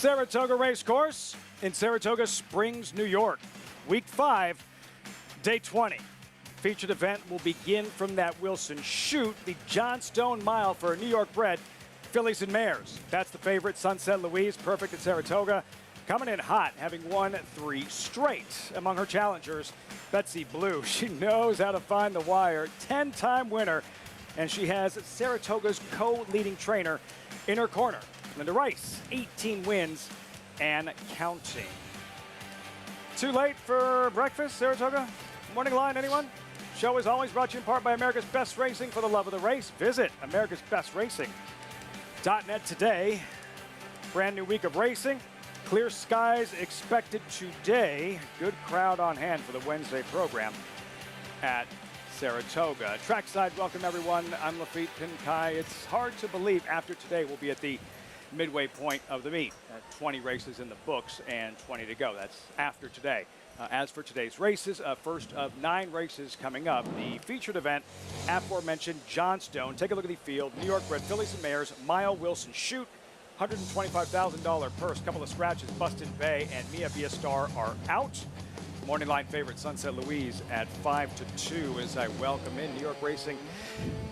Saratoga Racecourse in Saratoga Springs, New York. Week 5, day 20. Featured event will begin from that Wilson Chute, the Johnstone Mile for New York bred fillies and mares. That's the favorite, Sunset Louise, perfect at Saratoga. Coming in hot, having won 3 straight. Among her challengers, Betsy Blue. She knows how to find the wire. 10-time winner, and she has Saratoga's co-leading trainer in her corner. Linda Rice, 18 wins and counting. Too late for breakfast, Saratoga? Morning line, anyone? Show is always brought to you in part by America's Best Racing. For the love of the race, visit americasbestracing.net today. Brand new week of racing. Clear skies expected today. Good crowd on hand for the Wednesday program at Saratoga. Trackside, welcome everyone. I'm Lafitte Pinkai. It's hard to believe after today we'll be at the midway point of the meet. 20 races in the books and 20 to go. That's after today. As for today's races, first of 9 races coming up, the featured event, aforementioned Johnstone. Take a look at the field. New York bred fillies and mares, Mile Wilson Chute, $125,000 purse. Couple of scratches, Bustin Bay and Mia Via Star are out. Morning line favorite, Sunset Louise at 5-2 as I welcome in New York Racing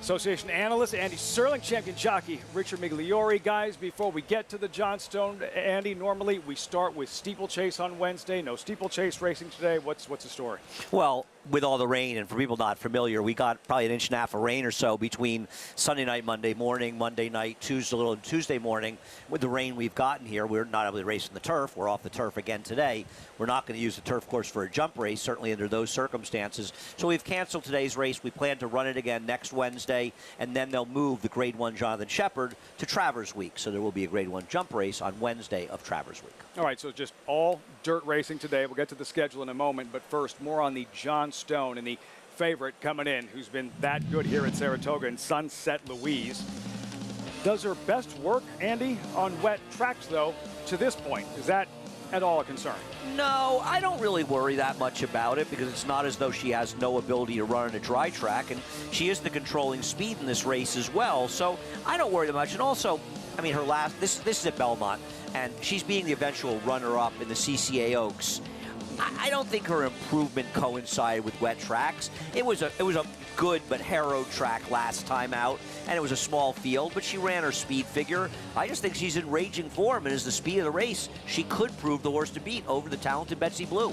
Association analyst Andy Serling, champion jockey Richard Migliori. Guys, before we get to the Johnstone, Andy, normally we start with steeplechase on Wednesday. No steeplechase racing today. What's the story? Well, with all the rain, and for people not familiar, we got probably 1.5 inches of rain or so between Sunday night, Monday morning, Monday night, Tuesday morning. With the rain we've gotten here, we're not able to race on the turf. We're off the turf again today. We're not going to use the turf course for a jump race, certainly under those circumstances. So we've canceled today's race. We plan to run it again next Wednesday, and then they'll move the Grade 1 Jonathan Shepherd to Travers Week. So there will be a Grade 1 jump race on Wednesday of Travers Week. All right, so just all dirt racing today. We'll get to the schedule in a moment, but first, more on the Johnstone and the favorite coming in, who's been that good here at Saratoga, and Sunset Louise. Does her best work, Andy, on wet tracks, though, to this point? Is that at all a concern? No, I don't really worry that much about it because it's not as though she has no ability to run on a dry track, and she is the controlling speed in this race as well, so I don't worry that much. And also, I mean, her last, this is at Belmont, and she's being the eventual runner-up in the CCA Oaks. I don't think her improvement coincided with wet tracks. It was a good but harrowed track last time out, and it was a small field, but she ran her speed figure. I just think she's in raging form, and as the speed of the race, she could prove the horse to beat over the talented Betsy Blue.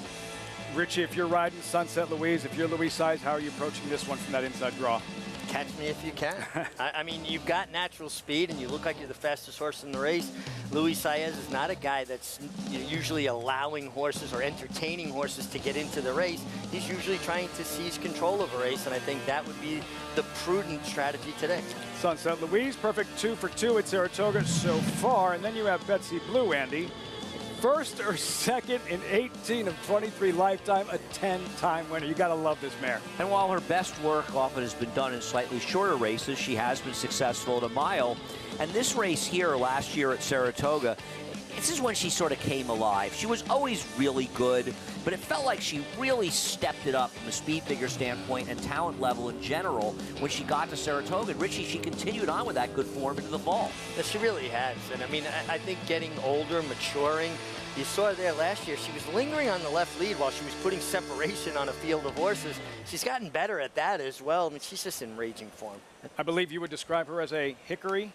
Richie, if you're riding Sunset Louise, if you're Louise Size, how are you approaching this one from that inside draw? Catch me if you can. I mean, you've got natural speed, and you look like you're the fastest horse in the race. Luis Saez is not a guy that's usually allowing horses or entertaining horses to get into the race. He's usually trying to seize control of a race, and I think that would be the prudent strategy today. Sunset Louise, perfect 2 for 2 at Saratoga so far, and then you have Betsy Blue, Andy. First or second in 18 of 23 lifetime, a 10-time winner. You got to love this mare. And while her best work often has been done in slightly shorter races, she has been successful at a mile. And this race here last year at Saratoga, this is when she sort of came alive. She was always really good, but it felt like she really stepped it up from a speed figure standpoint and talent level in general when she got to Saratoga. And Richie, she continued on with that good form into the fall. Yes, she really has. And I mean, I think getting older, maturing, you saw her there last year. She was lingering on the left lead while she was putting separation on a field of horses. She's gotten better at that as well. I mean, she's just in raging form. I believe you would describe her as a hickory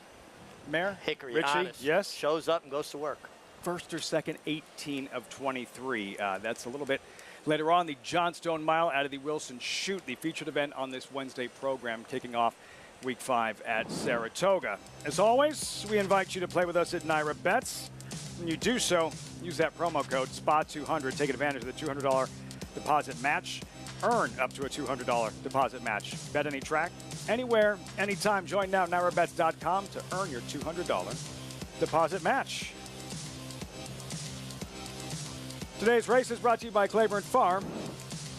mare? Hickory, Richie, honest. yes? Shows up and goes to work. First or second, 18 of 23. That's a little bit later on. The Johnstone Mile out of the Wilson Chute, the featured event on this Wednesday program, kicking off Week 5 at Saratoga. As always, we invite you to play with us at Naira Bets. When you do so, use that promo code SPA200. Take advantage of the $200 deposit match. Earn up to a $200 deposit match. Bet any track, anywhere, anytime. Join now, NairaBets.com to earn your $200 deposit match. Today's race is brought to you by Claiborne Farm.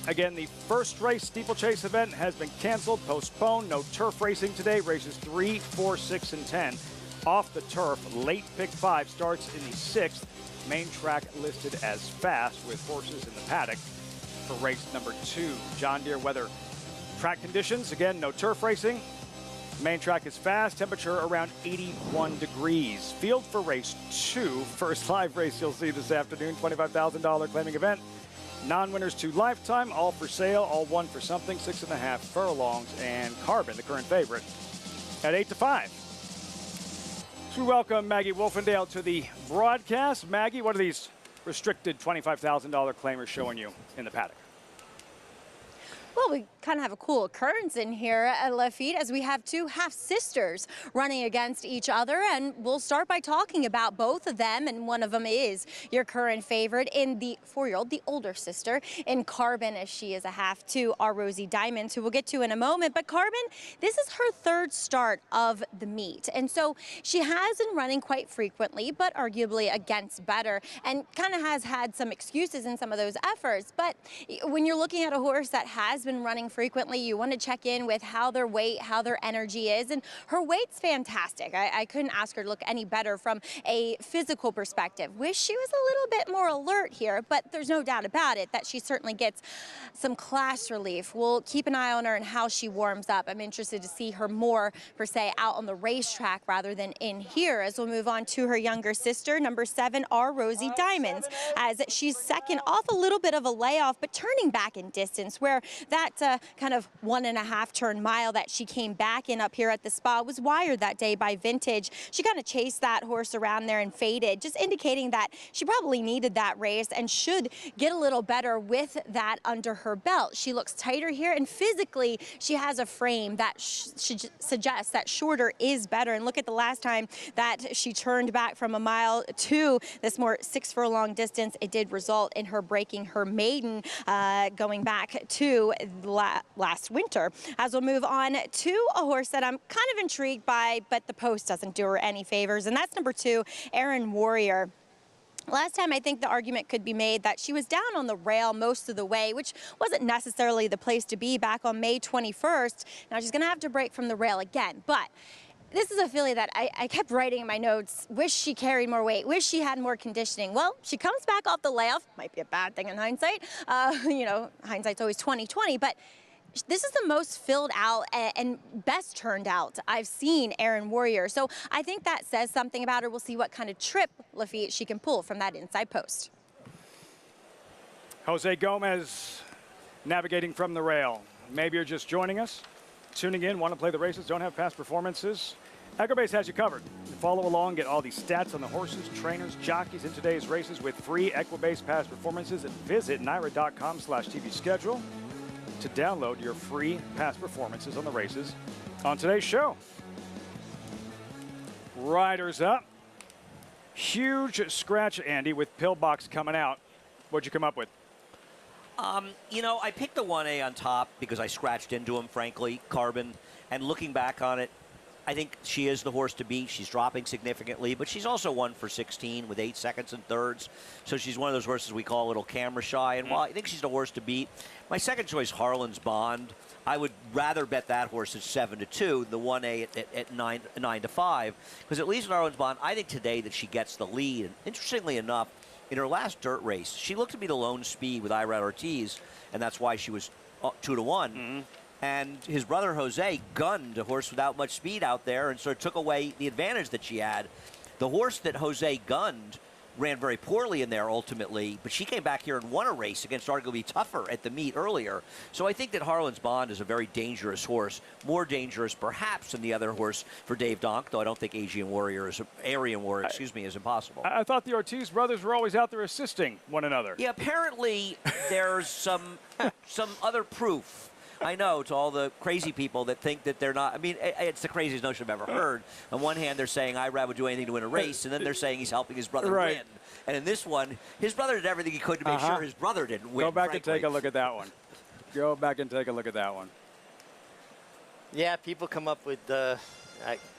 Again, the first race steeplechase event has been canceled, postponed. No turf racing today. Races 3, 4, 6, and 10 off the turf. Late pick 5 starts in the 6th. Main track listed as fast with horses in the paddock for race number 2. John Deere weather track conditions. Again, no turf racing. Main track is fast, temperature around 81 degrees. Field for race 2, first live race you'll see this afternoon, $25,000 claiming event. Non-winners to lifetime, all for sale, all one for something, 6.5 furlongs, and Carbon, the current favorite, at 8 to 5. So we welcome Maggie Wolfendale to the broadcast. Maggie, what are these restricted $25,000 claimers showing you in the paddock? Well, we kind of have a cool occurrence in here at Lafitte as we have two half-sisters running against each other, and we'll start by talking about both of them, and one of them is your current favorite in the 4-year-old, the older sister, in Carbon, as she is a half to our Rosie Diamonds, who we'll get to in a moment. But Carbon, this is her third start of the meet, and so she has been running quite frequently, but arguably against better, and kind of has had some excuses in some of those efforts. But when you're looking at a horse that has been running frequently, you want to check in with how their weight, how their energy is, and her weight's fantastic. I couldn't ask her to look any better from a physical perspective. Wish she was a little bit more alert here, but there's no doubt about it that she certainly gets some class relief. We'll keep an eye on her and how she warms up. I'm interested to see her more, per se, out on the racetrack rather than in here, as we'll move on to her younger sister, number 7, our Rosie Diamonds, as she's second off a little bit of a layoff, but turning back in distance, where that kind of 1.5 turn mile that she came back in up here at the spa was wired that day by Vintage. She kind of chased that horse around there and faded, just indicating that she probably needed that race and should get a little better with that under her belt. She looks tighter here, and physically she has a frame that suggests that shorter is better. And look at the last time that she turned back from a mile to this more 6 furlong distance. It did result in her breaking her maiden going back to last winter. As we'll move on to a horse that I'm kind of intrigued by, but the post doesn't do her any favors, and that's number 2, Erin Warrior. Last time, I think the argument could be made that she was down on the rail most of the way, which wasn't necessarily the place to be back on May 21st. Now she's going to have to break from the rail again, but this is a filly that I kept writing in my notes, wish she carried more weight, wish she had more conditioning. Well, she comes back off the layoff, might be a bad thing in hindsight. You know, hindsight's always 20/20, but this is the most filled out and best turned out I've seen Erin Warrior. So I think that says something about her. We'll see what kind of trip Lafitte she can pull from that inside post. Jose Gomez navigating from the rail. Maybe you're just joining us, tuning in, want to play the races, don't have past performances. Agribase has you covered. Follow along, get all these stats on the horses, trainers, jockeys in today's races with free Equibase past performances, and visit NYRA.com/TV schedule to download your free past performances on the races on today's show. Riders up. Huge scratch, Andy, with Pillbox coming out. What'd you come up with? You know, I picked the 1A on top because I scratched into him, frankly, Carbon. And looking back on it, I think she is the horse to beat. She's dropping significantly, but she's also 1 for 16 with 8 seconds and thirds. So she's one of those horses we call a little camera shy. And while I think she's the horse to beat, my second choice, Harlan's Bond, I would rather bet that horse at 7-2, the 1A at 9 to 5, because at least in Harlan's Bond, I think today that she gets the lead. And interestingly enough, in her last dirt race, she looked to be the lone speed with Irad Ortiz, and that's why she was 2-1. And his brother Jose gunned a horse without much speed out there and sort of took away the advantage that she had. The horse that Jose gunned ran very poorly in there ultimately, but she came back here and won a race against arguably tougher at the meet earlier. So I think that Harlan's Bond is a very dangerous horse, more dangerous perhaps than the other horse for Dave Donk, though I don't think Aryan Warrior is impossible. I thought the Ortiz brothers were always out there assisting one another. Yeah, apparently there's some other proof. I know, to all the crazy people that think that they're not. I mean, it's the craziest notion I've ever heard. On one hand, they're saying Irad would do anything to win a race, and then they're saying he's helping his brother win. And in this one, his brother did everything he could to make sure his brother didn't win. Go back and take a look at that one. Go back and take a look at that one. Yeah, people come up with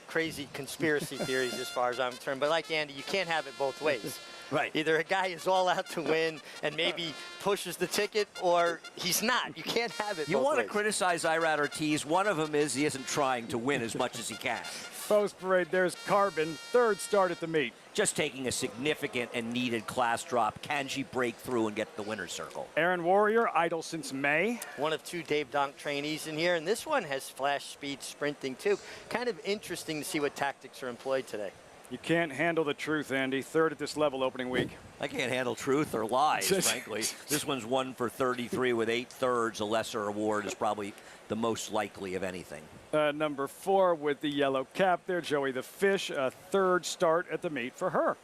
crazy conspiracy theories as far as I'm concerned. But like Andy, you can't have it both ways. Right. Either a guy is all out to win and maybe pushes the ticket, or he's not. You can't have it both ways. You want to criticize Irad Ortiz. One of them is he isn't trying to win as much as he can. Post parade, there's Carbon, third start at the meet. just taking a significant and needed class drop. Can she break through and get the winner's circle? Aaron Warrior, idle since May. One of 2 Dave Donk trainees in here, and this one has flash speed sprinting too. Kind of interesting to see what tactics are employed today. You can't handle the truth, Andy. 3rd at this level opening week. I can't handle truth or lies, frankly. This one's 1 for 33 with 8 thirds. A lesser award is probably the most likely of anything. Number 4 with the yellow cap there, Joey the Fish, a 3rd start at the meet for her.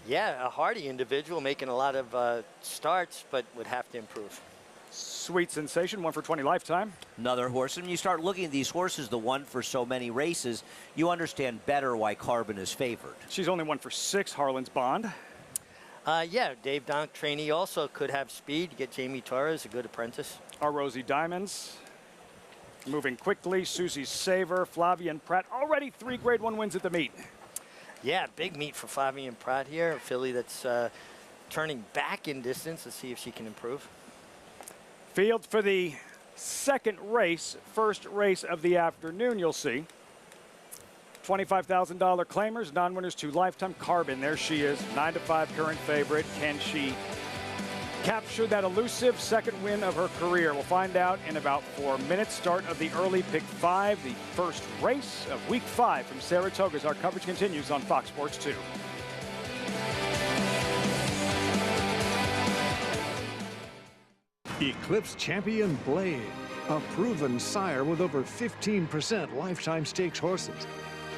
Yeah, a hardy individual making a lot of starts, but would have to improve. Sweet Sensation, 1 for 20 lifetime. Another horse. And when you start looking at these horses, the 1 for so many races, you understand better why Carbon is favored. She's only 1 for 6, Harlan's Bond. Yeah, Dave Donk trainee also could have speed. You get Jamie Torres, a good apprentice. Our Rosie Diamonds. Moving quickly, Susie Saver, Flavian Pratt, already 3 Grade 1 wins at the meet. Yeah, big meet for Flavian Pratt here, a filly that's turning back in distance. Let's see if she can improve. Field for the 2nd race, 1st race of the afternoon, you'll see. $25,000 claimers, non-winners to lifetime. Carbon, there she is, 9-5 current favorite. Can she capture that elusive 2nd win of her career? We'll find out in about 4 minutes. Start of the early pick 5, the 1st race of week 5 from Saratoga as our coverage continues on Fox Sports 2. Eclipse champion Blade, a proven sire with over 15% lifetime stakes horses.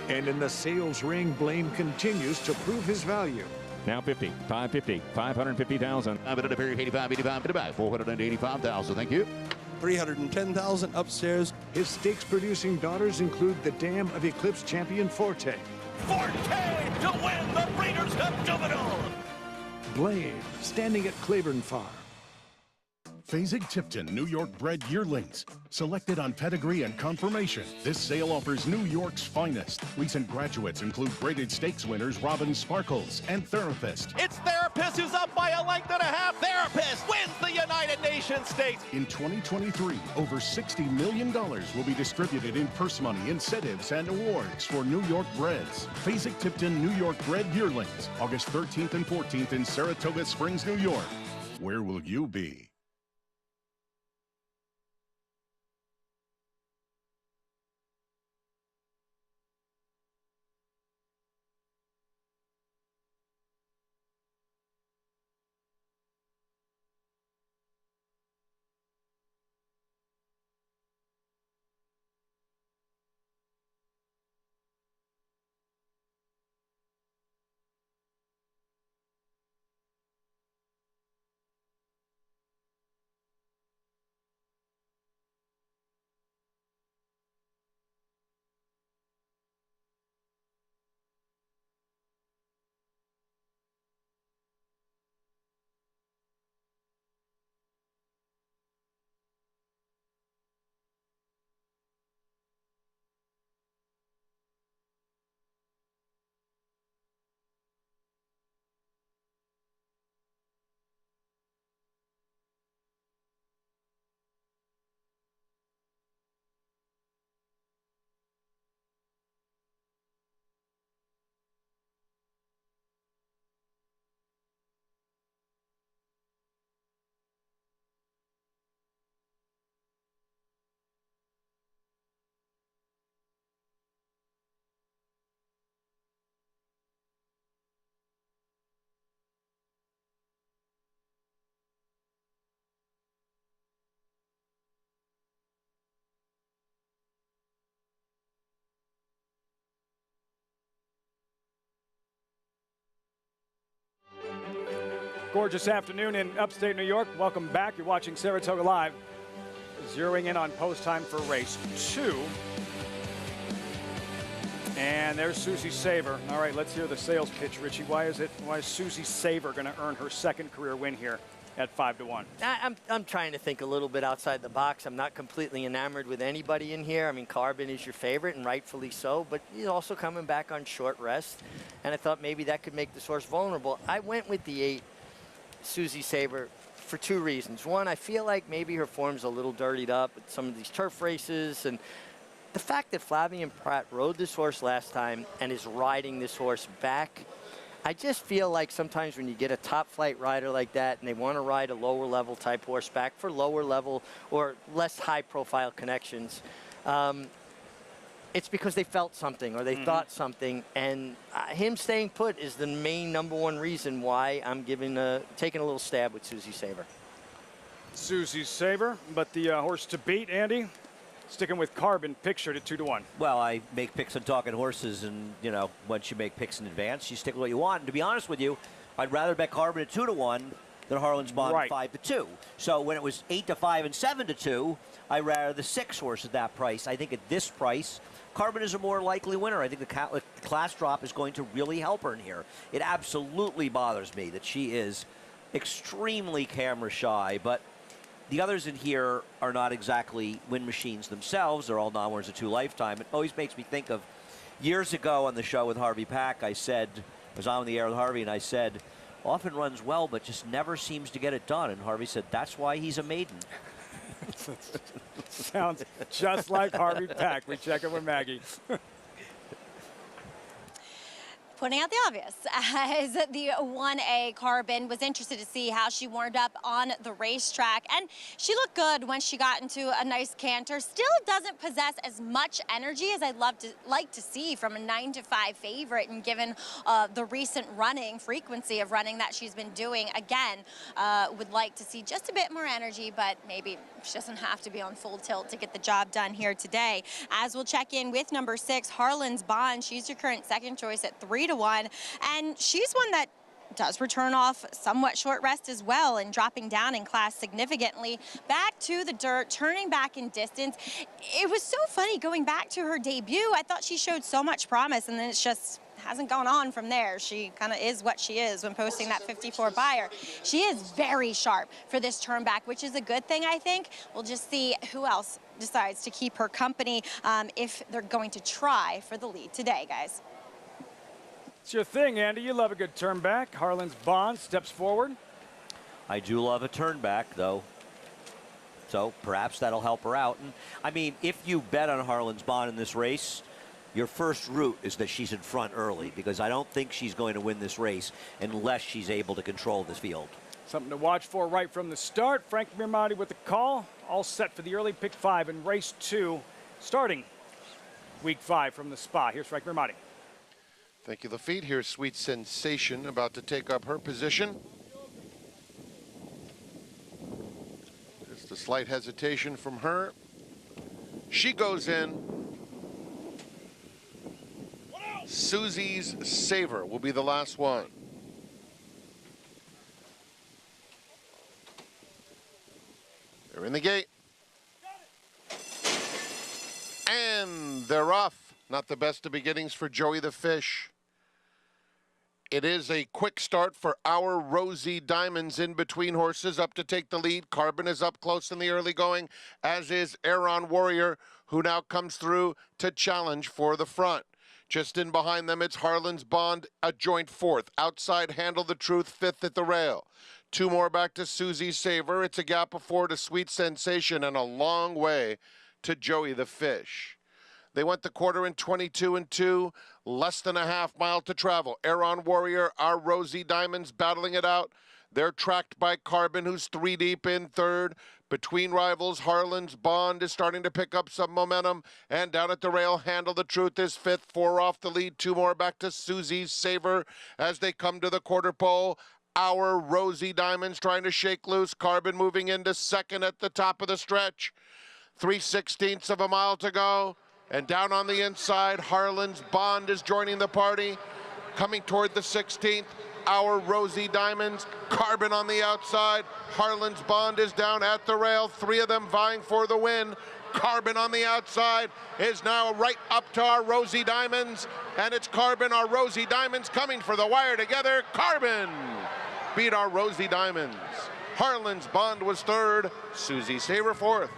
And in the sales ring, Blaine continues to prove his value. Now 50, 550, 550,000. I'm at a period 85, 85, 485,000. Thank you. 310,000 upstairs. His stakes producing daughters include the dam of Eclipse champion Forte. Forte to win the Breeders' Cup Juvenile. Blade, standing at Claiborne Farm. Fasig-Tipton New York bred yearlings. Selected on pedigree and conformation, this sale offers New York's finest. Recent graduates include graded stakes winners Robin Sparkles and Therapist. It's Therapist who's up by a length and a half. Therapist wins the United Nations Stakes. In 2023, over $60 million will be distributed in purse money, incentives, and awards for New York breds. Fasig-Tipton New York bred yearlings, August 13th and 14th in Saratoga Springs, New York. Where will you be? Gorgeous afternoon in upstate New York. Welcome back. You're watching Saratoga Live. Zeroing in on post time for race 2. And there's Susie Saver. All right, let's hear the sales pitch, Richie. Why is Susie Saver going to earn her 2nd career win here at 5-1? I'm trying to think a little bit outside the box. I'm not completely enamored with anybody in here. I mean, Carbon is your favorite, and rightfully so, but he's also coming back on short rest, and I thought maybe that could make this horse vulnerable. I went with the 8, Susie Saver, for 2 reasons. One, I feel like maybe her form's a little dirtied up at some of these turf races, and the fact that Flavian Pratt rode this horse last time and is riding this horse back, I just feel like sometimes when you get a top flight rider like that and they want to ride a lower level type horseback for lower level or less high profile connections, it's because they felt something or they thought something, and him staying put is the main #1 reason why I'm taking a little stab with Susie Saver. Susie Saver, but the horse to beat, Andy, sticking with Carbon, pictured at 2-1. Well, I make picks on talking horses, and, you know, once you make picks in advance, you stick with what you want. And to be honest with you, I'd rather bet Carbon at 2-1 than Harlan's Bond at 5-2. So when it was 8-5 and 7-2, I rather the 6 horse at that price. I think at this price, Carbon is a more likely winner. I think the class drop is going to really help her in here. It absolutely bothers me that she is extremely camera shy, but the others in here are not exactly win machines themselves. They're all non-winners of 2 lifetime. It always makes me think of years ago on the show with Harvey Pack. I was on the air with Harvey, and I said, often runs well, but just never seems to get it done. And Harvey said, that's why he's a maiden. Sounds just like Harvey Pack. We check it with Maggie. Putting out the obvious, as the 1A Carbon was interested to see how she warmed up on the racetrack, and she looked good when she got into a nice canter. Still doesn't possess as much energy as I'd like to see from a 9-5 favorite, and given the recent frequency of running that she's been doing, again, would like to see just a bit more energy, but maybe she doesn't have to be on full tilt to get the job done here today. As we'll check in with number 6, Harlan's Bond. She's your current second choice at 3-1, and she's one that does return off somewhat short rest as well, and dropping down in class significantly back to the dirt, turning back in distance. It was so funny going back to her debut. I thought she showed so much promise, and then it's just hasn't gone on from there. She kind of is what she is when posting that 54 buyer. She is very sharp for this turn back, which is a good thing, I think. We'll just see who else decides to keep her company if they're going to try for the lead today, guys. It's your thing, Andy. You love a good turn back. Harlan's Bond steps forward. I do love a turn back, though. So perhaps that'll help her out. And I mean, if you bet on Harlan's Bond in this race, your first route is that she's in front early, because I don't think she's going to win this race unless she's able to control this field. Something to watch for right from the start. Frank Mirmati with the call. All set for the early pick 5 in race 2, starting week 5 from the spot. Here's Frank Mirmati. Thank you, Lafitte. Here's Sweet Sensation about to take up her position. Just a slight hesitation from her. She goes in. Susie's Saver will be the last one. They're in the gate. And they're off. Not the best of beginnings for Joey the Fish. It is a quick start for our Rosie Diamonds in between horses up to take the lead. Carbon is up close in the early going, as is Aeron Warrior, who now comes through to challenge for the front. Just in behind them, it's Harlan's Bond, a joint 4th. Outside, Handle the Truth, 5th at the rail. 2 more back to Susie Saver. It's a gap of 4 to Sweet Sensation, and a long way to Joey the Fish. They went the quarter in 22-2, less than a half mile to travel. Aeron Warrior, our Rosie Diamonds battling it out. They're tracked by Carbon, who's 3 deep in 3rd. Between rivals, Harlan's Bond is starting to pick up some momentum. And down at the rail, Handle the Truth is 5th. 4 off the lead, 2 more back to Susie's Saver as they come to the quarter pole. Our Rosie Diamonds trying to shake loose. Carbon moving into 2nd at the top of the stretch. 3/16 of a mile to go. And down on the inside, Harlan's Bond is joining the party. Coming toward the 16th, our Rosie Diamonds. Carbon on the outside. Harlan's Bond is down at the rail. 3 of them vying for the win. Carbon on the outside is now right up to our Rosie Diamonds. And it's Carbon, our Rosie Diamonds, coming for the wire together. Carbon beat our Rosie Diamonds. Harlan's Bond was 3rd. Susie Saver 4th.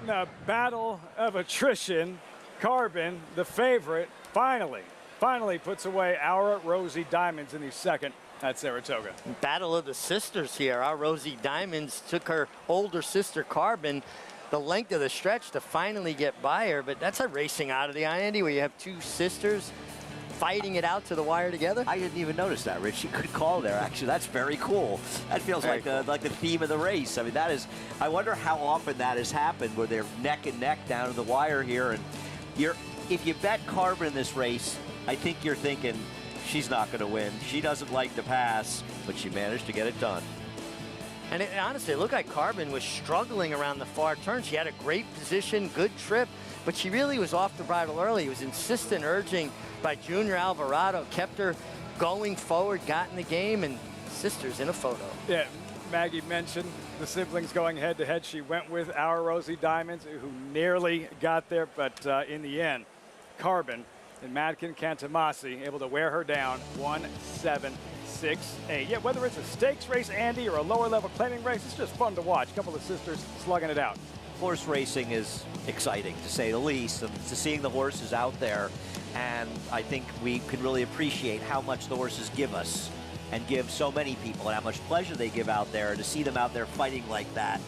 The battle of attrition. Carbon, the favorite, finally puts away our Rosie Diamonds in the 2nd at Saratoga. Battle of the sisters here. Our Rosie Diamonds took her older sister Carbon the length of the stretch to finally get by her, but that's a racing oddity, Andy, where you have 2 sisters fighting it out to the wire together? I didn't even notice that, Rich. You could call there, actually. That's very cool. That feels Very like the theme of the race. I mean, that is, I wonder how often that has happened where they're neck and neck down to the wire here. And if you bet Carbon in this race, I think you're thinking she's not going to win. She doesn't like to pass, but she managed to get it done. And honestly, it looked like Carbon was struggling around the far turn. She had a great position, good trip, but she really was off the bridle early. It was insistent urging by Junior Alvarado, kept her going forward, got in the game, and sisters in a photo. Yeah, Maggie mentioned the siblings going head-to-head. She went with our Rosie Diamonds, who nearly got there, but in the end, Carbon and Madkin Cantamasi able to wear her down 1-7-6-8. Yeah, whether it's a stakes race, Andy, or a lower-level claiming race, it's just fun to watch. A couple of sisters slugging it out. Horse racing is exciting, to say the least, and to seeing the horses out there. And I think we can really appreciate how much the horses give us and give so many people, and how much pleasure they give out there. To see them out there fighting like that,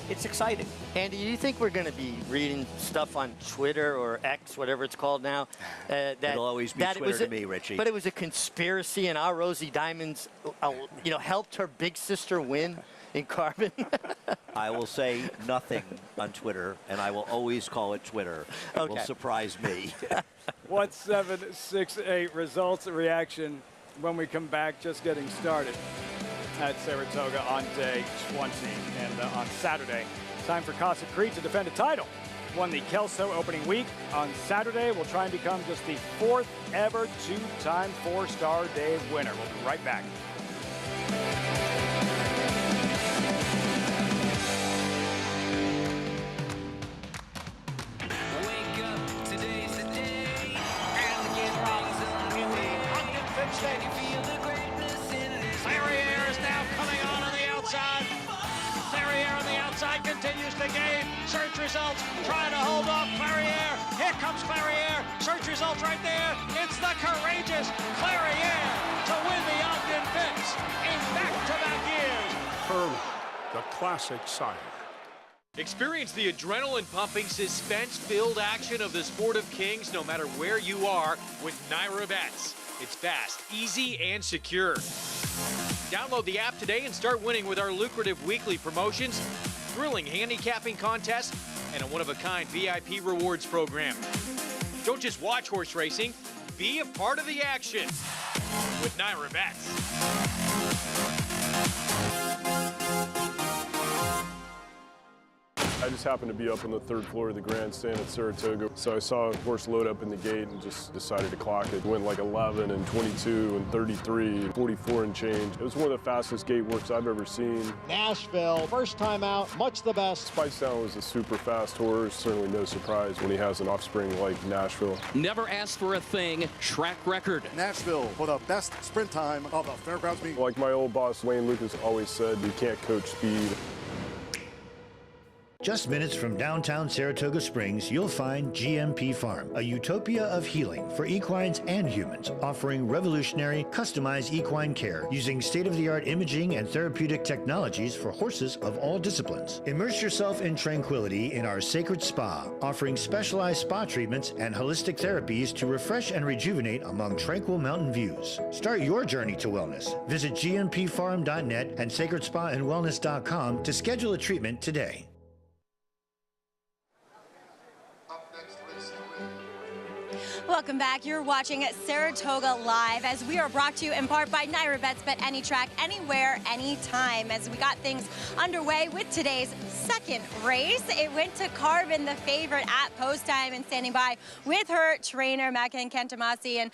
it's exciting. Andy, do you think we're going to be reading stuff on Twitter or X, whatever it's called now? It'll always be Twitter to me, Richie. But it was a conspiracy, and our Rosie Diamonds, helped her big sister win in Carbon. I will say nothing on Twitter, and I will always call it Twitter. It will surprise me. 1-7-6-8 results reaction when we come back, just getting started at Saratoga on day 20. And on Saturday, time for Casa Creed to defend a title. Won the Kelso opening week. On Saturday, will try and become just the 4th ever two-time 4-star day winner. We'll be right back. Clarier is now coming on the outside. Clarier on the outside continues the game. Search results trying to hold off Clarier. Here comes Clarier. Search results right there. It's the courageous Clarier to win the Ogden Fence in back-to-back years. Herman, the classic sire. Experience the adrenaline-pumping, suspense-filled action of the Sport of Kings no matter where you are with Naira Bets. It's fast, easy, and secure. Download the app today and start winning with our lucrative weekly promotions, thrilling handicapping contests, and a one-of-a-kind VIP rewards program. Don't just watch horse racing, be a part of the action with Naira Bets. I just happened to be up on the 3rd floor of the grandstand at Saratoga, so I saw a horse load up in the gate and just decided to clock it. Went like 11 and 22 and 33 and 44 and change. It was one of the fastest gate works I've ever seen. Nashville, first time out, much the best. Spice Down was a super fast horse, certainly no surprise when he has an offspring like Nashville. Never asked for a thing, track record. Nashville for the best sprint time of the Fairgrounds meet. Like my old boss Wayne Lucas always said, you can't coach speed. Just minutes from downtown Saratoga Springs, you'll find GMP Farm, a utopia of healing for equines and humans, offering revolutionary, customized equine care using state-of-the-art imaging and therapeutic technologies for horses of all disciplines. Immerse yourself in tranquility in our sacred spa, offering specialized spa treatments and holistic therapies to refresh and rejuvenate among tranquil mountain views. Start your journey to wellness. Visit gmpfarm.net and sacredspaandwellness.com to schedule a treatment today. Welcome back. You're watching Saratoga Live as we are brought to you in part by Naira Bets. Bet any track, anywhere, anytime. As we got things underway with today's second race, it went to Carbon, the favorite, at post time, and standing by with her trainer, Madkin Cantamasi. And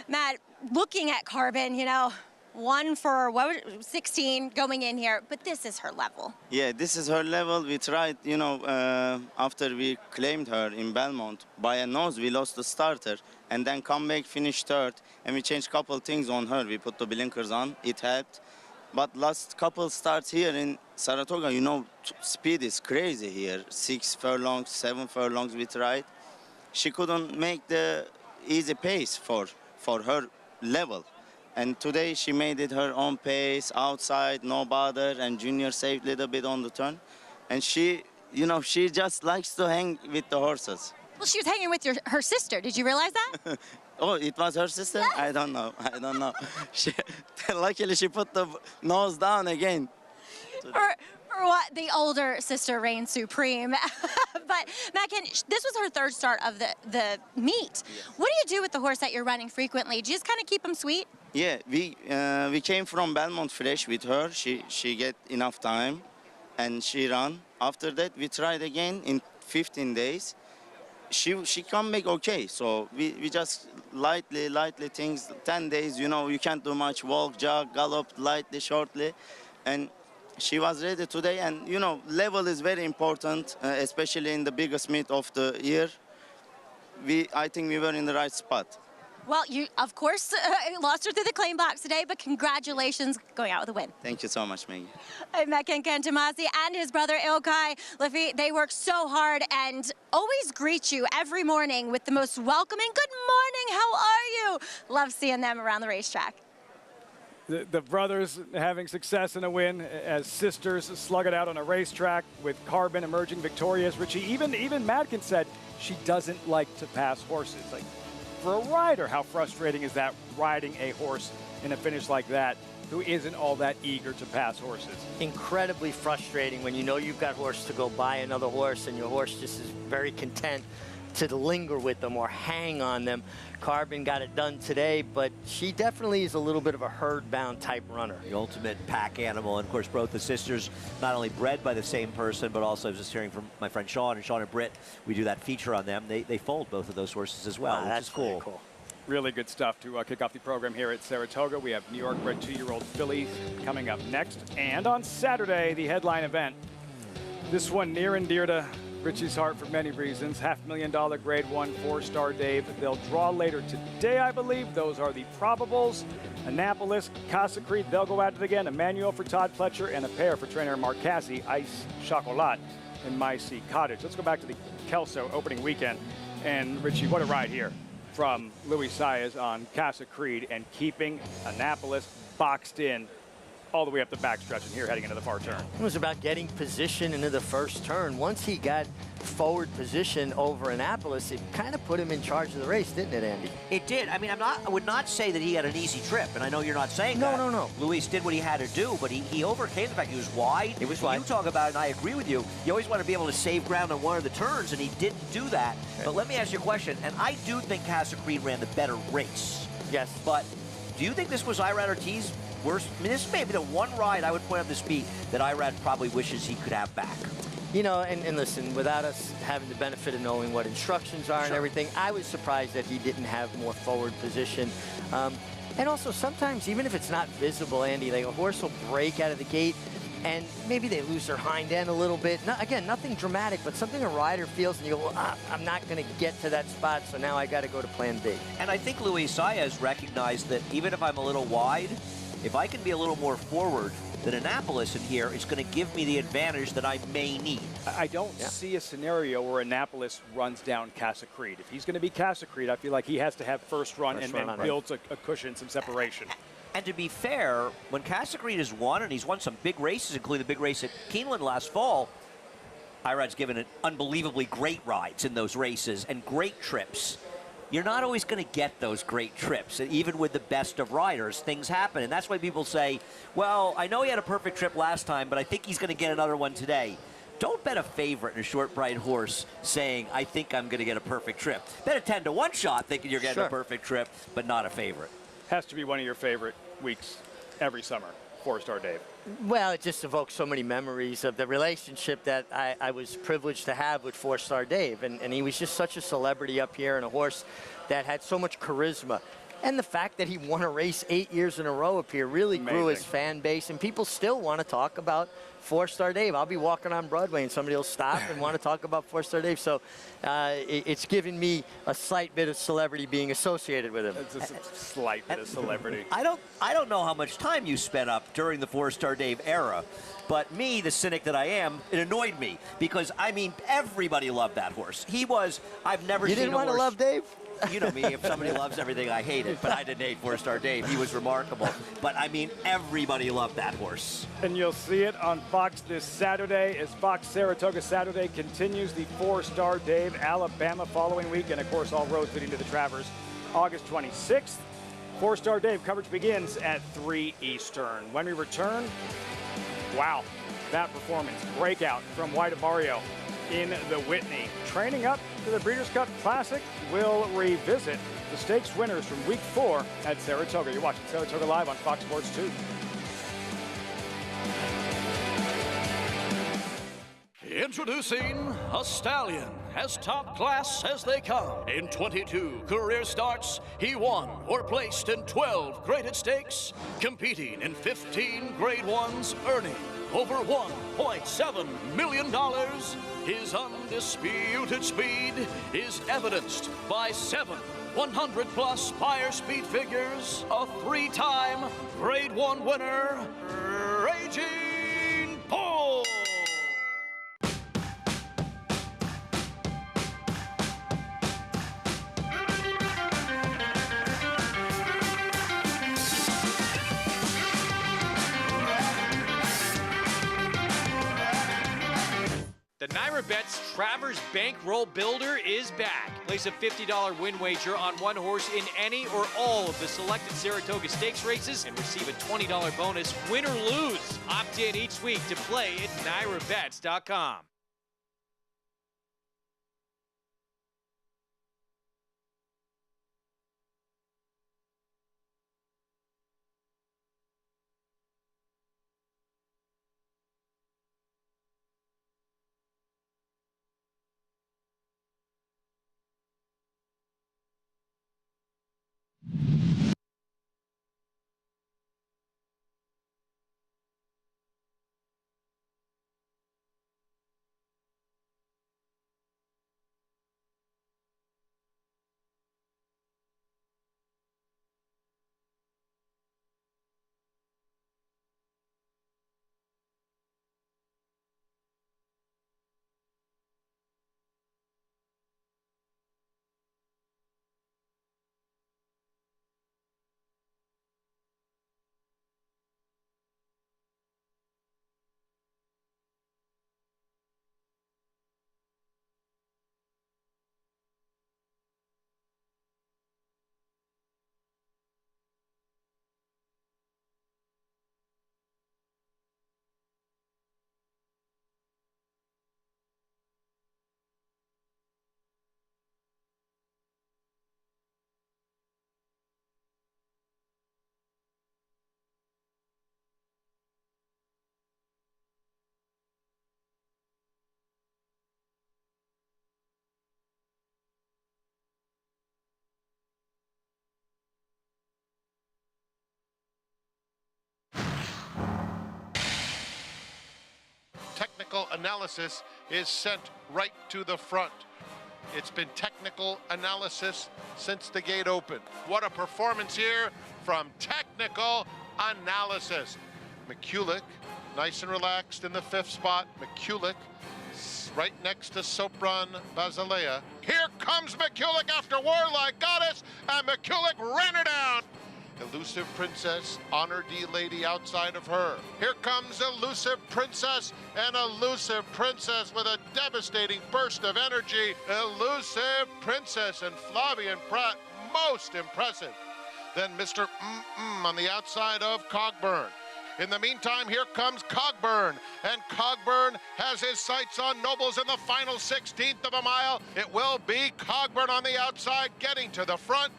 Matt, looking at Carbon, 1 for 16 going in here, but this is her level. Yeah, this is her level. We tried, after we claimed her in Belmont, by a nose we lost the starter, and then come back, finish 3rd, and we changed a couple things on her. We put the blinkers on, it helped. But last couple starts here in Saratoga, speed is crazy here. 6 furlongs, 7 furlongs we tried. She couldn't make the easy pace for her level. And today she made it her own pace, outside, no bother, and Junior saved a little bit on the turn. And she, she just likes to hang with the horses. Well, she was hanging with her sister. Did you realize that? Oh, it was her sister? I don't know. I don't know. Luckily, she put the nose down again. Or what? The older sister reigns supreme. But Mackin, this was her third start of the meet. What do you do with the horse that you're running frequently? Do you just kind of keep him sweet? Yeah, we came from Belmont fresh with her. She get enough time, and she ran. After that, we tried again in 15 days. She come back okay. So we just lightly things. 10 days, you know, you can't do much. Walk, jog, gallop, lightly, shortly, and she was ready today. And you know, level is very important, especially in the biggest meet of the year. I think we were in the right spot. Well, you, of course, lost her through the claim box today, but congratulations going out with a win. Thank you so much, Maggie. Mackin Kentamasi and his brother Ilkay Laffit, they work so hard and always greet you every morning with the most welcoming, good morning, how are you? Love seeing them around the racetrack. The brothers having success in a win as sisters slug it out on a racetrack with Carbon emerging victorious. Richie, even Madkin said she doesn't like to pass horses. Like, for a rider, how frustrating is that, riding a horse in a finish like that who isn't all that eager to pass horses? Incredibly frustrating when you know you've got horse to go buy another horse and your horse just is very content to linger with them or hang on them. Carbon got it done today, but she definitely is a little bit of a herd-bound type runner. The ultimate pack animal. And of course, both the sisters not only bred by the same person, but also I was just hearing from my friend Sean and Britt, we do that feature on them. They fold both of those horses as well, which that's is cool. Cool. Really good stuff to kick off the program here at Saratoga. We have New York bred 2-year-old fillies coming up next. And on Saturday, the headline event. This one near and dear to Richie's heart for many reasons. $500,000 Grade 1 4-star Dave. They'll draw later today, I believe. Those are the probables. Annapolis, Casa Creed, they'll go at it again. Emmanuel for Todd Pletcher and a pair for trainer Mark Cassie, Ice Chocolat in My Sea Cottage. Let's go back to the Kelso opening weekend. And Richie, what a ride here from Luis Saez on Casa Creed and keeping Annapolis boxed in all the way up the backstretch and here heading into the far turn. It was about getting position into the first turn. Once he got forward position over Annapolis, it kind of put him in charge of the race, didn't it, Andy? It did. I mean, I would not say that he had an easy trip, and I know you're not saying that. No. Luis did what he had to do, but he overcame the fact he was wide. It was wide. You talk about it, and I agree with you. You always want to be able to save ground on one of the turns, and he didn't do that. Okay. But let me ask you a question, and I do think Casa Creed ran the better race. Yes. But do you think this was Irad Ortiz? Worst. I mean, this may be the one ride I would point out this beat that Irad probably wishes he could have back. You know, and listen, without us having the benefit of knowing what instructions are and everything, I was surprised that he didn't have more forward position. And also, sometimes, even if it's not visible, Andy, like a horse will break out of the gate, and maybe they lose their hind end a little bit. Again, nothing dramatic, but something a rider feels, and you go, well, I'm not going to get to that spot, so now I got to go to plan B. And I think Luis Saez recognized that even if I'm a little wide, if I can be a little more forward than Annapolis in here, it's going to give me the advantage that I may need. I don't see a scenario where Annapolis runs down Casa Creed. If he's going to be Casa Creed, I feel like he has to have first run and builds a cushion, some separation. And to be fair, when Casa Creed has won, and he's won some big races, including the big race at Keeneland last fall, Irad's given it unbelievably great rides in those races and great trips. You're not always going to get those great trips. Even with the best of riders, things happen. And that's why people say, well, I know he had a perfect trip last time, but I think he's going to get another one today. Don't bet a favorite in a short, bright horse saying, I think I'm going to get a perfect trip. Bet a 10-to-1 shot thinking you're getting a perfect trip, but not a favorite. Has to be one of your favorite weeks every summer, 4-star Dave. Well, it just evokes so many memories of the relationship that I was privileged to have with 4-star Dave. And he was just such a celebrity up here and a horse that had so much charisma. And the fact that he won a race 8 years in a row up here really grew his fan base. And people still want to talk about 4-star Dave. I'll be walking on Broadway and somebody will stop and want to talk about 4-star Dave. So it's given me a slight bit of celebrity being associated with him. It's a slight bit of celebrity. I don't know how much time you spent up during the 4-star Dave era, but me, the cynic that I am, it annoyed me because, I mean, everybody loved that horse. He was, I've never seen a horse. You didn't want to love Dave? You know me, if somebody loves everything, I hate it. But I didn't hate 4-star Dave. He was remarkable. But, I mean, everybody loved that horse. And you'll see it on Fox this Saturday as Fox Saratoga Saturday continues the 4-star Dave Alabama following week. And, of course, all roads leading to the Travers August 26th. Four-Star Dave coverage begins at 3 Eastern. When we return, wow, that performance. Breakout from White Barrio in the Whitney. Training up to the Breeders' Cup Classic. We'll revisit the stakes winners from week 4 at Saratoga. You're watching Saratoga Live on Fox Sports 2. Introducing a stallion, as top class as they come. In 22 career starts, he won or placed in 12 graded stakes, competing in 15 grade ones, earning over $1.7 million. His undisputed speed is evidenced by 7 100-plus buyer speed figures, a 3-time grade 1 winner, Raging Bull. The NyraBets Travers Bankroll Builder is back. Place a $50 win wager on one horse in any or all of the selected Saratoga Stakes races and receive a $20 bonus, win or lose. Opt in each week to play at NyraBets.com. Technical analysis is sent right to the front. It's been technical analysis since the gate opened. What a performance here from technical analysis. McCulloch, nice and relaxed in the 5th spot. McCulloch right next to Sopran Basilea. Here comes McCulloch after Warlike Goddess, and McCulloch ran her down. Elusive Princess, Honor D Lady outside of her. Here comes Elusive Princess, and Elusive Princess with a devastating burst of energy. Elusive Princess and Flavian Pratt, most impressive. Then Mr. On the outside of Cogburn. In the meantime, here comes Cogburn, and Cogburn has his sights on Nobles in the final 16th of a mile. It will be Cogburn on the outside getting to the front.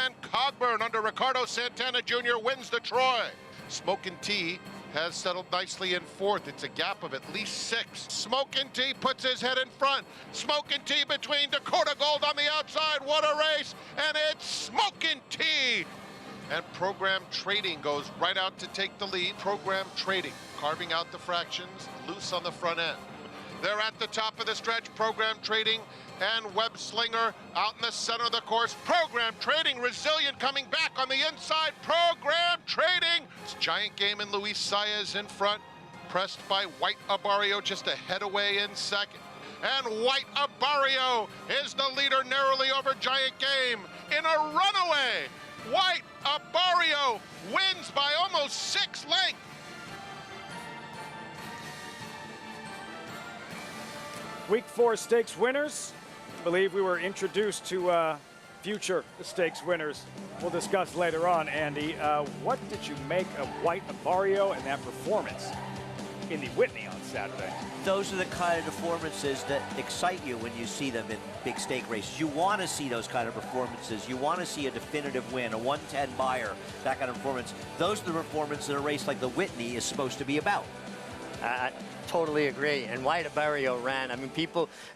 And Cogburn under Ricardo Santana Jr. wins the Troy. Smokin' Tea has settled nicely in 4th. It's a gap of at least 6. Smokin' Tea puts his head in front. Smokin' Tea between Dakota Gold on the outside. What a race! And it's Smokin' Tea! And Program Trading goes right out to take the lead. Program Trading, carving out the fractions, loose on the front end. They're at the top of the stretch. Program Trading and Web Slinger out in the center of the course. Program Trading, Resilient coming back on the inside. Program Trading. It's Giant Game and Luis Saez in front, pressed by White Barrio just a head away in second. And White Barrio is the leader narrowly over Giant Game in a runaway. White Barrio wins by almost 6 lengths. Week 4 stakes winners. I believe we were introduced to future stakes winners we'll discuss later on. Andy, what did you make of White Barrio and that performance in the Whitney on Saturday? Those are the kind of performances that excite you when you see them in big stake races. You want to see those kind of performances. You want to see a definitive win, a 110 buyer, that kind of performance. Those are the performances that a race like the Whitney is supposed to be about. I totally agree. And White Barrio ran. I mean,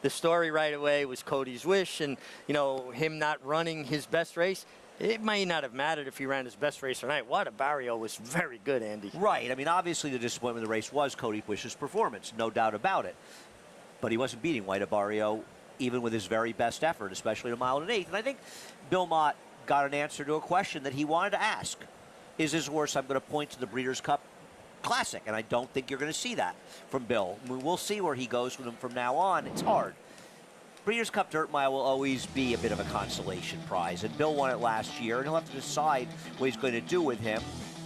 the story right away was Cody's wish and, you know, him not running his best race. It may not have mattered if he ran his best race or not. White Barrio was very good, Andy. Right. I mean, obviously the disappointment of the race was Cody Wish's performance, no doubt about it. But he wasn't beating White Barrio even with his very best effort, especially at a mile and an eighth. And I think Bill Mott got an answer to a question that he wanted to ask. Is this horse I'm going to point to the Breeders' Cup Classic? And I don't think you're going to see that from Bill. I mean, we'll see where he goes with him from now on. It's hard. Breeders' Cup Dirt Mile will always be a bit of a consolation prize, and Bill won it last year, and he'll have to decide what he's going to do with him.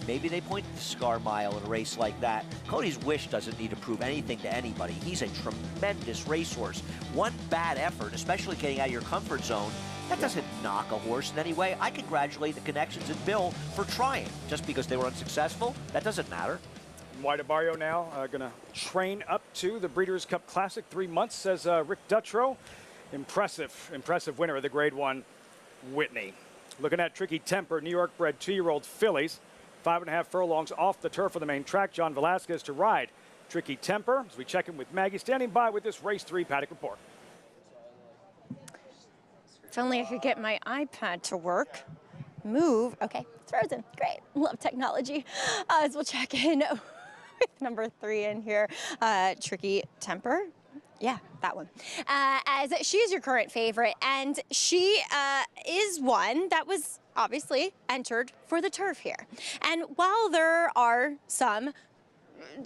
Maybe they point to the Scar Mile in a race like that. Cody's Wish doesn't need to prove anything to anybody. He's a tremendous racehorse. One bad effort, especially getting out of your comfort zone, that doesn't knock a horse in any way. I congratulate the Connections and Bill for trying. Just because they were unsuccessful, that doesn't matter. White Barrio now going to train up to the Breeders' Cup Classic. 3 months, says Rick Dutrow. Impressive winner of the Grade 1 Whitney. Looking at Tricky Temper, New York bred 2-year-old fillies. 5.5 furlongs off the turf of the main track. John Velasquez to ride Tricky Temper as we check in with Maggie, standing by with this Race 3 paddock report. If only I could get my iPad to work. Move. Okay, it's frozen. Great. Love technology. As we'll check in with number 3 in here, Tricky Temper. Yeah, that one. As she is your current favorite, and she is one that was obviously entered for the turf here. And while there are some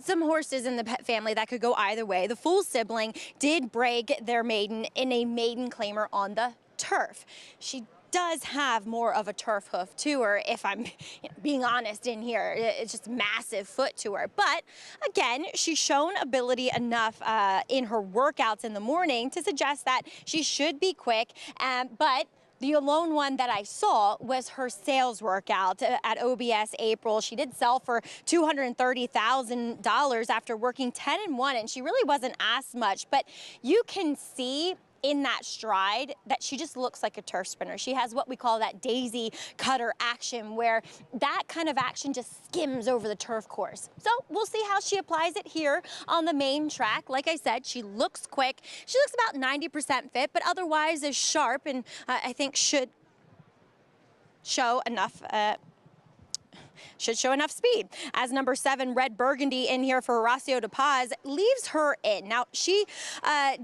horses in the pet family that could go either way, the full sibling did break their maiden in a maiden claimer on the turf. She does have more of a turf hoof to her, if I'm being honest in here. It's just massive foot to her. But again, she's shown ability enough in her workouts in the morning to suggest that she should be quick. But the alone one that I saw was her sales workout at OBS April. She did sell for $230,000 after working 10-1, and she really wasn't asked much. But you can see in that stride that she just looks like a turf sprinter. She has what we call that daisy cutter action, where that kind of action just skims over the turf course. So we'll see how she applies it here on the main track. Like I said, she looks quick. She looks about 90% fit, but otherwise is sharp, and I think should show enough speed. As number 7, Red Burgundy in here for Horacio de Paz, leaves her in. Now, she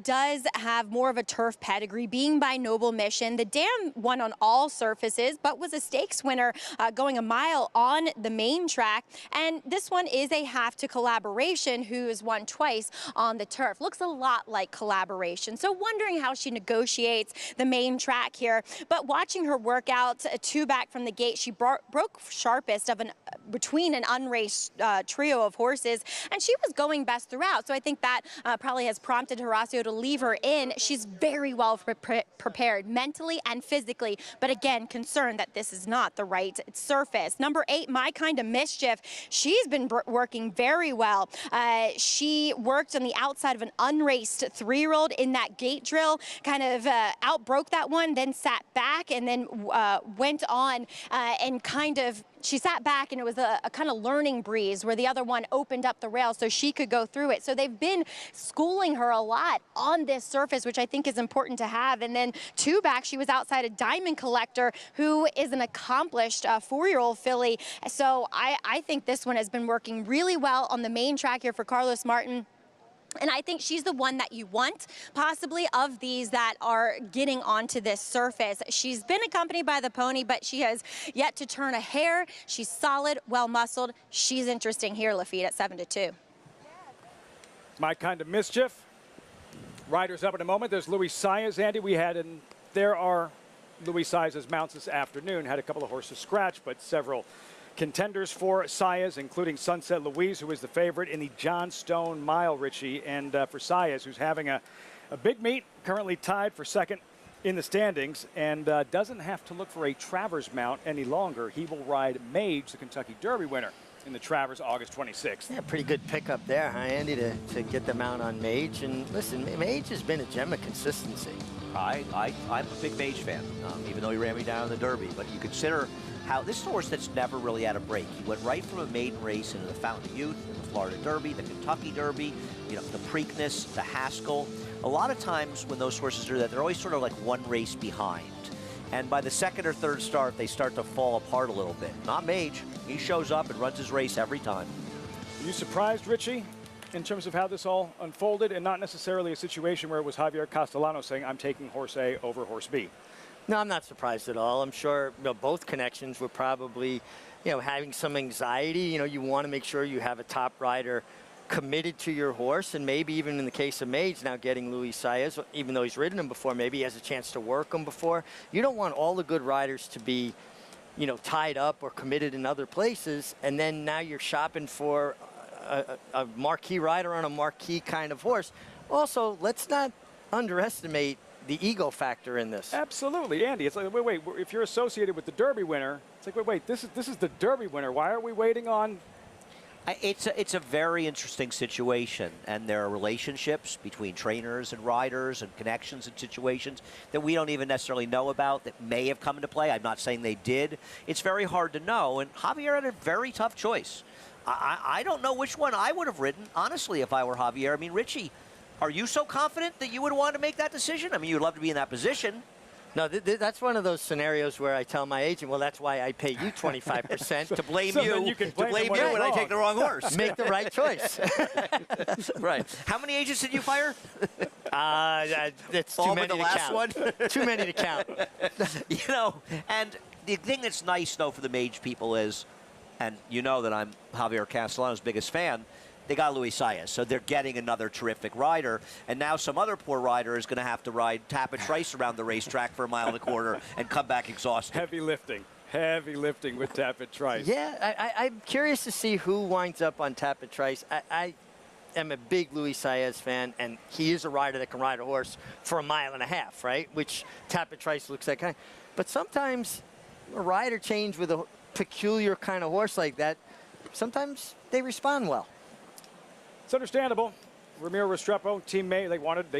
does have more of a turf pedigree, being by Noble Mission. The dam won on all surfaces, but was a stakes winner going a mile on the main track. And this one is a half to Collaboration, who has won twice on the turf. Looks a lot like Collaboration. So wondering how she negotiates the main track here. But watching her workout, 2 back from the gate, she broke sharpest of between an unraced trio of horses, and she was going best throughout. So I think that probably has prompted Horacio to leave her in. She's very well prepared mentally and physically, but again, concerned that this is not the right surface. Number 8, My Kind of Mischief. She's been working very well. She worked on the outside of an unraced 3-year-old in that gate drill, kind of outbroke that one, then sat back, and then went on and kind of she sat back, and it was a kind of learning breeze where the other one opened up the rail so she could go through it. So they've been schooling her a lot on this surface, which I think is important to have. And then 2 back, she was outside a Diamond Collector, who is an accomplished 4-year-old filly. So I think this one has been working really well on the main track here for Carlos Martin. And I think she's the one that you want, possibly, of these that are getting onto this surface. She's been accompanied by the pony, but she has yet to turn a hair. She's solid, well-muscled. She's interesting here, Lafitte, at 7-2. My Kind of Mischief. Riders up in a moment. There's Luis Saez, Andy. There are Luis Saez's mounts this afternoon. Had a couple of horses scratch, but several contenders for Saez, including Sunset Louise, who is the favorite in the John Stone Mile, Richie. And for Saez, who's having a big meet, currently tied for second in the standings and doesn't have to look for a Travers mount any longer. He will ride Mage, the Kentucky Derby winner, in the Travers August 26th. Yeah, pretty good pickup there, huh, Andy, to get the mount on Mage. And listen, Mage has been a gem of consistency. I'm a big Mage fan, even though he ran me down in the Derby. But you consider how this is a horse that's never really had a break. He went right from a maiden race into the Fountain of Youth, the Florida Derby, the Kentucky Derby, you know, the Preakness, the Haskell. A lot of times when those horses do that, they're always sort of like one race behind. And by the second or third start, they start to fall apart a little bit. Not Mage. He shows up and runs his race every time. Are you surprised, Richie, in terms of how this all unfolded, and not necessarily a situation where it was Javier Castellano saying, I'm taking horse A over horse B? No, I'm not surprised at all. I'm sure both connections were probably, having some anxiety. You want to make sure you have a top rider committed to your horse, and maybe even in the case of Mage now getting Luis Saez, even though he's ridden him before, maybe he has a chance to work him before. You don't want all the good riders to be, tied up or committed in other places, and then now you're shopping for a marquee rider on a marquee kind of horse. Also, let's not underestimate the ego factor in this. Absolutely, Andy. It's like, wait, if you're associated with the Derby winner, it's like, wait, this is the Derby winner. Why are we waiting on? It's a very interesting situation, and there are relationships between trainers and riders and connections and situations that we don't even necessarily know about that may have come into play. I'm not saying they did. It's very hard to know, and Javier had a very tough choice. I don't know which one I would have ridden, honestly, if I were Javier. I mean, Richie, are you so confident that you would want to make that decision? I mean, you'd love to be in that position. No, that's one of those scenarios where I tell my agent, well, that's why I pay you 25% to blame so you, when I take the wrong horse. Make the right choice. Right. How many agents did you fire? It's too many to count. Too many to count. And the thing that's nice, though, for the Mage people is, and you know that I'm Javier Castellano's biggest fan, they got Luis Saez, so they're getting another terrific rider. And now some other poor rider is going to have to ride Tapit Trice around the racetrack for a mile and a quarter and come back exhausted. Heavy lifting with Tapit Trice. Yeah, I'm curious to see who winds up on Tapit Trice. I am a big Luis Saez fan, and he is a rider that can ride a horse for a mile and a half, right? Which Tapit Trice looks like. But sometimes a rider change with a peculiar kind of horse like that, sometimes they respond well. It's understandable. Ramiro Restrepo, teammate,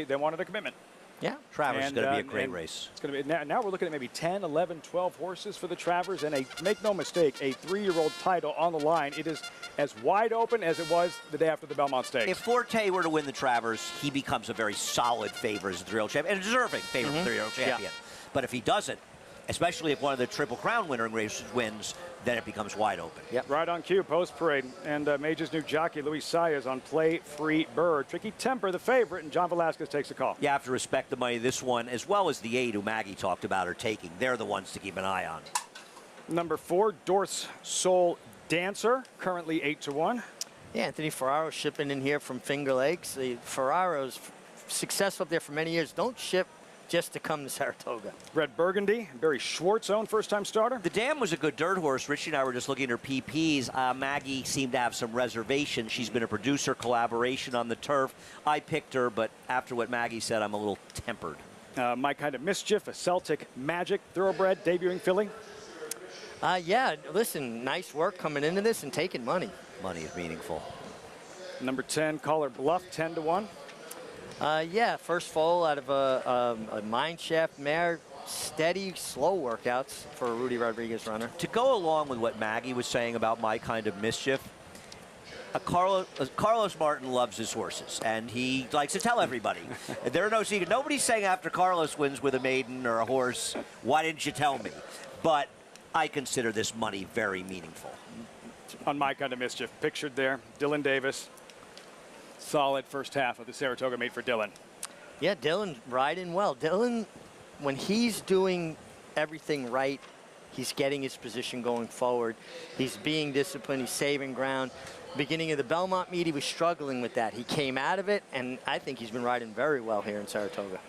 they wanted a commitment. Yeah, Travers is going to be a great race. It's going to be now we're looking at maybe 10, 11, 12 horses for the Travers, and make no mistake, a 3-year-old title on the line. It is as wide open as it was the day after the Belmont Stakes. If Forte were to win the Travers, he becomes a very solid favorite as a 3-year-old champion, and a deserving favorite 3-year-old champion. Yeah. But if he doesn't, especially if one of the Triple Crown winning races wins, then it becomes wide open. Yep. Right on cue, post parade. And Mage's new jockey, Luis Saez, on Play Free Bird. Tricky Temper, the favorite, and John Velasquez takes the call. You have to respect the money this one, as well as the 8 who Maggie talked about are taking. They're the ones to keep an eye on. Number 4, Dorth's Soul Dancer, currently 8-1. Yeah, Anthony Ferraro shipping in here from Finger Lakes. The Ferraro's successful up there for many years. Don't ship just to come to Saratoga. Red Burgundy, Barry Schwartz own first-time starter. The Dam was a good dirt horse. Richie and I were just looking at her PPs. Maggie seemed to have some reservation. She's been a producer collaboration on the turf. I picked her, but after what Maggie said, I'm a little tempered. My Kind of Mischief, a Celtic Magic thoroughbred, debuting filly. Yeah, listen, nice work coming into this and taking money. Money is meaningful. Number 10, Caller Bluff, 10-1. Yeah, first foal out of a mineshaft mare. Steady, slow workouts for a Rudy Rodriguez runner. To go along with what Maggie was saying about My Kind of Mischief, Carlos Martin loves his horses, and he likes to tell everybody. There are no secret. Nobody's saying after Carlos wins with a maiden or a horse, why didn't you tell me? But I consider this money very meaningful. On My Kind of Mischief, pictured there, Dylan Davis. Solid first half of the Saratoga made for Dylan. Yeah, Dylan riding well. Dylan, when he's doing everything right, he's getting his position going forward. He's being disciplined. He's saving ground. Beginning of the Belmont meet, he was struggling with that. He came out of it, and I think he's been riding very well here in Saratoga.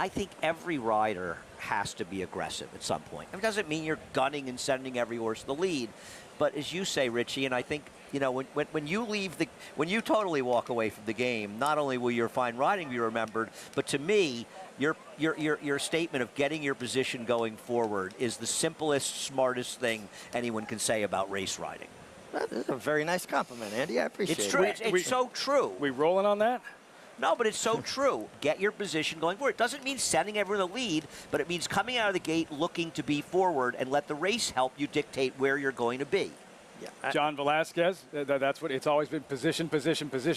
I think every rider has to be aggressive at some point. It doesn't mean you're gunning and sending every horse to the lead. But as you say, Richie, and I think You know, when you leave when you totally walk away from the game, not only will your fine riding be remembered, but to me, your statement of getting your position going forward is the simplest, smartest thing anyone can say about race riding. That is a very nice compliment, Andy. I appreciate it. It's true. It's so true. We rolling on that? No, but it's so true. Get your position going forward. It doesn't mean sending everyone the lead, but it means coming out of the gate looking to be forward and let the race help you dictate where you're going to be. Yeah, John Velasquez, that's what it's always been, position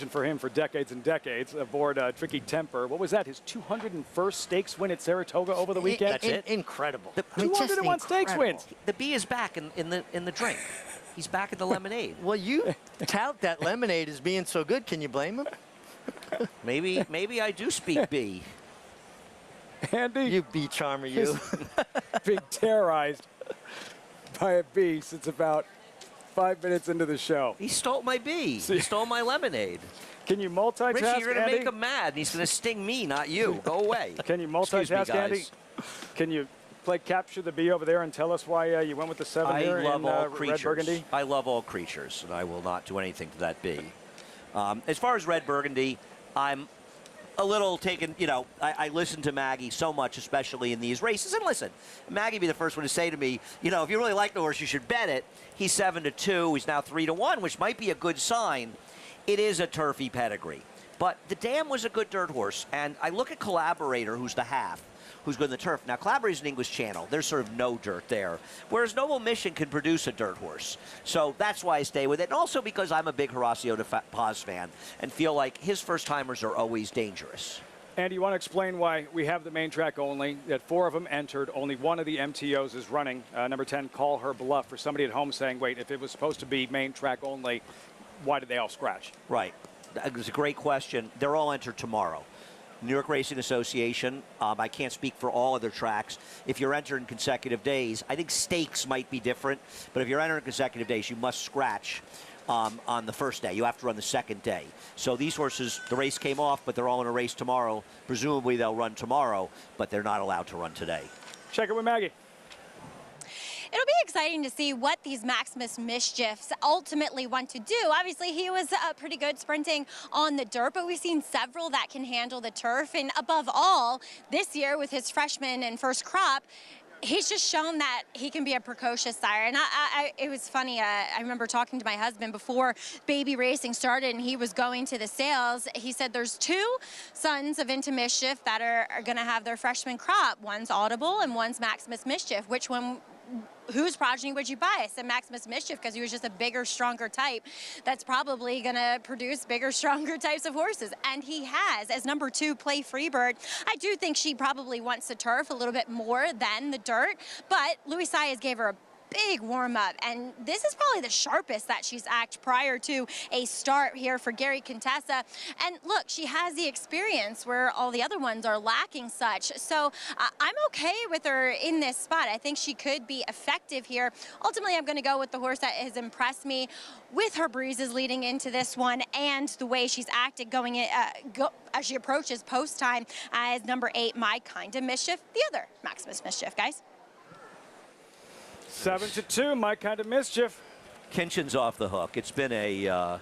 for him for decades and decades aboard Tricky Temper. What was that, his 201st stakes win at Saratoga over the weekend? That's it. Incredible. The 201 stakes wins. The B is back in the drink. He's back at the lemonade. Well, you tout that lemonade as being so good. Can you blame him? Maybe I do speak B. Andy, you bee charmer, you. Being terrorized by a bee since about 5 minutes into the show. He stole my bee. He stole my lemonade. Can you multitask, Richie, you're going to Andy? make him mad. He's going to sting me, not you. Go away. Can you Excuse me, multitask, Andy? guys. Can you play capture the bee over there and tell us why you went with the 7 I here love in all Red creatures. Burgundy? I love all creatures, and I will not do anything to that bee. As far as Red Burgundy, I'm a little taken, you know, I listen to Maggie so much, especially in these races. And listen, Maggie be the first one to say to me, you know, if you really like the horse, you should bet it. He's 7-2. He's now 3-1, which might be a good sign. It is a turfy pedigree. But the Dam was a good dirt horse. And I look at Collaborator, who's the half, who's good in the turf. Now, Collaborator's an English Channel. There's sort of no dirt there. Whereas Noble Mission can produce a dirt horse. So that's why I stay with it. And also because I'm a big Horacio de Paz fan and feel like his first-timers are always dangerous. Andy, you want to explain why we have the main track only, that 4 of them entered, only one of the MTOs is running. Number 10, Call Her Bluff, for somebody at home saying, wait, if it was supposed to be main track only, why did they all scratch? Right. It was a great question. They're all entered tomorrow. New York Racing Association, I can't speak for all other tracks. If you're entering consecutive days, I think stakes might be different, but if you're entering consecutive days, you must scratch on the first day. You have to run the second day. So these horses, the race came off, but they're all in a race tomorrow. Presumably they'll run tomorrow, but they're not allowed to run today. Check it with Maggie. It'll be exciting to see what these Maximus Mischiefs ultimately want to do. Obviously, he was pretty good sprinting on the dirt, but we've seen several that can handle the turf. And above all, this year with his freshman and first crop, he's just shown that he can be a precocious sire. And it was funny. I remember talking to my husband before baby racing started and he was going to the sales. He said there's 2 sons of Into Mischief that are going to have their freshman crop. One's Audible and one's Maximus Mischief. Which one? Whose progeny would you buy? I said Maximus Mischief because he was just a bigger, stronger type that's probably going to produce bigger, stronger types of horses. And he has. As number 2, Play Freebird, I do think she probably wants the turf a little bit more than the dirt. But Luis Saez gave her a big warm-up, and this is probably the sharpest that she's acted prior to a start here for Gary Contessa. And look, she has the experience where all the other ones are lacking such. So I'm okay with her in this spot. I think she could be effective here. Ultimately, I'm going to go with the horse that has impressed me with her breezes leading into this one and the way she's acted going in, as she approaches post time as number 8, My Kind of Mischief, the other Maximus Mischief, guys. 7-2, My Kind of Mischief. Kinchin's off the hook. It's been a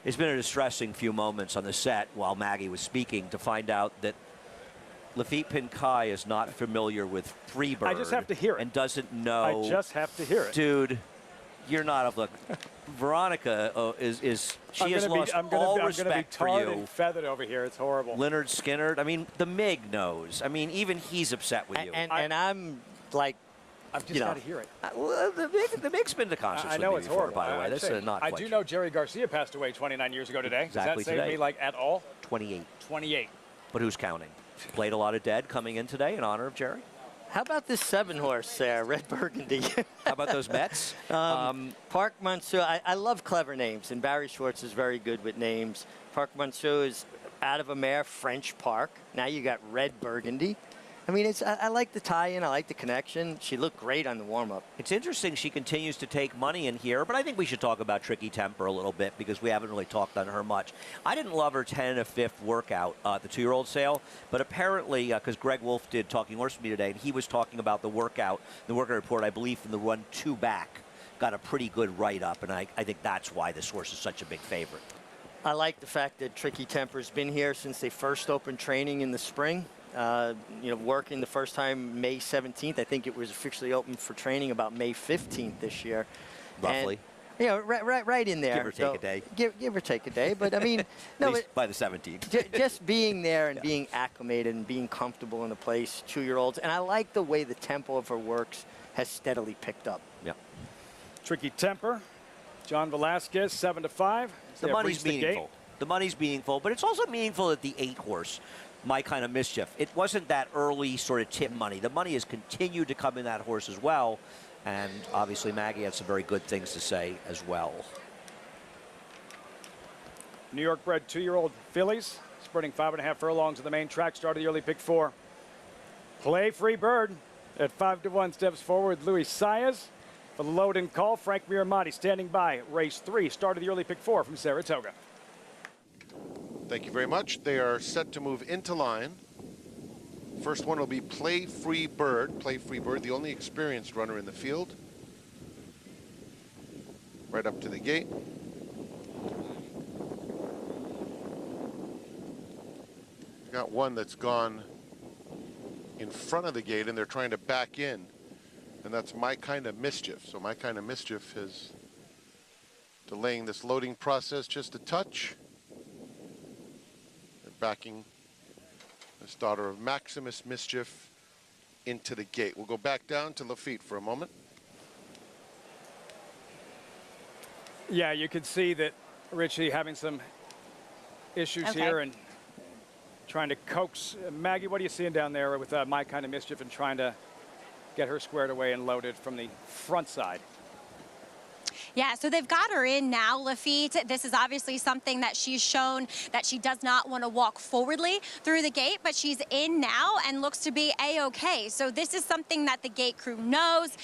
distressing few moments on the set while Maggie was speaking to find out that Lafitte Pinkai is not familiar with Freebird. I just have to hear it. And doesn't know. I just have to hear it. Dude, you're not a look. Veronica she has lost all respect for you. I'm going to be tarred and feathered over here. It's horrible. Leonard Skinner, I mean, the MIG knows. I mean, even he's upset with you. And I'm like, I've just got to hear it. Well, the MIG's been to concerts I know with it's me before, horrible. by the way. That's not I quite do know Jerry Garcia passed away 29 years ago today. Exactly Does that save today. me like at all? 28. 28. But who's counting? Played a lot of dead coming in today in honor of Jerry. How about this 7 horse there, Red Burgundy? How about those Mets? Park Monsieur. I love clever names, and Barry Schwartz is very good with names. Park Monsieur is out of a mare, French Park. Now you got Red Burgundy. I mean, I like the tie-in. I like the connection. She looked great on the warm-up. It's interesting she continues to take money in here, but I think we should talk about Tricky Temper a little bit because we haven't really talked on her much. I didn't love her 10 1/5 workout at the 2-year-old sale, but apparently, because Greg Wolf did Talking Horse with me today, and he was talking about the workout report, I believe, from the run 2 back. got a pretty good write-up, and I think that's why this horse is such a big favorite. I like the fact that Tricky Temper's been here since they first opened training in the spring. Working the first time May 17th. I think it was officially open for training about May 15th this year. Roughly. And, right in there. Give or take a day. Give or take a day. But, I mean, no, at least by the 17th. Just being there and being acclimated and being comfortable in the place, 2-year-olds. And I like the way the tempo of her works has steadily picked up. Yep. Tricky Temper. John Velasquez, 7-5. The money's meaningful. The money's meaningful, but it's also meaningful at the 8 horse. My Kind of Mischief. It wasn't that early sort of tip money. The money has continued to come in that horse as well. And obviously Maggie had some very good things to say as well. New York bred 2-year-old fillies, sprinting 5.5 furlongs in the main track, start of the early pick 4. Play Free Bird at 5-1 steps forward. Louis Saez for the load and call. Frank Miramati standing by. Race 3, start of the early pick 4 from Saratoga. Thank you very much. They are set to move into line. First one will be Play Free Bird. Play Free Bird, the only experienced runner in the field. Right up to the gate. Got one that's gone in front of the gate and they're trying to back in. And that's My Kind of Mischief. So My Kind of Mischief is delaying this loading process just a touch. They're backing this daughter of Maximus Mischief into the gate. We'll go back down to Lafitte for a moment. Yeah, you can see that Richie having some issues here and trying to coax. Maggie, what are you seeing down there with My Kind of Mischief and trying to get her squared away and loaded from the front side? Yeah, so they've got her in now, Lafitte. This is obviously something that she's shown that she does not want to walk forwardly through the gate, but she's in now and looks to be A-okay. So this is something that the gate crew knows.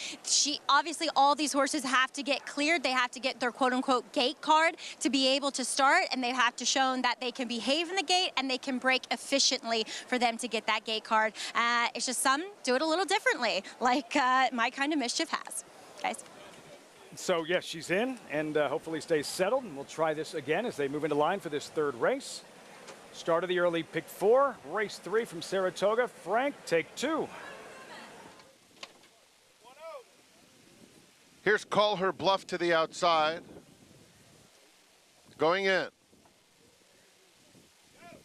Obviously, all these horses have to get cleared. They have to get their quote-unquote gate card to be able to start, and they have to show that they can behave in the gate and they can break efficiently for them to get that gate card. It's just some do it a little differently, like My Kind of Mischief has. Guys. So, yes, she's in and hopefully stays settled. And we'll try this again as they move into line for this third race. Start of the early pick 4, race 3 from Saratoga. Frank, take 2. Here's Call Her Bluff to the outside. Going in.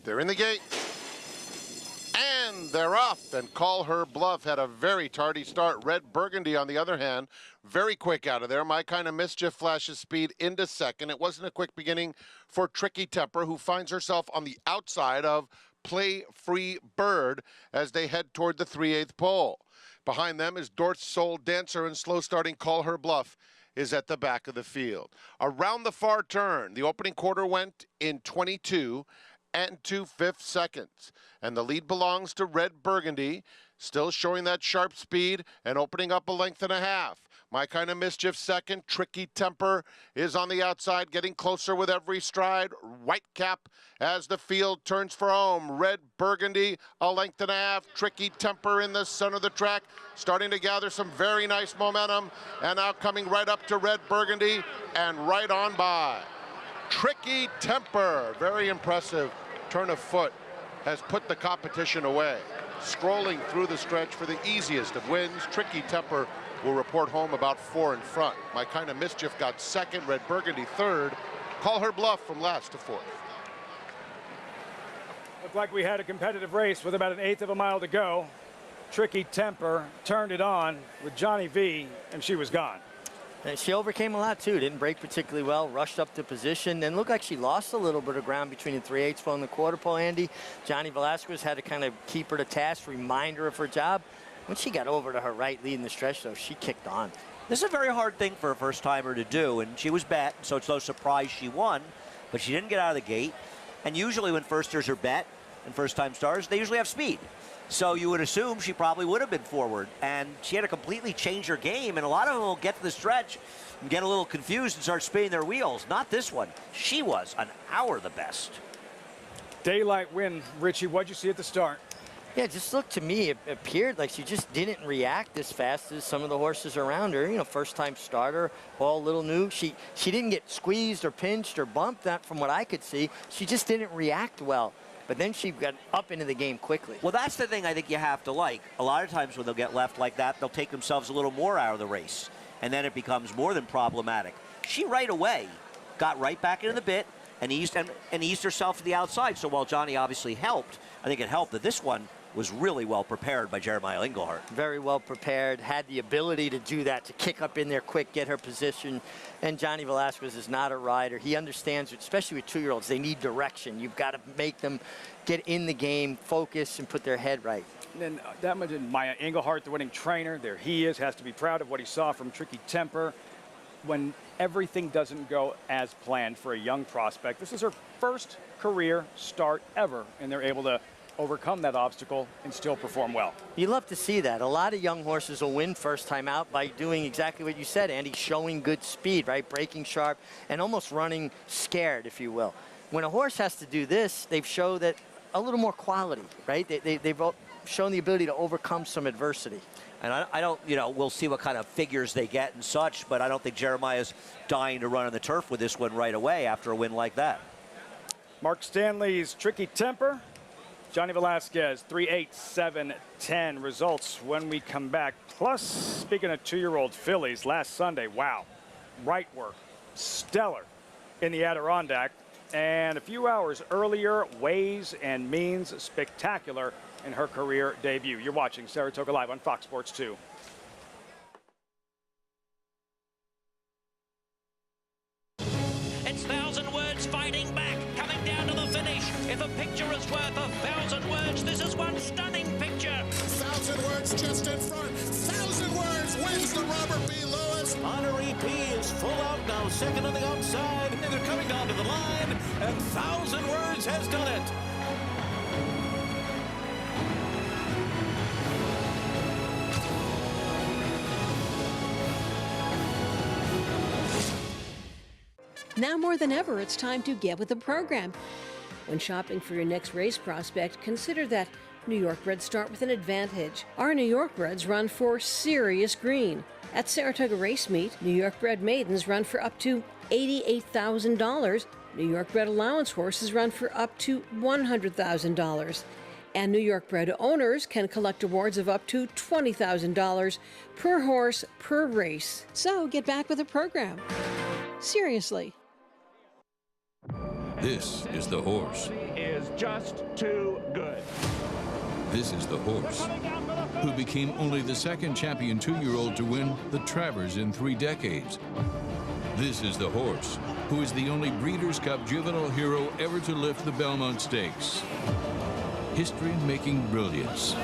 They're in the gate. And they're off. And Call Her Bluff had a very tardy start. Red Burgundy, on the other hand, very quick out of there. My Kind of Mischief flashes speed into second. It wasn't a quick beginning for Tricky Temper, who finds herself on the outside of Play Free Bird as they head toward the 3/8 pole. Behind them is Dort's Soul Dancer, and slow starting Call Her Bluff is at the back of the field. Around the far turn, the opening quarter went in 22 and 2/5 seconds. And the lead belongs to Red Burgundy, still showing that sharp speed and opening up a length and a half. My Kind of Mischief second. Tricky Temper is on the outside, getting closer with every stride. Whitecap as the field turns for home. Red Burgundy, a length and a half. Tricky Temper in the center of the track, starting to gather some very nice momentum. And now coming right up to Red Burgundy and right on by. Tricky Temper, very impressive turn of foot, has put the competition away. Scrolling through the stretch for the easiest of wins. Tricky Temper will report home about 4 in front. My Kind of Mischief got second, Red Burgundy third. Call Her Bluff from last to fourth. Looked like we had a competitive race with about 1/8 of a mile to go. Tricky Temper turned it on with Johnny V, and she was gone. And she overcame a lot, too. Didn't break particularly well, rushed up to position, and looked like she lost a little bit of ground between the 3/8 pole and the quarter pole, Andy. Johnny Velasquez had to kind of keep her to task, remind her of her job. When she got over to her right leading the stretch, though, she kicked on. This is a very hard thing for a first-timer to do, and she was bet, so it's no surprise she won, but she didn't get out of the gate. And usually when firsters are bet and first-time stars, they usually have speed. So you would assume she probably would have been forward, and she had to completely change her game, and a lot of them will get to the stretch and get a little confused and start spinning their wheels. Not this one. She was an hour the best. Daylight win. Richie, what'd you see at the start? Yeah, just looked to me, it appeared like she just didn't react as fast as some of the horses around her. You know, first-time starter, all a little new. She didn't get squeezed or pinched or bumped, that from what I could see. She just didn't react well. But then she got up into the game quickly. Well, that's the thing I think you have to like. A lot of times when they'll get left like that, they'll take themselves a little more out of the race. And then it becomes more than problematic. She right away got right back into the bit and eased herself to the outside. So while Johnny obviously helped, I think it helped that this one was really well prepared by Jeremiah Englehart. Very well prepared, had the ability to do that, to kick up in there quick, get her position. And Johnny Velasquez is not a rider. He understands, especially with 2-year-olds, they need direction. You've got to make them get in the game, focus, and put their head right. And then that much, Maya Englehart, the winning trainer, there he is, has to be proud of what he saw from Tricky Temper. When everything doesn't go as planned for a young prospect, this is her first career start ever, and they're able to overcome that obstacle and still perform well. You love to see that. A lot of young horses will win first time out by doing exactly what you said, Andy, showing good speed, right? Breaking sharp and almost running scared, if you will. When a horse has to do this, they've shown that a little more quality, right? They've shown the ability to overcome some adversity. And I don't, you know, we'll see what kind of figures they get and such, but I don't think Jeremiah's dying to run on the turf with this one right away after a win like that. Mark Stanley's Tricky Temper. Johnny Velasquez, 3-8, 7-10 results when we come back. Plus, speaking of 2-year-old fillies, last Sunday, wow, right work, stellar in the Adirondack. And a few hours earlier, Ways and Means spectacular in her career debut. You're watching Saratoga Live on Fox Sports 2. It's 1,000 words fighting back, coming down to the finish. If a picture is worth 1,000 words, this is one stunning picture. 1,000 words just in front. 1,000 words wins the Robert B. Lewis. Honoree P is full out now, second on the outside. And they're coming down to the line, and 1,000 words has done it. Now more than ever, it's time to get with the program. When shopping for your next race prospect, consider that New York breds start with an advantage. Our New York breds run for serious green. At Saratoga Race Meet, New York bred maidens run for up to $88,000. New York bred allowance horses run for up to $100,000. And New York bred owners can collect awards of up to $20,000 per horse per race. So get back with the program. Seriously. This is the horse. Is just too good. This is the horse who became only the second champion 2-year-old to win the Travers in 3 decades. This is the horse who is the only Breeders' Cup juvenile hero ever to lift the Belmont Stakes. History-making brilliance.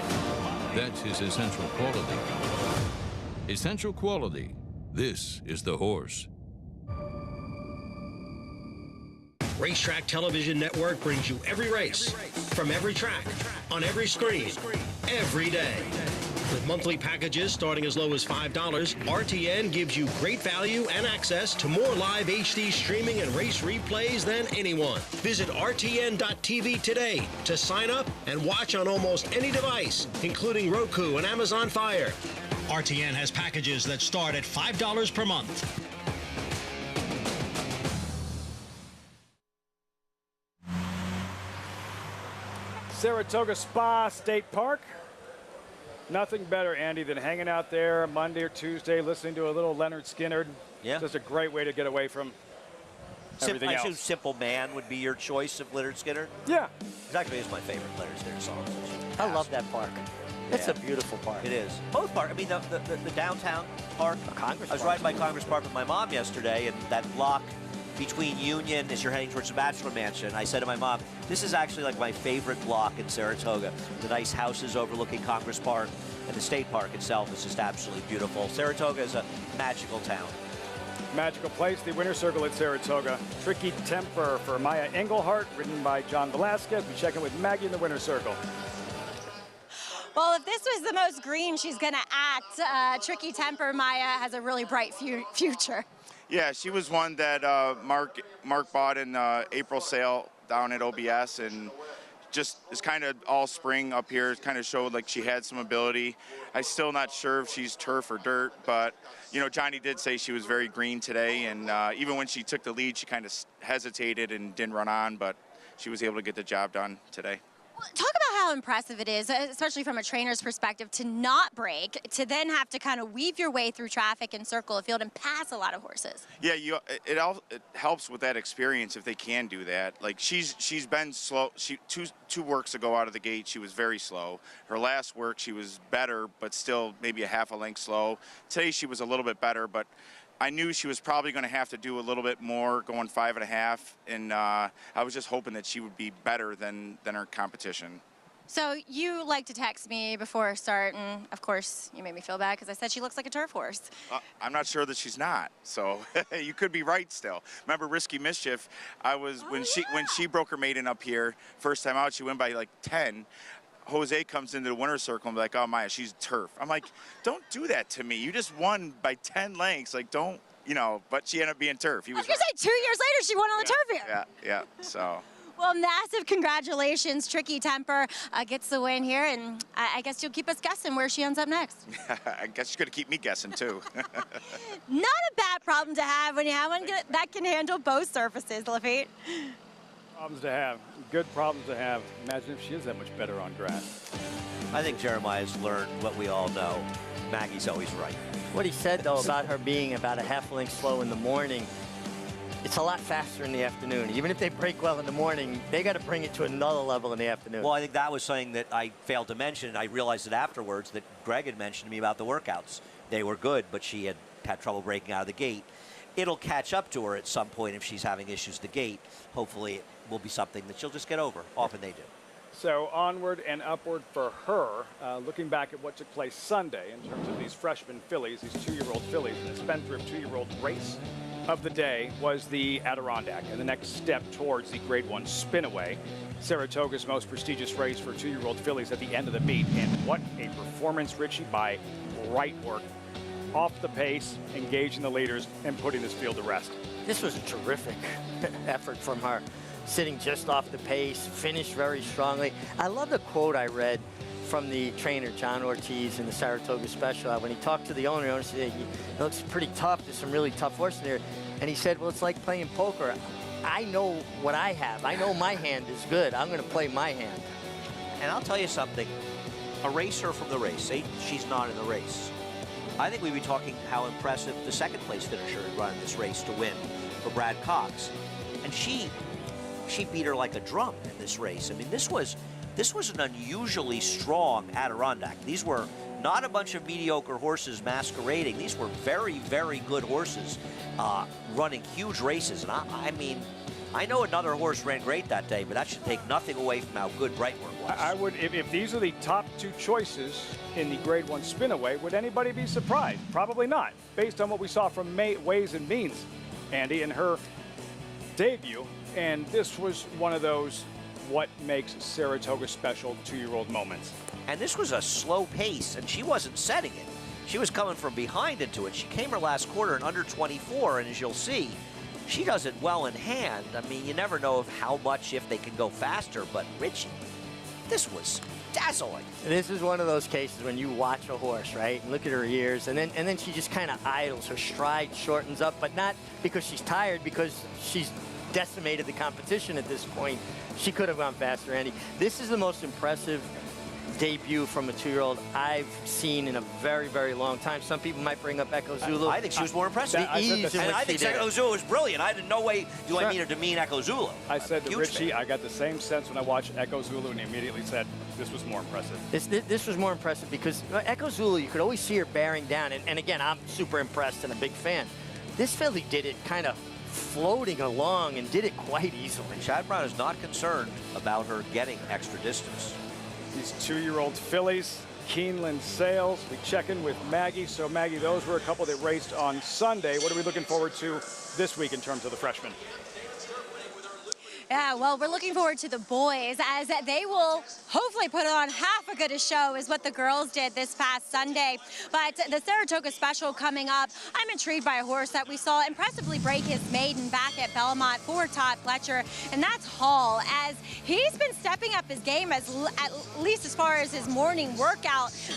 That's his essential quality. Essential quality. This is the horse. Racetrack Television Network brings you every race, from every track, on every screen, every day. With monthly packages starting as low as $5, RTN gives you great value and access to more live HD streaming and race replays than anyone. Visit RTN.tv today to sign up and watch on almost any device, including Roku and Amazon Fire. RTN has packages that start at $5 per month. Saratoga Spa State Park. Nothing better, Andy, than hanging out there Monday or Tuesday, listening to a little Leonard Skinner. Yeah. Just a great way to get away from everything I else. assume Simple Man would be your choice of Leonard Skinner? Yeah. It actually is my favorite Leonard Skinner song. I love that park. It's Yeah. a beautiful park. It is. Both parks. I mean, the downtown park. Congress I was Park. riding by Congress Park with my mom yesterday, and that block between Union as you're heading towards the Bachelor Mansion. I said to my mom, this is actually like my favorite block in Saratoga. The nice houses overlooking Congress Park, and the state park itself is just absolutely beautiful. Saratoga is a magical town. Magical place, the winner's circle at Saratoga. Tricky Temper for Maya Englehart, ridden by John Velasquez. We check in with Maggie in the winner's circle. Well, if this was the most green she's going to act, Tricky Temper, Maya has a really bright future. Yeah, she was one that Mark bought in April sale down at OBS, and just is kind of all spring up here. Kind of showed like she had some ability. I'm still not sure if she's turf or dirt, but you know, Johnny did say she was very green today, and even when she took the lead, she kind of hesitated and didn't run on, but she was able to get the job done today. Talk about how impressive it is, especially from a trainer's perspective, to not break, to then have to kind of weave your way through traffic and circle a field and pass a lot of horses. Yeah, it helps with that experience if they can do that. Like she's been slow. Two works ago out of the gate, she was very slow. Her last work, she was better, but still maybe a half a length slow. Today she was a little bit better, but I knew she was probably going to have to do a little bit more, going 5.5, and I was just hoping that she would be better than her competition. So you like to text me before start, and of course you made me feel bad because I said she looks like a turf horse. I'm not sure that she's not, so you could be right still. Remember Risky Mischief? When she broke her maiden up here, first time out, she went by like 10. Jose comes into the winner's circle and be like, oh, Maya, she's turf. I'm like, don't do that to me. You just won by 10 lengths. Like, don't, you know, but she ended up being turf. I was going to say, 2 years later, she won on the turf here. Yeah, so. Well, massive congratulations. Tricky Temper gets the win here, and I guess you'll keep us guessing where she ends up next. I guess you're going to keep me guessing, too. Not a bad problem to have when you have one that can handle both surfaces, Lafitte. Problems to have. Good problems to have. Imagine if she is that much better on grass. I think Jeremiah's learned what we all know. Maggie's always right. What he said, though, about her being about a half length slow in the morning, it's a lot faster in the afternoon. Even if they break well in the morning, they got to bring it to another level in the afternoon. Well, I think that was something that I failed to mention. I realized it afterwards that Greg had mentioned to me about the workouts. They were good, but she had trouble breaking out of the gate. It'll catch up to her at some point if she's having issues at the gate. Hopefully it will be something that she'll just get over. Often they do. So onward and upward for her. Looking back at what took place Sunday in terms of these freshman fillies, these 2-year-old fillies, and the Spendthrift 2-year-old race of the day was the Adirondack, and the next step towards the Grade 1 Spinaway, Saratoga's most prestigious race for 2-year-old fillies at the end of the meet. And what a performance, Richie, by right work. Off the pace, engaging the leaders, and putting this field to rest. This was a terrific effort from her. Sitting just off the pace, finished very strongly. I love the quote I read from the trainer, John Ortiz, in the Saratoga Special. When he talked to the owner said, it looks pretty tough. There's some really tough horses there. And he said, well, it's like playing poker. I know what I have. I know my hand is good. I'm going to play my hand. And I'll tell you something. Erase her from the race. She's not in the race. I think we'd be talking how impressive the second place finisher had run this race to win for Brad Cox. And she beat her like a drum in this race. I mean, this was an unusually strong Adirondack. These were not a bunch of mediocre horses masquerading. These were very, very good horses running huge races. And I mean, I know another horse ran great that day, but that should take nothing away from how good Brightwork was. I would, if these are the top 2 choices in the Grade 1 Spinaway, would anybody be surprised? Probably not, based on what we saw from Ways and Means, Andy, in her debut. And this was one of those what makes Saratoga special 2-year-old moments. And this was a slow pace, and she wasn't setting it. She was coming from behind into it. She came her last quarter in under 24, and as you'll see, she does it well in hand. I mean, you never know how much if they can go faster, but Richie, this was dazzling. This is one of those cases when you watch a horse, right, and look at her ears, and then she just kind of idles. Her stride shortens up, but not because she's tired, because she's decimated the competition at this point. She could have gone faster, Andy. This is the most impressive debut from a 2-year-old I've seen in a very, very long time. Some people might bring up Echo Zulu. I think she was more impressive. The ease in which I think she did Echo it. Zulu was brilliant. I had no way do I mean to demean Echo Zulu. I said to Richie, I got the same sense when I watched Echo Zulu, and he immediately said, this was more impressive. This was more impressive because Echo Zulu, you could always see her bearing down. And again, I'm super impressed and a big fan. This filly did it kind of floating along and did it quite easily. Chad Brown is not concerned about her getting extra distance. These 2-year-old fillies, Keeneland Sales. We check in with Maggie. So Maggie, those were a couple that raced on Sunday. What are we looking forward to this week in terms of the freshmen? Yeah, well, we're looking forward to the boys as they will hopefully put on half as good a show as what the girls did this past Sunday. But the Saratoga Special coming up, I'm intrigued by a horse that we saw impressively break his maiden back at Belmont for Todd Fletcher, and that's Hall, as he's been stepping up his game at least as far as his morning workouts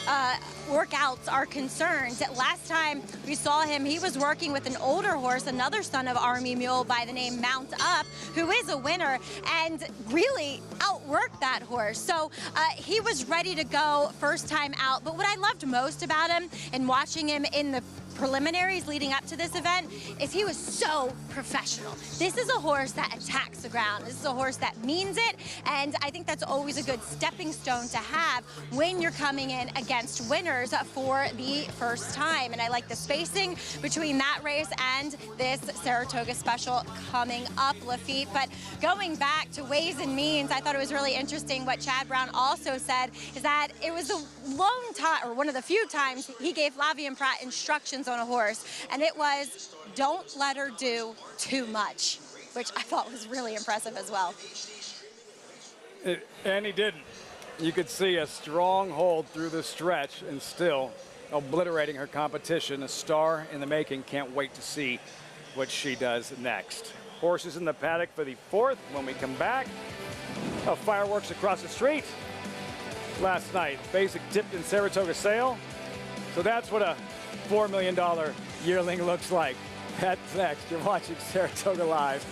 are concerned. Last time we saw him, he was working with an older horse, another son of Army Mule by the name Mount Up, who is a winner, and really outworked that horse. So he was ready to go first time out. But what I loved most about him and watching him in the preliminaries leading up to this event is he was so professional. This is a horse that attacks the ground. This is a horse that means it, and I think that's always a good stepping stone to have when you're coming in against winners for the first time. And I like the spacing between that race and this Saratoga Special coming up, Lafitte. But going back to ways and means, I thought it was really interesting what Chad Brown also said is that it was the lone time, or one of the few times, he gave Lavian Pratt instructions on a horse, and it was don't let her do too much, which I thought was really impressive as well. And he didn't. You could see a strong hold through the stretch and still obliterating her competition. A star in the making. Can't wait to see what she does next. Horses in the paddock for the 4th. When we come back, fireworks across the street. Last night, Basic tipped in Saratoga sale. So that's what a $4 million yearling looks like. That's next. You're watching Saratoga Live.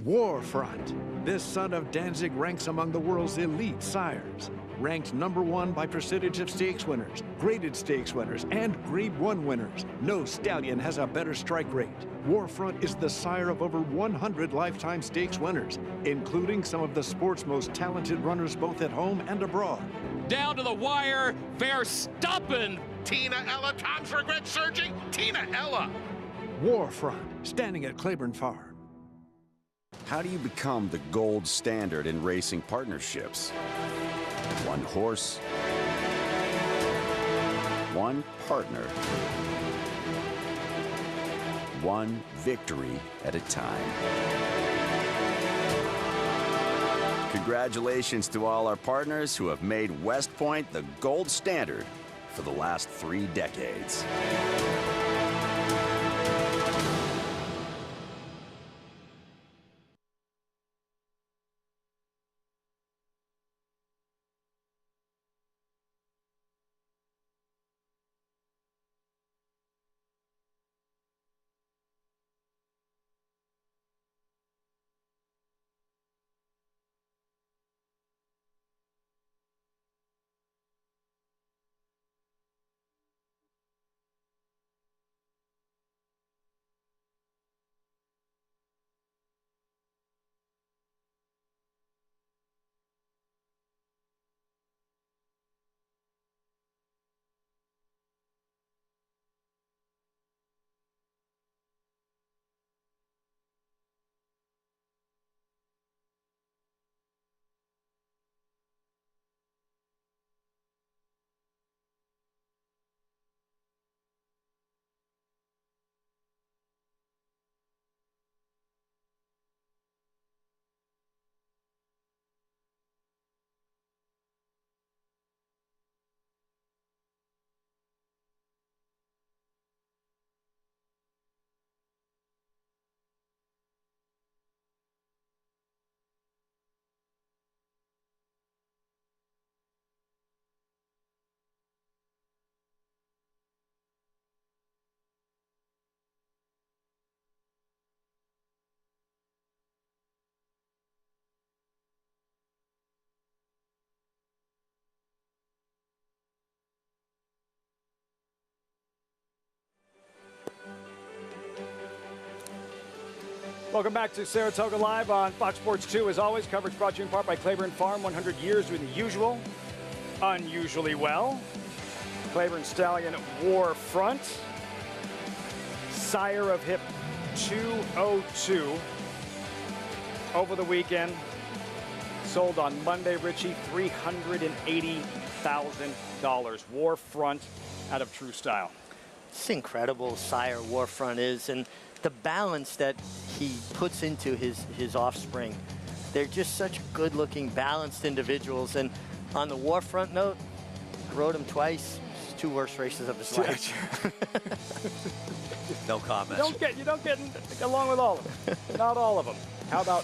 Warfront. This son of Danzig ranks among the world's elite sires. Ranked #1 by percentage of stakes winners, graded stakes winners, and Grade 1 winners. No stallion has a better strike rate. Warfront is the sire of over 100 lifetime stakes winners, including some of the sport's most talented runners both at home and abroad. Down to the wire, Verstappen. Tina Ella, Tom's regret surging. Tina Ella. Warfront, standing at Claiborne Farm. How do you become the gold standard in racing partnerships? One horse, one partner, one victory at a time. Congratulations to all our partners who have made West Point the gold standard for the last 3 decades. Welcome back to Saratoga Live on Fox Sports 2. As always, coverage brought to you in part by Claiborne Farm. 100 years doing the usual, unusually well. Claiborne Stallion Warfront, sire of hip 202. Over the weekend, sold on Monday, Richie, $380,000. Warfront out of True Style. It's incredible sire Warfront is, and the balance that he puts into his offspring. They're just such good-looking, balanced individuals. And on the Warfront note, I rode him twice. It's 2 worst races of his life. No comments. You don't get along with all of them. Not all of them. How about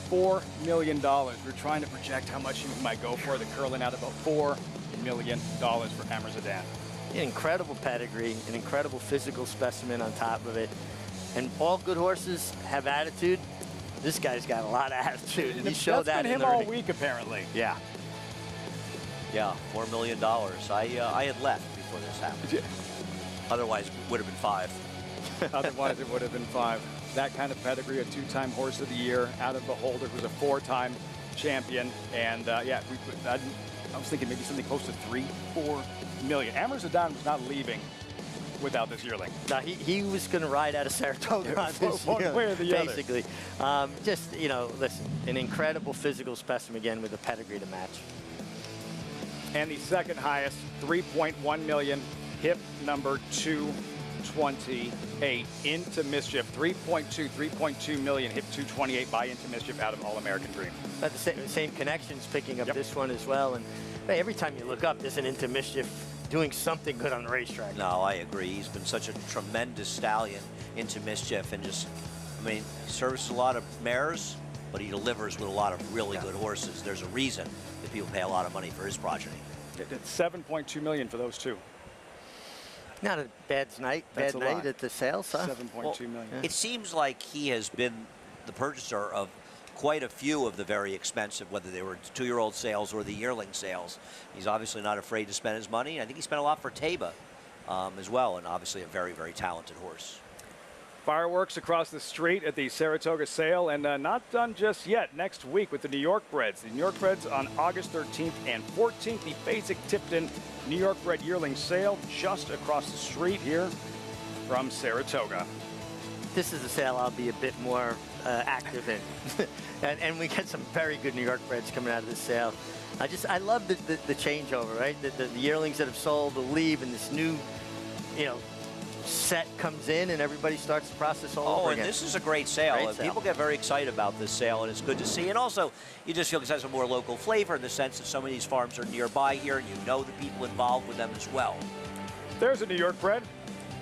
$4 million? We're trying to project how much you might go for. The curling out about $4 million for Amber Zidane. An incredible pedigree, an incredible physical specimen on top of it. And all good horses have attitude. This guy's got a lot of attitude, and he showed that been in him the all ring. week, apparently. Yeah. Yeah, $4 million. I had left before this happened. Otherwise, it would have been 5. Otherwise, it would have been 5. That kind of pedigree, a 2-time Horse of the Year. Out of Beholder, who's a 4-time champion. And yeah, I was thinking maybe something close to $3-4 million. Amber Zidane was not leaving without this yearling. No, he was going to ride out of Saratoga on this one way or the other. basically. Just, you know, listen, an incredible physical specimen again with a pedigree to match. And the second highest, $3.1 million, hip number 228, Into Mischief. 3.2 million, hip 228 by Into Mischief out of All American Dream. But the same connections picking up this one as well. And hey, every time you look up, there's an Into Mischief doing something good on the racetrack. No, I agree. He's been such a tremendous stallion, Into Mischief, and just, I mean, he services a lot of mares, but he delivers with a lot of really good horses. There's a reason that people pay a lot of money for his progeny. It's $7.2 million for those two. Not a bad night. That's Bad a night lot. at the sales, huh? $7.2 million. It seems like he has been the purchaser of quite a few of the very expensive, whether they were 2-year-old sales or the yearling sales. He's obviously not afraid to spend his money. I think he spent a lot for Taba as well, and obviously a very, very talented horse. Fireworks across the street at the Saratoga sale, and not done just yet. Next week with the New York Breds. The New York Breds on August 13th and 14th. The Fasig-Tipton New York Bred yearling sale just across the street here from Saratoga. This is a sale I'll be a bit more active in. and we get some very good New York Breds coming out of this sale. I love the changeover, right? The yearlings that have sold will leave, and this new, you know, set comes in, and everybody starts the process all over again. And this is a great sale. People get very excited about this sale, and it's good to see. And also, you just feel it has a more local flavor in the sense that so many of these farms are nearby here, and you know the people involved with them as well. There's a New York Bred,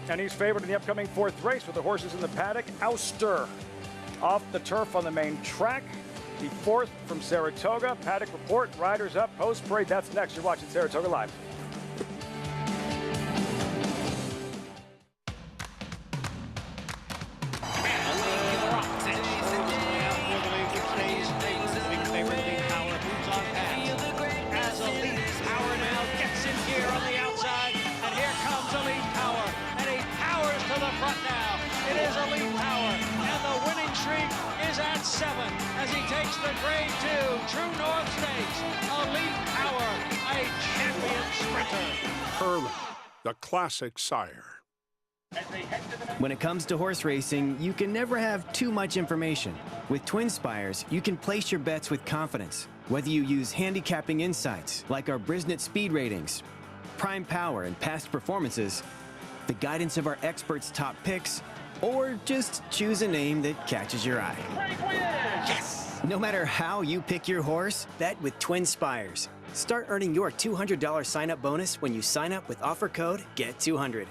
and he's favored in the upcoming 4th race with the horses in the paddock. Ouster off the turf on the main track. The 4th from Saratoga. Paddock report, riders up, post parade. That's next. You're watching Saratoga Live. As he takes the Grade 2 True North Stakes. Elite Power, a champion sprinter. Curling, the classic sire. When it comes to horse racing, you can never have too much information. With Twin Spires, you can place your bets with confidence. Whether you use handicapping insights, like our Brisnet speed ratings, prime power and past performances, the guidance of our experts' top picks, or just choose a name that catches your eye. Yes! No matter how you pick your horse, bet with Twin Spires. Start earning your $200 sign-up bonus when you sign up with offer code GET200.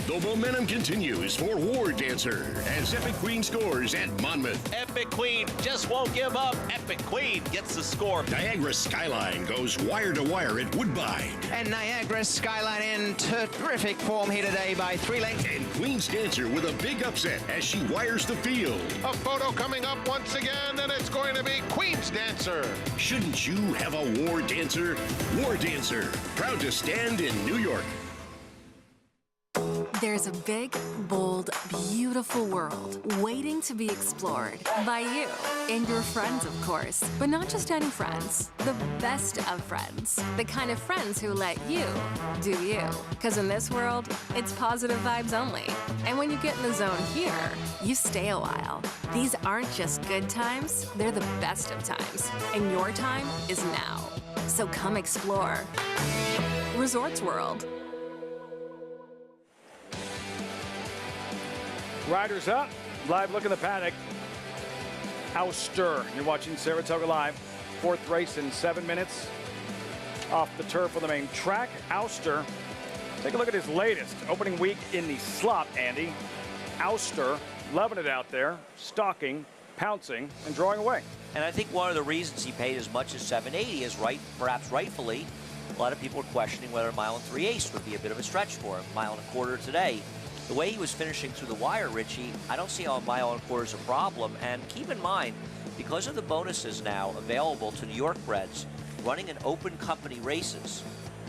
The momentum continues for War Dancer as Epic Queen scores at Monmouth. Epic Queen just won't give up. Epic Queen gets the score. Niagara Skyline goes wire to wire at Woodbine. And Niagara Skyline in terrific form here today by 3 lengths. And Queen's Dancer with a big upset as she wires the field. A photo coming up once again, and it's going to be Queen's Dancer. Shouldn't you have a War Dancer? War Dancer, proud to stand in New York. There's a big, bold, beautiful world waiting to be explored by you and your friends, of course. But not just any friends, the best of friends. The kind of friends who let you do you. Because in this world, it's positive vibes only. And when you get in the zone here, you stay a while. These aren't just good times, they're the best of times. And your time is now. So come explore. Resorts World. Riders up. Live look in the paddock. Ouster. You're watching Saratoga Live. 4th race in 7 minutes. Off the turf on the main track. Ouster. Take a look at his latest opening week in the slop, Andy. Ouster, loving it out there, stalking, pouncing, and drawing away. And I think one of the reasons he paid as much as $780 is perhaps rightfully, a lot of people are questioning whether a mile and 3/8 would be a bit of a stretch for him. Mile and a quarter today. The way he was finishing through the wire, Richie, I don't see how a mile and a quarter is a problem. And keep in mind, because of the bonuses now available to New York breds running in open company races,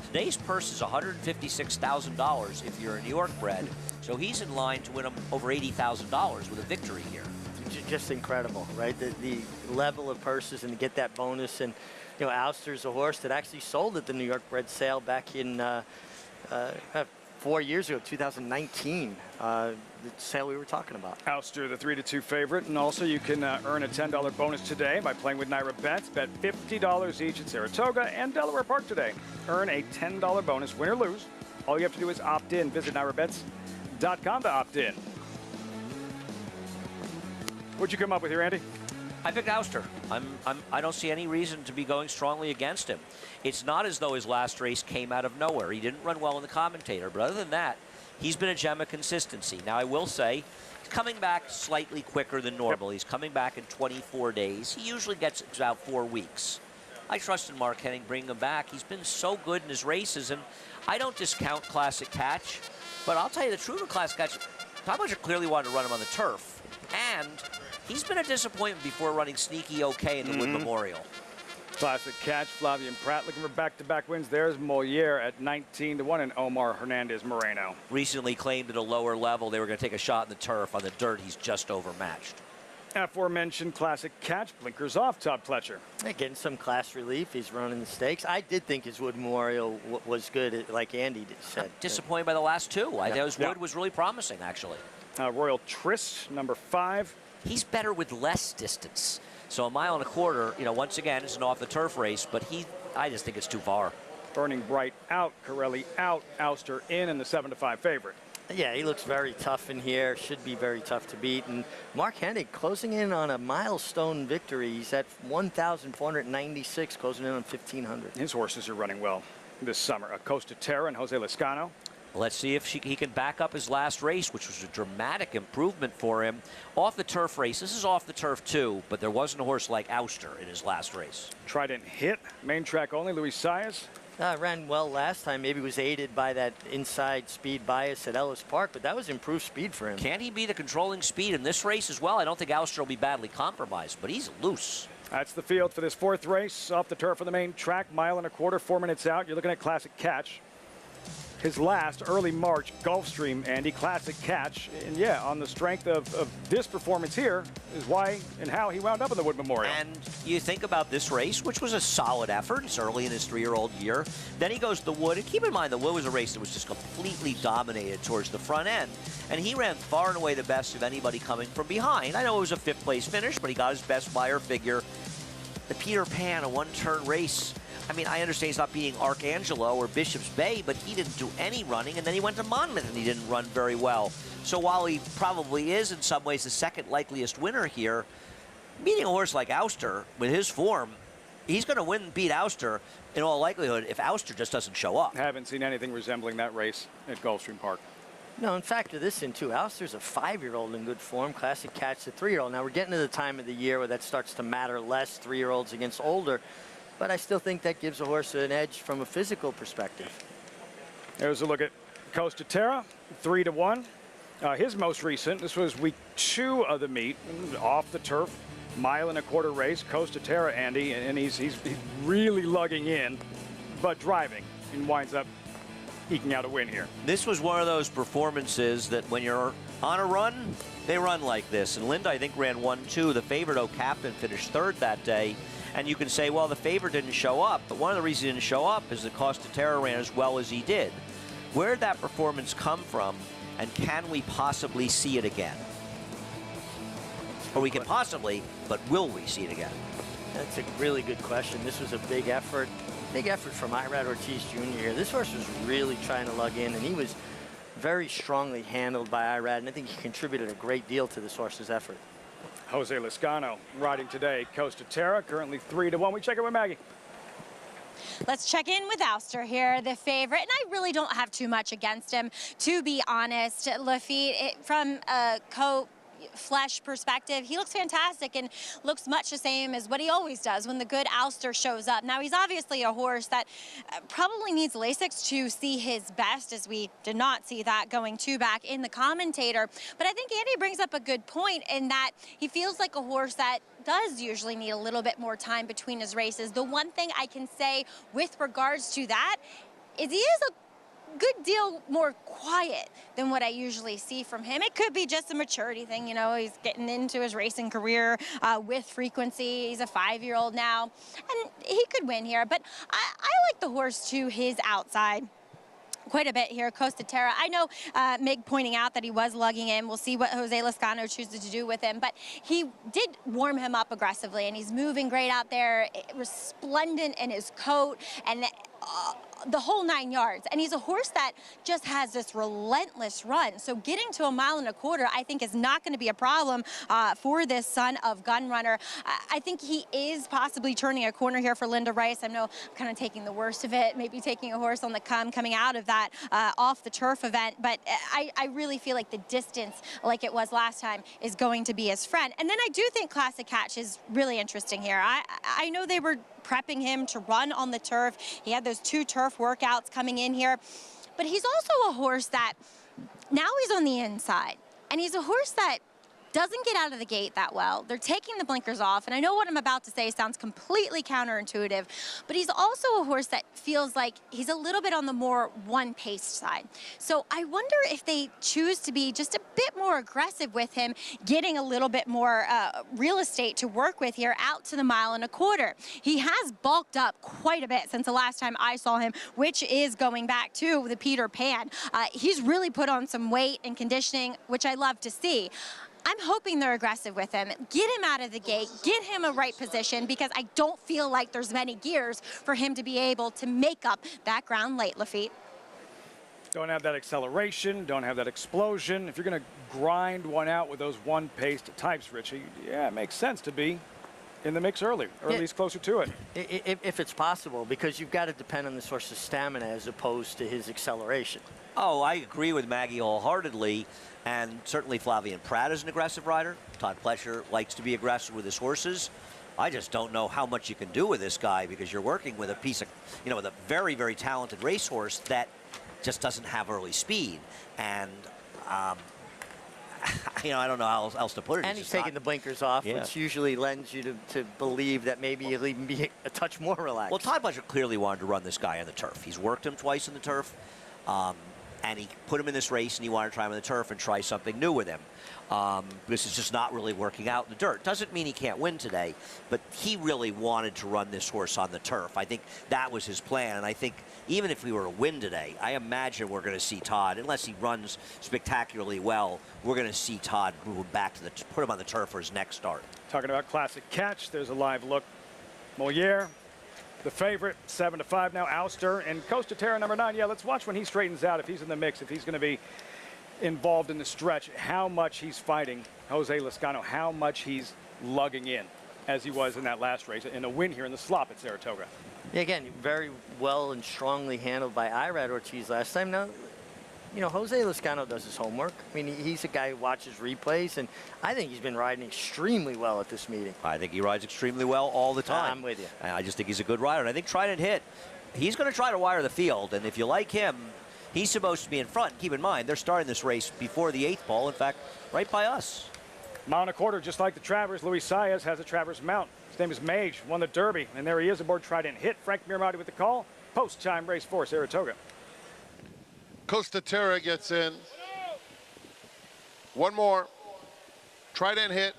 today's purse is $156,000 if you're a New York bred. So he's in line to win over $80,000 with a victory here. Just incredible, right? The level of purses and to get that bonus. And, you know, Ouster's a horse that actually sold at the New York bred sale back in 4 years ago, 2019, the sale we were talking about. Ouster, the 3-2 favorite. And also you can earn a $10 bonus today by playing with Naira Bets. Bet $50 each at Saratoga and Delaware Park today. Earn a $10 bonus, win or lose. All you have to do is opt in. Visit NairaBets.com to opt in. What'd you come up with here, Andy? I picked Ouster. I don't see any reason to be going strongly against him. It's not as though his last race came out of nowhere. He didn't run well in the commentator, but other than that, he's been a gem of consistency. Now, I will say, he's coming back slightly quicker than normal. He's coming back in 24 days. He usually gets about 4 weeks. I trust in Mark Henning bringing him back. He's been so good in his races, and I don't discount Classic Catch, but I'll tell you the truth with Classic Catch, Tom Butcher clearly wanted to run him on the turf, and he's been a disappointment before running sneaky okay in the Wood Memorial. Classic Catch, Flavian Pratt looking for back-to-back wins. There's Moliere at 19-1 and Omar Hernandez Moreno. Recently claimed at a lower level they were going to take a shot in the turf. On the dirt, he's just overmatched. Aforementioned Classic Catch, blinkers off, Todd Pletcher. Getting some class relief. He's running the stakes. I did think his Wood Memorial was good, like Andy said. I'm disappointed by the last 2. I thought his Wood was really promising, actually. Royal Tryst, number 5. He's better with less distance. So a mile and a quarter, you know, once again, it's an off-the-turf race, but I just think it's too far. Burning Bright out, Corelli out, Ouster in, and the 7-5 favorite. Yeah, he looks very tough in here. Should be very tough to beat. And Mark Hennig closing in on a milestone victory. He's at 1,496, closing in on 1,500. His horses are running well this summer. Costa Terra and Jose Lescano. Let's see if he can back up his last race, which was a dramatic improvement for him. Off the turf race, this is off the turf too, but there wasn't a horse like Ouster in his last race. Trident hit, main track only, Luis Saez. Ran well last time, maybe was aided by that inside speed bias at Ellis Park, but that was improved speed for him. Can he be the controlling speed in this race as well? I don't think Ouster will be badly compromised, but he's loose. That's the field for this 4th race, off the turf on the main track, mile and a quarter, 4 minutes out. You're looking at Classic Catch. His last early March Gulfstream, Andy, Classic Catch. And yeah, on the strength of this performance here is why and how he wound up in the Wood Memorial. And you think about this race, which was a solid effort. It's early in his 3-year-old year. Then he goes to the Wood. And keep in mind, the Wood was a race that was just completely dominated towards the front end. And he ran far and away the best of anybody coming from behind. I know it was a 5th place finish, but he got his best buyer figure. The Peter Pan, a 1-turn race. I mean, I understand he's not beating Arcangelo or Bishop's Bay, but he didn't do any running, and then he went to Monmouth, and he didn't run very well. So while he probably is, in some ways, the 2nd likeliest winner here, beating a horse like Ouster, with his form, he's going to win and beat Ouster in all likelihood if Ouster just doesn't show up. Haven't seen anything resembling that race at Gulfstream Park. No, and factor this in, too. Ouster's a 5-year-old in good form. Classic Catch, a 3-year-old. Now, we're getting to the time of the year where that starts to matter less, 3-year-olds against older. But I still think that gives a horse an edge from a physical perspective. There's a look at Costa Terra, 3-1. His most recent, this was week 2 of the meet, off the turf, mile and a quarter race. Costa Terra, Andy, and he's really lugging in, but driving, and winds up eking out a win here. This was one of those performances that when you're on a run, they run like this. And Linda, I think, ran 1-2. The favorite O'Captain finished 3rd that day. And you can say, well, the favorite didn't show up. But one of the reasons he didn't show up is that Costa Terra ran as well as he did. Where did that performance come from? And can we possibly see it again? Or we can possibly, but will we see it again? That's a really good question. This was a big effort from Irad Ortiz Jr. here. This horse was really trying to lug in, and he was very strongly handled by Irad, and I think he contributed a great deal to this horse's effort. Jose Lezcano riding today. Costa Terra currently 3-1. We check it with Maggie. Let's check in with Ouster here, the favorite, and I really don't have too much against him, to be honest. Lafitte, from a flesh perspective, he looks fantastic and looks much the same as what he always does when the good Ouster shows up. Now, he's obviously a horse that probably needs Lasix to see his best, as we did not see that going two back in the commentator. But I think Andy brings up a good point in that he feels like a horse that does usually need a little bit more time between his races. The one thing I can say with regards to that is he is a good deal more quiet than what I usually see from him. It could be just a maturity thing, you know, he's getting into his racing career with frequency. He's a 5-year-old now, and he could win here, but I like the horse to his outside quite a bit here, Costa Terra. I know Mig pointing out that he was lugging him. We'll see what Jose Lezcano chooses to do with him, but he did warm him up aggressively, and he's moving great out there, resplendent in his coat, and the whole 9 yards. And he's a horse that just has this relentless run. So getting to 1.25 miles, I think, is not going to be a problem for this son of Gun Runner. I think he is possibly turning a corner here for Linda Rice. I know I'm kind of taking the worst of it, maybe taking a horse on the coming out of that off the turf event. But I really feel like the distance, like it was last time, is going to be his friend. And then I do think Classic Catch is really interesting here. I know they were prepping him to run on the turf. He had those 2 turf workouts coming in here, but he's also a horse that now he's on the inside, and he's a horse that doesn't get out of the gate that well. They're taking the blinkers off, and I know what I'm about to say sounds completely counterintuitive, but he's also a horse that feels like he's a little bit on the more one-paced side. So I wonder if they choose to be just a bit more aggressive with him, getting a little bit more real estate to work with here out to the 1.25 miles. He has bulked up quite a bit since the last time I saw him, which is going back to the Peter Pan. He's really put on some weight and conditioning, which I love to see. I'm hoping they're aggressive with him. Get him out of the gate, get him a right position, because I don't feel like there's many gears for him to be able to make up that ground late, Lafitte. Don't have that acceleration, don't have that explosion. If you're going to grind one out with those one-paced types, Richie, yeah, it makes sense to be in the mix early, or at least closer to it. If it's possible, because you've got to depend on the horse's stamina as opposed to his acceleration. Oh, I agree with Maggie wholeheartedly, and certainly Flavien Prat is an aggressive rider. Todd Pletcher likes to be aggressive with his horses. I just don't know how much you can do with this guy, because you're working with a piece of, you know, with a very, very talented racehorse that just doesn't have early speed. And, you know, I don't know how else to put it. And he's taking the blinkers off, Yeah. which usually lends you to believe that maybe he'll even be a touch more relaxed. Well, Todd Pletcher clearly wanted to run this guy on the turf. He's worked him twice on the turf. And he put him in this race, and he wanted to try him on the turf and try something new with him. This is just not really working out in the dirt. Doesn't mean he can't win today, but he really wanted to run this horse on the turf. I think that was his plan, and I think even if we were to win today, I imagine we're going to see Todd, unless he runs spectacularly well, we're going to see Todd move him back to put him on the turf for his next start. Talking about Classic Catch, there's a live look. Moliere, the favorite, 7-5 now. Ouster and Costa Terra, number 9. Yeah, let's watch when he straightens out, if he's in the mix, if he's going to be involved in the stretch, how much he's fighting Jose Lezcano, how much he's lugging in, as he was in that last race, in a win here in the slop at Saratoga. Yeah, again, very well and strongly handled by Irad Ortiz last time. Now, you know, Jose Lezcano does his homework. I mean, he's a guy who watches replays, and I think he's been riding extremely well at this meeting. I think he rides extremely well all the time. I'm with you. I just think he's a good rider, and I think Trident Hit, he's going to try to wire the field, and if you like him, he's supposed to be in front. Keep in mind, they're starting this race before the 8th ball, in fact, right by us. 1.25 miles, just like the Travers. Luis Saez has a Travers mount. His name is Mage, won the Derby, and there he is aboard Trident Hit. Frank Miramati with the call. Post-time race for Saratoga. Costa Terra gets in. One more. Trident Hit.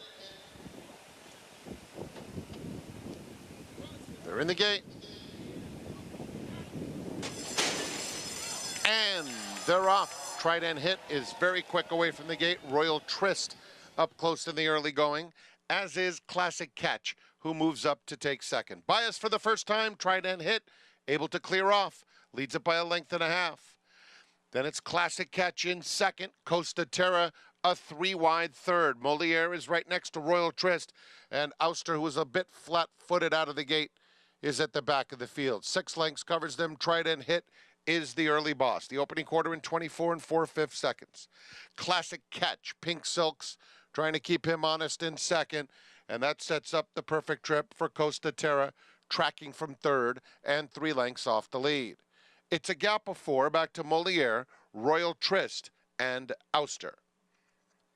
They're in the gate. And they're off. Trident Hit is very quick away from the gate. Royal Tryst up close in the early going, as is Classic Catch, who moves up to take second. Bias for the first time. Trident Hit able to clear off. Leads it by 1.5 lengths. Then it's Classic Catch in second. Costa Terra a 3-wide third. Moliere is right next to Royal Tryst. And Ouster, who was a bit flat-footed out of the gate, is at the back of the field. 6 lengths covers them. Trident Hit is the early boss. The opening quarter in 24 4/5 seconds. Classic Catch, Pink Silks, trying to keep him honest in second. And that sets up the perfect trip for Costa Terra, tracking from third and 3 lengths off the lead. It's a gap of 4 back to Moliere, Royal Tryst, and Ouster.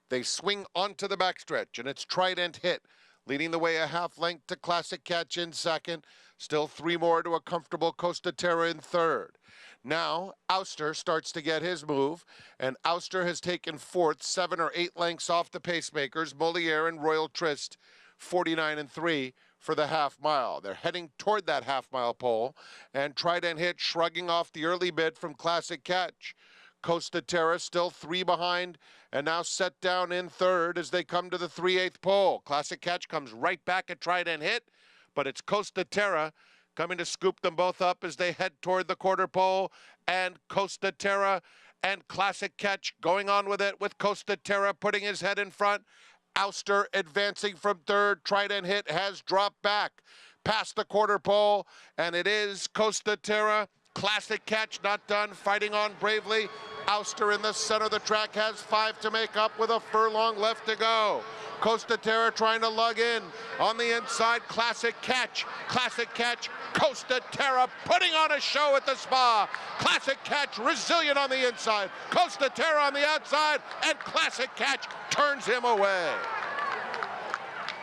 They swing onto the backstretch, and it's Trident Hit, leading the way a half length to Classic Catch in second. Still 3 more to a comfortable Costa Terra in third. Now, Ouster starts to get his move, and Ouster has taken fourth, 7 or 8 lengths off the pacemakers, Moliere and Royal Tryst, 49 3 for the half mile. They're heading toward that half-mile pole, and Trident Hit shrugging off the early bid from Classic Catch. Costa Terra still 3 behind, and now set down in third as they come to the 3/8 pole. Classic Catch comes right back at Trident Hit, but it's Costa Terra coming to scoop them both up as they head toward the quarter pole, and Costa Terra and Classic Catch going on with it, with Costa Terra putting his head in front. Ouster advancing from third. Trident Hit has dropped back past the quarter pole, and it is Costa Terra. Classic Catch not done, fighting on bravely. Ouster in the center of the track has 5 to make up with a furlong left to go. Costa Terra trying to lug in on the inside. Classic Catch, Costa Terra putting on a show at the Spa. Classic Catch resilient on the inside. Costa Terra on the outside, and Classic Catch turns him away.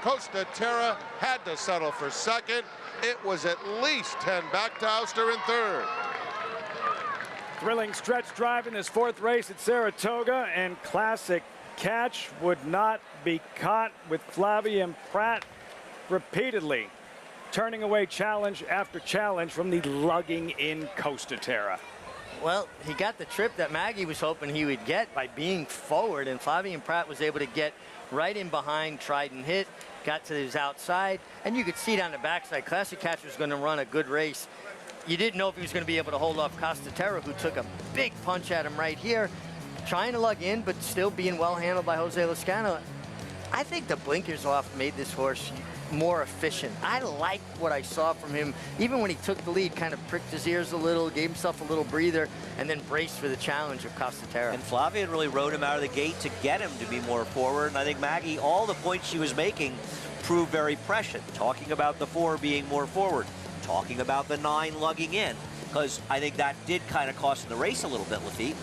Costa Terra had to settle for second. It was at least 10 back to Ouster in third. Thrilling stretch drive in this 4th race at Saratoga, and Classic Catch would not be caught, with Flavien Prat repeatedly turning away challenge after challenge from the lugging in Costa Terra. Well, he got the trip that Maggie was hoping he would get by being forward, and Flavien Prat was able to get right in behind Trident Hit, got to his outside, and you could see down the backside, Classic Catch was going to run a good race. You didn't know if he was going to be able to hold off Costa Terra, who took a big punch at him right here, trying to lug in, but still being well handled by Jose Lezcano. I think the blinkers off made this horse more efficient. I like what I saw from him. Even when he took the lead, kind of pricked his ears a little, gave himself a little breather, and then braced for the challenge of Costa Terra. And Flavien really rode him out of the gate to get him to be more forward. And I think Maggie, all the points she was making proved very prescient. Talking about the 4 being more forward, talking about the 9 lugging in, because I think that did kind of cost him the race a little bit, Lafitte.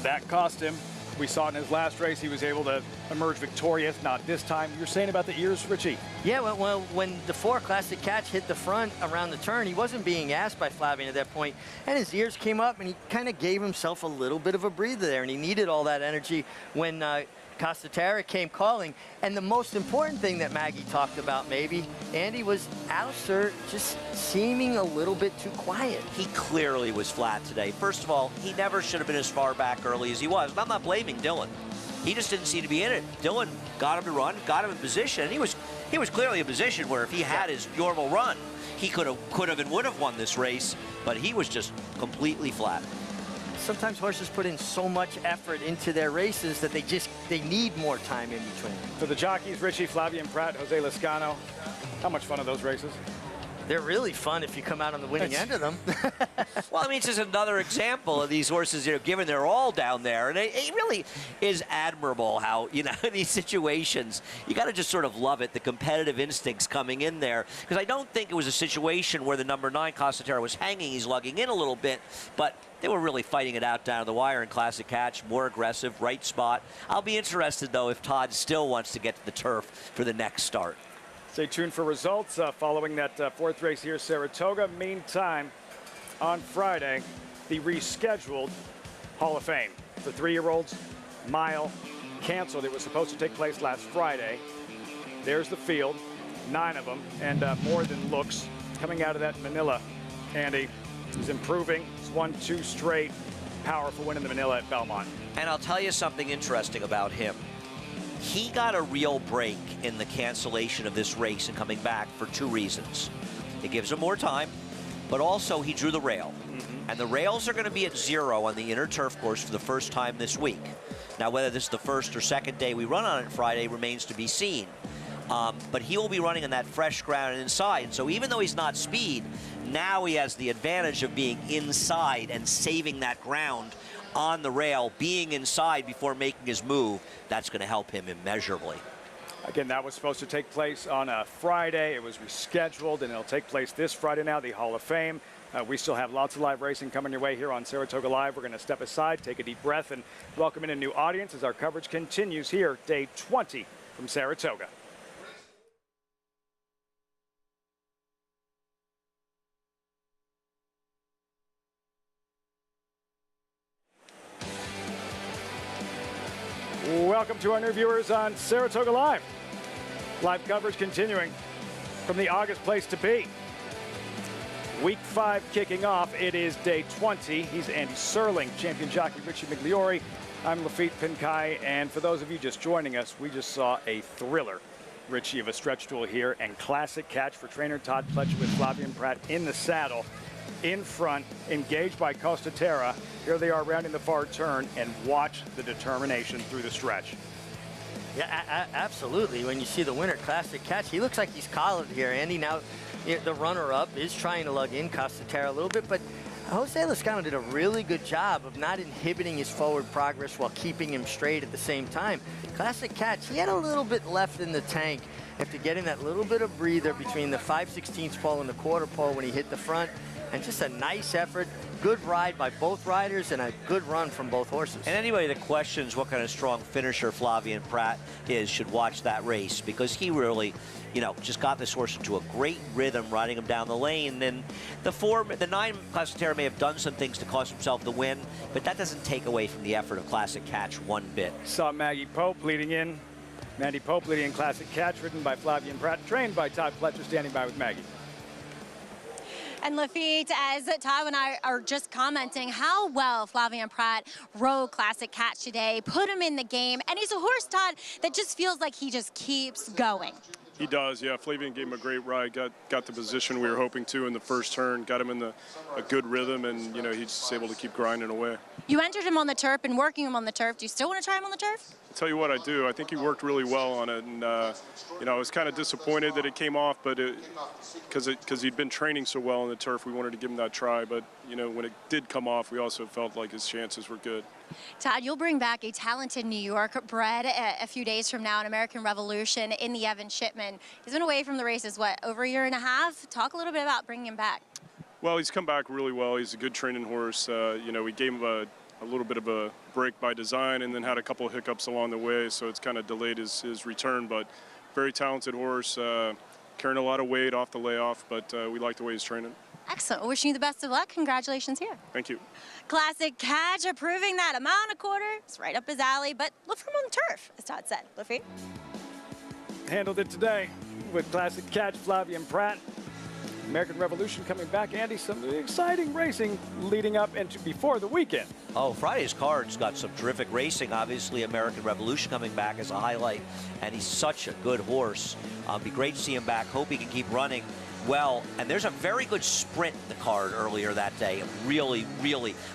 That cost him. We saw in his last race he was able to emerge victorious. Not this time. You're saying about the ears, Richie? Yeah, well, when the 4 Classic Catch hit the front around the turn, he wasn't being asked by Flavien at that point, and his ears came up, and he kind of gave himself a little bit of a breather there, and he needed all that energy when Costa Terra came calling. And the most important thing that Maggie talked about, maybe, Andy, was Ouster just seeming a little bit too quiet. He clearly was flat today. First of all, he never should have been as far back early as he was. And I'm not blaming Dylan. He just didn't seem to be in it. Dylan got him to run, got him in position. And he was clearly in position where if he had his normal run, he could have and would have won this race. But he was just completely flat. Sometimes horses put in so much effort into their races that they need more time in between. For the jockeys, Richie, Flavien Prat, Jose Lezcano, how much fun are those races? They're really fun if you come out on the winning end of them. Well, I mean, it's just another example of these horses, giving their all down there. And it really is admirable how, in these situations, you got to just sort of love it, the competitive instincts coming in there. Because I don't think it was a situation where the number 9, Costa Terra, was hanging. He's lugging in a little bit. But they were really fighting it out down to the wire in Classic Catch, more aggressive, right spot. I'll be interested, though, if Todd still wants to get to the turf for the next start. Stay tuned for results following that 4th race here, Saratoga. Meantime, on Friday, the rescheduled Hall of Fame for 3-year-olds mile canceled. It was supposed to take place last Friday. There's the field, 9 of them, and more than looks coming out of that Manila. Andy, he's improving. He's won 2 straight. Powerful win in the Manila at Belmont. And I'll tell you something interesting about him. He got a real break in the cancellation of this race and coming back for 2 reasons. It gives him more time, but also he drew the rail. And the rails are going to be at 0 on the inner turf course for the first time this week. Now, whether this is the first or second day we run on it Friday remains to be seen. But he will be running on that fresh ground inside. So even though he's not speed, now he has the advantage of being inside and saving that ground on the rail, being inside before making his move. That's going to help him immeasurably. Again, that was supposed to take place on a Friday. It was rescheduled, and it'll take place this Friday now, the Hall of Fame. We still have lots of live racing coming your way here on Saratoga Live. We're going to step aside, take a deep breath, and welcome in a new audience as our coverage continues here, day 20 from Saratoga. Welcome to our new viewers on Saratoga Live. Live coverage continuing from the August place to be. Week 5 kicking off. It is day 20. He's Andy Serling, champion jockey Richie Migliori. I'm Lafitte Pinkai, and for those of you just joining us, we just saw a thriller, Richie, of a stretch duel here, and classic catch for trainer Todd Pletcher with Flavien Prat in the saddle, in front, engaged by Costa Terra. Here they are rounding the far turn, and watch the determination through the stretch. Yeah, absolutely. When you see the winner, classic catch, he looks like he's collared here. Andy, now the runner-up is trying to lug in Costa Terra a little bit, but Jose Lezcano did a really good job of not inhibiting his forward progress while keeping him straight at the same time. Classic catch, he had a little bit left in the tank after getting that little bit of breather between the 5/16 pole and the quarter pole when he hit the front. And just a nice effort, good ride by both riders, and a good run from both horses. And anybody that questions what kind of strong finisher Flavien Prat is should watch that race, because he really, just got this horse into a great rhythm, riding him down the lane. And the 9 Costa Terra may have done some things to cost himself the win, but that doesn't take away from the effort of Classic Catch one bit. Saw Maggie Pope leading in. Mandy Pope leading in Classic Catch, ridden by Flavien Prat, trained by Todd Pletcher, standing by with Maggie. And Lafitte, as Todd and I are just commenting how well Flavien Prat rode Classic Catch today, put him in the game, and he's a horse, Todd, that just feels like he just keeps going. He does, yeah. Flavien gave him a great ride, got the position we were hoping to in the first turn, got him in a good rhythm, and, he's just able to keep grinding away. You entered him on the turf and working him on the turf. Do you still want to try him on the turf? I'll tell you what, I do. I think he worked really well on it, and, I was kind of disappointed that it came off, but because he'd been training so well on the turf, we wanted to give him that try. But, when it did come off, we also felt like his chances were good. Todd, you'll bring back a talented New York bred a few days from now, an American Revolution in the Evan Shipman. He's been away from the races, over a year and a half? Talk a little bit about bringing him back. Well, he's come back really well. He's a good training horse. We gave him a little bit of a break by design, and then had a couple of hiccups along the way, so it's kind of delayed his return. But very talented horse, carrying a lot of weight off the layoff, but we like the way he's training. Excellent. Wishing you the best of luck. Congratulations here. Thank you. Classic Catch, approving that amount a quarter. It's right up his alley, but look for him on the turf, as Todd said. Lafitte? Handled it today with Classic Catch, Flavien Prat. American Revolution coming back. Andy, some exciting racing leading up into before the weekend. Oh, Friday's card's got some terrific racing. Obviously, American Revolution coming back as a highlight, and he's such a good horse. Be great to see him back. Hope he can keep running well. And there's a very good sprint in the card earlier that day. Really,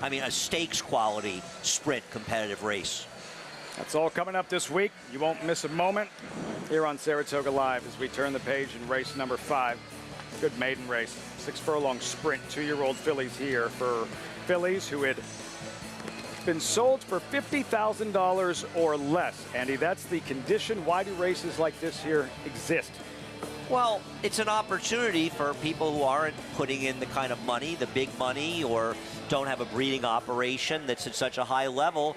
a stakes quality sprint competitive race. That's all coming up this week. You won't miss a moment here on Saratoga Live as we turn the page in race number 5. Good maiden race. 6 furlong sprint. 2-year-old fillies here for fillies who had been sold for $50,000 or less. Andy, that's the condition. Why do races like this here exist? Well, it's an opportunity for people who aren't putting in the kind of money, the big money, or don't have a breeding operation that's at such a high level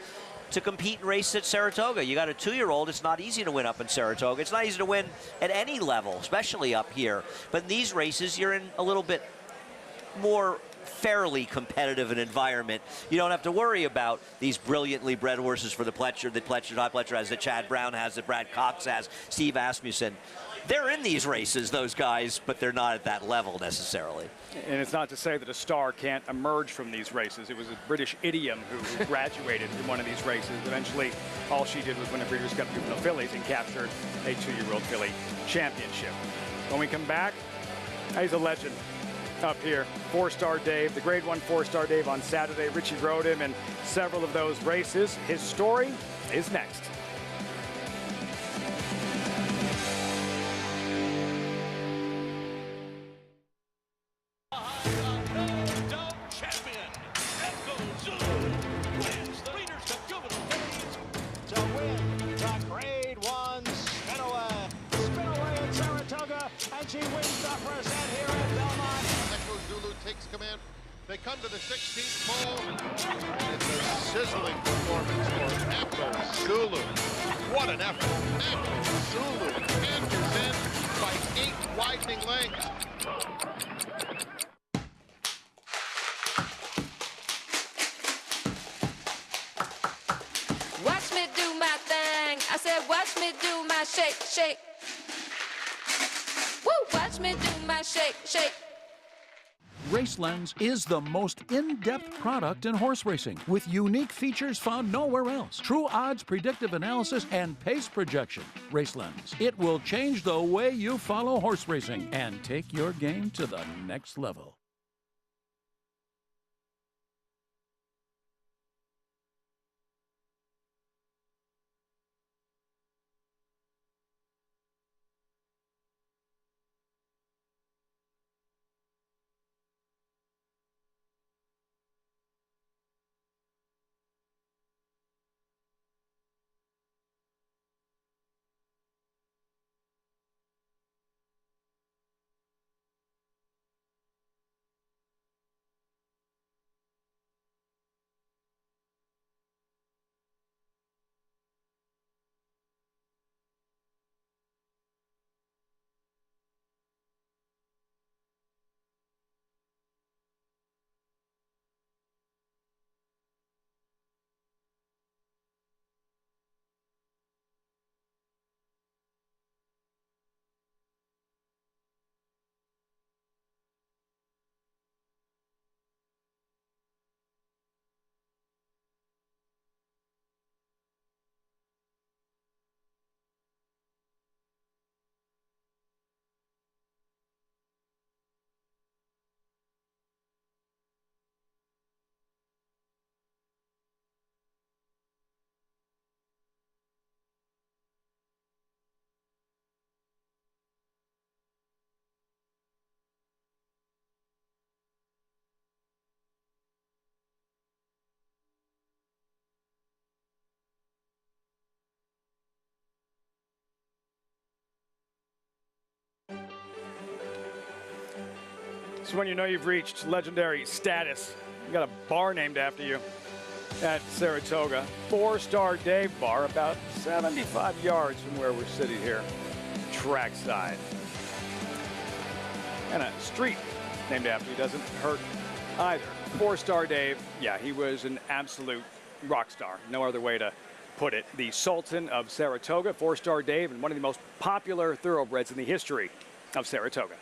to compete in races at Saratoga. You got a 2-year-old, it's not easy to win up in Saratoga. It's not easy to win at any level, especially up here. But in these races, you're in a little bit more fairly competitive an environment. You don't have to worry about these brilliantly bred horses for the Pletcher, that Todd Pletcher has, that Chad Brown has, that Brad Cox has, Steve Asmussen. They're in these races, those guys, but they're not at that level necessarily. And it's not to say that a star can't emerge from these races. It was a British idiom who graduated in one of these races. Eventually, all she did was win a Breeders' Cup Juvenile Fillies and captured a 2-year-old filly championship. When we come back, he's a legend. up here. Four-star Dave, the Grade 1 four-star Dave on Saturday. Richie rode him in several of those races. His story is next. And she wins the first set here at Belmont. Echo Zulu takes command. They come to the 16th pole. It's a sizzling performance for Echo Zulu. What an effort. Echo Zulu enters in by 8 widening lengths. Watch me do my thing. I said, watch me do my shake, shake. Woo, watch me do my shake, shake. RaceLens is the most in-depth product in horse racing, with unique features found nowhere else. True odds, predictive analysis, and pace projection. RaceLens. It will change the way you follow horse racing and take your game to the next level. So when you know you've reached legendary status, you got a bar named after you at Saratoga. Four-star Dave bar, about 75 yards from where we're sitting here, trackside. And a street named after you doesn't hurt either. Four-star Dave, yeah, he was an absolute rock star. No other way to put it. The Sultan of Saratoga, Four-star Dave, and one of the most popular thoroughbreds in the history of Saratoga.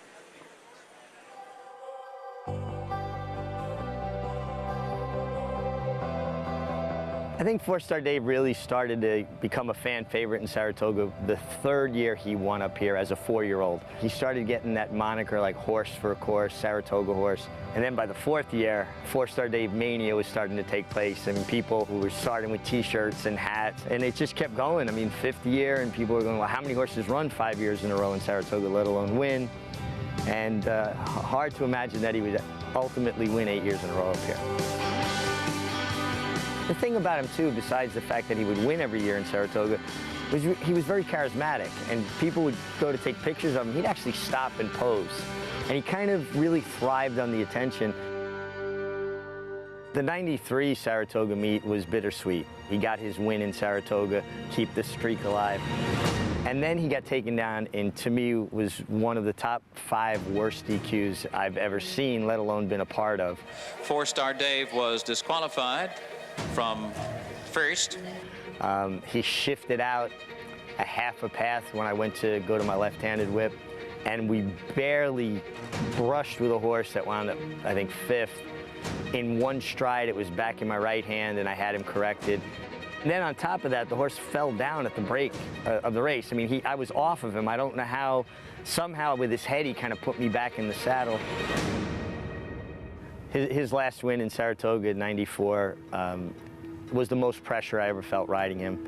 I think Four-star Dave really started to become a fan favorite in Saratoga the third year he won up here as a 4-year-old. He started getting that moniker like horse for a course, Saratoga horse. And then by the 4th year, Four-star Dave mania was starting to take place. I mean, people who were starting with t-shirts and hats, and it just kept going. I mean, 5th year, and people were going, well, how many horses run 5 years in a row in Saratoga, let alone win? And hard to imagine that he would ultimately win 8 years in a row up here. The thing about him, too, besides the fact that he would win every year in Saratoga, was he was very charismatic, and people would go to take pictures of him. He'd actually stop and pose, and he kind of really thrived on the attention. The '93 Saratoga meet was bittersweet. He got his win in Saratoga, keep the streak alive. And then he got taken down, and to me was one of the top 5 worst DQs I've ever seen, let alone been a part of. Four-star Dave was disqualified from first. He shifted out a half a path when I went to go to my left-handed whip, and we barely brushed with a horse that wound up, I think, 5th. In one stride, it was back in my right hand, and I had him corrected. And then on top of that, the horse fell down at the break of the race. I mean, I was off of him. I don't know how. Somehow with his head, he kind of put me back in the saddle. his last win in Saratoga in '94 was the most pressure I ever felt riding him.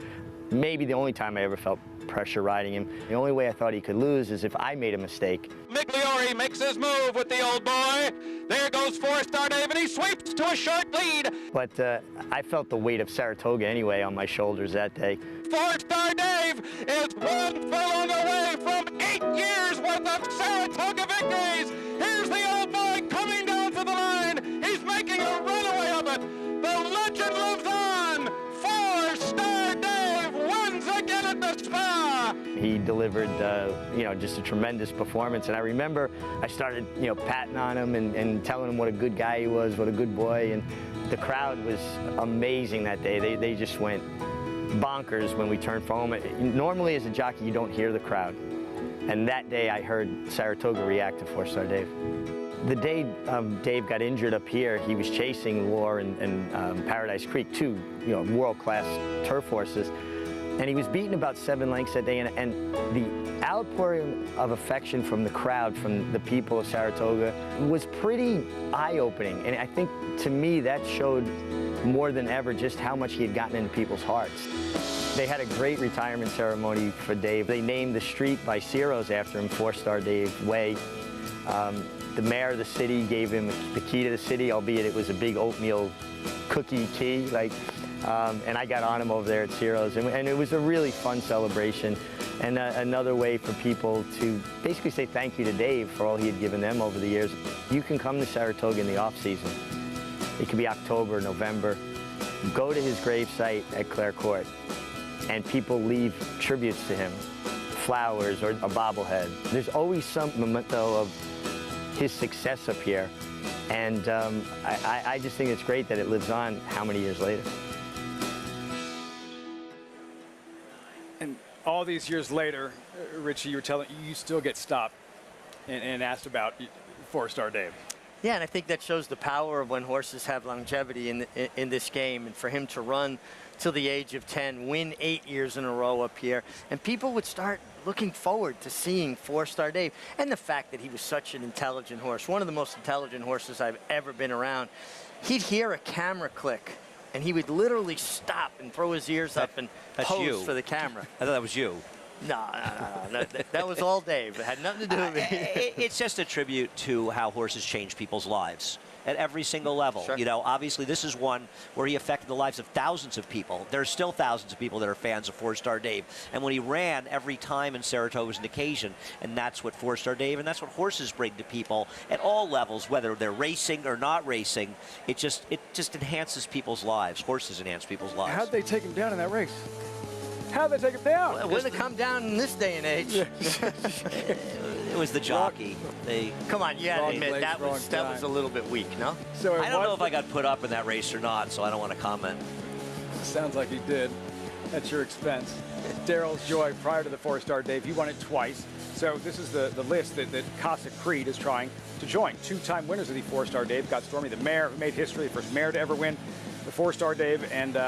Maybe the only time I ever felt pressure riding him. The only way I thought he could lose is if I made a mistake. Migliore makes his move with the old boy. There goes 4-Star Dave, and he sweeps to a short lead. But I felt the weight of Saratoga anyway on my shoulders that day. 4-Star Dave is one furlong away from 8 years worth of Saratoga victories. Here's the old boy coming down to the line. He's making a runaway of it. The legend lives on. 4-Star Dave wins again at the Spa. He delivered, just a tremendous performance. And I remember I started, patting on him and telling him what a good guy he was, what a good boy. And the crowd was amazing that day. They just went bonkers when we turned for home. Normally as a jockey, you don't hear the crowd. And that day I heard Saratoga react to 4-Star Dave. The day Dave got injured up here, he was chasing Lure and Paradise Creek, two world-class turf horses. And he was beaten about 7 lengths that day, and the outpouring of affection from the crowd, from the people of Saratoga, was pretty eye-opening. And I think, to me, that showed more than ever just how much he had gotten into people's hearts. They had a great retirement ceremony for Dave. They named the street by Ciro's after him, 4-Star Dave Way. The mayor of the city gave him the key to the city, albeit it was a big oatmeal cookie key. And I got on him over there at Ciro's, and it was a really fun celebration, and another way for people to basically say thank you to Dave for all he had given them over the years. You can come to Saratoga in the off-season. It could be October, November. Go to his gravesite at Clare Court, and people leave tributes to him, flowers or a bobblehead. There's always some memento of his success up here, and I just think it's great that it lives on how many years later. And all these years later, Richie, you still get stopped and asked about 4-Star Dave. Yeah, and I think that shows the power of when horses have longevity in this game, and for him to run till the age of 10, win 8 years in a row up here, and people would start looking forward to seeing 4-Star Dave. And the fact that he was such an intelligent horse, one of the most intelligent horses I've ever been around. He'd hear a camera click, and he would literally stop and throw his ears up and pose for the camera. I thought that was you. No, that was all Dave. It had nothing to do with me. It's just a tribute to how horses change people's lives at every single level. Sure. Obviously this is one where he affected the lives of thousands of people. There's still thousands of people that are fans of 4-Star Dave. And when he ran every time in Saratoga was an occasion, and that's what 4-Star Dave, and that's what horses bring to people at all levels, whether they're racing or not racing. It just enhances people's lives. Horses enhance people's lives. How'd they take him down in that race? How'd they take him down? Well, it wouldn't have come down in this day and age. It was the jockey. Come on, you had to admit that was a little bit weak, no? So I don't know if I got put up in that race or not, so I don't want to comment. Sounds like he did. At your expense. Daryl's Joy, prior to the 4-Star Dave, he won it twice. So this is the list that Casa Creed is trying to join. 2-time winners of the 4-Star Dave. Got Stormy, the mare, who made history, the first mare to ever win the 4-Star Dave. And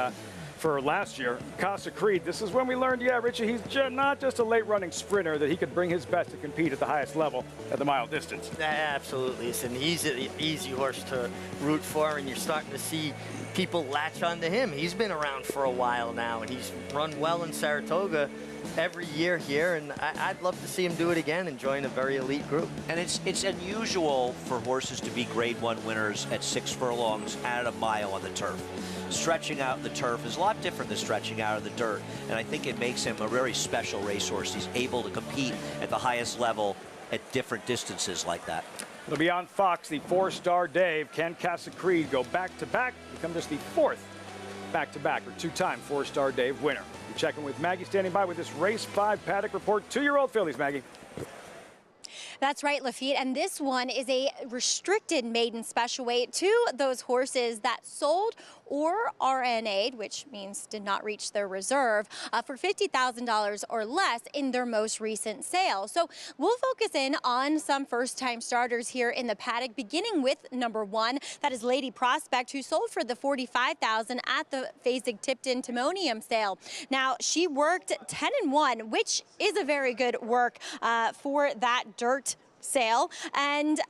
for last year, Casa Creed, this is when we learned, yeah, Richie, he's not just a late-running sprinter, that he could bring his best to compete at the highest level at the mile distance. Absolutely. It's an easy horse to root for, and you're starting to see people latch onto him. He's been around for a while now, and he's run well in Saratoga every year here, and I'd love to see him do it again and join a very elite group. And it's unusual for horses to be Grade 1 winners at 6 furlongs at a mile on the turf. Stretching out the turf is a lot different than stretching out of the dirt, and I think it makes him a very special racehorse. He's able to compete at the highest level at different distances like that. It'll be on Fox, the 4-Star Dave. Can Casa Creed go back-to-back, become just the 4th back-to-back, or 2-time 4-Star Dave winner? We're checking with Maggie, standing by with this Race 5 paddock report. 2-year-old fillies, Maggie. That's right, Lafitte, and this one is a restricted maiden special weight to those horses that sold or RNA'd, which means did not reach their reserve, for $50,000 or less in their most recent sale. So we'll focus in on some first-time starters here in the paddock, beginning with number 1. That is Lady Prospect, who sold for the $45,000 at the Fasig-Tipton Timonium sale. Now, she worked 10-1, which is a very good work for that dirt sale, and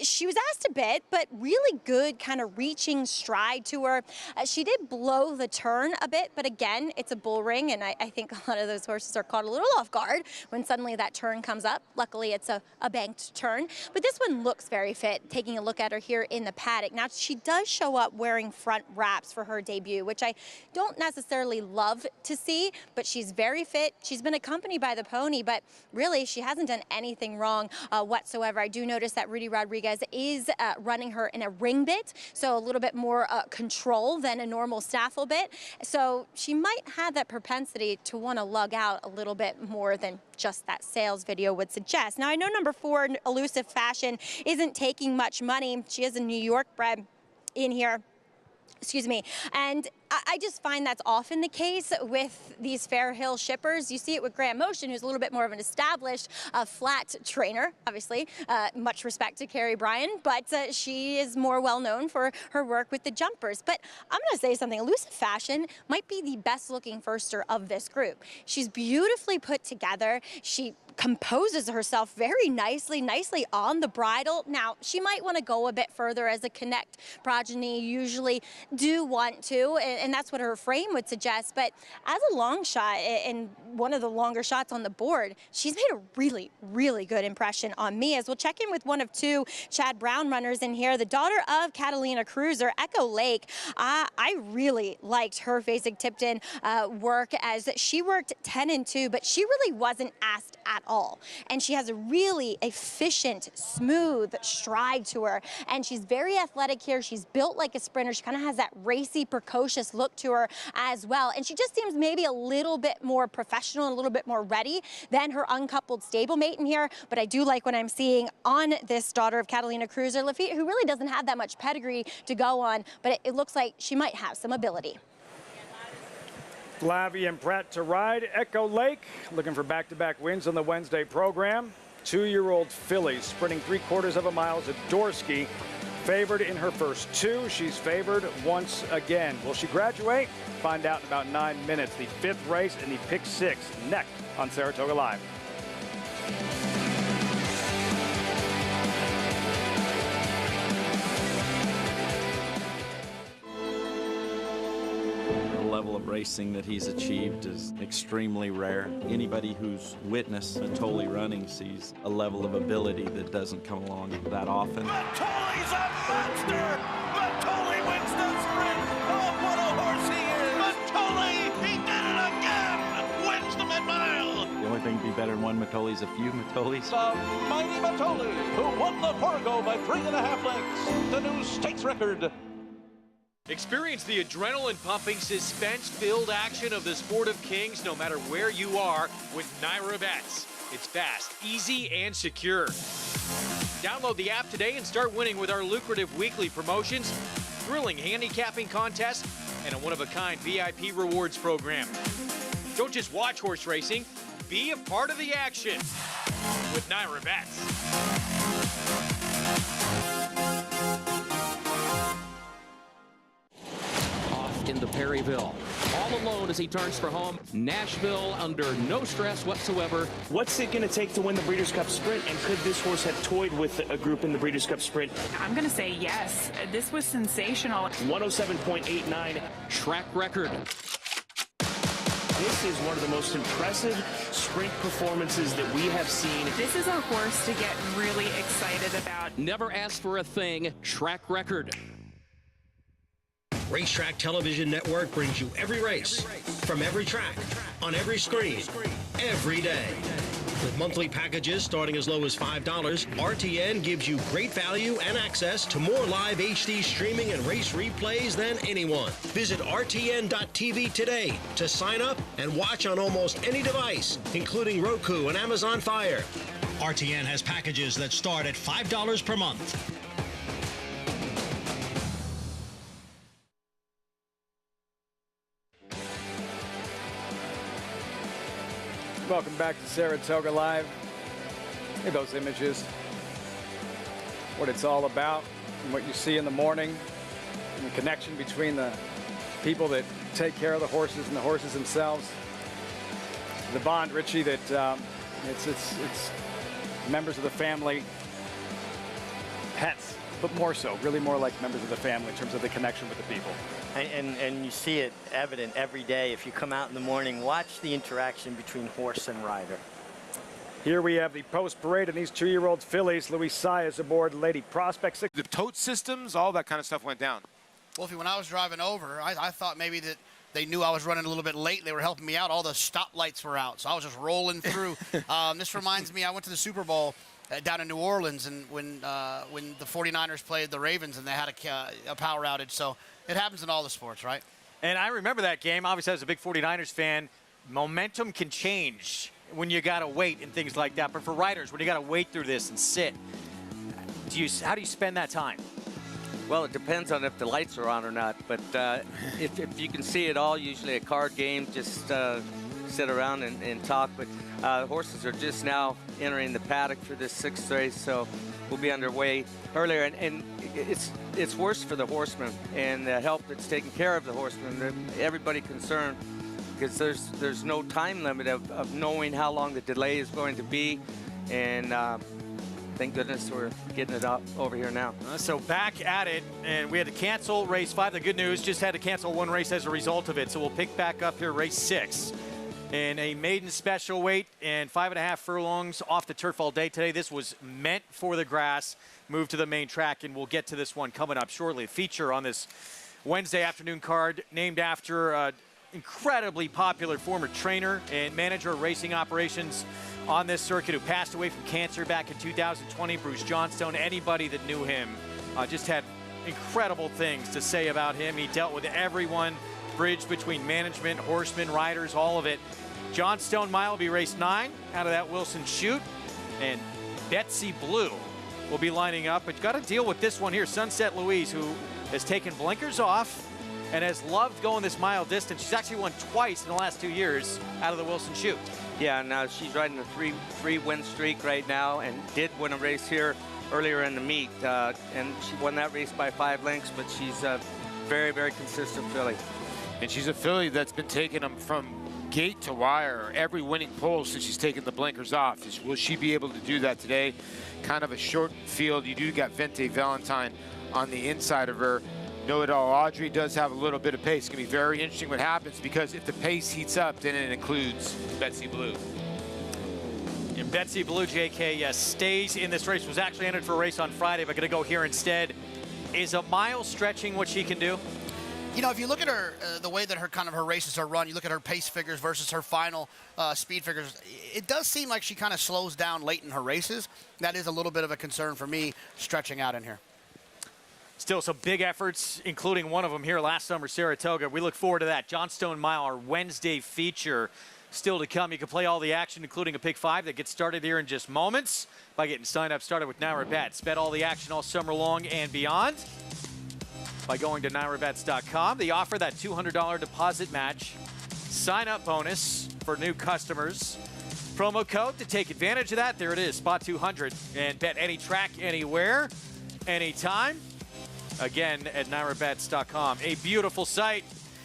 she was asked a bit, but really good kind of reaching stride to her. She did blow the turn a bit, but again, it's a bull ring, and I think a lot of those horses are caught a little off guard when suddenly that turn comes up. Luckily, it's a banked turn, but this one looks very fit, taking a look at her here in the paddock. Now, she does show up wearing front wraps for her debut, which I don't necessarily love to see, but she's very fit. She's been accompanied by the pony, but really, she hasn't done anything wrong whatsoever. I do notice that Rudy Rodriguez is running her in a ring bit, so a little bit more control than a normal staffel bit. So she might have that propensity to want to lug out a little bit more than just that sales video would suggest. Now, I know number 4, Elusive Fashion, isn't taking much money. She is a New York bred in here. Excuse me. And I just find that's often the case with these Fair Hill shippers. You see it with Grant Motion, who's a little bit more of an established flat trainer, obviously. Much respect to Carrie Bryan, but she is more well known for her work with the jumpers. But I'm going to say something. Elusive Fashion might be the best looking firster of this group. She's beautifully put together. She composes herself very nicely on the bridle. Now, she might want to go a bit further, as a Connect progeny usually do want to, and that's what her frame would suggest. But as a long shot, and one of the longer shots on the board, she's made a really good impression on me. As we'll check in with one of 2 Chad Brown runners in here, the daughter of Catalina Cruiser, Echo Lake. I really liked her Fasig-Tipton work, as she worked 10-2, but she really wasn't asked at all. And she has a really efficient, smooth stride to her. And she's very athletic here. She's built like a sprinter. She kind of has that racy, precocious look to her as well. And she just seems maybe a little bit more professional and a little bit more ready than her uncoupled stablemate in here. But I do like what I'm seeing on this daughter of Catalina Cruiser, Lafitte, who really doesn't have that much pedigree to go on, but it looks like she might have some ability. Flavie Pratt to ride. Echo Lake looking for back-to-back wins on the Wednesday program. 2-year-old filly sprinting 3/4 of a mile. Zadorsky favored in her first 2. She's favored once again. Will she graduate? Find out in about 9 minutes. The 5th race in the Pick 6 next on Saratoga Live. Level of racing that he's achieved is extremely rare. Anybody who's witnessed Matoli running sees a level of ability that doesn't come along that often. Matoli's a monster! Matoli wins the sprint! Oh, what a horse he is! Matoli, he did it again! Wins the mid-mile! The only thing to be better than one Matoli's a few Matolis. The mighty Matoli, who won the Corgo by 3.5 lengths, the new stakes record. Experience the adrenaline-pumping, suspense-filled action of the Sport of Kings no matter where you are with Naira Bets. It's fast, easy, and secure. Download the app today and start winning with our lucrative weekly promotions, thrilling handicapping contests, and a one-of-a-kind VIP rewards program. Don't just watch horse racing, be a part of the action with Naira Bets. Into Perryville, all alone as he turns for home. Nashville under no stress whatsoever. What's it going to take to win the Breeders' Cup Sprint, and could this horse have toyed with a group in the Breeders' Cup Sprint? I'm going to say yes. This was sensational. 107.89 track record. This is one of the most impressive sprint performances that we have seen. This is a horse to get really excited about. Never asked for a thing, track record. Racetrack Television Network brings you every race, from every track, on every screen, every day. With monthly packages starting as low as $5, RTN gives you great value and access to more live HD streaming and race replays than anyone. Visit RTN.tv today to sign up and watch on almost any device, including Roku and Amazon Fire. RTN has packages that start at $5 per month. Welcome back to Saratoga Live. Look at those images. What it's all about and what you see in the morning and the connection between the people that take care of the horses and the horses themselves. The bond, Richie, that it's members of the family pets, but more so, really more like members of the family in terms of the connection with the people. And you see it evident every day. If you come out in the morning, watch the interaction between horse and rider. Here we have the post-parade and these 2-year-old fillies. Luis Saez aboard Lady Prospect. The tote systems, all that kind of stuff went down. Wolfie, when I was driving over, I thought maybe that they knew I was running a little bit late. They were helping me out. All the stoplights were out, so I was just rolling through. This reminds me, I went to the Super Bowl down in New Orleans, and when the 49ers played the Ravens, and they had a power outage. So it happens in all the sports, right? And I remember that game. Obviously, as a big 49ers fan, momentum can change when you got to wait and things like that. But for riders, when you got to wait through this and sit, how do you spend that time? Well, it depends on if the lights are on or not. But if you can see it all, usually a card game, just sit around and talk. But horses are just now entering the paddock for this 6th race, so we'll be underway earlier. And it's worse for the horsemen and the help that's taking care of the horsemen. Everybody concerned, because there's no time limit of knowing how long the delay is going to be. And thank goodness we're getting it up over here now. So back at it, and we had to cancel race 5. The good news, just had to cancel 1 race as a result of it. So we'll pick back up here race 6 in a maiden special weight and 5.5 furlongs off the turf all day today. This was meant for the grass, moved to the main track, and we'll get to this one coming up shortly. A feature on this Wednesday afternoon card named after incredibly popular former trainer and manager of racing operations on this circuit who passed away from cancer back in 2020, Bruce Johnstone. Anybody that knew him just had incredible things to say about him. He dealt with everyone, bridged between management, horsemen, riders, all of it. Johnstone Mile will be race 9 out of that Wilson chute, and Betsy Blue will be lining up. But you got to deal with this one here, Sunset Louise, who has taken blinkers off and has loved going this mile distance. She's actually won twice in the last 2 years out of the Wilson chute. Yeah, now she's riding a three win streak right now, and did win a race here earlier in the meet. And she won that race by 5 lengths, but she's a very, very consistent filly. And she's a filly that's been taking them from gate to wire, every winning pole since she's taken the blinkers off. Will she be able to do that today? Kind of a short field. You do got Vente Valentine on the inside of her. Know it all. Audrey does have a little bit of pace. It's going to be very interesting what happens, because if the pace heats up, then it includes Betsy Blue. And Betsy Blue, JK, stays in this race. Was actually entered for a race on Friday, but going to go here instead. Is a mile stretching what she can do? You know, if you look at her, the way that her races are run, you look at her pace figures versus her final speed figures, it does seem like she kind of slows down late in her races. That is a little bit of a concern for me, stretching out in here. Still some big efforts, including one of them here last summer, Saratoga. We look forward to that. Johnstone Mile, our Wednesday feature, still to come. You can play all the action, including a pick 5 that gets started here in just moments by getting signed up, started with Naira Bets. Bet all the action all summer long and beyond by going to NairaBets.com. They offer that $200 deposit match sign-up bonus for new customers. Promo code to take advantage of that. There it is, Spot 200. And bet any track, anywhere, anytime. Again, at NairaBets.com. A beautiful sight.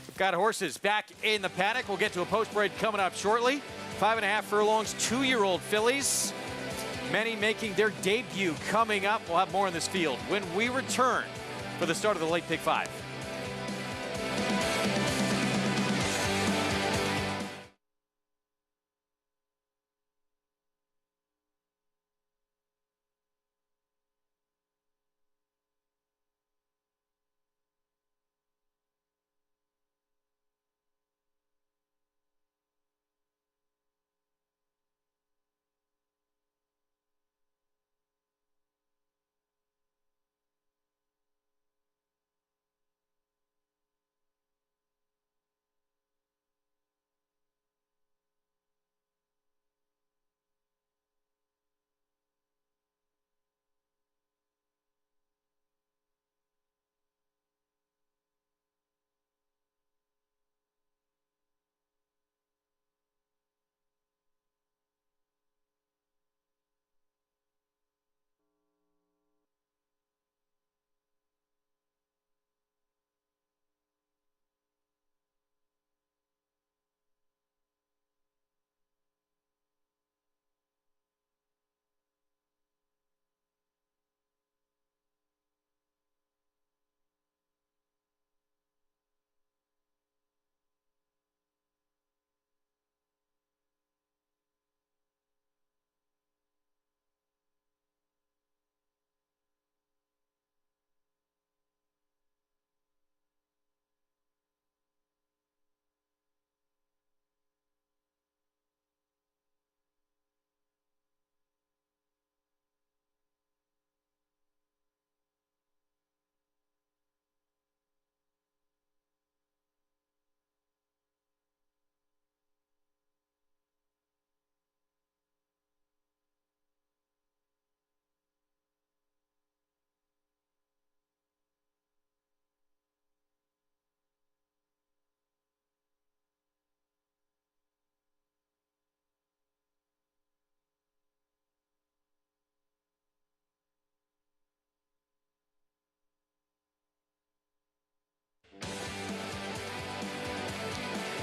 We've got horses back in the paddock. We'll get to a post-parade coming up shortly. 5.5 furlongs, 2-year-old fillies. Many making their debut coming up. We'll have more in this field when we return for the start of the late pick 5.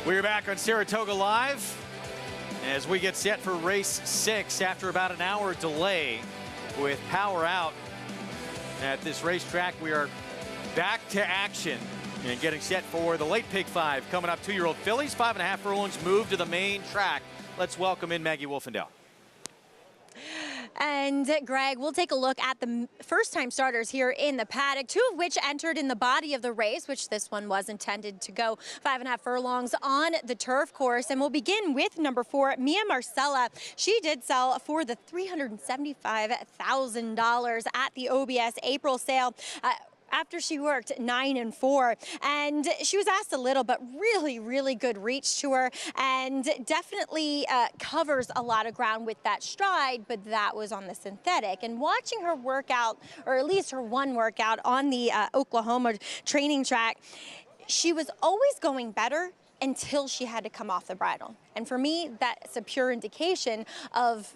We're back on Saratoga Live as we get set for race 6 after about an hour delay with power out at this racetrack. We are back to action and getting set for the late pick 5 coming up. 2-year-old fillies, 5.5 furlongs, move to the main track. Let's welcome in Maggie Wolfendale. And Greg, we'll take a look at the first-time starters here in the paddock, 2 of which entered in the body of the race, which this one was intended to go 5.5 furlongs on the turf course. And we'll begin with number 4, Mia Marcella. She did sell for the $375,000 at the OBS April sale. After she worked 9 and 4, and she was asked a little, but really good reach to her, and definitely covers a lot of ground with that stride, but that was on the synthetic. And watching her work out, or at least her one workout on the Oklahoma training track, she was always going better until she had to come off the bridle. And for me, that's a pure indication of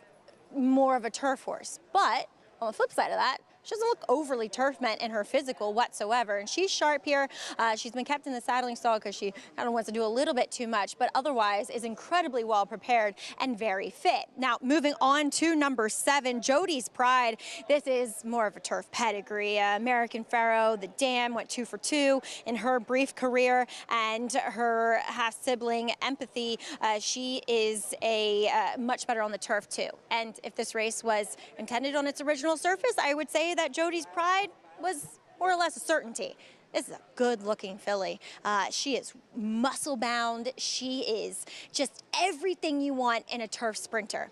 more of a turf horse. But on the flip side of that, she doesn't look overly turf-meant in her physical whatsoever, and she's sharp here. She's been kept in the saddling stall because she kind of wants to do a little bit too much, but otherwise is incredibly well prepared and very fit. Now, moving on to number 7, Jody's Pride. This is more of a turf pedigree. American Pharaoh, the Dam, went 2 for 2 in her brief career, and her half-sibling Empathy, she is a much better on the turf too. And if this race was intended on its original surface, I would say that Jody's Pride was more or less a certainty. This is a good-looking filly. She is muscle-bound. She is just everything you want in a turf sprinter.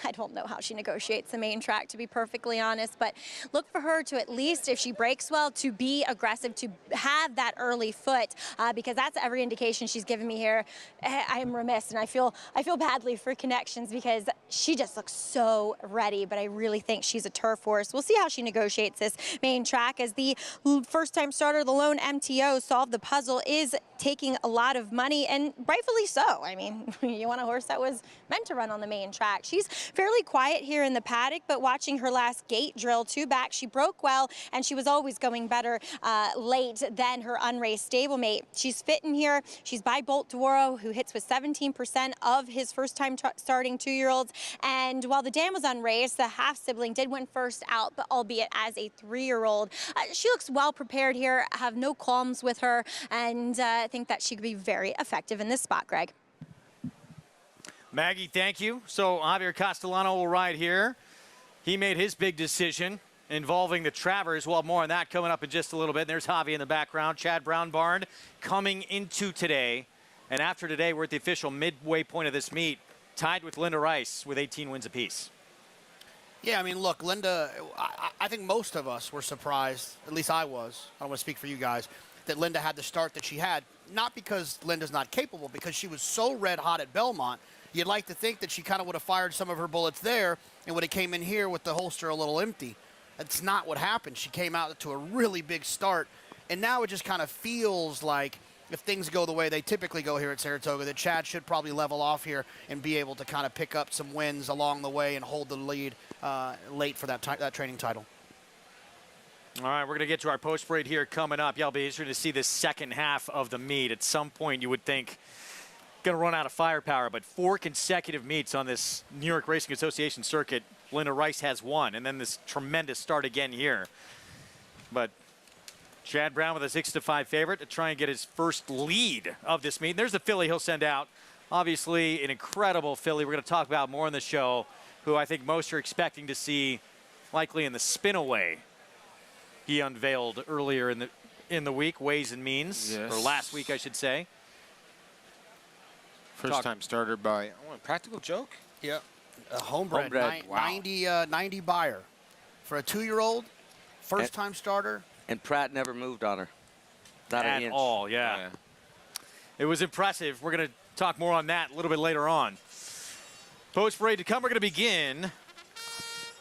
I don't know how she negotiates the main track, to be perfectly honest, but look for her to, at least if she breaks well, to be aggressive, to have that early foot, because that's every indication she's given me here. I am remiss, and I feel badly for Connections because she just looks so ready, but I really think she's a turf horse. We'll see how she negotiates this main track, as the first-time starter, the lone MTO, solved the puzzle, is taking a lot of money, and rightfully so. I mean, you want a horse that was meant to run on the main track. She's fairly quiet here in the paddock, but watching her last gate drill 2 back, she broke well, and she was always going better late than her unraced stablemate. She's fit in here. She's by Bolt Dwaro, who hits with 17% of his first-time starting 2-year-olds. And while the Dam was unraced, the half-sibling did win first out, but albeit as a 3-year-old. She looks well prepared here. I have no qualms with her, and I think that she could be very effective in this spot, Greg. Maggie, thank you. So Javier Castellano will ride here. He made his big decision involving the Travers. We'll have more on that coming up in just a little bit. And there's Javi in the background. Chad Brown-Barn coming into today. And after today, we're at the official midway point of this meet, tied with Linda Rice with 18 wins apiece. Yeah, I mean, look, Linda, I think most of us were surprised, at least I was, I don't want to speak for you guys, that Linda had the start that she had. Not because Linda's not capable, because she was so red hot at Belmont. You'd like to think that she kind of would have fired some of her bullets there and would have came in here with the holster a little empty. That's not what happened. She came out to a really big start, and now it just kind of feels like if things go the way they typically go here at Saratoga, that Chad should probably level off here and be able to kind of pick up some wins along the way and hold the lead late for that training title. All right, we're going to get to our post parade here coming up. Y'all be interested to see this second half of the meet. At some point, you would think going to run out of firepower, but 4 consecutive meets on this New York Racing Association circuit. Linda Rice has won, and then this tremendous start again here. But Chad Brown with a 6-5 favorite to try and get his first lead of this meet. And there's the filly he'll send out. Obviously, an incredible filly we're going to talk about more in the show, who I think most are expecting to see likely in the spin-away he unveiled earlier in the week, Ways and Means, yes. Or last week, I should say. First-time starter by Practical Joke? Yeah, a homebred. Wow. 90 buyer. For a 2-year-old, first-time starter. And Pratt never moved on her. Not an inch. At all, yeah. It was impressive. We're going to talk more on that a little bit later on. Post parade to come. We're going to begin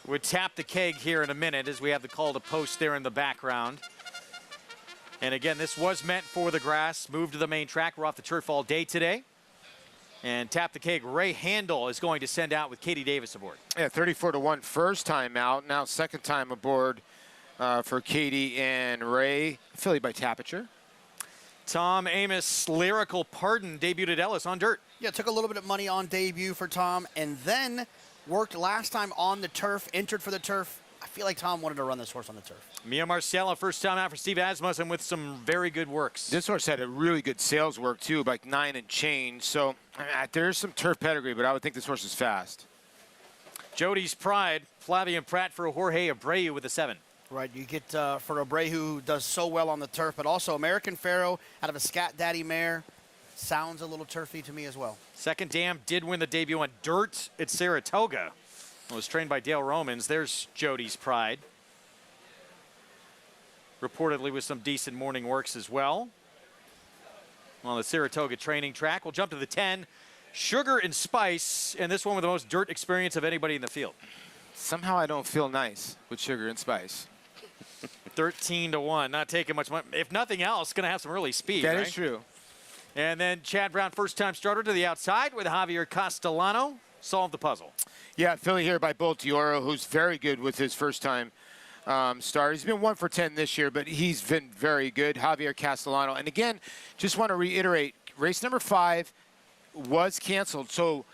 with Tap the Keg here in a minute as we have the call to post there in the background. And again, this was meant for the grass. Moved to the main track. We're off the turf all day today. And Tap the Keg, Ray Handel is going to send out with Katie Davis aboard. Yeah, 34-1 first time out. Now second time aboard for Katie and Ray. Filly by Tapiture. Tom Amos, Lyrical Pardon, debuted at Ellis on dirt. Yeah, took a little bit of money on debut for Tom, and then worked last time on the turf, entered for the turf. I feel like Tom wanted to run this horse on the turf. Mia Marcella, first time out for Steve Asmussen with some very good works. This horse had a really good sales work, too, like 9 and change. So there's some turf pedigree, but I would think this horse is fast. Jody's Pride, Flavian Pratt for Jorge Abreu with a 7. Right, you get for Abreu, who does so well on the turf, but also American Pharaoh out of a Scat Daddy mare. Sounds a little turfy to me as well. Second Dam did win the debut on dirt at Saratoga. Was trained by Dale Romans. There's Jody's Pride. Reportedly with some decent morning works as well. On the Saratoga training track. We'll jump to the 10. Sugar and Spice, and this one with the most dirt experience of anybody in the field. Somehow I don't feel nice with Sugar and Spice. 13-1, not taking much money. If nothing else, going to have some early speed. That right? is true. And then Chad Brown, first-time starter to the outside with Javier Castellano. Solved the puzzle. Yeah, Philly here by Bolt Dioro, who's very good with his first-time start. He's been 1 for 10 this year, but he's been very good. Javier Castellano. And again, just want to reiterate, race number 5 was canceled. So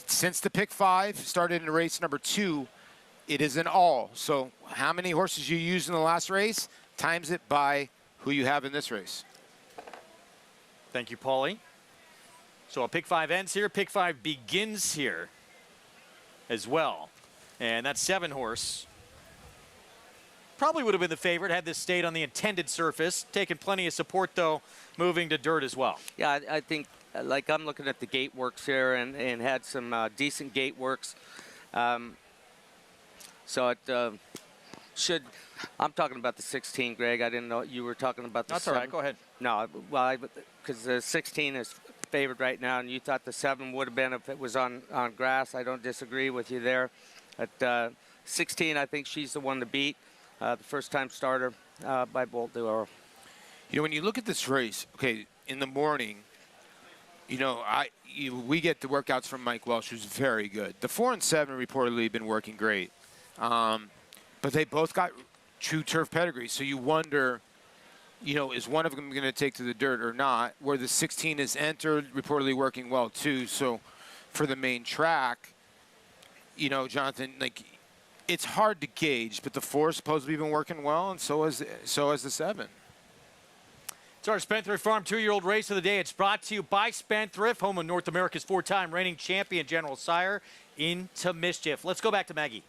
since the pick 5 started in race number 2, it is an all. So how many horses you used in the last race, times it by who you have in this race. Thank you, Paulie. So a pick 5 ends here. Pick 5 begins here as well. And that 7 horse probably would have been the favorite had this stayed on the intended surface. Taken plenty of support, though, moving to dirt as well. Yeah, I think, like I'm looking at the gate works here and had some decent gate works. So it should, I'm talking about the 16, Greg. I didn't know you were talking about the That's 7. all right, go ahead. No, well, because the 16 is favored right now, and you thought the 7 would have been if it was on grass. I don't disagree with you there. At 16, I think she's the one to beat, the first-time starter by Bolt Dioro. You know, when you look at this race, okay, in the morning, you know, we get the workouts from Mike Welsh, who's very good. The 4 and 7 reportedly have been working great. But they both got true turf pedigree, so you wonder, you know, is one of them going to take to the dirt or not? Where the 16 is entered, reportedly working well too. So for the main track, you know, Jonathan, like, it's hard to gauge, but the 4 is supposedly been working well, and so has the 7. It's our Spendthrift Farm 2-year-old race of the day. It's brought to you by Spendthrift, home of North America's 4-time reigning champion General Sire, Into Mischief. Let's go back to Maggie.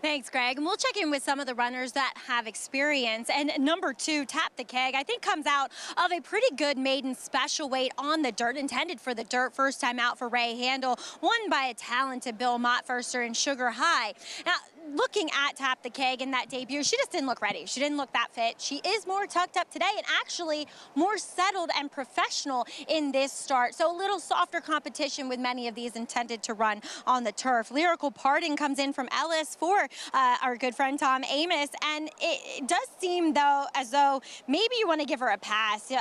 Thanks, Greg. And we'll check in with some of the runners that have experience. And number 2, Tap the Keg, I think comes out of a pretty good maiden special weight on the dirt, intended for the dirt, first time out for Ray Handel, won by a talented Bill Mottfurster in Sugar High. Now, looking at Tap the Keg in that debut, she just didn't look ready. She didn't look that fit. She is more tucked up today and actually more settled and professional in this start. So a little softer competition with many of these intended to run on the turf. Lyrical Pardon comes in from Ellis for our good friend Tom Amos. And it does seem, though, as though maybe you want to give her a pass.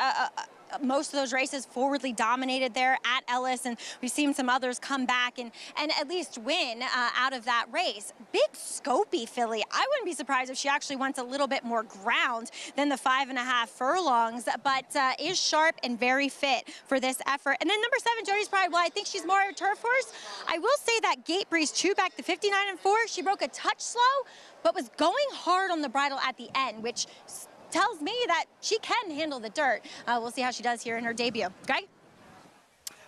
Most of those races forwardly dominated there at Ellis, and we've seen some others come back and at least win out of that race. Big scopy filly. I wouldn't be surprised if she actually wants a little bit more ground than the 5.5 furlongs, but is sharp and very fit for this effort. And then number 7, Jody's Pride. Well, I think she's more a turf horse. I will say that Gate Breeze Chew back to 59-4. She broke a touch slow, but was going hard on the bridle at the end, which tells me that she can handle the dirt. We'll see how she does here in her debut. Greg?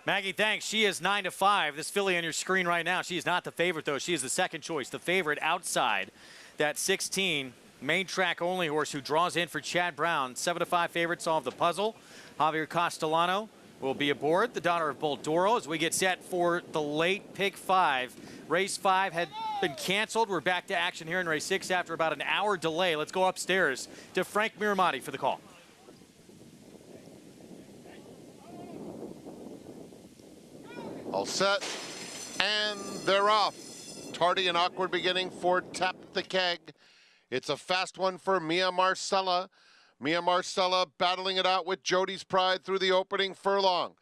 Maggie, thanks. She is 9-5. This filly on your screen right now, she is not the favorite, though. She is the second choice, the favorite outside that 16 main track only horse who draws in for Chad Brown. 7-5 favorite, solve the puzzle. Javier Castellano will be aboard, the daughter of Bolt Dioro, as we get set for the late pick 5. Race 5 had been canceled. We're back to action here in race 6 after about an hour delay. Let's go upstairs to Frank Miramati for the call. All set, and they're off. Tardy and awkward beginning for Tap the Keg. It's a fast one for Mia Marcella. Mia Marcella battling it out with Jody's Pride through the opening furlong.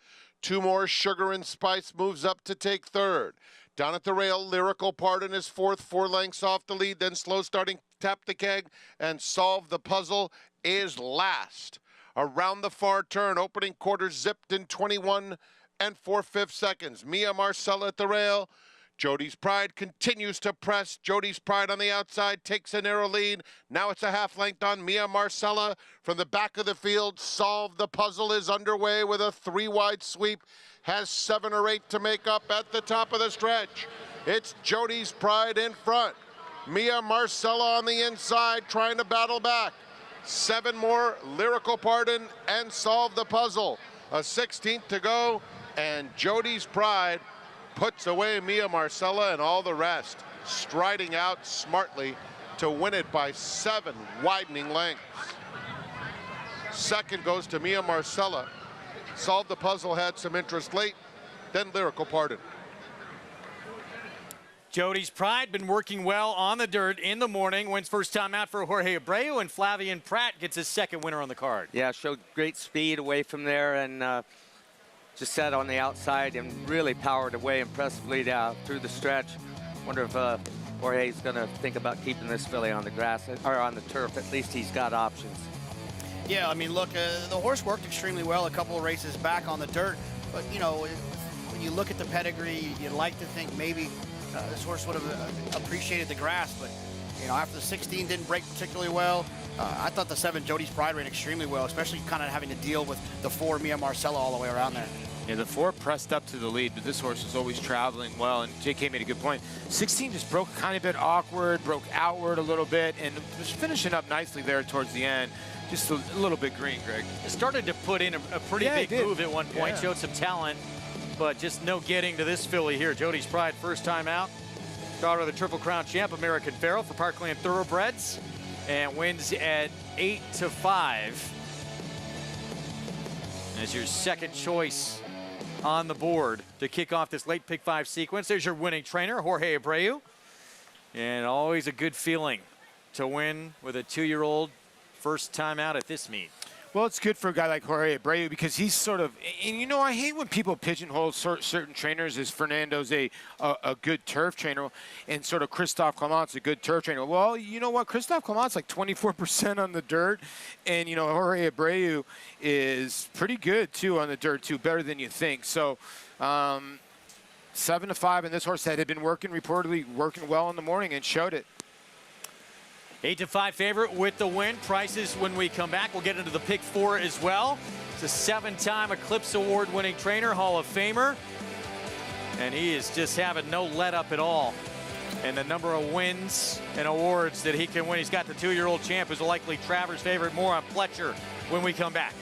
2 more, Sugar and Spice moves up to take third. Down at the rail, Lyrical Pardon is 4th, 4 lengths off the lead. Then slow starting Tap the Keg and Solve the Puzzle is last. Around the far turn, opening quarter zipped in 21 4/5 seconds. Mia Marcella at the rail. Jody's Pride continues to press. Jody's Pride on the outside takes a narrow lead. Now it's a half length on Mia Marcella from the back of the field. Solve the Puzzle is underway with a 3-wide sweep. Has 7 or 8 to make up at the top of the stretch. It's Jody's Pride in front. Mia Marcella on the inside trying to battle back. 7 more, Lyrical Pardon and Solve the Puzzle. A 16th to go, and Jody's Pride puts away Mia Marcella and all the rest, striding out smartly to win it by 7 widening lengths. Second goes to Mia Marcella. Solve the Puzzle had some interest late, then Lyrical Pardon. Jody's Pride been working well on the dirt in the morning. Wins first time out for Jorge Abreu, and Flavian Pratt gets his second winner on the card. Yeah, showed great speed away from there, and just sat on the outside and really powered away impressively through the stretch. Wonder if Jorge's going to think about keeping this filly on the grass or on the turf. At least he's got options. Yeah, I mean, look, the horse worked extremely well a couple of races back on the dirt, but you know, when you look at the pedigree, you'd like to think maybe this horse would have appreciated the grass, but you know, after the 16 didn't break particularly well. I thought the 7 Jody's Pride ran extremely well, especially kind of having to deal with the 4 Mia Marcella all the way around there. Yeah, the 4 pressed up to the lead, but this horse was always traveling well, and JK made a good point. 16 just broke kind of a bit awkward, broke outward a little bit, and was finishing up nicely there towards the end. Just a little bit green, Greg. It started to put in a pretty big move at one point, showed some talent, but just no getting to this filly here. Jody's Pride, first time out. Daughter of the Triple Crown champ, American Pharoah, for Parkland Thoroughbreds, and wins at 8-5. As your second choice on the board to kick off this late pick 5 sequence. There's your winning trainer, Jorge Abreu. And always a good feeling to win with a 2-year-old first time out at this meet. Well, it's good for a guy like Jorge Abreu because he's sort of, and you know, I hate when people pigeonhole certain trainers as Fernando's a good turf trainer and sort of Christophe Clement's a good turf trainer. Well, you know what? Christophe Clement's like 24% on the dirt, and, you know, Jorge Abreu is pretty good, too, on the dirt, too, better than you think. So 7-5, and this horse had been reportedly working well in the morning and showed it. 8-5 favorite with the win. Prices when we come back. We'll get into the pick 4 as well. It's a 7-time Eclipse Award winning trainer, Hall of Famer. And he is just having no let up at all. And the number of wins and awards that he can win. He's got the 2-year-old champ who's a likely Travers favorite. More on Pletcher when we come back.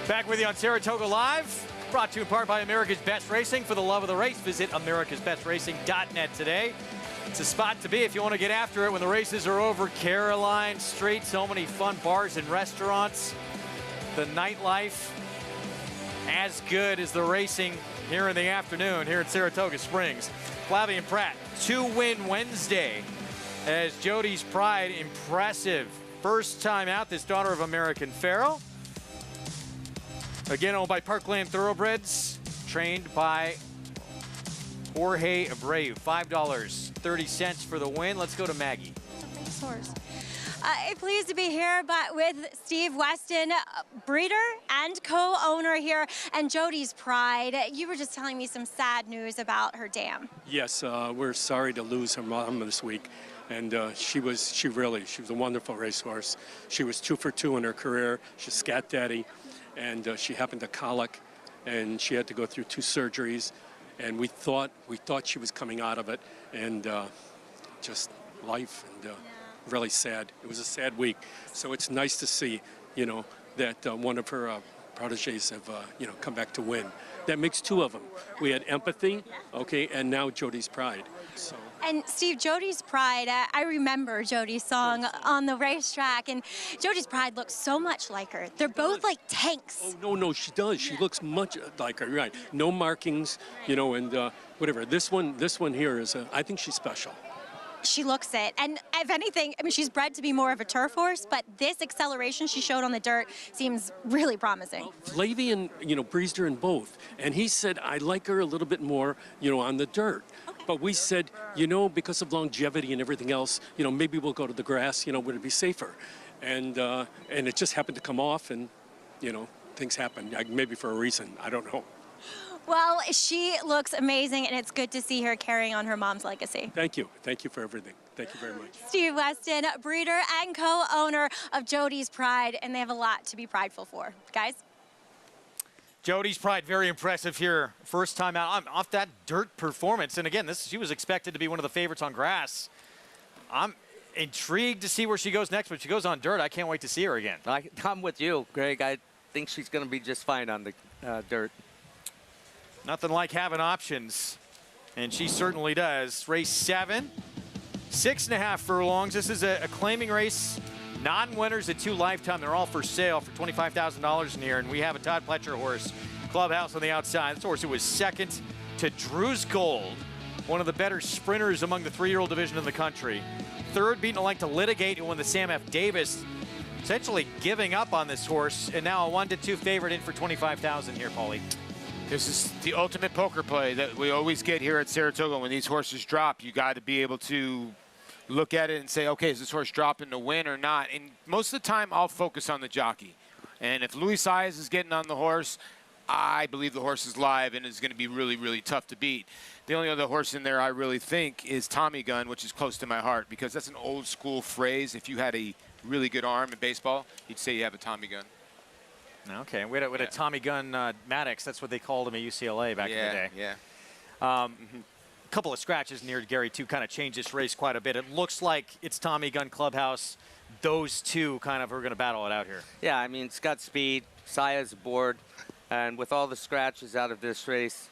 Back with you on Saratoga Live, brought to you in part by America's Best Racing. For the love of the race, visit americasbestracing.net today. It's a spot to be if you want to get after it when the races are over. Caroline Street, so many fun bars and restaurants. The nightlife as good as the racing here in the afternoon here at Saratoga Springs. Flavien Prat, 2-win Wednesday as Jody's Pride, impressive. First time out, this daughter of American Pharoah. Again, owned by Parkland Thoroughbreds, trained by Jorge Abreu. $5.30 for the win. Let's go to Maggie. Pleased to be here but with Steve Weston, breeder and co-owner here, and Jody's Pride. You were just telling me some sad news about her dam. Yes, we're sorry to lose her mom this week. And she was a wonderful racehorse. She was 2 for 2 in her career. She's scat daddy, and she happened to colic, and she had to go through 2 surgeries. And we thought she was coming out of it, and just life, and really sad. It was a sad week. So it's nice to see, that one of her proteges have, come back to win. That makes 2 of them. We had Empathy, okay, and now Jody's Pride. So. And Steve, Jody's Pride, I remember Jody's song on the racetrack, and Jody's Pride looks so much like her. They're both like tanks. Oh, no, she does. She looks much like her, right. No markings, and whatever. This one here is, I think she's special. She looks it. And if anything, I mean, she's bred to be more of a turf horse, but this acceleration she showed on the dirt seems really promising. Well, Flavien, breezed her in both. And he said, I like her a little bit more, on the dirt. Okay. But we said, because of longevity and everything else, maybe we'll go to the grass, would it be safer? And it just happened to come off, and, things happen. Maybe for a reason. I don't know. Well, she looks amazing, and it's good to see her carrying on her mom's legacy. Thank you. Thank you for everything. Thank you very much. Steve Weston, breeder and co-owner of Jody's Pride, and they have a lot to be prideful for. Guys? Jody's Pride, very impressive here. First time out off that dirt performance. And again, she was expected to be one of the favorites on grass. I'm intrigued to see where she goes next, but she goes on dirt. I can't wait to see her again. I'm with you, Greg. I think she's going to be just fine on the dirt. Nothing like having options, and she certainly does. Race 7, 6.5 furlongs. This is a claiming race. Non-winners at 2 lifetime. They're all for sale for $25,000 in here, and we have a Todd Pletcher horse. Clubhouse on the outside. This horse who was second to Drew's Gold, one of the better sprinters among the 3-year-old division in the country. Third, beaten like to Litigate, who won the Sam F. Davis. Essentially giving up on this horse, and now a 1-2 favorite in for $25,000 here, Paulie. This is the ultimate poker play that we always get here at Saratoga. When these horses drop, you got to be able to look at it and say, okay, is this horse dropping to win or not? And most of the time, I'll focus on the jockey. And if Luis Saez is getting on the horse, I believe the horse is live and is going to be really, really tough to beat. The only other horse in there I really think is Tommy Gun, which is close to my heart, because that's an old school phrase. If you had a really good arm in baseball, you'd say you have a Tommy Gun. Okay, we had a Tommy Gun Maddox. That's what they called him at UCLA back in the day. Yeah. A couple of scratches near Gary, too, kind of changed this race quite a bit. It looks like it's Tommy Gun Clubhouse. Those two kind of are going to battle it out here. Yeah, I mean, it's got speed. Saya's aboard. And with all the scratches out of this race,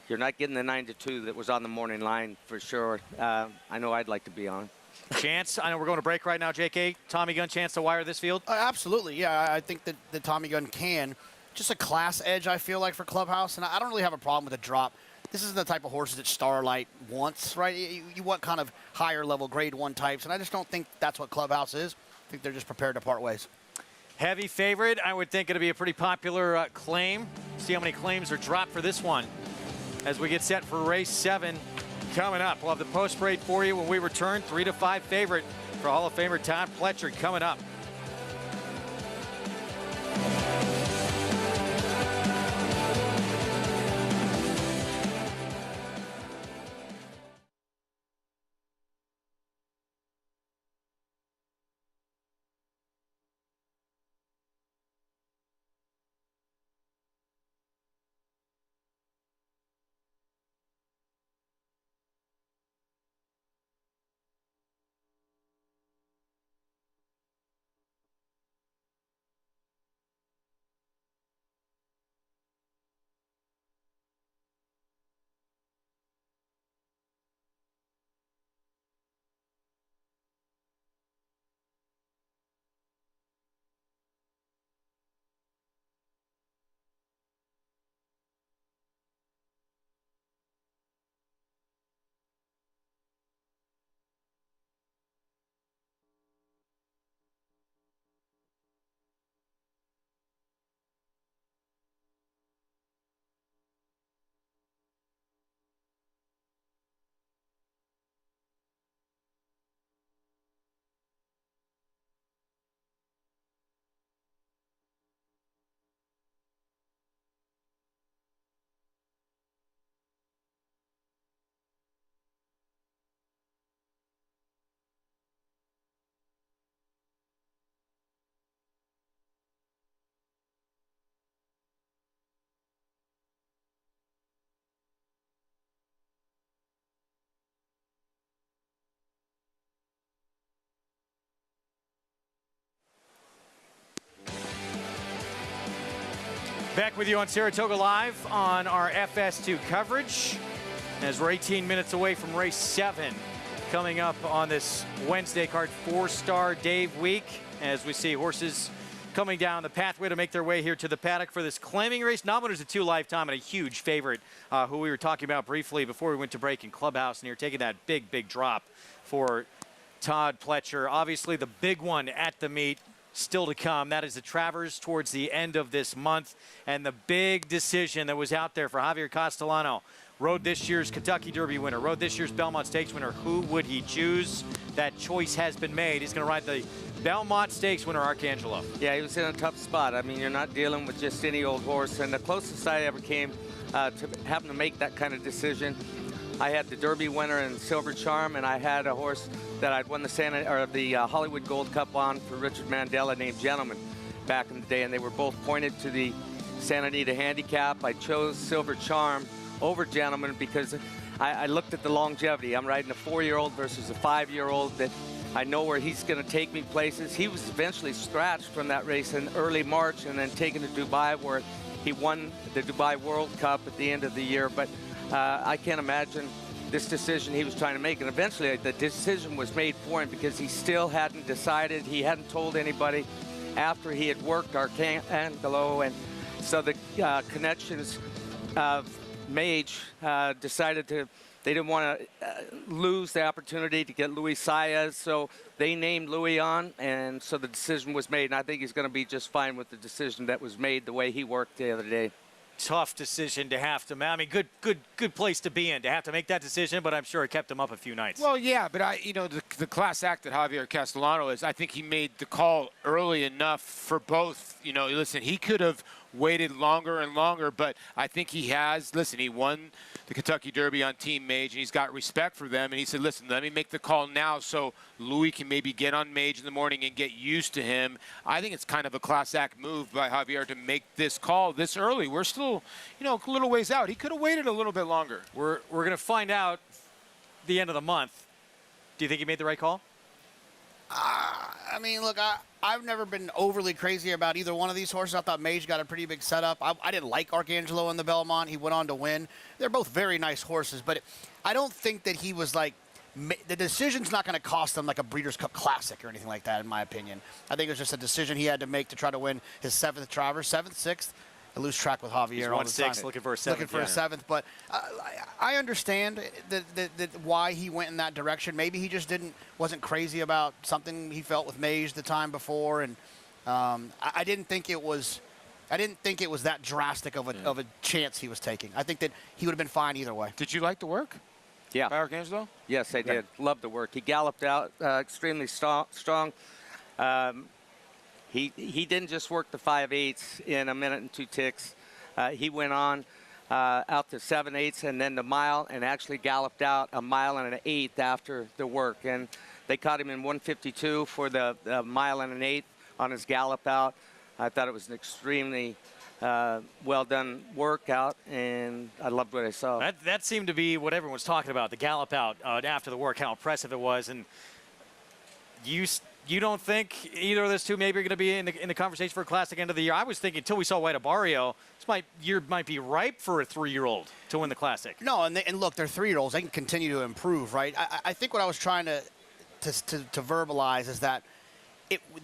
you're not getting the 9-2 that was on the morning line for sure. I know I'd like to be on. Chance, I know we're going to break right now, JK. Tommy Gun, chance to wire this field? Absolutely, yeah. I think that the Tommy Gun can. Just a class edge, I feel like, for Clubhouse. And I don't really have a problem with the drop. This isn't the type of horses that Starlight wants, right? You want kind of higher level grade 1 types, and I just don't think that's what Clubhouse is. I think they're just prepared to part ways. Heavy favorite. I would think it'll be a pretty popular claim. See how many claims are dropped for this one as we get set for race 7 coming up. We'll have the post parade for you when we return. 3-5 favorite for Hall of Famer Todd Pletcher coming up. Back with you on Saratoga Live on our FS2 coverage as we're 18 minutes away from race 7 coming up on this Wednesday card, 4-star Dave week, as we see horses coming down the pathway to make their way here to the paddock for this claiming race. Nominators of 2 Lifetime and a huge favorite who we were talking about briefly before we went to break in Clubhouse, and you're taking that big drop for Todd Pletcher. Obviously the big one at the meet still to come. That is the Travers towards the end of this month, and the big decision that was out there for Javier Castellano. Rode this year's Kentucky Derby winner, rode this year's Belmont Stakes winner. Who would he choose? That choice has been made. He's going to ride the Belmont Stakes winner, Arcangelo. Yeah, he was in a tough spot. I mean, you're not dealing with just any old horse, and the closest I ever came to having to make that kind of decision, I had the Derby winner in Silver Charm, and I had a horse that I'd won the Hollywood Gold Cup on for Richard Mandela named Gentleman back in the day, and they were both pointed to the Santa Anita Handicap. I chose Silver Charm over Gentleman because I looked at the longevity. I'm riding a 4-year-old versus a 5-year-old that I know where he's going to take me places. He was eventually scratched from that race in early March and then taken to Dubai, where he won the Dubai World Cup at the end of the year. But I can't imagine this decision he was trying to make. And eventually the decision was made for him because he still hadn't decided. He hadn't told anybody after he had worked Arcangelo. And so the connections of Mage decided they didn't want to lose the opportunity to get Luis Saez, so they named Louis on, and so the decision was made, and I think he's going to be just fine with the decision that was made the way he worked the other day. Tough decision to have to, I mean, good place to be in, to have to make that decision, but I'm sure it kept him up a few nights. Well, yeah, but the class act that Javier Castellano is, I think he made the call early enough for both. Listen, he could have waited longer and longer, but I think he has. Listen, he won the Kentucky Derby on Team Mage, and he's got respect for them. And he said, listen, let me make the call now so Louis can maybe get on Mage in the morning and get used to him. I think it's kind of a class act move by Javier to make this call this early. We're still, a little ways out. He could have waited a little bit longer. We're going to find out the end of the month. Do you think he made the right call? I mean, look, I've never been overly crazy about either one of these horses. I thought Mage got a pretty big setup. I didn't like Arcangelo in the Belmont. He went on to win. They're both very nice horses, but I don't think that he was like, the decision's not going to cost him like a Breeders' Cup Classic or anything like that, in my opinion. I think it was just a decision he had to make to try to win his 7th Travers, 7th, 6th. I lose track with Javier all the time. 1-6, looking for a 7th. Looking for a 7th, but I understand that why he went in that direction. Maybe he just wasn't crazy about something he felt with Mage the time before, and I didn't think it was that drastic of a chance he was taking. I think that he would have been fine either way. Did you like the work? Yeah. By Arcangelo? Yes, I did. Loved the work. He galloped out extremely strong. He didn't just work the 5/8 in a minute and 2 ticks. He went on out to 7/8 and then the mile, and actually galloped out a mile and an 1/8 after the work. And they caught him in 1:52 for the mile and an 1/8 on his gallop out. I thought it was an extremely well done workout, and I loved what I saw. That seemed to be what everyone was talking about, the gallop out after the work, how impressive it was. And you don't think either of those two maybe are going to be in the conversation for a Classic end of the year? I was thinking until we saw White Barrio, this year might be ripe for a 3-year-old to win the Classic. No, and look, they're 3-year-olds. They can continue to improve, right? I think what I was trying to verbalize is that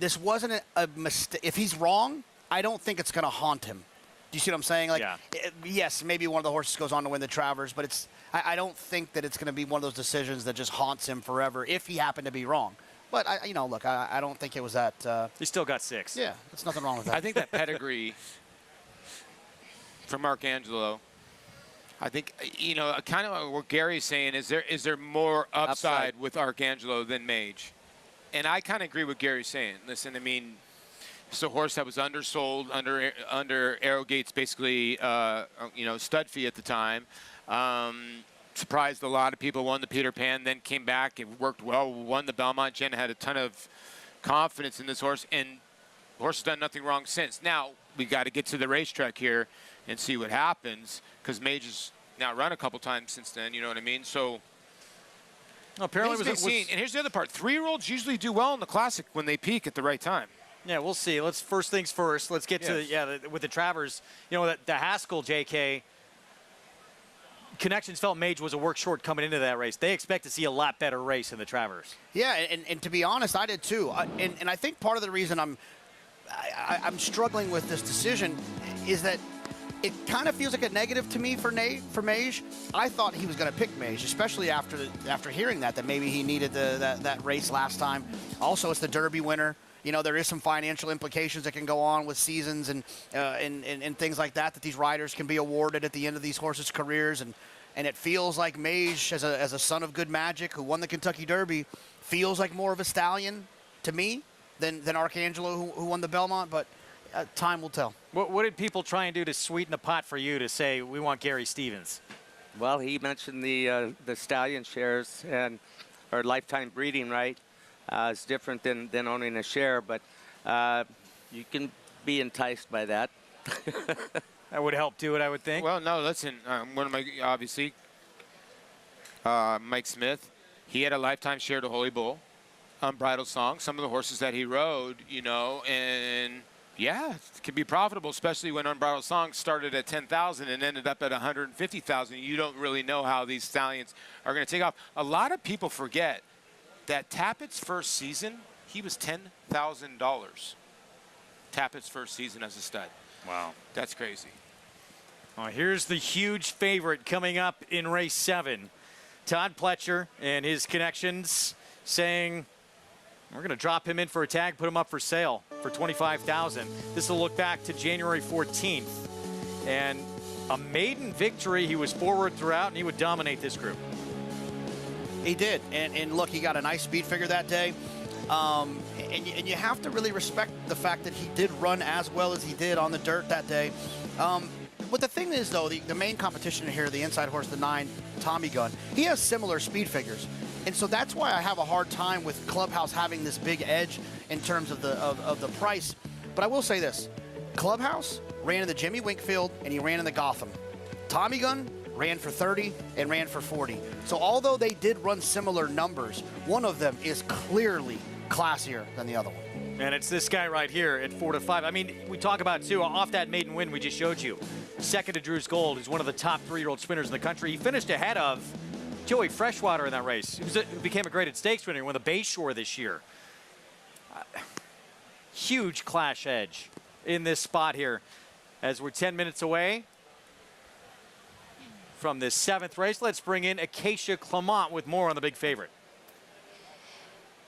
this wasn't a mistake. If he's wrong, I don't think it's going to haunt him. Do you see what I'm saying? Yes, maybe one of the horses goes on to win the Travers, but I don't think that it's going to be one of those decisions that just haunts him forever if he happened to be wrong. But, look, I don't think it was that. He still got 6. Yeah, there's nothing wrong with that. I think that pedigree from Arcangelo, I think, kind of what Gary's saying, is there more upside with Arcangelo than Mage? And I kind of agree with Gary's saying. Listen, I mean, it's a horse that was undersold under Arrowgate's basically, stud fee at the time. Surprised a lot of people, won the Peter Pan, then came back and worked well, won the Belmont. Jen had a ton of confidence in this horse, and the horse has done nothing wrong since. Now, we got to get to the racetrack here and see what happens, because Mage has now run a couple times since then, you know what I mean? So, apparently and here's the other part. 3-year-olds usually do well in the Classic when they peak at the right time. Yeah, we'll see. First things first. Let's get to with the Travers. You know, the Haskell JK Connections felt Mage was a work short coming into that race. They expect to see a lot better race in the Travers. Yeah, and to be honest, I did too. And I think part of the reason I'm struggling with this decision is that it kind of feels like a negative to me for Mage. I thought he was going to pick Mage, especially after hearing that maybe he needed that race last time. Also, it's the Derby winner. You know, there is some financial implications that can go on with seasons and things like that these riders can be awarded at the end of these horses' careers. And it feels like Mage, as a son of good magic who won the Kentucky Derby, feels like more of a stallion to me than Arcangelo who won the Belmont. But time will tell. What did people try and do to sweeten the pot for you to say we want Gary Stevens? Well, he mentioned the stallion shares and or lifetime breeding, right? It's different than owning a share, but you can be enticed by that. That would help do it, I would think. Well, no, listen, one of my, obviously, Mike Smith, he had a lifetime share to Holy Bull, Unbridled Song, some of the horses that he rode, you know, and yeah, it can be profitable, especially when Unbridled Song started at 10,000 and ended up at 150,000. You don't really know how these stallions are going to take off. A lot of people forget that Tappett's first season, he was $10,000. Tappett's first season as a stud. Wow. That's crazy. Here's the huge favorite coming up in race 7. Todd Pletcher and his connections saying, we're going to drop him in for a tag, put him up for sale for $25,000. This will look back to January 14th. And a maiden victory. He was forward throughout, and he would dominate this group. He did, and look, he got a nice speed figure that day. And you have to really respect the fact that he did run as well as he did on the dirt that day. But the thing is, though, the main competition here, the inside horse, the 9, Tommy Gun, he has similar speed figures. And so that's why I have a hard time with Clubhouse having this big edge in terms of the price. But I will say this. Clubhouse ran in the Jimmy Winkfield, and he ran in the Gotham. Tommy Gun ran for 30 and ran for 40. So although they did run similar numbers, one of them is clearly classier than the other one. And it's this guy right here at 4-5. I mean, we talk about, too, off that maiden win we just showed you. Second to Drew's Gold is one of the top 3-year-old sprinters in the country. He finished ahead of Joey Freshwater in that race. He became a graded stakes winner. He won the Bayshore this year. Huge clash edge in this spot here as we're 10 minutes away from this 7th race. Let's bring in Acacia Clement with more on the big favorite.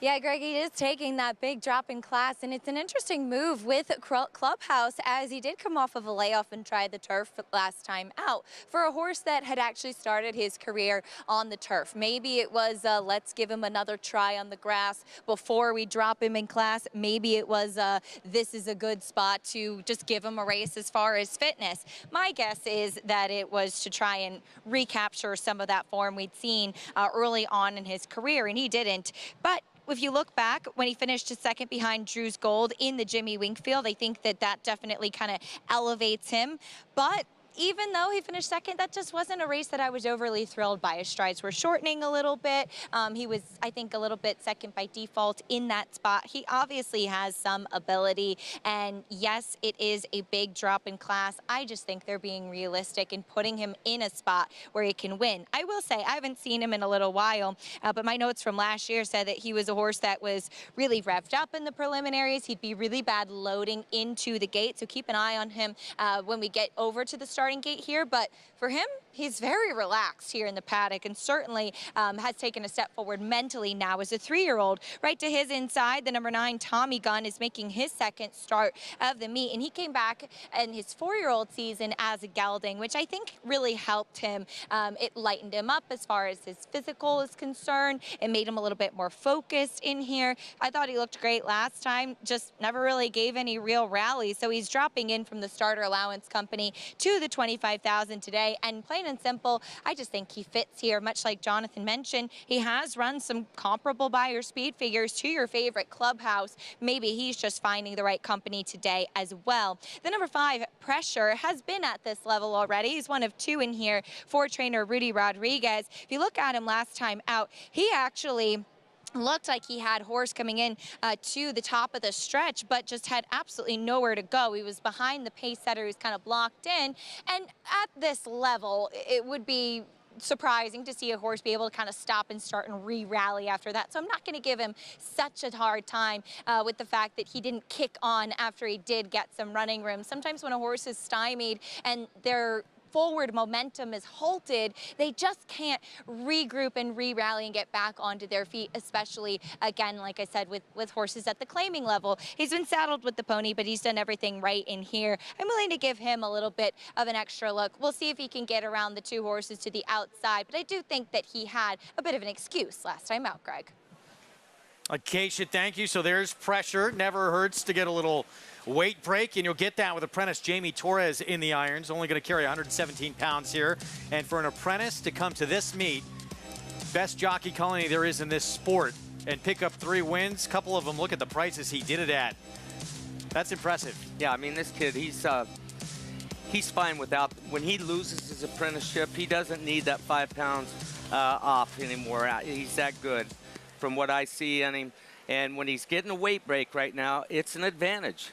Yeah, Greg, he is taking that big drop in class, and it's an interesting move with Clubhouse as he did come off of a layoff and try the turf last time out for a horse that had actually started his career on the turf. Maybe it was let's give him another try on the grass before we drop him in class. Maybe it was this is a good spot to just give him a race as far as fitness. My guess is that it was to try and recapture some of that form we'd seen early on in his career, and he didn't. But if you look back, when he finished second behind Drew's Gold in the Jimmy Winkfield, I think that definitely kind of elevates him. But even though he finished second, that just wasn't a race that I was overly thrilled by. His strides were shortening a little bit. He was, I think, a little bit second by default in that spot. He obviously has some ability, and yes, it is a big drop in class. I just think they're being realistic and putting him in a spot where he can win. I will say, I haven't seen him in a little while, but my notes from last year said that he was a horse that was really revved up in the preliminaries. He'd be really bad loading into the gate, so keep an eye on him when we get over to the starting gate here. But for him, he's very relaxed here in the paddock, and certainly has taken a step forward mentally now as a 3-year-old. Right to his inside, the number 9 Tommy Gun is making his second start of the meet, and he came back in his 4-year-old season as a gelding, which I think really helped him. It lightened him up as far as his physical is concerned. It made him a little bit more focused in here. I thought he looked great last time, just never really gave any real rally. So he's dropping in from the starter allowance company to the $25,000 today, and plain and simple, I just think he fits here. Much like Jonathan mentioned, he has run some comparable buyer speed figures to your favorite Clubhouse. Maybe he's just finding the right company today as well. The number 5, Pressure, has been at this level already. He's one of 2 in here for trainer Rudy Rodriguez. If you look at him last time out, he actually looked like he had horse coming in to the top of the stretch, but just had absolutely nowhere to go. He was behind the pace setter. He was kind of blocked in. And at this level, it would be surprising to see a horse be able to kind of stop and start and re-rally after that. So I'm not going to give him such a hard time with the fact that he didn't kick on after he did get some running room. Sometimes when a horse is stymied and they're forward momentum is halted, they just can't regroup and re-rally and get back onto their feet, especially, again, like I said, with horses at the claiming level. He's been saddled with the pony, but he's done everything right in here. I'm willing to give him a little bit of an extra look. We'll see if he can get around the 2 horses to the outside, but I do think that he had a bit of an excuse last time out, Greg. Acacia, thank you. So there's pressure. Never hurts to get a little weight break, and you'll get that with apprentice Jamie Torres in the irons. Only going to carry 117 pounds here. And for an apprentice to come to this meet, best jockey colony there is in this sport, and pick up 3 wins, a couple of them, look at the prices he did it at. That's impressive. Yeah, I mean, this kid, he's fine without, when he loses his apprenticeship, he doesn't need that 5 pounds off anymore. He's that good from what I see in him. And when he's getting a weight break right now, it's an advantage.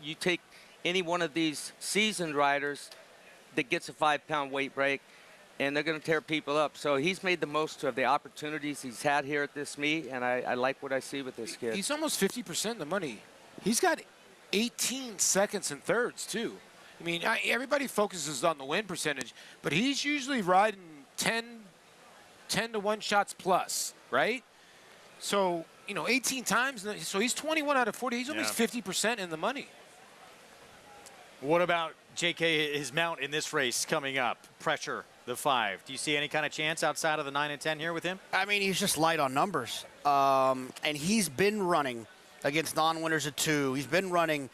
You take any one of these seasoned riders that gets a 5-pound weight break, and they're going to tear people up. So he's made the most of the opportunities he's had here at this meet, and I like what I see with this kid. He's almost 50% the money. He's got 18 seconds and thirds, too. I mean, everybody focuses on the win percentage, but he's usually riding 10 to 1 shots plus, right? So, you know, 18 times, so he's 21 out of 40. He's almost 50% in the money. What about JK, his mount in this race coming up? Pressure, the 5. Do you see any kind of chance outside of the 9 and 10 here with him? I mean, he's just light on numbers. And he's been running against non-winners of 2. He's been running,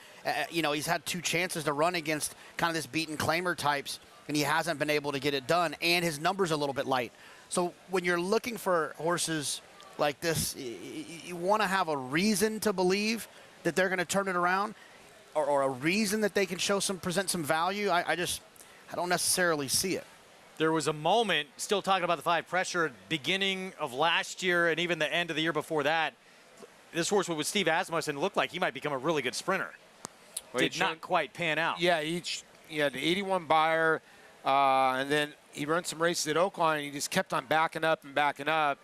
you know, he's had 2 chances to run against kind of this beaten claimer types, and he hasn't been able to get it done. And his number's a little bit light. So when you're looking for horses like this, you want to have a reason to believe that they're going to turn it around, or a reason that they can present some value. I don't necessarily see it. There was a moment, still talking about the 5 pressure, beginning of last year and even the end of the year before that. This horse with Steve Asmussen looked like he might become a really good sprinter. Well, did not quite pan out. Yeah, he had an 81 buyer, and then he ran some races at Oakland, and he just kept on backing up and backing up.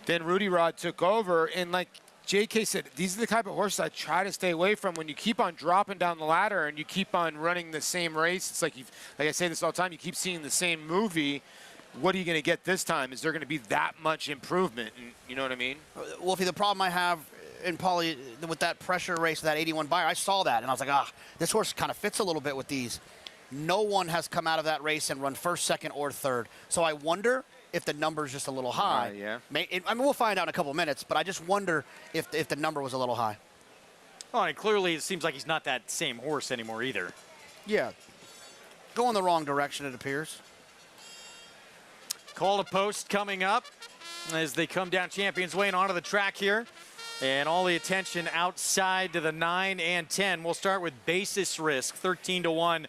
Then Rudy Rod took over, and like JK said, these are the type of horses I try to stay away from. When you keep on dropping down the ladder and you keep on running the same race, it's like I say this all the time, you keep seeing the same movie. What are you going to get this time? Is there going to be that much improvement? And you know what I mean? Wolfie, the problem I have in Paulie with that pressure race, that 81 buyer, I saw that, and I was like, this horse kind of fits a little bit with these. No one has come out of that race and run first, second, or third. So I wonder if the number's just a little high. Yeah. I mean, we'll find out in a couple minutes, but I just wonder if the number was a little high. Oh, and clearly it seems like he's not that same horse anymore either. Yeah. Going the wrong direction, it appears. Call to post coming up as they come down Champions Way and onto the track here. And all the attention outside to the 9 and 10. We'll start with basis risk, 13 to 1.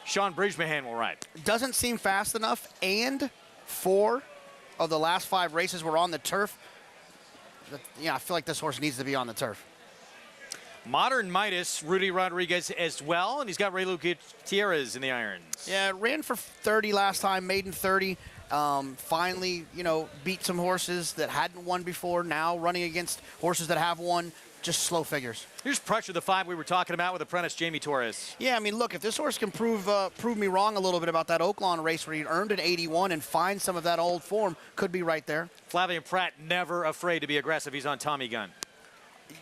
Sean Bridgemahan will ride. Doesn't seem fast enough, and 4 of the last 5 races were on the turf. Yeah, I feel like this horse needs to be on the turf. Modern Midas, Rudy Rodriguez as well, and he's got Ray Gutierrez in the irons. Yeah, ran for 30 last time, maiden 30. Finally, you know, beat some horses that hadn't won before, now running against horses that have won. Just slow figures. Here's pressure, the 5 we were talking about with apprentice Jamie Torres. Yeah, I mean, look, if this horse can prove me wrong a little bit about that Oaklawn race where he earned an 81 and find some of that old form, could be right there. Flavien Prat never afraid to be aggressive. He's on Tommy Gunn.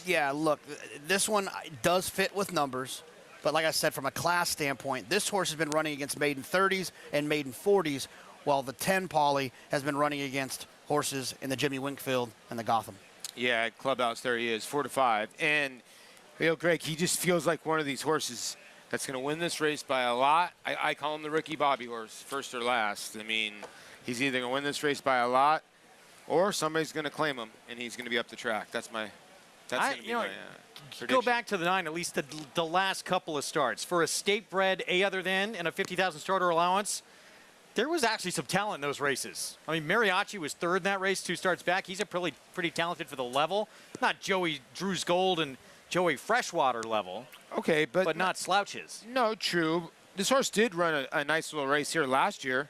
Yeah, look, this one does fit with numbers. But like I said, from a class standpoint, this horse has been running against maiden 30s and maiden 40s, while the 10 Paulie has been running against horses in the Jimmy Winkfield and the Gotham. Yeah, at Clubhouse, there he is, 4 to 5. And, you know, Greg, he just feels like one of these horses that's going to win this race by a lot. I call him the Ricky Bobby horse, first or last. I mean, he's either going to win this race by a lot, or somebody's going to claim him, and he's going to be up the track. That's going to be my prediction. Go back to the 9, at least the last couple of starts. For a state bred A other than and a 50,000 starter allowance, There was actually some talent in those races. I mean, Mariachi was third in that race, 2 starts back. He's a pretty talented for the level. Not Joey Drew's Gold and Joey Freshwater level. Okay, but not slouches. No, true. This horse did run a nice little race here last year.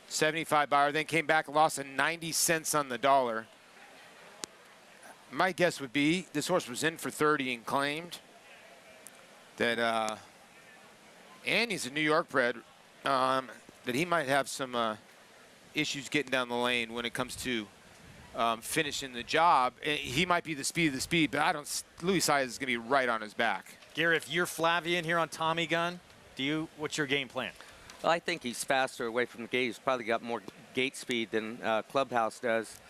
75 Bauer, then came back and lost a 90 cents on the dollar. My guess would be this horse was in for 30 and claimed. That, and he's a New York bred, that he might have some issues getting down the lane when it comes to finishing the job. He might be the speed of the speed, but I don't. Luis Saez is going to be right on his back. Gary, if you're Flavien here on Tommy Gun, what's your game plan? Well, I think he's faster away from the gate. He's probably got more gate speed than Clubhouse does.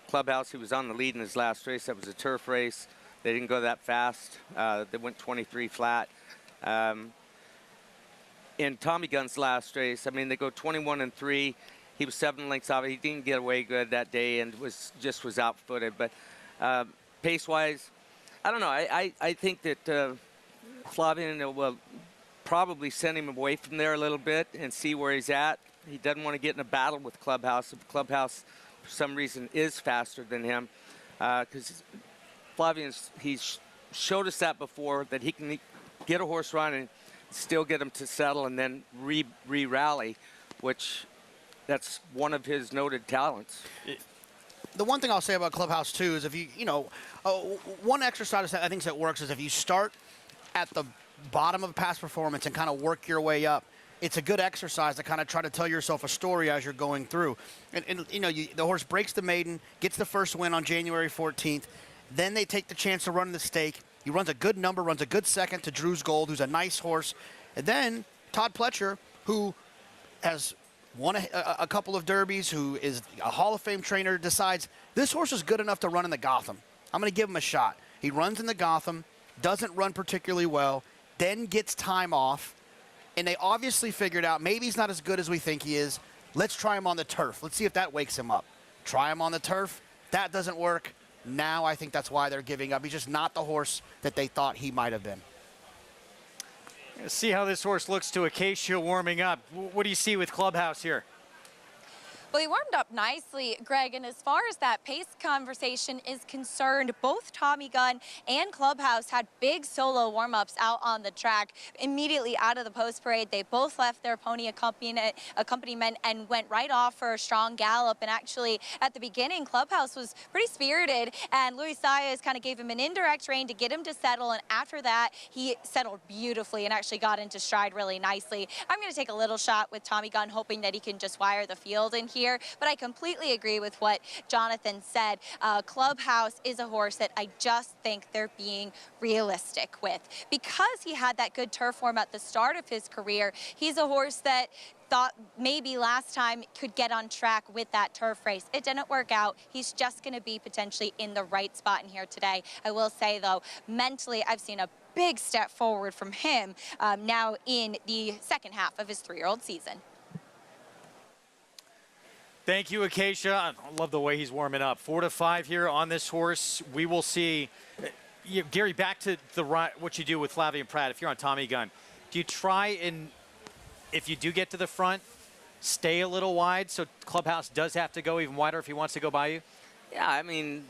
Clubhouse, he was on the lead in his last race. That was a turf race. They didn't go that fast. They went 23 flat. In Tommy Gunn's last race, I mean, they go 21-3. He was 7 lengths off. He didn't get away good that day and was out-footed. But pace-wise, I don't know. I think that Flavien will probably send him away from there a little bit and see where he's at. He doesn't want to get in a battle with Clubhouse. If Clubhouse, for some reason, is faster than him, because Flavien, he's showed us that before, that he can get a horse running, still get him to settle, and then re-rally, which that's one of his noted talents. The one thing I'll say about Clubhouse, too, is if one exercise I think that works is if you start at the bottom of past performance and kind of work your way up. It's a good exercise to kind of try to tell yourself a story as you're going through. And the horse breaks the maiden, gets the first win on January 14th. Then they take the chance to run the stake. He runs a good number, runs a good second to Drew's Gold, who's a nice horse. And then Todd Pletcher, who has won a couple of derbies, who is a Hall of Fame trainer, decides this horse is good enough to run in the Gotham. I'm going to give him a shot. He runs in the Gotham, doesn't run particularly well, then gets time off, and they obviously figured out maybe he's not as good as we think he is. Let's try him on the turf. Let's see if that wakes him up. Try him on the turf. That doesn't work. Now I think that's why they're giving up. He's just not the horse that they thought he might have been. See how this horse looks to Acacia warming up. What do you see with Clubhouse here? Well, he warmed up nicely, Greg, and as far as that pace conversation is concerned, both Tommy Gun and Clubhouse had big solo warm-ups out on the track. Immediately out of the post parade, they both left their pony accompaniment and went right off for a strong gallop. And actually, at the beginning, Clubhouse was pretty spirited, and Luis Saez kind of gave him an indirect rein to get him to settle, and after that, he settled beautifully and actually got into stride really nicely. I'm going to take a little shot with Tommy Gun, hoping that he can just wire the field in here. But I completely agree with what Jonathan said. Clubhouse is a horse that I just think they're being realistic with. Because he had that good turf form at the start of his career, he's a horse that thought maybe last time could get on track with that turf race. It didn't work out. He's just going to be potentially in the right spot in here today. I will say, though, mentally, I've seen a big step forward from him now in the second half of his 3-year-old season. Thank you, Acacia. I love the way he's warming up. 4-5 here on this horse. We will see. Gary, back to what you do with Flavien Prat. If you're on Tommy Gun, do you try and, if you do get to the front, stay a little wide so Clubhouse does have to go even wider if he wants to go by you? Yeah, I mean,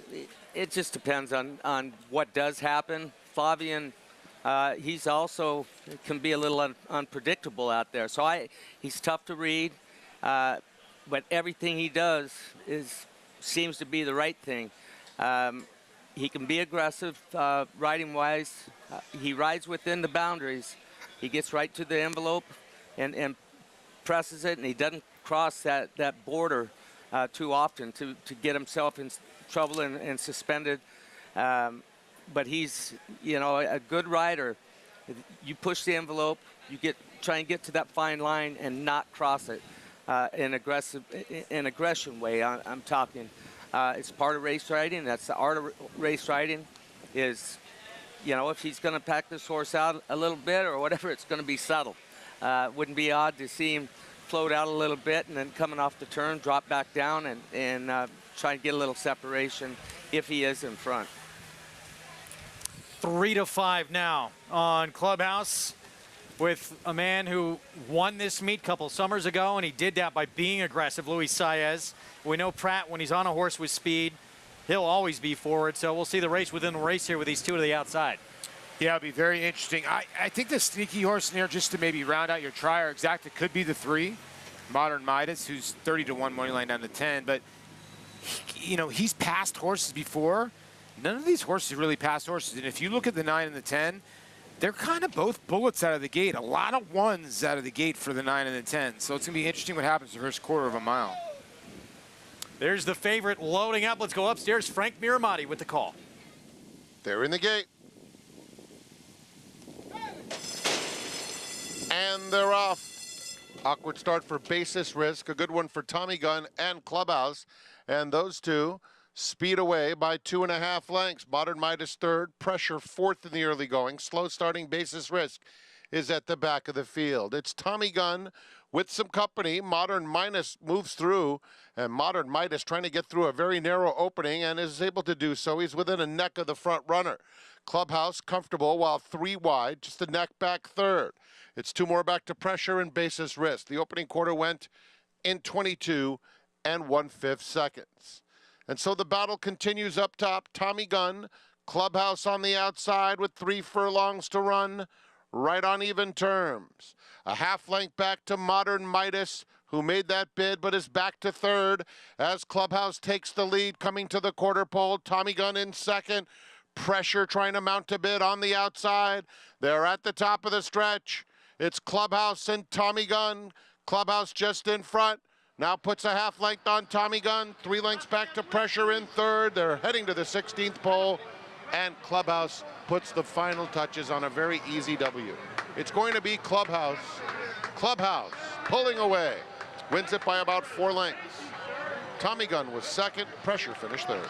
it just depends on what does happen. Flavien, he's also can be a little unpredictable out there. So he's tough to read. But everything he does seems to be the right thing. He can be aggressive riding-wise. He rides within the boundaries. He gets right to the envelope and presses it, and he doesn't cross that border too often to get himself in trouble and suspended. But he's, a good rider. You push the envelope, try and get to that fine line and not cross it. In aggression way, I'm talking. It's part of race riding. That's the art of race riding. Is, if he's going to pack this horse out a little bit or whatever, it's going to be subtle. Wouldn't be odd to see him float out a little bit and then coming off the turn, drop back down and try and get a little separation if he is in front. 3-5 now on Clubhouse. with a man who won this meet a couple summers ago, and he did that by being aggressive, Luis Saez. We know Pratt, when he's on a horse with speed, he'll always be forward, so we'll see the race within the race here with these two to the outside. Yeah, it'll be very interesting. I think the sneaky horse in there, just to maybe round out your trier exacta, could be the 3, Modern Midas, who's 30-1 money line down to 10. But, you know, he's passed horses before. None of these horses really passed horses. And if you look at the 9 and the 10, they're kind of both bullets out of the gate. A lot of ones out of the gate for the 9 and the 10. So it's going to be interesting what happens the first quarter of a mile. There's the favorite loading up. Let's go upstairs. Frank Miramati with the call. They're in the gate. And they're off. Awkward start for Basis Risk. A good one for Tommy Gunn and Clubhouse. And those two speed away by 2.5 lengths. Modern Midas third. Pressure fourth in the early going. Slow starting Basis Risk is at the back of the field. It's Tommy Gunn with some company. Modern Midas moves through. And Modern Midas trying to get through a very narrow opening and is able to do so. He's within a neck of the front runner. Clubhouse comfortable while 3 wide. Just a neck back third. It's 2 more back to Pressure and Basis Risk. The opening quarter went in 22 1/5 seconds. And so the battle continues up top. Tommy Gunn, Clubhouse on the outside with 3 furlongs to run, right on even terms. A half length back to Modern Midas, who made that bid but is back to third as Clubhouse takes the lead coming to the quarter pole. Tommy Gunn in second. Pressure trying to mount a bid on the outside. They're at the top of the stretch. It's Clubhouse and Tommy Gunn. Clubhouse just in front. Now puts a half length on Tommy Gunn. 3 lengths back to Pressure in third. They're heading to the 16th pole. And Clubhouse puts the final touches on a very easy W. It's going to be Clubhouse. Clubhouse pulling away. Wins it by about 4 lengths. Tommy Gunn was second. Pressure finished third.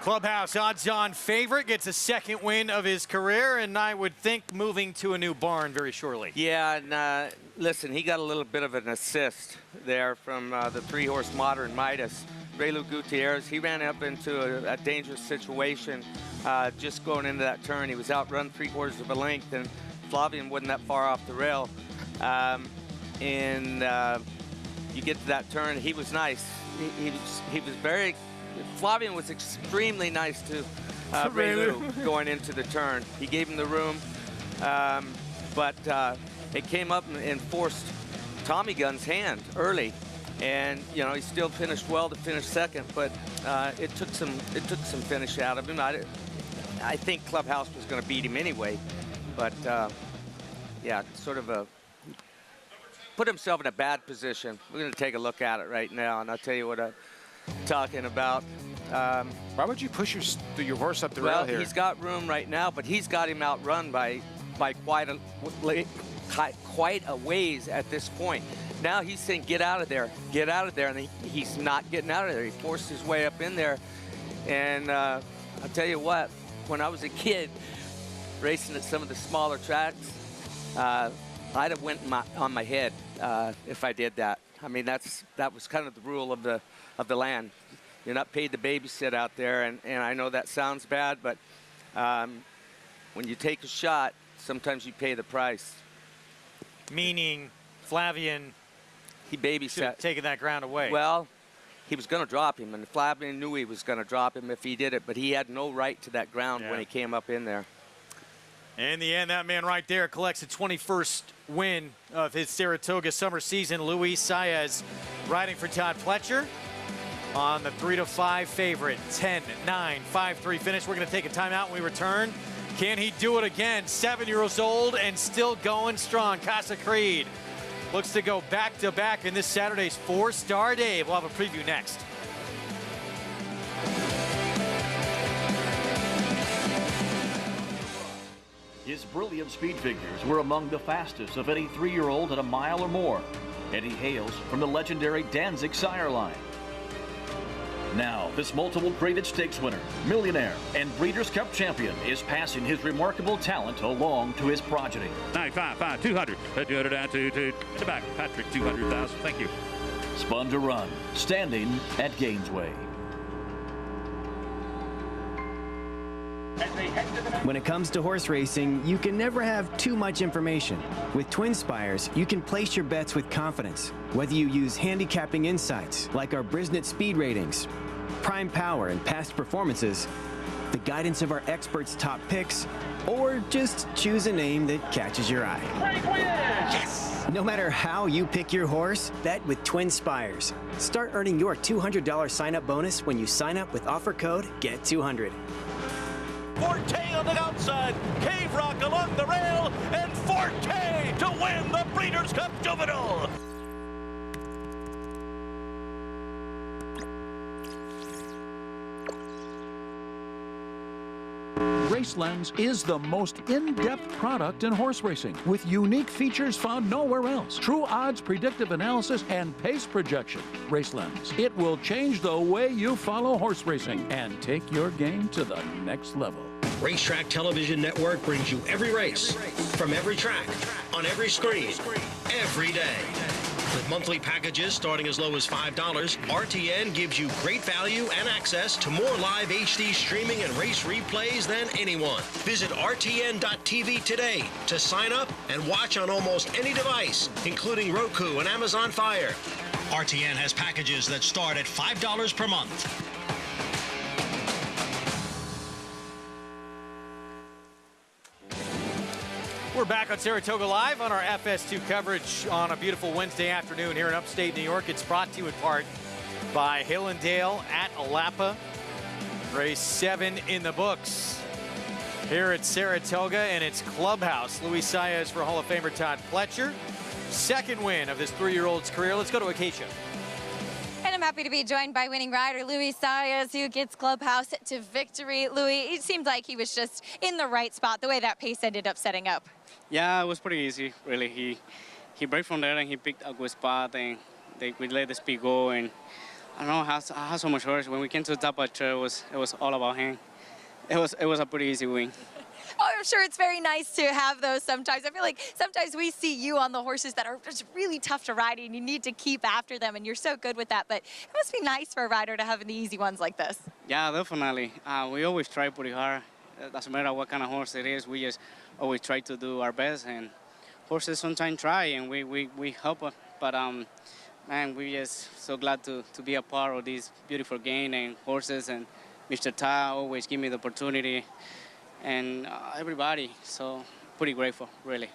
Clubhouse odds-on favorite, gets a second win of his career, and I would think moving to a new barn very shortly. Yeah, and listen, he got a little bit of an assist there from the 3-horse Modern Midas. Raylu Gutierrez, he ran up into a dangerous situation just going into that turn. He was outrun 3/4 of a length, and Flavian wasn't that far off the rail. You get to that turn, he was nice. He was very... Flavian was extremely nice to Raylu going into the turn. He gave him the room, but it came up and forced Tommy Gunn's hand early, and you know he still finished well to finish second, but it took some finish out of him. I think Clubhouse was going to beat him anyway, but yeah, sort of put himself in a bad position. We're going to take a look at it right now, and I'll tell you what I'm talking about. Why would you push your horse up the rail here? Well, he's got room right now, but he's got him outrun by quite a ways at this point. Now he's saying, get out of there, and he's not getting out of there. He forced his way up in there, and I'll tell you what, when I was a kid racing at some of the smaller tracks, I'd have went on my head if I did that. I mean, that was kind of the rule of the land. You're not paid to babysit out there, and I know that sounds bad, but when you take a shot, sometimes you pay the price. Meaning Flavian, he babysat, taking that ground away. Well, he was going to drop him, and Flavian knew he was going to drop him if he did it, but he had no right to that ground when he came up in there. In the end, that man right there collects the 21st win of his Saratoga summer season. Luis Saez riding for Todd Pletcher on the 3-5 favorite. 10-9, 5-3 finish. We're going to take a timeout when we return. Can he do it again? 7 years old and still going strong. Casa Creed looks to go back-to-back in this Saturday's 4-Star Dave. We'll have a preview next. His brilliant speed figures were among the fastest of any 3-year-old at a mile or more, and he hails from the legendary Danzig sire line. Now, this multiple graded stakes winner, millionaire, and Breeders' Cup champion is passing his remarkable talent along to his progeny. 95, 5, 200, 200 down, 2, in the back, Patrick, 200,000, thank you. Spun to run, standing at Gainesway. As they When it comes to horse racing, you can never have too much information. With Twin Spires, you can place your bets with confidence, whether you use handicapping insights like our Brisnet speed ratings, prime power and past performances, the guidance of our experts' top picks, or just choose a name that catches your eye. Yes! No matter how you pick your horse, bet with Twin Spires. Start earning your $200 sign-up bonus when you sign up with offer code GET200. Forte on the outside, Cave Rock along the rail, and Forte to win the Breeders' Cup Juvenile. RaceLens is the most in-depth product in horse racing, with unique features found nowhere else. True odds, predictive analysis, and pace projection. RaceLens. It will change the way you follow horse racing and take your game to the next level. Racetrack Television Network brings you every race, from every track, on every screen, every day. With monthly packages starting as low as $5, RTN gives you great value and access to more live HD streaming and race replays than anyone. Visit RTN.tv today to sign up and watch on almost any device, including Roku and Amazon Fire. RTN has packages that start at $5 per month. We're back on Saratoga Live on our FS2 coverage on a beautiful Wednesday afternoon here in upstate New York. It's brought to you in part by Hill and Dale at Alapa. Race 7 in the books here at Saratoga and its clubhouse. Luis Saez for Hall of Famer Todd Pletcher. Second win of this 3-year-old's career. Let's go to Acacia. And I'm happy to be joined by winning rider Luis Saez, who gets clubhouse to victory. Luis, it seemed like he was just in the right spot, the way that pace ended up setting up. Yeah, it was pretty easy, really. He break from there and he picked a good spot, and we let the speed go. And I don't know how so much horse. When we came to the top of the trail, it was all about him. It was a pretty easy win. Oh, I'm sure it's very nice to have those sometimes. I feel like sometimes we see you on the horses that are just really tough to ride, and you need to keep after them, and you're so good with that. But it must be nice for a rider to have the easy ones like this. Yeah, definitely. We always try pretty hard. It doesn't matter what kind of horse it is. We just always try to do our best, and horses sometimes try, and we help. But man, we just so glad to be a part of this beautiful game, and horses, and Mr. Ta always give me the opportunity, and everybody. So pretty grateful, really.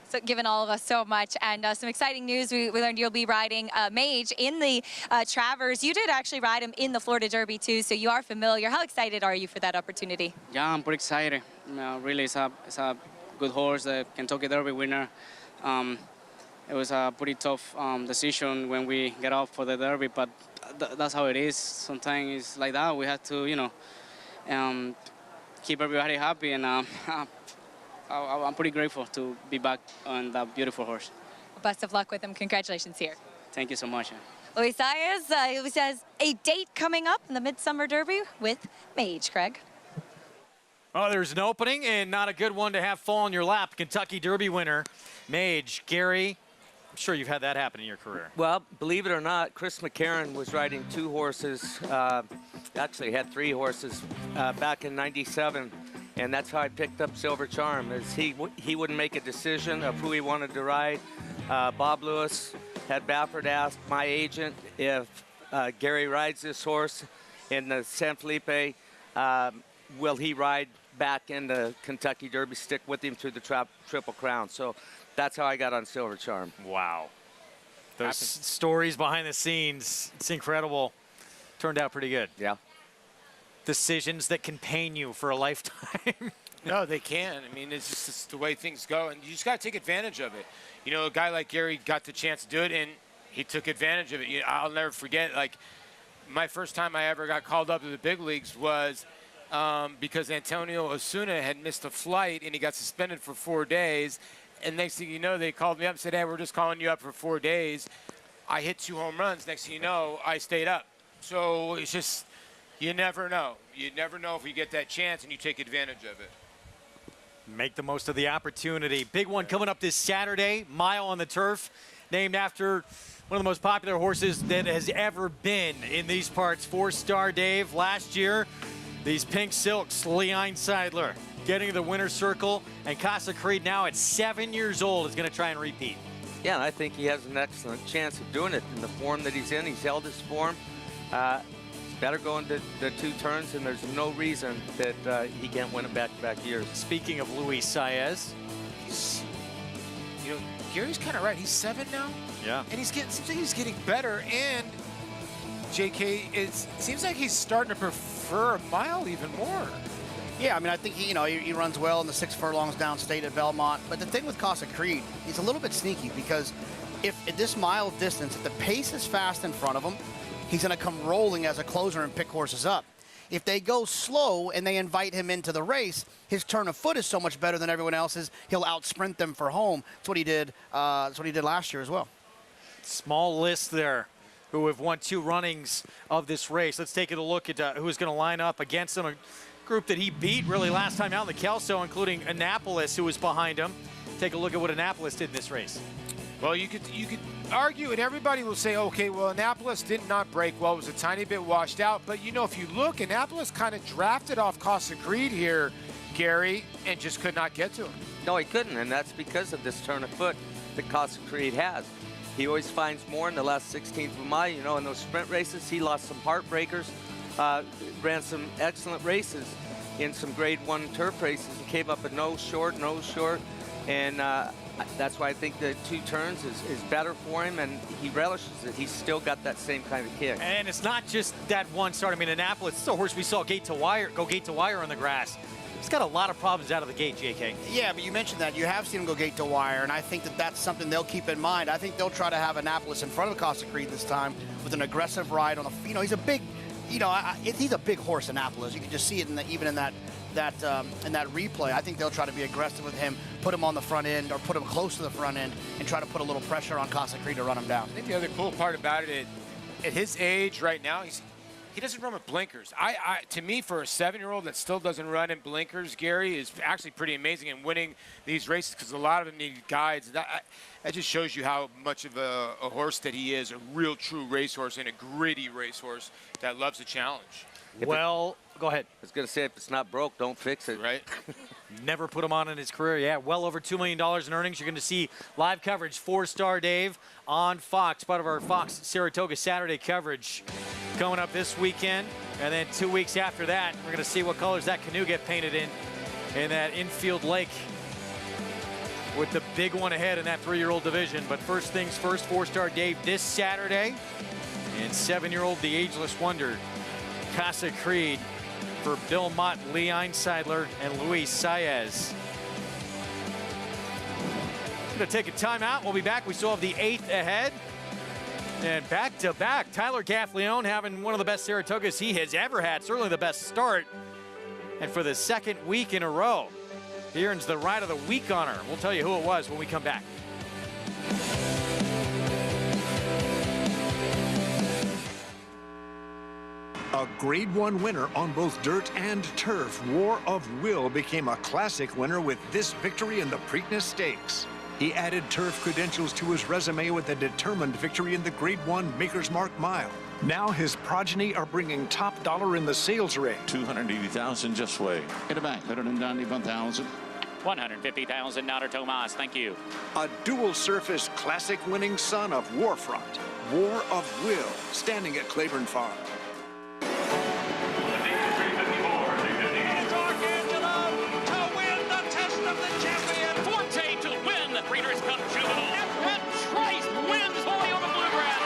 So given all of us so much, and some exciting news. We learned you'll be riding Mage in the Travers. You did actually ride him in the Florida Derby too, so you are familiar. How excited are you for that opportunity? Yeah, I'm pretty excited. Really, it's a good horse, the Kentucky Derby winner. It was a pretty tough decision when we get off for the Derby, but that's how it is. Sometimes it's like that. We have to, keep everybody happy, and I'm pretty grateful to be back on that beautiful horse. Best of luck with him. Congratulations here. Thank you so much. Luis Saez, says a date coming up in the Midsummer Derby with Mage, Craig. Oh, there's an opening, and not a good one to have fall in your lap. Kentucky Derby winner, Mage. Gary, I'm sure you've had that happen in your career. Well, believe it or not, Chris McCarron was riding 2 horses, actually had 3 horses back in '97, and that's how I picked up Silver Charm. Is he wouldn't make a decision of who he wanted to ride. Bob Lewis had Baffert ask my agent if Gary rides this horse in the San Felipe, will he ride back in the Kentucky Derby, stick with him through the Triple Crown. So that's how I got on Silver Charm. Wow. Those stories behind the scenes, it's incredible. Turned out pretty good. Yeah. Decisions that can pain you for a lifetime. No, they can. I mean, it's just the way things go, and you just got to take advantage of it. You know, a guy like Gary got the chance to do it, and he took advantage of it. I'll never forget, like, my first time I ever got called up to the big leagues was because Antonio Osuna had missed a flight, and he got suspended for 4 days. And next thing you know, they called me up and said, hey, we're just calling you up for 4 days. I hit 2 home runs. Next thing you know, I stayed up. So it's just, you never know. You never know if you get that chance and you take advantage of it. Make the most of the opportunity. Big one coming up this Saturday, Mile on the Turf, named after one of the most popular horses that has ever been in these parts. 4-star Dave last year. These pink silks, Leon Seidler getting to the winner's circle. And Casa Creed, now at 7 years old, is going to try and repeat. Yeah, and I think he has an excellent chance of doing it in the form that he's in. He's held his form. He's better going to the 2 turns, and there's no reason that he can't win it back-to-back years. Speaking of Luis Saez, you know, Gary's kind of right. He's 7 now. Yeah. And seems like he's getting better. And JK, it seems like he's starting to prefer a mile even more. Yeah, I mean, I think he runs well in the 6 furlongs downstate at Belmont. But the thing with Casa Creed, he's a little bit sneaky because if at this mile distance, if the pace is fast in front of him, he's going to come rolling as a closer and pick horses up. If they go slow and they invite him into the race, his turn of foot is so much better than everyone else's. He'll outsprint them for home. That's what he did. That's what he did last year as well. Small list there who have won 2 runnings of this race. Let's take a look at who's going to line up against him. A group that he beat really last time out in the Kelso, including Annapolis, who was behind him. Take a look at what Annapolis did in this race. Well, you could argue, and everybody will say, okay, well, Annapolis did not break well. It was a tiny bit washed out. But, you know, if you look, Annapolis kind of drafted off Casa Creed here, Gary, and just could not get to him. No, he couldn't, and that's because of this turn of foot that Casa Creed has. He always finds more in the last 16th of a mile. You know, in those sprint races, he lost some heartbreakers, ran some excellent races in some Grade 1 turf races and came up a nose short, and that's why I think the 2 turns is better for him, and he relishes it. He's still got that same kind of kick. And it's not just that one start. I mean, Annapolis, it's a horse we saw go gate to wire on the grass. He's got a lot of problems out of the gate, JK. Yeah, but you mentioned that. You have seen him go gate to wire, and I think that that's something they'll keep in mind. I think they'll try to have Annapolis in front of Casa Creed this time with an aggressive ride on the, he's a big, he's a big horse, Annapolis. You can just see it even in that replay. I think they'll try to be aggressive with him, put him on the front end or put him close to the front end and try to put a little pressure on Casa Creed to run him down. I think the other cool part about it, at his age right now, he doesn't run with blinkers. To me, for a 7-year-old that still doesn't run in blinkers, Gary, is actually pretty amazing in winning these races because a lot of them need guides. That just shows you how much of a horse that he is, a real true racehorse and a gritty racehorse that loves a challenge. Well, go ahead. I was going to say, if it's not broke, don't fix it. Right? Never put him on in his career. Yeah, well over $2 million in earnings. You're going to see live coverage, 4-Star Dave on Fox, part of our Fox Saratoga Saturday coverage coming up this weekend. And then 2 weeks after that, we're going to see what colors that canoe get painted in that infield lake with the big one ahead in that 3-year-old division. But first things first, 4-Star Dave this Saturday. And 7-year-old, the ageless wonder, Casa Creed, for Bill Mott, Lee Einseidler, and Luis Saez. Going to take a timeout. We'll be back. We still have the 8th ahead. And back-to-back, Tyler Gaffleone having one of the best Saratogas he has ever had. Certainly the best start. And for the 2nd week in a row, he earns the Ride of the Week honor. We'll tell you who it was when we come back. A Grade 1 winner on both dirt and turf, War of Will became a classic winner with this victory in the Preakness Stakes. He added turf credentials to his resume with a determined victory in the Grade 1 Maker's Mark Mile. Now his progeny are bringing top dollar in the sales rate. 280,000 just way. Get it back, 191,000. 150,000, Nader Tomas, thank you. A dual surface classic winning son of Warfront, War of Will, standing at Claiborne Farm. Breeders' Cup Juvenile. And Trice wins Holy over Bluegrass.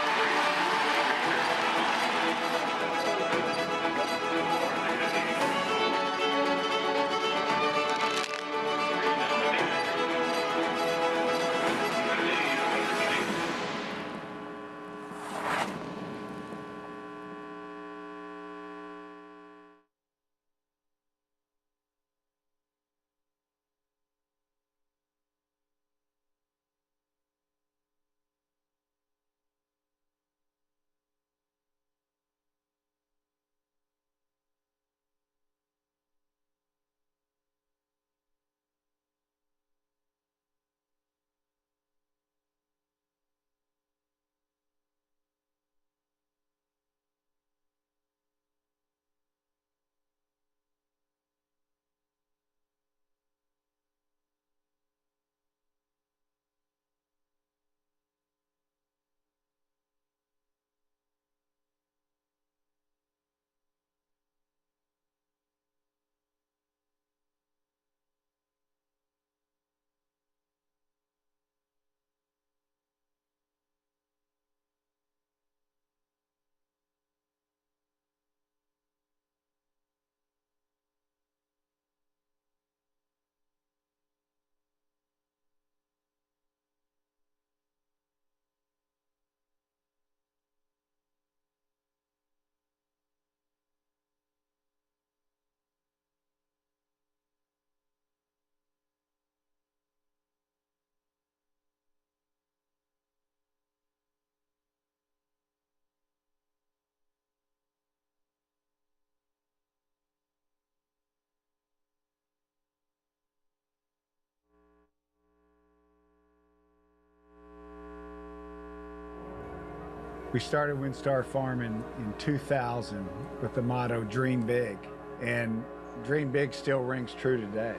We started WinStar Farm in 2000 with the motto, dream big. And dream big still rings true today.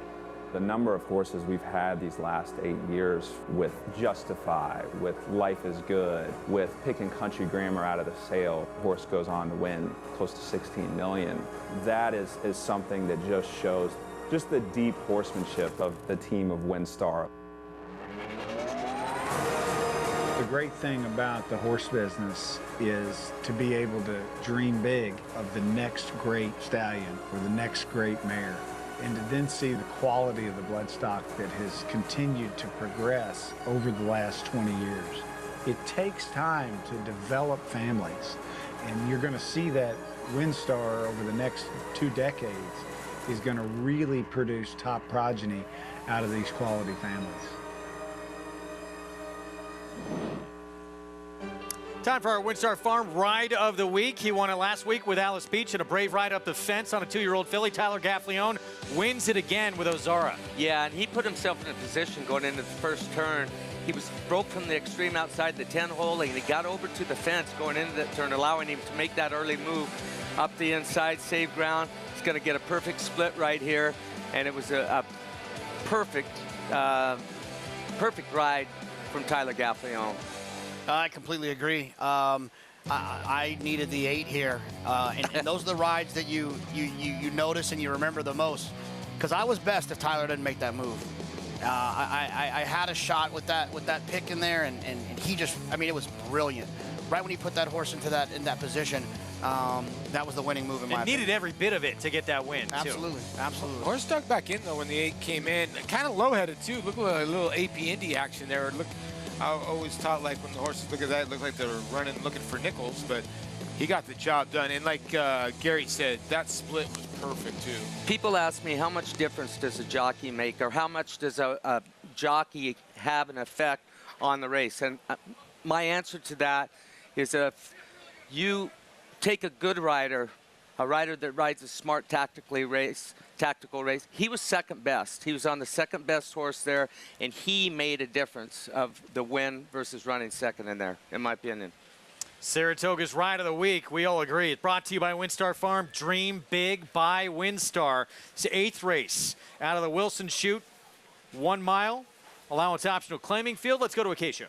The number of horses we've had these last 8 years with Justify, with Life is Good, with Pickin' Country Grammar out of the sale, horse goes on to win close to 16 million. That is something that just shows just the deep horsemanship of the team of WinStar. The great thing about the horse business is to be able to dream big of the next great stallion or the next great mare, and to then see the quality of the bloodstock that has continued to progress over the last 20 years. It takes time to develop families, and you're going to see that WinStar over the next 2 decades is going to really produce top progeny out of these quality families. Time for our WinStar Farm Ride of the Week. He won it last week with Alice Beach in a brave ride up the fence on a 2-year-old filly. Tyler Gaffleone wins it again with Ozara. Yeah, and he put himself in a position going into the first turn. He was broke from the extreme outside the 10-hole, and he got over to the fence going into that turn, allowing him to make that early move up the inside, save ground. He's going to get a perfect split right here, and it was a perfect ride from Tyler Gaffleone. I completely agree. I needed the 8 here, and those are the rides that you notice and you remember the most. Because I was best if Tyler didn't make that move. I had a shot with that pick in there, and he just, I mean, it was brilliant. Right when he put that horse into that position, that was the winning move in my opinion. It needed every bit of it to get that win, Absolutely, absolutely. Horse stuck back in, though, when the 8 came in. Kind of low-headed, too. Looked like a little AP Indy action there. I always thought, like, when the horses look at that, it looked like they were running, looking for nickels, but he got the job done. And like Gary said, that split was perfect, too. People ask me, how much difference does a jockey make, or how much does a jockey have an effect on the race? And my answer to that is if you take a good rider, a rider that rides a smart tactical race, he was second best. He was on the second best horse there, and he made a difference of the win versus running second in there, in my opinion. Saratoga's Ride of the Week, we all agree. It's brought to you by WinStar Farm. Dream big by WinStar. It's the 8th race out of the Wilson Chute. 1 mile, allowance optional claiming field. Let's go to Acacia.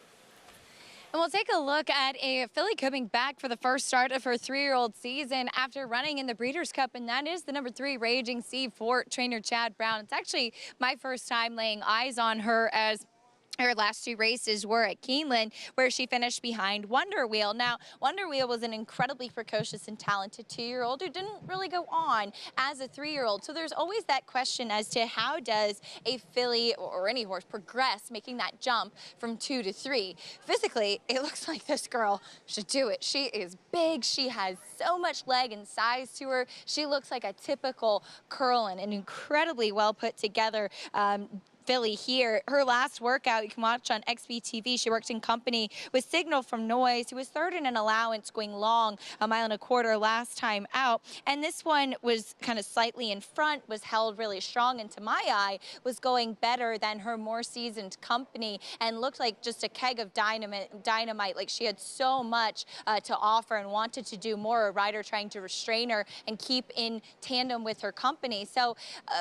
And we'll take a look at a filly coming back for the first start of her 3-year-old season after running in the Breeders' Cup, and that is the number 3 Raging Sea for trainer Chad Brown. It's actually my first time laying eyes on her, as her last 2 races were at Keeneland, where she finished behind Wonder Wheel. Now, Wonder Wheel was an incredibly precocious and talented 2-year-old who didn't really go on as a 3-year-old. So there's always that question as to how does a filly or any horse progress making that jump from 2 to 3. Physically, it looks like this girl should do it. She is big. She has so much leg and size to her. She looks like a typical Curlin, and incredibly well put together filly here. Her last workout you can watch on XBTV. She worked in company with Signal from Noise, who was 3rd in an allowance going long, 1.25 miles last time out. And this one was kind of slightly in front, was held really strong, and to my eye was going better than her more seasoned company, and looked like just a keg of dynamite. Like she had so much to offer and wanted to do more. A rider trying to restrain her and keep in tandem with her company. So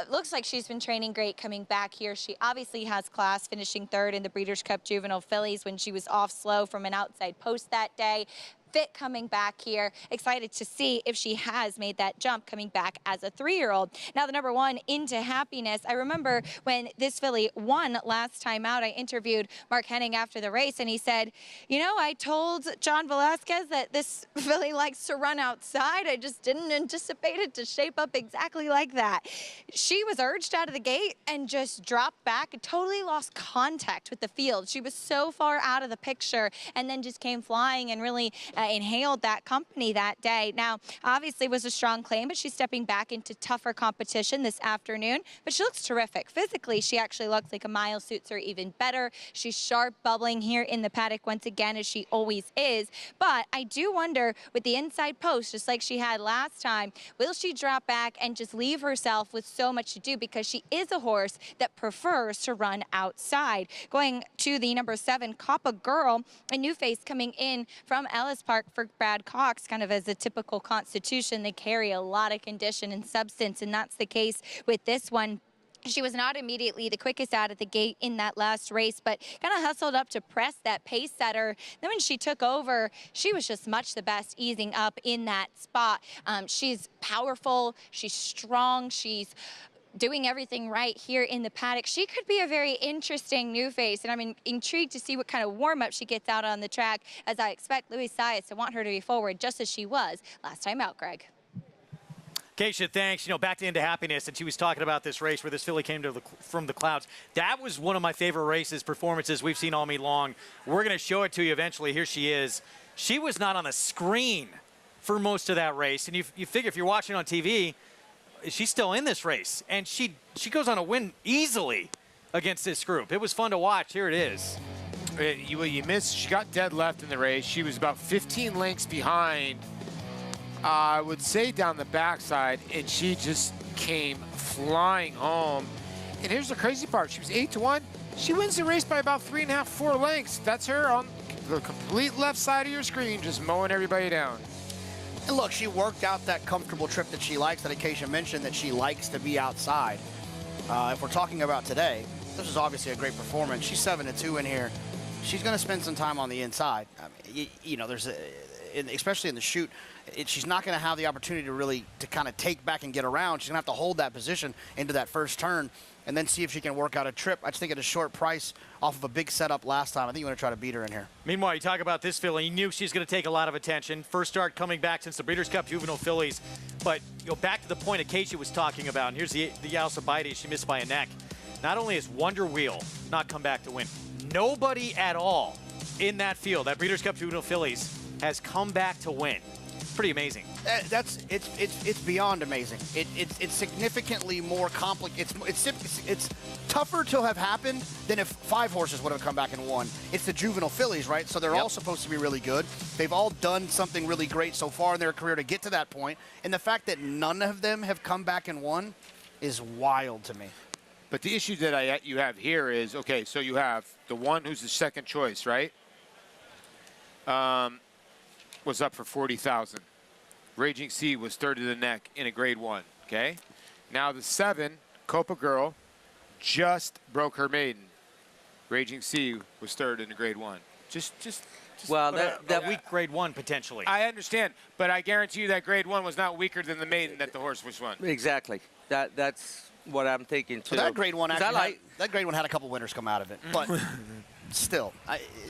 looks like she's been training great coming back here. She obviously has class, finishing 3rd in the Breeders' Cup Juvenile Fillies when she was off slow from an outside post that day. Fit coming back here. Excited to see if she has made that jump coming back as a 3-year-old. Now the number 1, Into Happiness. I remember when this filly won last time out, I interviewed Mark Henning after the race, and he said, you know, I told John Velasquez that this filly likes to run outside. I just didn't anticipate it to shape up exactly like that. She was urged out of the gate and just dropped back and totally lost contact with the field. She was so far out of the picture, and then just came flying and really inhaled that company that day. Now, obviously was a strong claim, but she's stepping back into tougher competition this afternoon, but she looks terrific. Physically, she actually looks like a mile suits her even better. She's sharp, bubbling here in the paddock once again, as she always is. But I do wonder, with the inside post, just like she had last time, will she drop back and just leave herself with so much to do, because she is a horse that prefers to run outside. Going to the number 7, Coppa Girl, a new face coming in from Ellis part for Brad Cox, kind of as a typical Constitution, they carry a lot of condition and substance, and that's the case with this one. She was not immediately the quickest out of the gate in that last race, but kind of hustled up to press that pace setter. Then when she took over, she was just much the best, easing up in that spot. She's powerful, she's strong, she's doing everything right here in the paddock. She could be a very interesting new face, and I'm intrigued to see what kind of warm-up she gets out on the track, as I expect Luis Saez to want her to be forward just as she was last time out, Greg. Keisha, thanks. You know, back to Into Happiness, and she was talking about this race where this filly came from the clouds. That was one of my favorite races, performances we've seen all meet long. We're going to show it to you eventually. Here she is. She was not on the screen for most of that race, and you figure if you're watching on TV, she's still in this race, and she goes on a win easily against this group. It was fun to watch. Here it is. You missed. She got dead left in the race. She was about 15 lengths behind, I would say, down the backside, and she just came flying home. And here's the crazy part. She was 8-1. She wins the race by about 3.5, 4 lengths. That's her on the complete left side of your screen, just mowing everybody down. And look, she worked out that comfortable trip that she likes, that Acacia mentioned, that she likes to be outside. If we're talking about today, this is obviously a great performance. She's 7-2 in here. She's going to spend some time on the inside. I mean, you know, especially in the chute, she's not going to have the opportunity to kind of take back and get around. She's going to have to hold that position into that first turn and then see if she can work out a trip. I just think at a short price off of a big setup last time, I think you want to try to beat her in here. Meanwhile, you talk about this filly. You knew she's going to take a lot of attention. First start coming back since the Breeders' Cup Juvenile Fillies. But back to the point Acacia was talking about, and here's the Alcibiades she missed by a neck. Not only has Wonder Wheel not come back to win, nobody at all in that field, that Breeders' Cup Juvenile Fillies, has come back to win. Pretty amazing. It's beyond amazing. It's significantly more complicated. It's tougher to have happened than if 5 horses would have come back and won. It's the juvenile fillies, right? So they're all supposed to be really good. They've all done something really great so far in their career to get to that point. And the fact that none of them have come back and won is wild to me. But the issue that you have here is, okay, so you have the one who's the second choice, right? Was up for 40,000. Raging Sea was third to the neck in a grade 1, okay? Now the 7, Copa Girl, just broke her maiden. Raging Sea was third in a grade 1. Well, that weak grade 1 potentially. I understand, but I guarantee you that grade 1 was not weaker than the maiden that the horse was won. Exactly. That's what I'm thinking too. So that grade 1 that grade 1 had a couple winners come out of it, but still,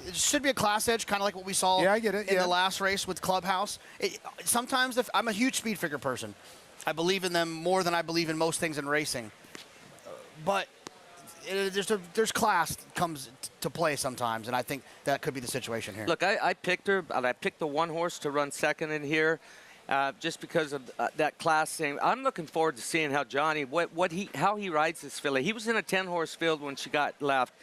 it should be a class edge, kind of like what we saw I get it, in the last race with Clubhouse. Sometimes, I'm a huge speed figure person. I believe in them more than I believe in most things in racing. But there's class that comes to play sometimes, and I think that could be the situation here. Look, I picked her, and I picked the one horse to run second in here. Just because of that class thing. I'm looking forward to seeing how Johnny, how he rides this filly. He was in a 10-horse field when she got left.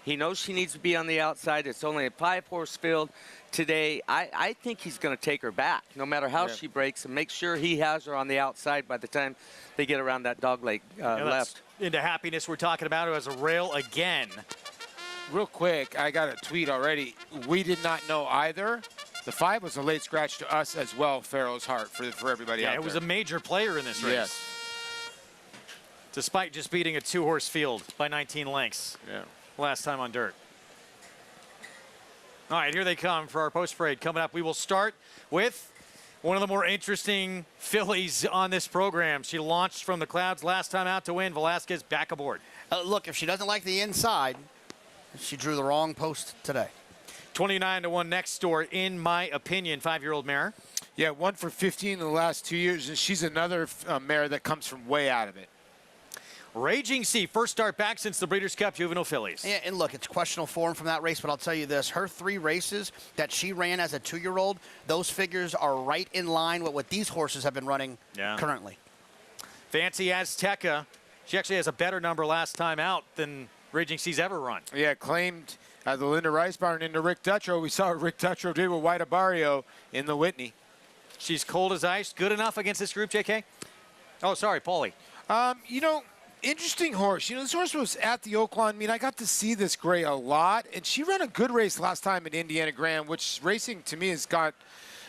He knows she needs to be on the outside. It's only a 5-horse field today. I think he's going to take her back, no matter how she breaks, and make sure he has her on the outside by the time they get around that dog leg left. Into Happiness we're talking about, who has a rail again. Real quick, I got a tweet already. We did not know either. The 5 was a late scratch to us as well, Pharaoh's Heart, for everybody out there. Yeah, it was a major player in this race. Yes. Despite just beating a 2-horse field by 19 lengths. Yeah. Last time on dirt. All right, here they come for our post parade. Coming up, we will start with one of the more interesting fillies on this program. She launched from the clouds last time out to win. Velasquez back aboard. Look, if she doesn't like the inside, she drew the wrong post today. 29-1 next door, in my opinion, 5-year-old mare. Yeah, 1 for 15 in the last 2 years, and she's another mare that comes from way out of it. Raging Sea, first start back since the Breeders' Cup Juvenile Fillies. Yeah, and look, it's questionable form from that race, but I'll tell you this. Her 3 races that she ran as a 2-year-old, those figures are right in line with what these horses have been running currently. Fancy Azteca. She actually has a better number last time out than Raging Sea's ever run. Yeah, claimed the Linda Rice barn into Rick Dutrow. We saw what Rick Dutrow did with White Barrio in the Whitney. She's cold as ice. Good enough against this group, JK? Oh, sorry, Paulie. You know, Interesting horse. You know, this horse was at the Oaklawn. I mean, I got to see this gray a lot, and she ran a good race last time at Indiana Grand, which racing to me has got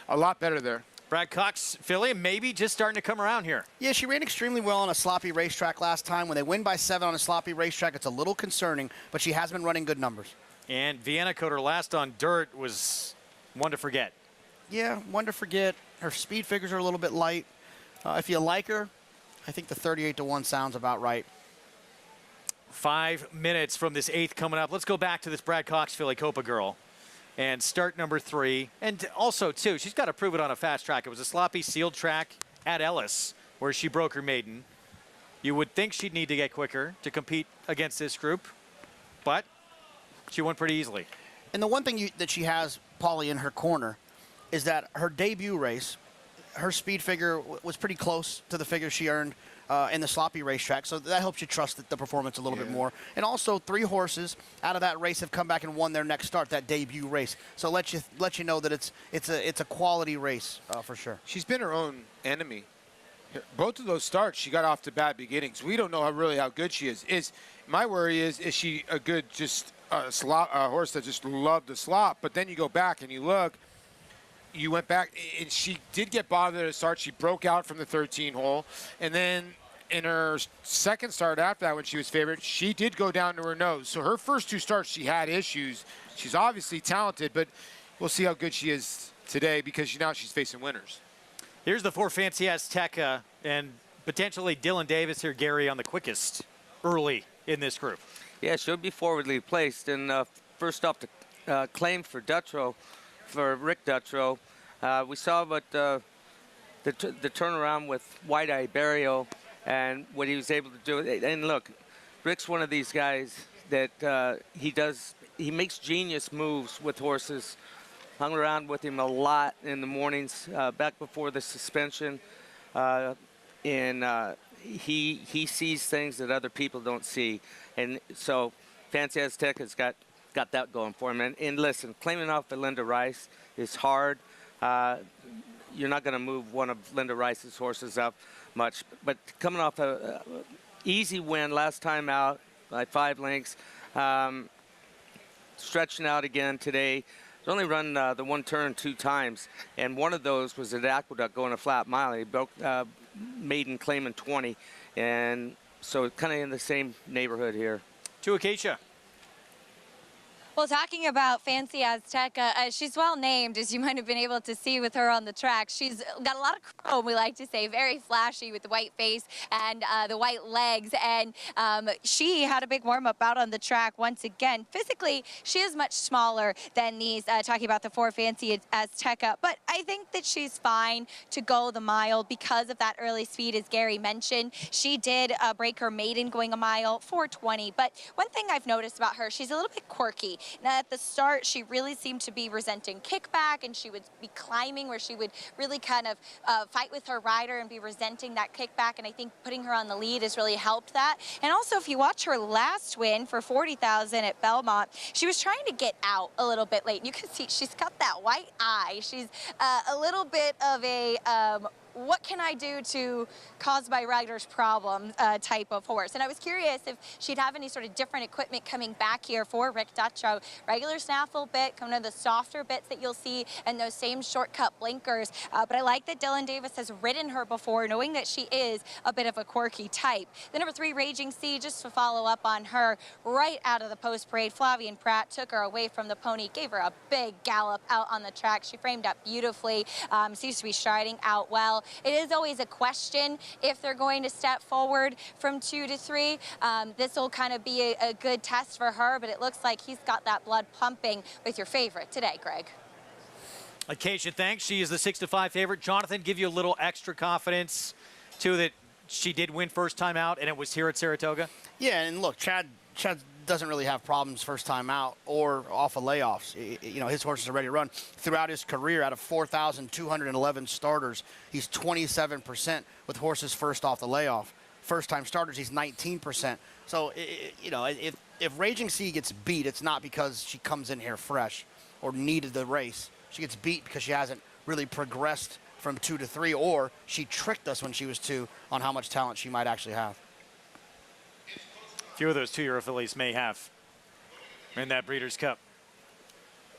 a lot better there. Brad Cox filly, maybe just starting to come around here. Yeah, she ran extremely well on a sloppy racetrack last time. When they win by 7 on a sloppy racetrack, it's a little concerning, but she has been running good numbers. And Vienna Coder last on dirt was one to forget. Yeah, one to forget. Her speed figures are a little bit light. If you like her, I think the 38-1 sounds about right. 5 minutes from this 8th coming up. Let's go back to this Brad Cox filly, Copa Girl, and start number 3. And also, too, she's got to prove it on a fast track. It was a sloppy sealed track at Ellis where she broke her maiden. You would think she'd need to get quicker to compete against this group, but she won pretty easily. And the one thing that she has, Paulie, in her corner is that her debut race, her speed figure was pretty close to the figure she earned in the sloppy racetrack, so that helps you trust the performance a little bit more. And also, 3 horses out of that race have come back and won their next start, that debut race. So let you know that it's a quality race for sure. She's been her own enemy. Both of those starts, she got off to bad beginnings. We don't know really how good she is. My worry is she a good a horse that just loved to slop? But then you go back and you look. You went back, and she did get bothered at the start. She broke out from the 13 hole. And then in her second start after that, when she was favored, she did go down to her nose. So her first 2 starts, she had issues. She's obviously talented, but we'll see how good she is today because now she's facing winners. Here's the 4 Fancy Azteca and potentially Dylan Davis here, Gary, on the quickest early in this group. Yeah, she'll be forwardly placed. And first off, the claim for Dutrow, for Rick Dutrow. We saw what the turnaround with White Eye Barrio and what he was able to do. And look, Rick's one of these guys that he makes genius moves with horses. Hung around with him a lot in the mornings back before the suspension. He sees things that other people don't see. And so Fancy Azteca's got that going for him. And listen, claiming off of Linda Rice is hard. You're not going to move one of Linda Rice's horses up much. But coming off a easy win last time out by 5 lengths, stretching out again today. He's only run the one turn 2 times, and one of those was at Aqueduct going a flat mile. He broke maiden claiming 20, and so kind of in the same neighborhood here. To Acacia. Well, talking about Fancy Azteca, she's well named, as you might have been able to see with her on the track. She's got a lot of chrome, we like to say, very flashy with the white face and the white legs. And she had a big warm-up out on the track once again. Physically, she is much smaller than these, talking about the 4 Fancy Azteca. But I think that she's fine to go the mile because of that early speed, as Gary mentioned. She did break her maiden going a mile, 4:20. But one thing I've noticed about her, she's a little bit quirky. Now, at the start, she really seemed to be resenting kickback, and she would be climbing where she would really kind of fight with her rider and be resenting that kickback, and I think putting her on the lead has really helped that. And also, if you watch her last win for $40,000 at Belmont, she was trying to get out a little bit late. And you can see she's got that white eye. She's a little bit of a what can I do to cause my rider's problem type of horse. And I was curious if she'd have any sort of different equipment coming back here for Rick Dutrow. Regular snaffle bit, kind of the softer bits that you'll see, and those same shortcut blinkers. But I like that Dylan Davis has ridden her before, knowing that she is a bit of a quirky type. The number 3, Raging Sea, just to follow up on her, right out of the post parade, Flavian Pratt took her away from the pony, gave her a big gallop out on the track. She framed up beautifully, seems to be striding out well. It is always a question if they're going to step forward from 2 to 3. This will kind of be a good test for her, but it looks like he's got that blood pumping with your favorite today, Greg. Acacia, thanks. She is the 6-5 favorite. Jonathan, give you a little extra confidence, too, that she did win first time out, and it was here at Saratoga? Yeah, and look, Chad doesn't really have problems first time out or off of layoffs. You know, his horses are ready to run. Throughout his career, out of 4,211 starters, he's 27% with horses first off the layoff. First-time starters, he's 19%. So, you know, if Raging Sea gets beat, it's not because she comes in here fresh or needed the race. She gets beat because she hasn't really progressed from 2 to 3, or she tricked us when she was 2 on how much talent she might actually have. few of those 2-year fillies may have in that Breeders' Cup.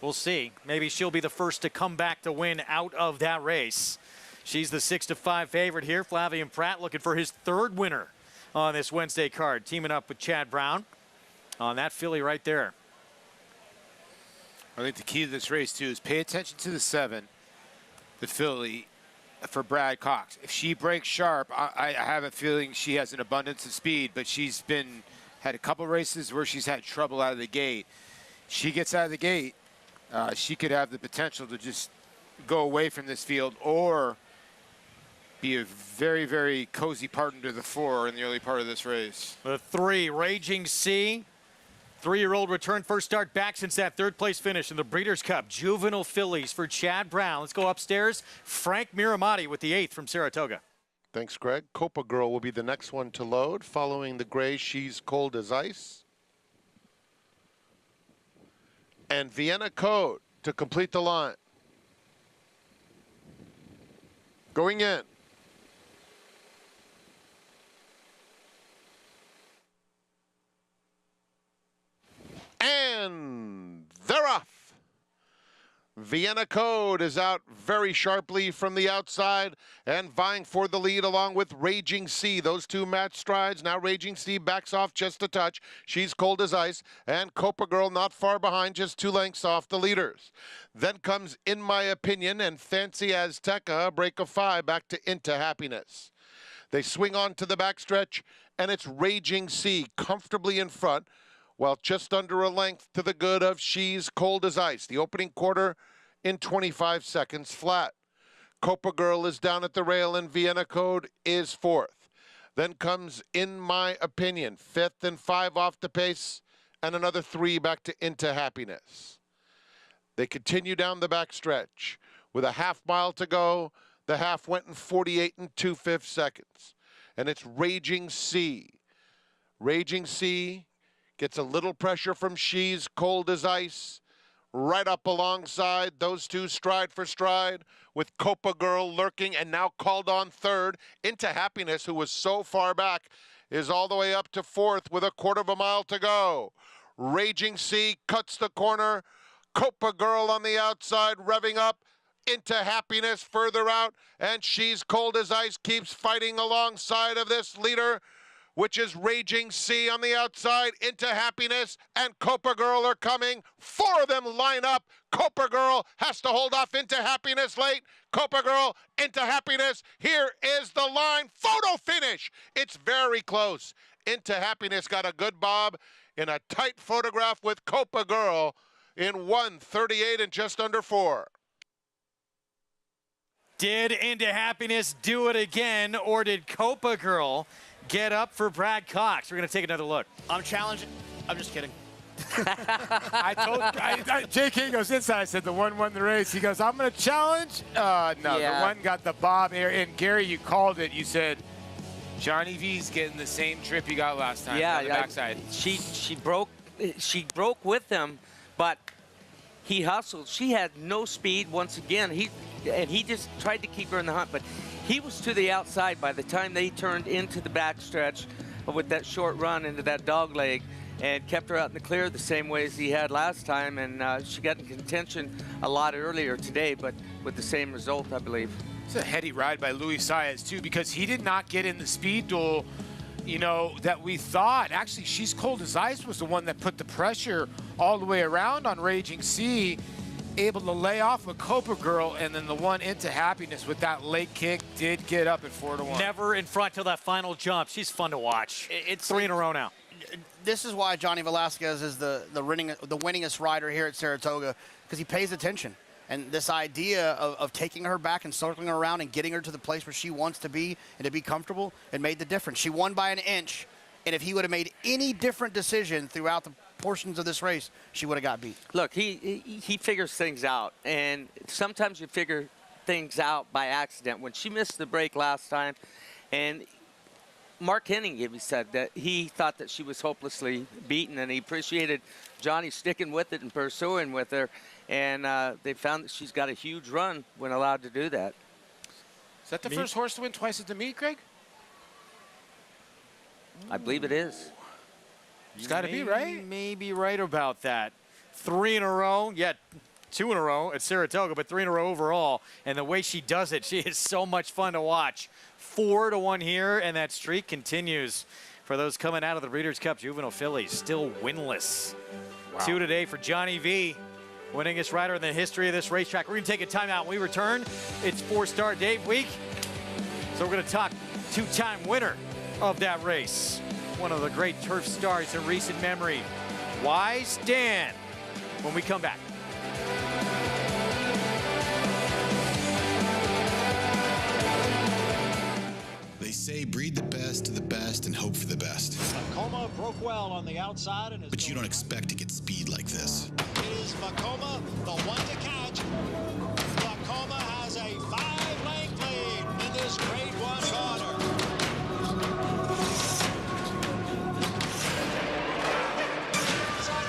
We'll see. Maybe she'll be the first to come back to win out of that race. She's the 6-5 favorite here. Flavien Prat looking for his 3rd winner on this Wednesday card, teaming up with Chad Brown on that filly right there. I think the key to this race, too, is pay attention to the 7, the filly, for Brad Cox. If she breaks sharp, I have a feeling she has an abundance of speed, but she's had a couple races where she's had trouble out of the gate. She gets out of the gate, she could have the potential to just go away from this field or be a very, very cozy partner to the 4 in the early part of this race. The 3, Raging Sea. 3-year-old return, first start back since that 3rd place finish in the Breeders' Cup. Juvenile fillies for Chad Brown. Let's go upstairs. Frank Miramati with the 8th from Saratoga. Thanks, Greg. Copa Girl will be the next one to load, following the gray She's Cold as Ice. And Vienna Code to complete the line. Going in. And they're off. Vienna Code is out very sharply from the outside and vying for the lead along with Raging Sea. Those 2 match strides. Now Raging Sea backs off just a touch. She's Cold as Ice. And Copa Girl not far behind, just 2 lengths off the leaders. Then comes In My Opinion and Fancy Azteca, a break of 5 back to Into Happiness. They swing on to the backstretch, and it's Raging Sea comfortably in front, while just under a length to the good of She's Cold as Ice. The opening quarter in 25 seconds flat. Copa Girl is down at the rail and Vienna Code is 4th. Then comes In My Opinion, 5th and 5 off the pace, and another 3 back to Into Happiness. They continue down the backstretch. With a half mile to go, the half went in 48 and 2/5 seconds. And it's Raging Sea. Raging Sea gets a little pressure from She's Cold as Ice. Right up alongside, those 2 stride for stride, with Copa Girl lurking and now called on 3rd. Into Happiness, who was so far back, is all the way up to 4th with a 1/4 mile to go. Raging Sea cuts the corner. Copa Girl on the outside, revving up. Into Happiness further out, and She's Cold as Ice keeps fighting alongside of this leader, which is Raging Sea on the outside. Into Happiness and Copa Girl are coming. 4 of them line up. Copa Girl has to hold off Into Happiness late. Copa Girl, Into Happiness. Here is the line. Photo finish. It's very close. Into Happiness got a good bob in a tight photograph with Copa Girl in 1:38 and just under 4. Did Into Happiness do it again, or did Copa Girl get up for Brad Cox? We're going to take another look. I'm challenging. I'm just kidding. JK goes inside. I said the 1 won the race. He goes, I'm going to challenge. No, Yeah. The 1 got the bob here. And Gary, you called it. You said Johnny V's getting the same trip he got last time on the backside. She broke with him, but he hustled. She had no speed once again. He just tried to keep her in the hunt, but he was to the outside by the time they turned into the backstretch with that short run into that dog leg, and kept her out in the clear the same way as he had last time. And she got in contention a lot earlier today, but with the same result, I believe. It's a heady ride by Luis Saez, too, because he did not get in the speed duel, that we thought. Actually, She's Cold as Ice was the one that put the pressure all the way around on Raging Sea, able to lay off a Copa Girl, and then the 1 Into Happiness with that late kick did get up at 4-1. Never in front till that final jump. She's fun to watch. It's 3 in a row now. This is why Johnny Velasquez is the winningest rider here at Saratoga, because he pays attention. And this idea of taking her back and circling her around and getting her to the place where she wants to be and to be comfortable, it made the difference. She won by an inch, and if he would have made any different decision throughout the portions of this race, she would have got beat. Look, he figures things out, and sometimes you figure things out by accident. When she missed the break last time, and Mark Henning even said that he thought that she was hopelessly beaten, and he appreciated Johnny sticking with it and pursuing with her, and they found that she's got a huge run when allowed to do that. Is that the first horse to win twice at the meet, Greg? I believe it is. It's got to be, right? Maybe right about that. 3 in a row. Yeah, 2 in a row at Saratoga, but 3 in a row overall. And the way she does it, she is so much fun to watch. 4-1 here, and that streak continues for those coming out of the Breeders' Cup Juvenile Fillies. Still winless. Wow. 2 today for Johnny V, winningest rider in the history of this racetrack. We're going to take a timeout. When we return, it's 4-Star Dave Week. So we're going to talk 2-time winner of that race. One of the great turf stars in recent memory, Wise Dan, when we come back. They say breed the best of the best and hope for the best. Vacoma broke well on the outside. But you don't expect to get speed like this. Is Vacoma the one to catch? Vacoma has a 5-length lead in this Grade 1 quarter.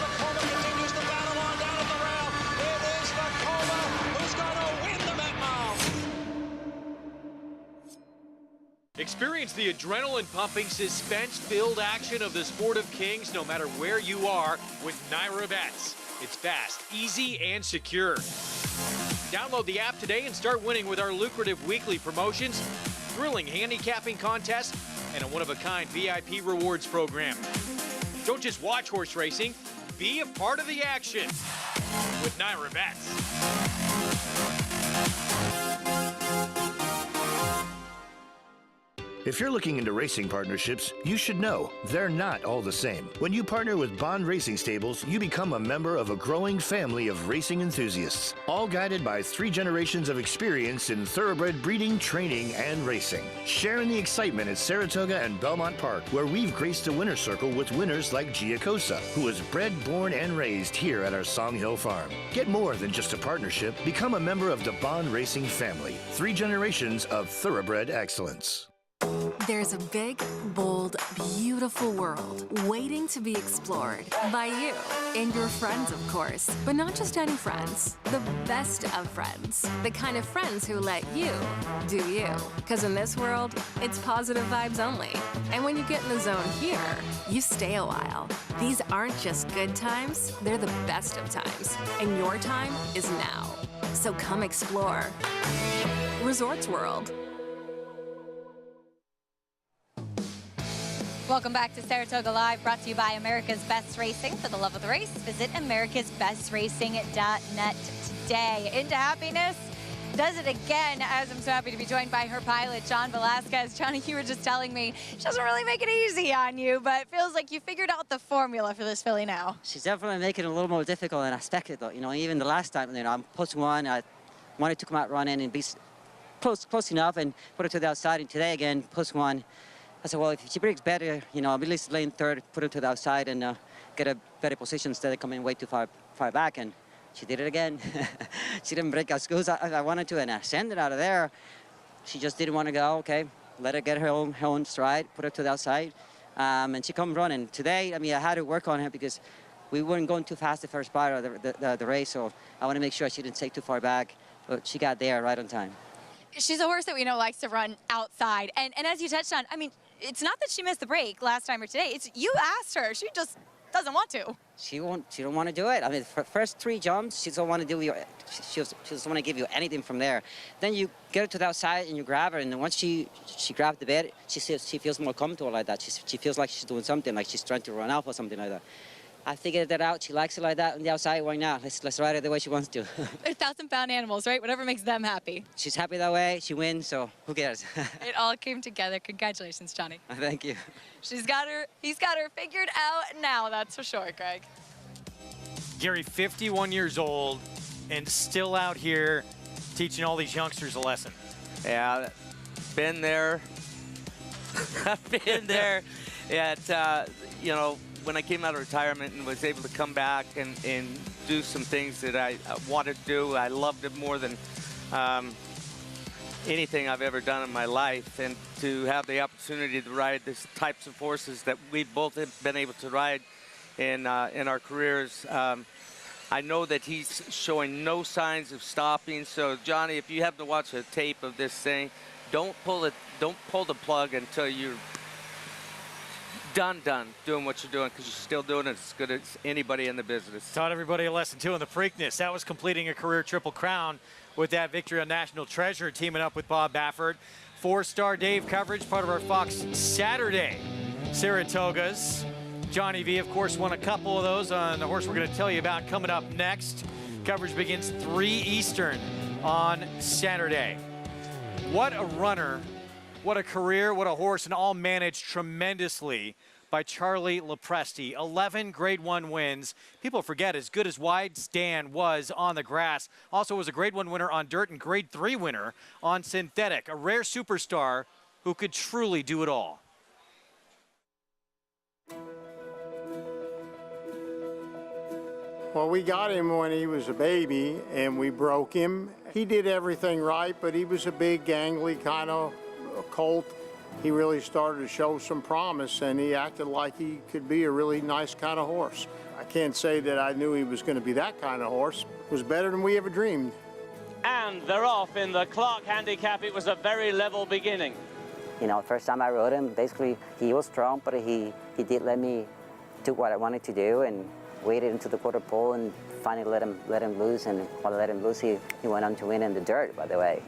Vacoma continues the battle on down at the rail. It is Vacoma who's going to win the Metmouth. Experience the adrenaline-pumping, suspense-filled action of the Sport of Kings no matter where you are with Naira Bets. It's fast, easy, and secure. Download the app today and start winning with our lucrative weekly promotions, thrilling handicapping contests, and a one-of-a-kind VIP rewards program. Don't just watch horse racing, be a part of the action with Naira Bets. If you're looking into racing partnerships, you should know they're not all the same. When you partner with Bond Racing Stables, you become a member of a growing family of racing enthusiasts, all guided by 3 generations of experience in thoroughbred breeding, training, and racing. Sharing the excitement at Saratoga and Belmont Park, where we've graced the winner's circle with winners like Giacosa, who was bred, born, and raised here at our Song Hill farm. Get more than just a partnership. Become a member of the Bond Racing family. 3 generations of thoroughbred excellence. There's a big, bold, beautiful world waiting to be explored by you and your friends, of course. But not just any friends, the best of friends. The kind of friends who let you do you. Because in this world, it's positive vibes only. And when you get in the zone here, you stay a while. These aren't just good times, they're the best of times. And your time is now. So come explore. Resorts World. Welcome back to Saratoga Live, brought to you by America's Best Racing. For the love of the race, visit americasbestracing.net today. Into happiness, does it again, as I'm so happy to be joined by her pilot, John Velasquez. Johnny, you were just telling me she doesn't really make it easy on you, but it feels like you figured out the formula for this filly now. She's definitely making it a little more difficult than I expected, though. You know, even the last time, you know, I'm post 1, I wanted to come out running and be close enough and put her to the outside. And today, again, post 1. I said, well, if she breaks better, you know, at least lane 3rd, put her to the outside and get a better position instead of coming way too far back. And she did it again. She didn't break as good as I wanted to, and I sent it out of there. She just didn't want to go. Okay, let her get her own stride, put her to the outside, and she come running. Today, I mean, I had to work on her because we weren't going too fast the first part of the race, so I want to make sure she didn't take too far back, but she got there right on time. She's a horse that we know likes to run outside, and as you touched on, I mean, it's not that she missed the break last time or today. It's you asked her. She just doesn't want to. She don't want to do it. I mean, for first 3 jumps, she doesn't want to do she doesn't want to give you anything from there. Then you get her to the outside and you grab her, and once she grabs the bed, she feels more comfortable like that. She feels like she's doing something, like she's trying to run off or something like that. I figured that out. She likes it like that on the outside. Why not? Let's ride her the way she wants to. They're 1,000-pound animals, right? Whatever makes them happy. She's happy that way. She wins, so who cares? It all came together. Congratulations, Johnny. Thank you. He's got her figured out now, that's for sure, Greg. Gary, 51 years old and still out here teaching all these youngsters a lesson. Yeah, been there. I've been there at, you know, when I came out of retirement and was able to come back and do some things that I wanted to do. I loved it more than anything I've ever done in my life. And to have the opportunity to ride these types of horses that we both have been able to ride in our careers, I know that he's showing no signs of stopping. So, Johnny, if you have to watch a tape of this thing, don't pull the plug until you're done doing what you're doing, because you're still doing it as good as anybody in the business. Taught everybody a lesson, too, in the Preakness. That was completing a career Triple Crown with that victory on National Treasure, teaming up with Bob Baffert. 4-star Dave coverage, part of our Fox Saturday Saratogas. Johnny V, of course, won a couple of those on the horse we're going to tell you about coming up next. Coverage begins 3 Eastern on Saturday. What a runner, what a career, what a horse, and all managed tremendously by Charlie Lopresti. 11 Grade 1 wins. People forget, as good as Wide Stand was on the grass, also was a Grade 1 winner on dirt and Grade 3 winner on synthetic. A rare superstar who could truly do it all. Well, we got him when he was a baby, and we broke him. He did everything right, but he was a big, gangly kind of colt. He really started to show some promise, and he acted like he could be a really nice kind of horse. I can't say that I knew he was going to be that kind of horse. It was better than we ever dreamed. And they're off in the Clark handicap. It was a very level beginning. You know, first time I rode him, basically he was strong, but he did let me do what I wanted to do, and waited into the quarter pole and finally let him loose. And while I let him loose, he went on to win in the dirt, by the way.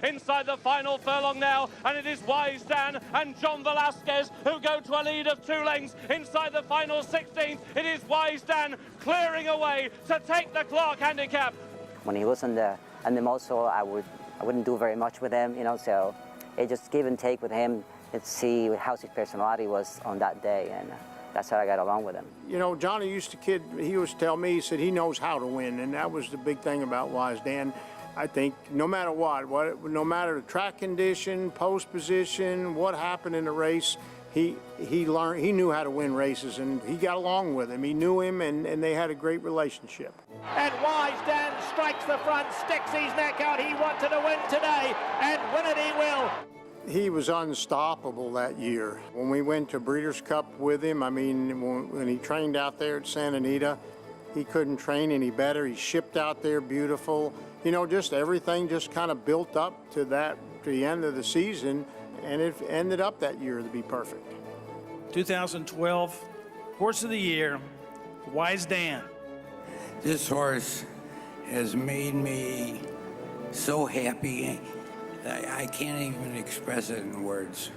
Inside the final furlong now, and it is Wise Dan and John Velasquez who go to a lead of 2 lengths. Inside the final 16th, it is Wise Dan clearing away to take the Clark handicap. When he was on the muscle, I wouldn't do very much with him, you know, so it just give and take with him and see how his personality was on that day, and that's how I got along with him. You know, Johnny used to he used to tell me, he said he knows how to win, and that was the big thing about Wise Dan. I think no matter what, no matter the track condition, post position, what happened in the race, he knew how to win races, and he got along with him. He knew him, and they had a great relationship. And Wise Dan strikes the front, sticks his neck out. He wanted to win today, and win it he will. He was unstoppable that year. When we went to Breeders' Cup with him, I mean, when he trained out there at Santa Anita, he couldn't train any better. He shipped out there beautiful. You know, just everything just kind of built up to the end of the season, and it ended up that year to be perfect. 2012 Horse of the Year, Wise Dan. This horse has made me so happy. I can't even express it in words.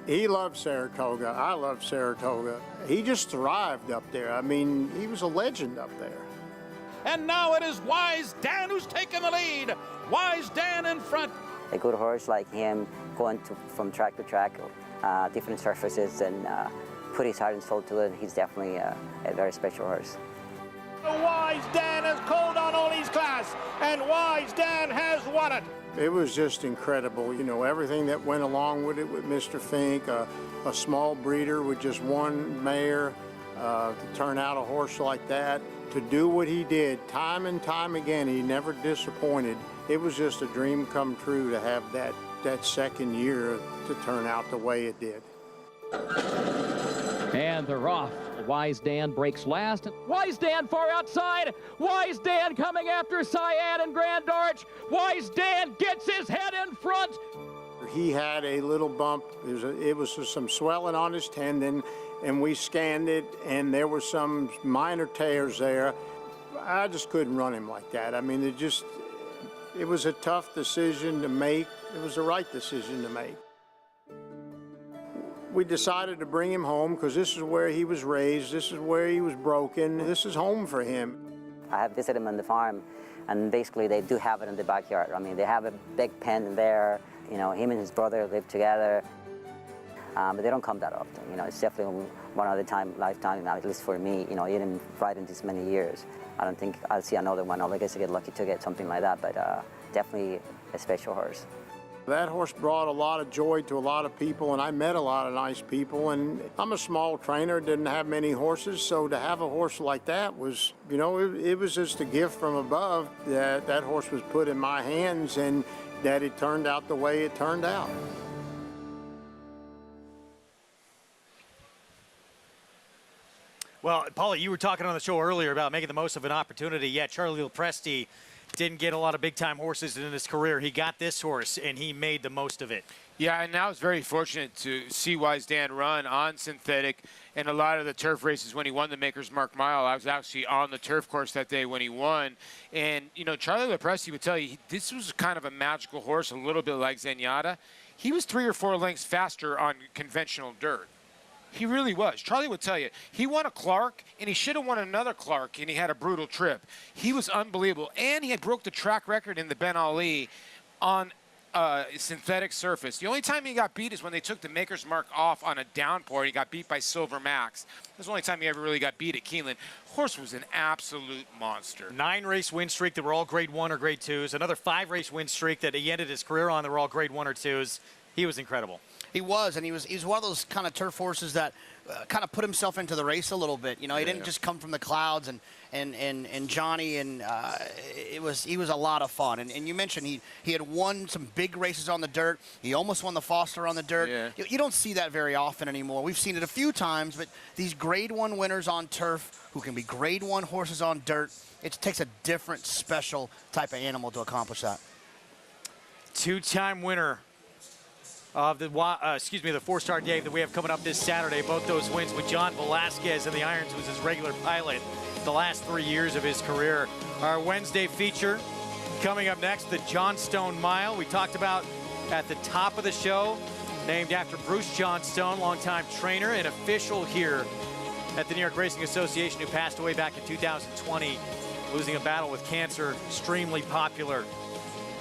He loved Saratoga. I love Saratoga. He just thrived up there. I mean, he was a legend up there. And now it is Wise Dan who's taken the lead. Wise Dan in front. A good horse like him going from track to track, different surfaces, and put his heart and soul to it, he's definitely a very special horse. Wise Dan has called on all his class, and Wise Dan has won it. It was just incredible, you know, everything that went along with it with Mr. Fink, a small breeder with just one mare, to turn out a horse like that, to do what he did time and time again. He never disappointed. It was just a dream come true to have that second year to turn out the way it did. And they're off. Wise Dan breaks last. Wise Dan far outside. Wise Dan coming after Syed and Grand Arch. Wise Dan gets his head in front. He had a little bump. It was some swelling on his tendon, and we scanned it, and there were some minor tears there. I just couldn't run him like that. I mean, it was a tough decision to make. It was the right decision to make. We decided to bring him home because this is where he was raised, this is where he was broken, this is home for him. I have visited him on the farm, and basically they do have it in the backyard. I mean, they have a big pen in there. You know, him and his brother live together, but they don't come that often. You know, it's definitely one of the lifetime, at least for me. You know, even right in this many years, I don't think I'll see another one. I guess I get lucky to get something like that, but definitely a special horse. That horse brought a lot of joy to a lot of people, and I met a lot of nice people, and I'm a small trainer, didn't have many horses, so to have a horse like that was, you know, it was just a gift from above that horse was put in my hands, and that it turned out the way it turned out. Well, Paulie, you were talking on the show earlier about making the most of an opportunity. Yeah, Charlie Lopresti didn't get a lot of big-time horses in his career. He got this horse, and he made the most of it. Yeah, and I was very fortunate to see Wise Dan run on synthetic in a lot of the turf races when he won the Maker's Mark Mile. I was actually on the turf course that day when he won. And, you know, Charlie Lepresti would tell you, this was kind of a magical horse, a little bit like Zenyatta. He was 3 or 4 lengths faster on conventional dirt. He really was. Charlie would tell you, he won a Clark, and he should have won another Clark, and he had a brutal trip. He was unbelievable. And he had broke the track record in the Ben Ali on synthetic surface. The only time he got beat is when they took the Maker's Mark off on a downpour. He got beat by Silver Max. That's the only time he ever really got beat at Keeneland. Horse was an absolute monster. 9-race win streak that were all grade 1 or grade 2s. Another 5-race win streak that he ended his career on that were all grade 1 or 2s. He was incredible. He was, and he was one of those kind of turf horses that kind of put himself into the race a little bit. You know, he didn't just come from the clouds and Johnny, and he was a lot of fun. And you mentioned he had won some big races on the dirt. He almost won the Foster on the dirt. Yeah. You don't see that very often anymore. We've seen it a few times, but these grade 1 winners on turf who can be grade 1 horses on dirt, it takes a different, special type of animal to accomplish that. 2-time winner of the 4-star Dave that we have coming up this Saturday. Both those wins with John Velasquez in the irons, who was his regular pilot the last 3 years of his career. Our Wednesday feature coming up next, the Johnstone Mile. We talked about at the top of the show, named after Bruce Johnstone, longtime trainer and official here at the New York Racing Association, who passed away back in 2020, losing a battle with cancer. Extremely popular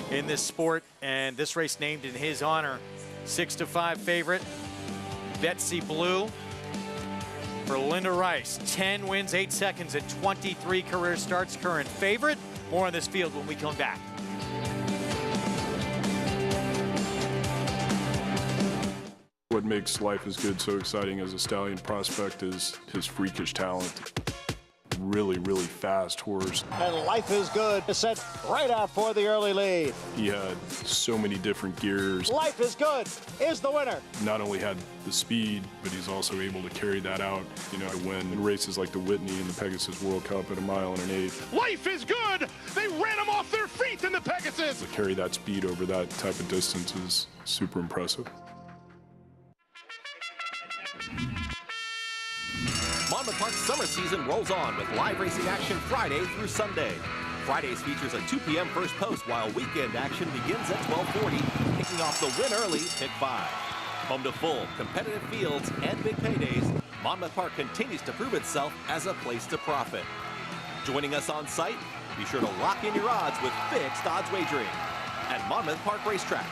in this sport, and this race named in his honor. 6-5 favorite, Betsy Blue for Linda Rice. 10 wins, 8 seconds, and 23 career starts. Current favorite. More on this field when we come back. What makes Life is Good so exciting as a stallion prospect is his freakish talent. Really, really fast horse. And Life is Good is set right out for the early lead. He had so many different gears. Life is Good is the winner. Not only had the speed, but he's also able to carry that out, you know, to win in races like the Whitney and the Pegasus World Cup at 1 1/8 miles. Life is Good! They ran him off their feet in the Pegasus! To carry that speed over that type of distance is super impressive. Monmouth Park's summer season rolls on with live racing action Friday through Sunday. Fridays features a 2 p.m. first post, while weekend action begins at 12:40, kicking off the win early pick 5. Home to full, competitive fields and big paydays, Monmouth Park continues to prove itself as a place to profit. Joining us on site, be sure to lock in your odds with fixed odds wagering at Monmouth Park Racetrack.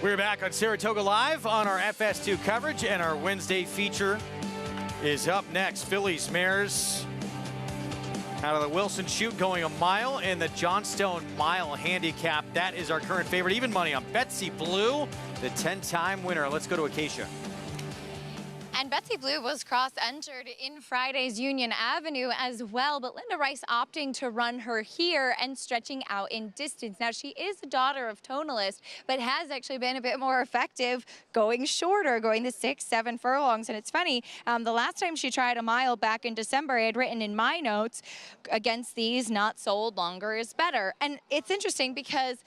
We're back on Saratoga Live on our FS2 coverage, and our Wednesday feature is up next. Fillies, mares, Out of the Wilson Chute, going a mile in the Johnstone Mile Handicap. That is our current favorite. Even money on Betsy Blue, the 10-time winner. Let's go to Acacia. And Betsy Blue was cross-entered in Friday's Union Avenue as well, but Linda Rice opting to run her here and stretching out in distance. Now, she is the daughter of tonalist, but has actually been a bit more effective going shorter, going the 6-7 furlongs. And it's funny, the last time she tried a mile back in December, I had written in my notes, against these, not sold, longer is better. And it's interesting because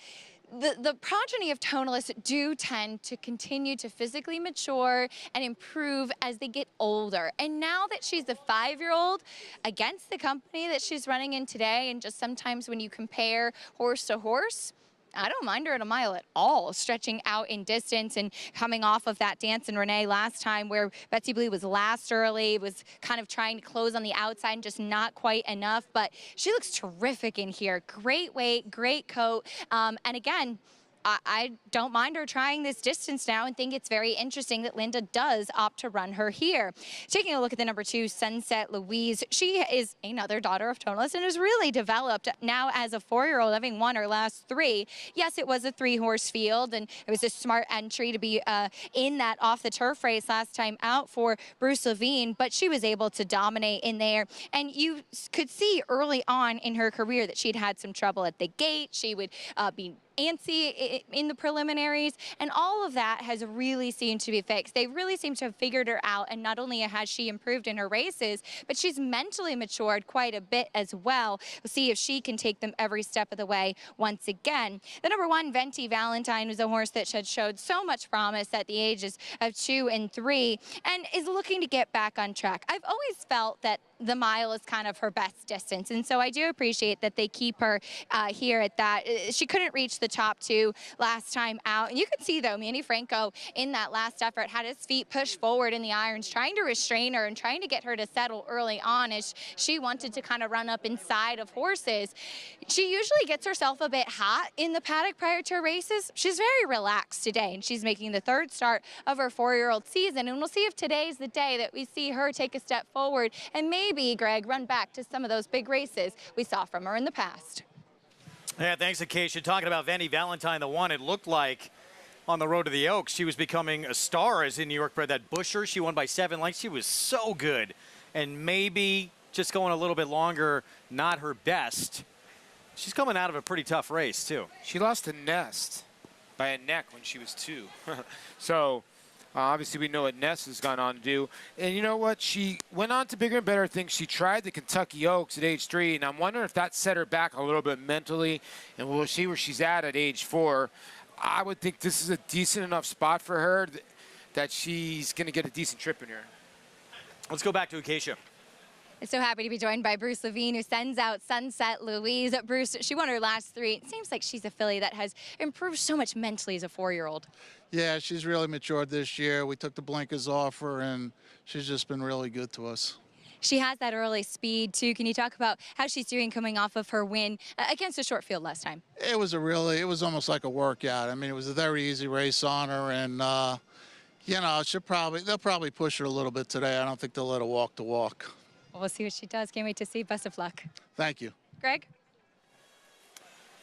the progeny of tonalists do tend to continue to physically mature and improve as they get older. And now that she's a 5-year-old against the company that she's running in today, and just sometimes when you compare horse to horse, I don't mind her at a mile at all, stretching out in distance and coming off of that Dance and Renee last time where Betsy Blue was last early, was kind of trying to close on the outside and just not quite enough. But she looks terrific in here. Great weight, great coat. And again, I don't mind her trying this distance now and think it's very interesting that Linda does opt to run her here. Taking a look at the number 2, Sunset Louise. She is another daughter of tonalist and has really developed now as a 4-year-old, having won her last 3. Yes, it was a 3-horse field, and it was a smart entry to be in that off-the-turf race last time out for Bruce Levine, but she was able to dominate in there. And you could see early on in her career that she'd had some trouble at the gate. She would be antsy in the preliminaries, and all of that has really seemed to be fixed. They really seem to have figured her out, and not only has she improved in her races, but she's mentally matured quite a bit as well. We'll see if she can take them every step of the way once again. The number 1, Venti Valentine, was a horse that had showed so much promise at the ages of 2 and 3 and is looking to get back on track. I've always felt that the mile is kind of her best distance, and so I do appreciate that they keep her here at that. She couldn't reach the top 2 last time out, and you could see though Manny Franco in that last effort had his feet pushed forward in the irons, trying to restrain her and trying to get her to settle early on as she wanted to kind of run up inside of horses. She usually gets herself a bit hot in the paddock prior to her races. She's very relaxed today, and she's making the 3rd start of her 4-year-old season, and we'll see if today's the day that we see her take a step forward and maybe, Greg, run back to some of those big races we saw from her in the past. Yeah, thanks, Acacia. Talking about Venti Valentine, the one, it looked like on the road to the Oaks, she was becoming a star as in New York bred. That Busher, she won by 7 lengths. She was so good. And maybe just going a little bit longer, not her best. She's coming out of a pretty tough race, too. She lost to Nest by a neck when she was 2. So obviously we know what Ness has gone on to do. And you know what? She went on to bigger and better things. She tried the Kentucky Oaks at age 3, and I'm wondering if that set her back a little bit mentally, and we'll see where she's at age 4. I would think this is a decent enough spot for her that she's going to get a decent trip in here. Let's go back to Acacia. I'm so happy to be joined by Bruce Levine, who sends out Sunset Louise. Bruce, she won her last 3. It seems like she's a filly that has improved so much mentally as a 4-year-old. Yeah, she's really matured this year. We took the blinkers off her, and she's just been really good to us. She has that early speed, too. Can you talk about how she's doing coming off of her win against a short field last time? It was almost like a workout. I mean, it was a very easy race on her, and, you know, they'll probably push her a little bit today. I don't think they'll let her walk the walk. Well, we'll see what she does. Can't wait to see. Best of luck. Thank you. Greg?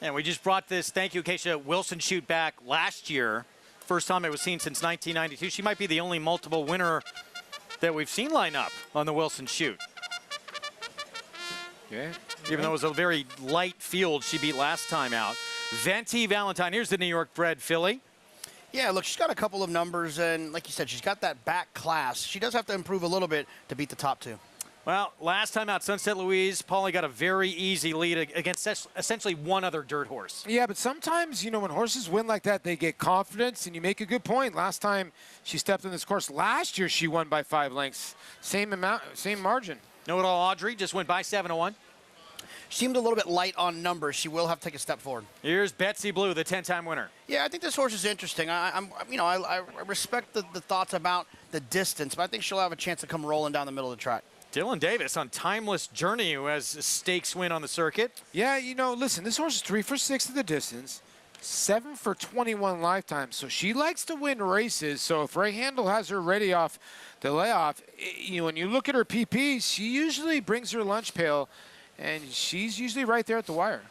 And we just brought this, thank you, Acacia, Wilson Chute back last year. First time it was seen since 1992. She might be the only multiple winner that we've seen line up on the Wilson Chute. Yeah. Even though it was a very light field she beat last time out. Venti Valentine, here's the New York bred filly. Yeah, look, she's got a couple of numbers, and like you said, she's got that back class. She does have to improve a little bit to beat the top 2. Well, last time out, Sunset Louise, Paulie got a very easy lead against essentially one other dirt horse. Yeah, but sometimes, you know, when horses win like that, they get confidence, and you make a good point. Last time she stepped in this course, last year she won by 5 lengths. Same amount, same margin. Know-it-all Audrey just went by 7-1. She seemed a little bit light on numbers. She will have to take a step forward. Here's Betsy Blue, the 10-time winner. Yeah, I think this horse is interesting. I respect the thoughts about the distance, but I think she'll have a chance to come rolling down the middle of the track. Dylan Davis on Timeless Journey, who has a stakes win on the circuit. Yeah, you know, listen, this horse is 3 for 6 at the distance, 7 for 21 lifetime. So she likes to win races. So if Ray Handel has her ready off the layoff, you know, when you look at her PPs, she usually brings her lunch pail and she's usually right there at the wire.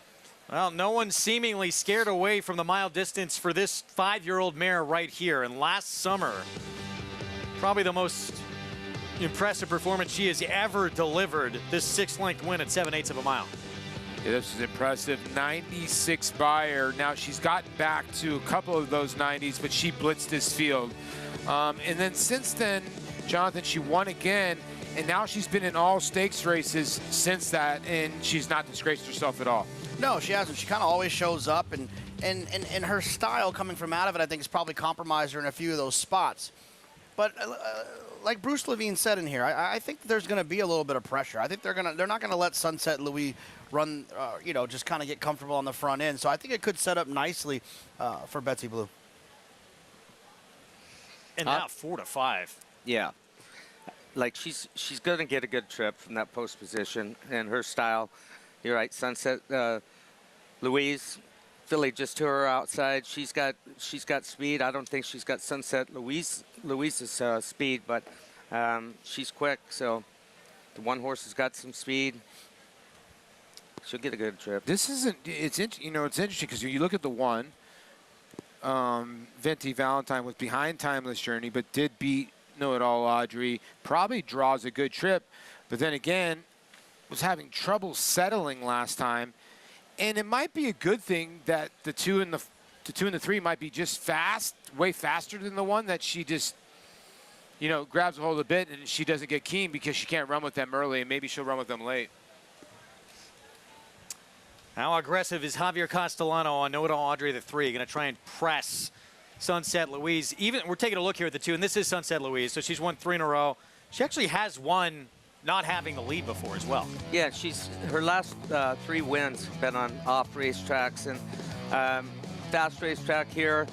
Well, no one's seemingly scared away from the mile distance for this 5-year-old mare right here. And last summer, probably the most impressive performance she has ever delivered, this 6-length win at 7/8 of a mile. Yeah, this is impressive. 96 buyer. Now she's gotten back to a couple of those 90s, but she blitzed this field. And then since then, Jonathan, she won again, and now she's been in all stakes races since that, and she's not disgraced herself at all. No, she hasn't. She kind of always shows up, and her style coming from out of it, I think, has probably compromised her in a few of those spots. But like Bruce Levine said in here, I think there's going to be a little bit of pressure. I think they're not going to let Sunset Louis run, just kind of get comfortable on the front end. So I think it could set up nicely for Betsy Blue. And now 4-5. Yeah. Like she's going to get a good trip from that post position, and her style. You're right, Sunset Louise, Philly just to her outside. She's got speed. I don't think she's got Sunset Louise's speed, but she's quick. So the one horse has got some speed. She'll get a good trip. This isn't. It's interesting because you look at the one. Venti Valentine was behind Timeless Journey, but did beat Know It All Audrey. Probably draws a good trip, but then again, was having trouble settling last time, and it might be a good thing that the 2 and the 3 might be just fast, way faster than the one, that she just, grabs a hold of the bit and she doesn't get keen because she can't run with them early, and maybe she'll run with them late. How aggressive is Javier Castellano on Know It All Audrey the 3? Going to try and press Sunset Louise. We're taking a look here at the 2, and this is Sunset Louise, so she's won 3 in a row. She actually has won not having the lead before as well. Yeah, her last 3 wins have been on off racetracks, and fast racetrack here.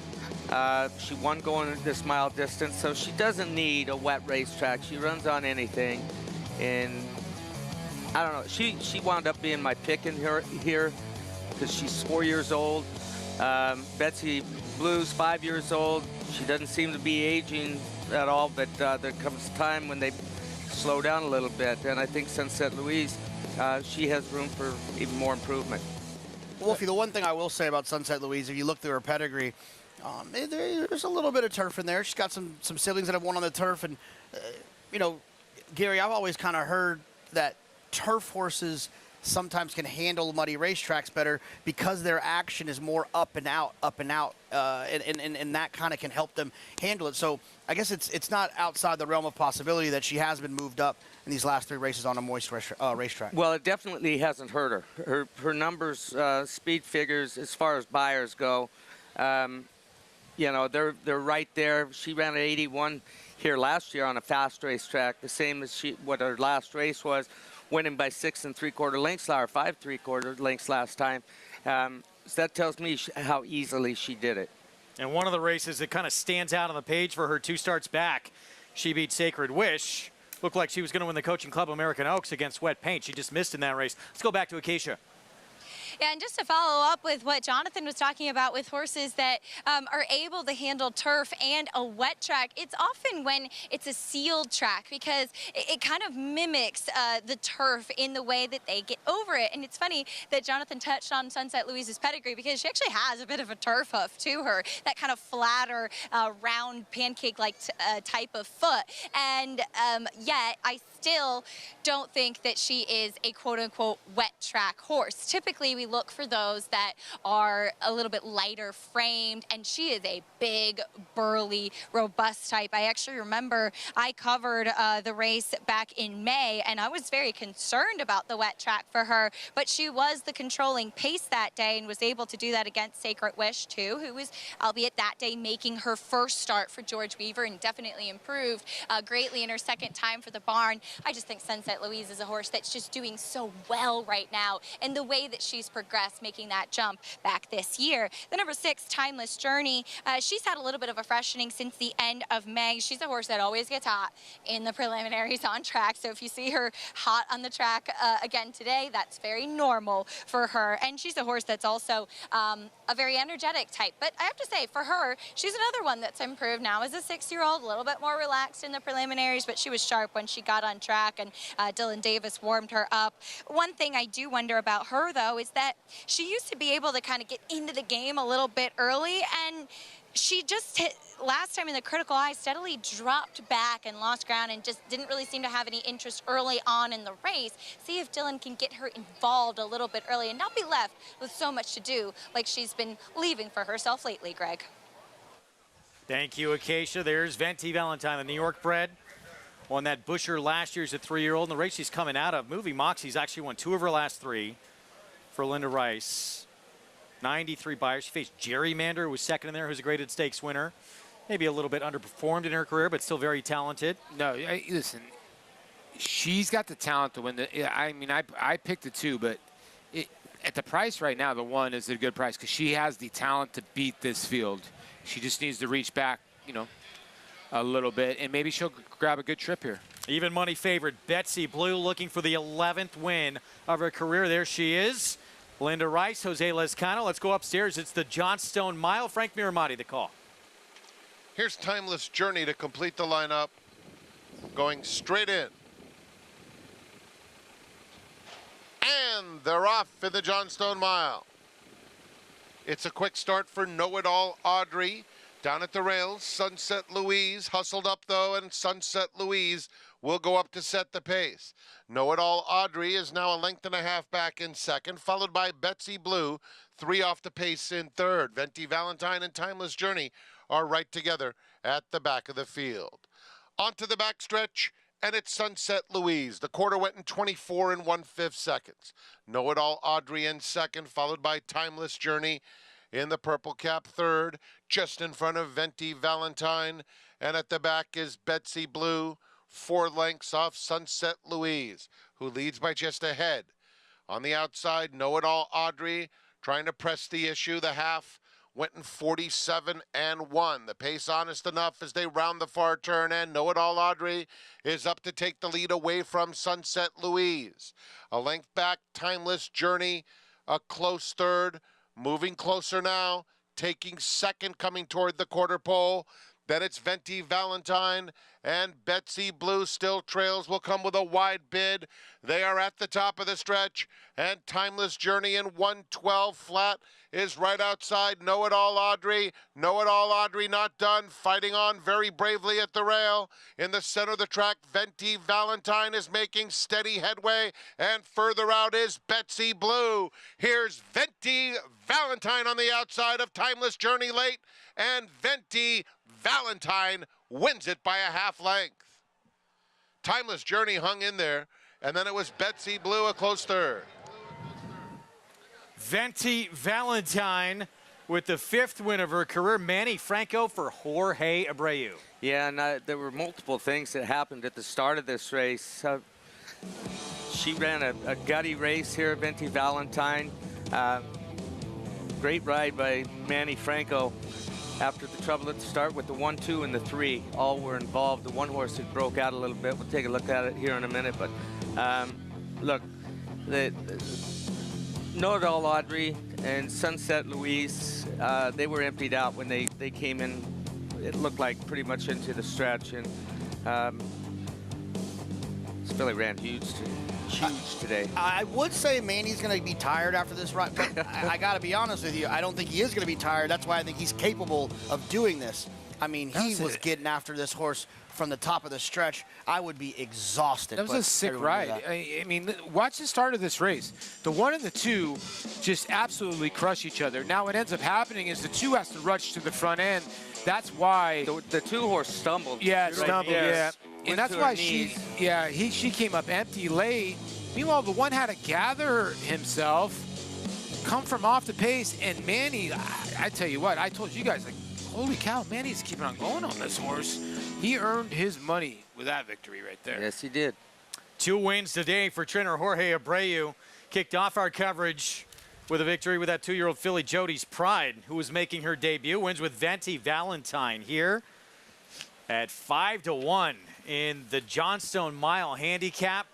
She won going this mile distance, so she doesn't need a wet racetrack. She runs on anything, and I don't know. She wound up being my pick in here because she's 4 years old. Betsy Blue's 5 years old. She doesn't seem to be aging at all, but there comes a time when they slow down a little bit, and I think Sunset Louise, she has room for even more improvement. Wolfie, the one thing I will say about Sunset Louise, if you look through her pedigree, there's a little bit of turf in there. She's got some siblings that have won on the turf, and Gary, I've always kind of heard that turf horses sometimes can handle muddy racetracks better because their action is more up and out, and that kind of can help them handle it. So I guess it's not outside the realm of possibility that she has been moved up in these last 3 races on a moist racetrack. Well, it definitely hasn't hurt her. Her numbers, speed figures, as far as buyers go, they're right there. She ran at 81 here last year on a fast racetrack, the same as what her last race was, winning by 6 3/4 lengths, or 5 3/4 lengths last time. So that tells me how easily she did it. And one of the races that kind of stands out on the page for her 2 starts back, she beat Sacred Wish. Looked like she was going to win the Coaching Club American Oaks against Wet Paint. She just missed in that race. Let's go back to Acacia. Yeah, and just to follow up with what Jonathan was talking about with horses that are able to handle turf and a wet track, it's often when it's a sealed track because it kind of mimics the turf in the way that they get over it. And it's funny that Jonathan touched on Sunset Louise's pedigree because she actually has a bit of a turf hoof to her, that kind of flatter, round, pancake-like type of foot. And yet, I still don't think that she is a quote-unquote wet track horse. Typically, we look for those that are a little bit lighter framed, and she is a big, burly, robust type. I actually remember I covered the race back in May, and I was very concerned about the wet track for her, but she was the controlling pace that day and was able to do that against Sacred Wish, too, who was, albeit that day, making her first start for George Weaver and definitely improved greatly in her second time for the barn. I just think Sunset Louise is a horse that's just doing so well right now, and the way that she's progressed, making that jump back this year. The number 6, Timeless Journey, she's had a little bit of a freshening since the end of May. She's a horse that always gets hot in the preliminaries on track. So if you see her hot on the track again today, that's very normal for her. And she's a horse that's also a very energetic type. But I have to say, for her, she's another one that's improved now as a 6-year-old, a little bit more relaxed in the preliminaries, but she was sharp when she got on track, and Dylan Davis warmed her up. One thing I do wonder about her, though, is that she used to be able to kind of get into the game a little bit early, and she just hit, last time in the critical eye, steadily dropped back and lost ground and just didn't really seem to have any interest early on in the race. See if Dylan can get her involved a little bit early and not be left with so much to do like she's been leaving for herself lately, Greg. Thank you, Acacia. There's Venti Valentine, the New York bred. Won that Busher last year as a 3-year-old. In the race she's coming out of, Movie Moxie's actually won 2 of her last 3 for Linda Rice. 93 buyers. She faced Gerrymander, who was second in there, who's a graded stakes winner. Maybe a little bit underperformed in her career, but still very talented. No, listen, she's got the talent to win. I mean, I picked the 2, but at the price right now, the 1 is a good price because she has the talent to beat this field. She just needs to reach back, you know, a little bit, and maybe she'll grab a good trip here. Even money favorite, Betsy Blue, looking for the 11th win of her career. There she is. Linda Rice, Jose Lezcano. Let's go upstairs. It's the Johnstone Mile. Frank Miramati, the call. Here's Timeless Journey to complete the lineup. Going straight in. And they're off in the Johnstone Mile. It's a quick start for Know It All Audrey. Down at the rails, Sunset Louise hustled up though, and Sunset Louise will go up to set the pace. Know It All Audrey is now a length and a half back in second, followed by Betsy Blue, 3 off the pace in third. Venti Valentine and Timeless Journey are right together at the back of the field. Onto the backstretch, and it's Sunset Louise. The quarter went in 24 1/5 seconds. Know It All Audrey in second, followed by Timeless Journey in the purple cap third, just in front of Venti Valentine. And at the back is Betsy Blue, 4 lengths off Sunset Louise, who leads by just a head. On the outside, Know It All Audrey trying to press the issue. The half went in 47 1. The pace honest enough as they round the far turn, and Know It All Audrey is up to take the lead away from Sunset Louise. A length back, Timeless Journey, a close third. Moving closer now, taking second, coming toward the quarter pole. Then it's Venti Valentine, and Betsy Blue still trails, will come with a wide bid. They are at the top of the stretch, and Timeless Journey in 112 flat is right outside Know It All Audrey. Know It All Audrey not done, fighting on very bravely at the rail. In the center of the track, Venti Valentine is making steady headway, and further out is Betsy Blue. Here's Venti Valentine on the outside of Timeless Journey late, and Venti Valentine wins it by a half length. Timeless Journey hung in there, and then it was Betsy Blue a close third. Venti Valentine with the 5th win of her career. Manny Franco for Jorge Abreu. Yeah, and there were multiple things that happened at the start of this race. She ran a gutty race here, Venti Valentine. Great ride by Manny Franco. After the trouble at the start with the 1, 2, and the 3, all were involved. The one horse that broke out a little bit. We'll take a look at it here in a minute. But look, Know It All Audrey and Sunset Louise, they were emptied out when they came in. It looked like pretty much into the stretch. And Philly ran huge today. I would say Manny's going to be tired after this run, but I got to be honest with you. I don't think he is going to be tired. That's why I think he's capable of doing this. I mean, he was getting after this horse from the top of the stretch. I would be exhausted. That was a sick ride. I mean, watch the start of this race. The 1 and the 2 just absolutely crush each other. Now what ends up happening is the 2 has to rush to the front end. That's why the 2 horse stumbled. Yeah, it stumbled. Yeah. And that's why she came up empty late. Meanwhile, the 1 had to gather himself, come from off the pace, and Manny, I tell you what, I told you guys, like, holy cow, Manny's keeping on going on this horse. He earned his money with that victory right there. Yes, he did. 2 wins today for trainer Jorge Abreu. Kicked off our coverage with a victory with that 2-year-old filly Jody's Pride, who was making her debut. Wins with Venti Valentine here at 5-1 in the Johnstone Mile Handicap.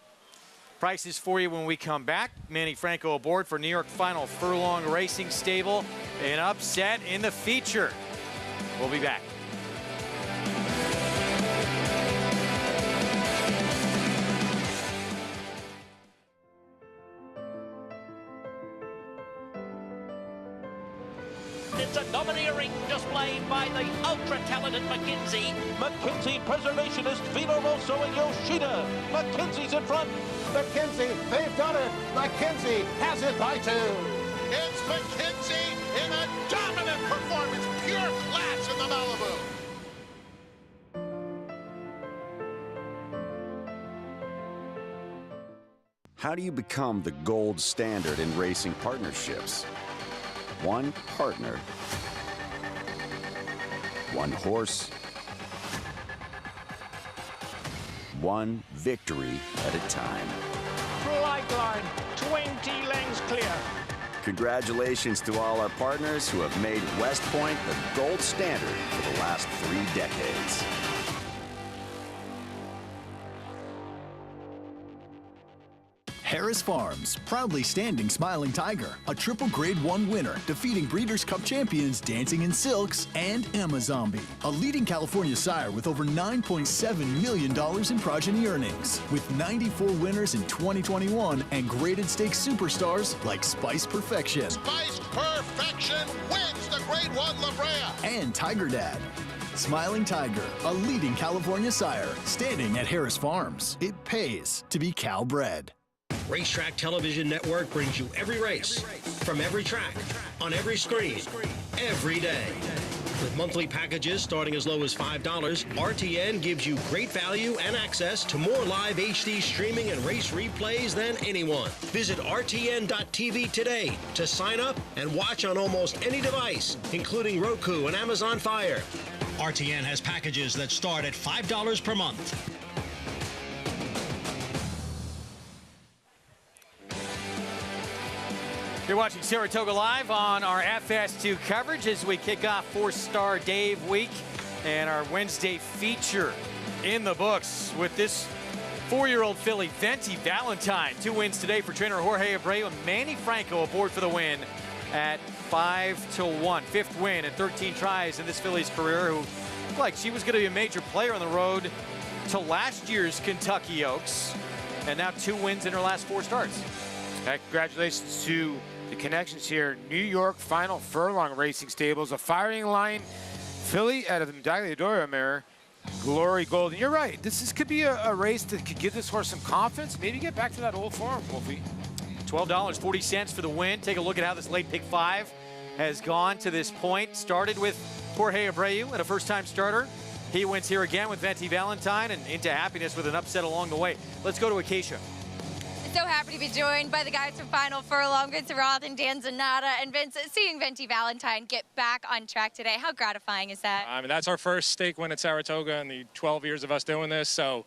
Prices for you when we come back. Manny Franco aboard for New York Final Furlong Racing Stable. An upset in the feature. We'll be back. It's a domineering display by the ultra-talented McKenzie. McKenzie, Preservationist, Vino Rosso, and Yoshida. McKenzie's in front. McKenzie, they've done it. McKenzie has it by 2. It's McKenzie in a dominant performance. Pure class in the Malibu. How do you become the gold standard in racing partnerships? One partner, one horse, one victory at a time. Flight line, 20 lengths clear. Congratulations to all our partners who have made West Point the gold standard for the last 3 decades. Harris Farms, proudly standing Smiling Tiger, a triple Grade 1 winner, defeating Breeders' Cup champions Dancing in Silks and Amazombie, a leading California sire with over $9.7 million in progeny earnings, with 94 winners in 2021 and graded stakes superstars like Spice Perfection. Spice Perfection wins the Grade 1 La Brea. And Tiger Dad. Smiling Tiger, a leading California sire, standing at Harris Farms. It pays to be Cal bred. Racetrack Television Network brings you every race, from every track, on every screen, every day. With monthly packages starting as low as $5, RTN gives you great value and access to more live HD streaming and race replays than anyone. Visit RTN.tv today to sign up and watch on almost any device, including Roku and Amazon Fire. RTN has packages that start at $5 per month. You're watching Saratoga Live on our FS2 coverage as we kick off 4-Star Dave Week and our Wednesday feature in the books with this 4-year-old filly, Venti Valentine. 2 wins today for trainer Jorge Abreu and Manny Franco aboard for the win at 5-1. 5th win and 13 tries in this filly's career, who looked like she was going to be a major player on the road to last year's Kentucky Oaks. And now 2 wins in her last 4 starts. Congratulations to the connections here. New York Final Furlong Racing Stables, a Firing Line filly out of the Medaglia d'Oro mare, Glory Gold. And you're right, this could be a race that could give this horse some confidence. Maybe get back to that old form, Wolfie. $12.40 for the win. Take a look at how this late pick 5 has gone to this point. Started with Jorge Abreu and a first-time starter. He wins here again with Venti Valentine and into happiness with an upset along the way. Let's go to Acacia. So happy to be joined by the guys from Final Furlong, Vince Roth and Dan Zanata. And Vince, seeing Venti Valentine get back on track today, how gratifying is that? I mean, that's our first stake win at Saratoga in the 12 years of us doing this. So,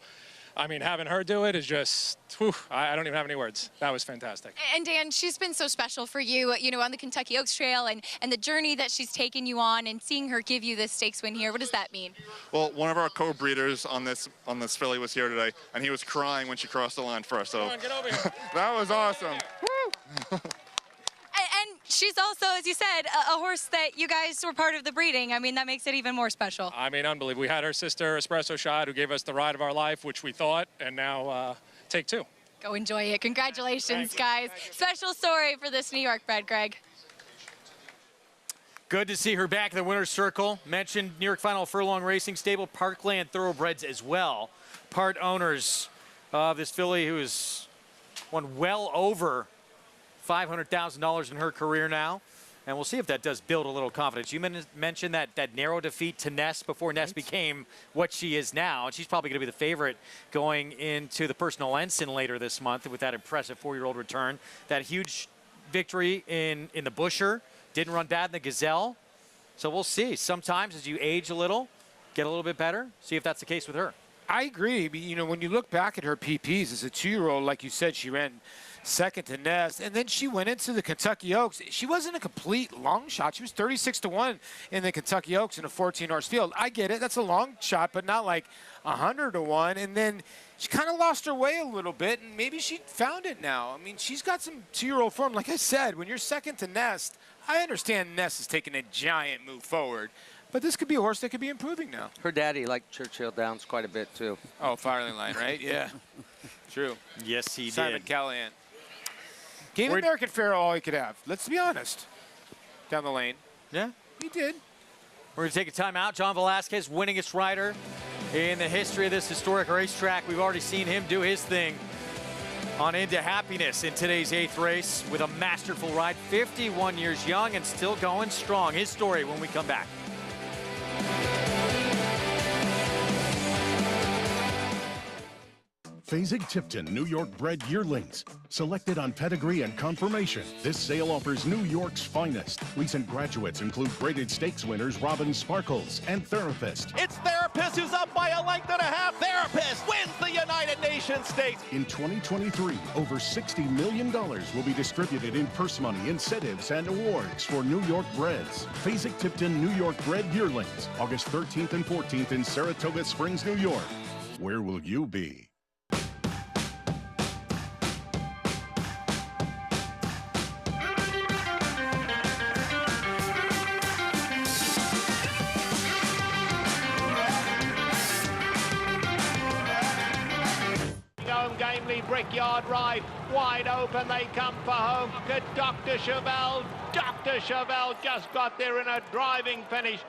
I mean, having her do it is just, whew, I don't even have any words. That was fantastic. And Dan, she's been so special for you, on the Kentucky Oaks Trail and the journey that she's taken you on, and seeing her give you this stakes win here. What does that mean? Well, one of our co-breeders on this filly was here today, and he was crying when she crossed the line first. So Come on, get over here. That was awesome. Woo! And she's also, as you said, a horse that you guys were part of the breeding. I mean, that makes it even more special. I mean, unbelievable. We had her sister, Espresso Shot, who gave us the ride of our life, which we thought, and now take 2. Go enjoy it. Congratulations, guys. Special story for this New York bred, Greg. Good to see her back in the winner's circle. Mentioned New York Final Furlong Racing Stable, Parkland Thoroughbreds as well. Part owners of this filly who has won well over $500,000 in her career now. And we'll see if that does build a little confidence. You mentioned that narrow defeat to Ness before Ness became what she is now. And she's probably going to be the favorite going into the Personal Ensign later this month with that impressive 4-year-old return. That huge victory in the Busher. Didn't run bad in the Gazelle. So we'll see. Sometimes as you age a little, get a little bit better. See if that's the case with her. I agree. You know, when you look back at her PPs as a 2-year-old, like you said, she ran second to Ness, and then she went into the Kentucky Oaks. She wasn't a complete long shot. She was 36-1 in the Kentucky Oaks in a 14-horse field. I get it. That's a long shot, but not like 100-1. And then she kind of lost her way a little bit, and maybe she found it now. I mean, she's got some 2-year-old form. Like I said, when you're second to Ness, I understand Ness is taking a giant move forward, but this could be a horse that could be improving now. Her daddy liked Churchill Downs quite a bit, too. Oh, firing line, right? Yeah. True. Yes, he Simon did. Callahan. Gave American Pharoah all he could have. Let's be honest. Down the lane. Yeah. He did. We're going to take a timeout. John Velasquez, winningest rider in the history of this historic racetrack. We've already seen him do his thing on Into Happiness in today's 8th race with a masterful ride. 51 years young and still going strong. His story when we come back. Fasig-Tipton New York bred yearlings. Selected on pedigree and conformation, this sale offers New York's finest. Recent graduates include graded stakes winners Robin Sparkles and Therapist. It's Therapist who's up by a length and a half. Therapist wins the United Nations Stakes. In 2023, over $60 million will be distributed in purse money, incentives, and awards for New York breds. Fasig-Tipton New York bred yearlings, August 13th and 14th in Saratoga Springs, New York. Where will you be? Brickyard ride, wide open, they come for home. Look at Dr. Chevelle. Dr. Chevelle just got there in a driving finish.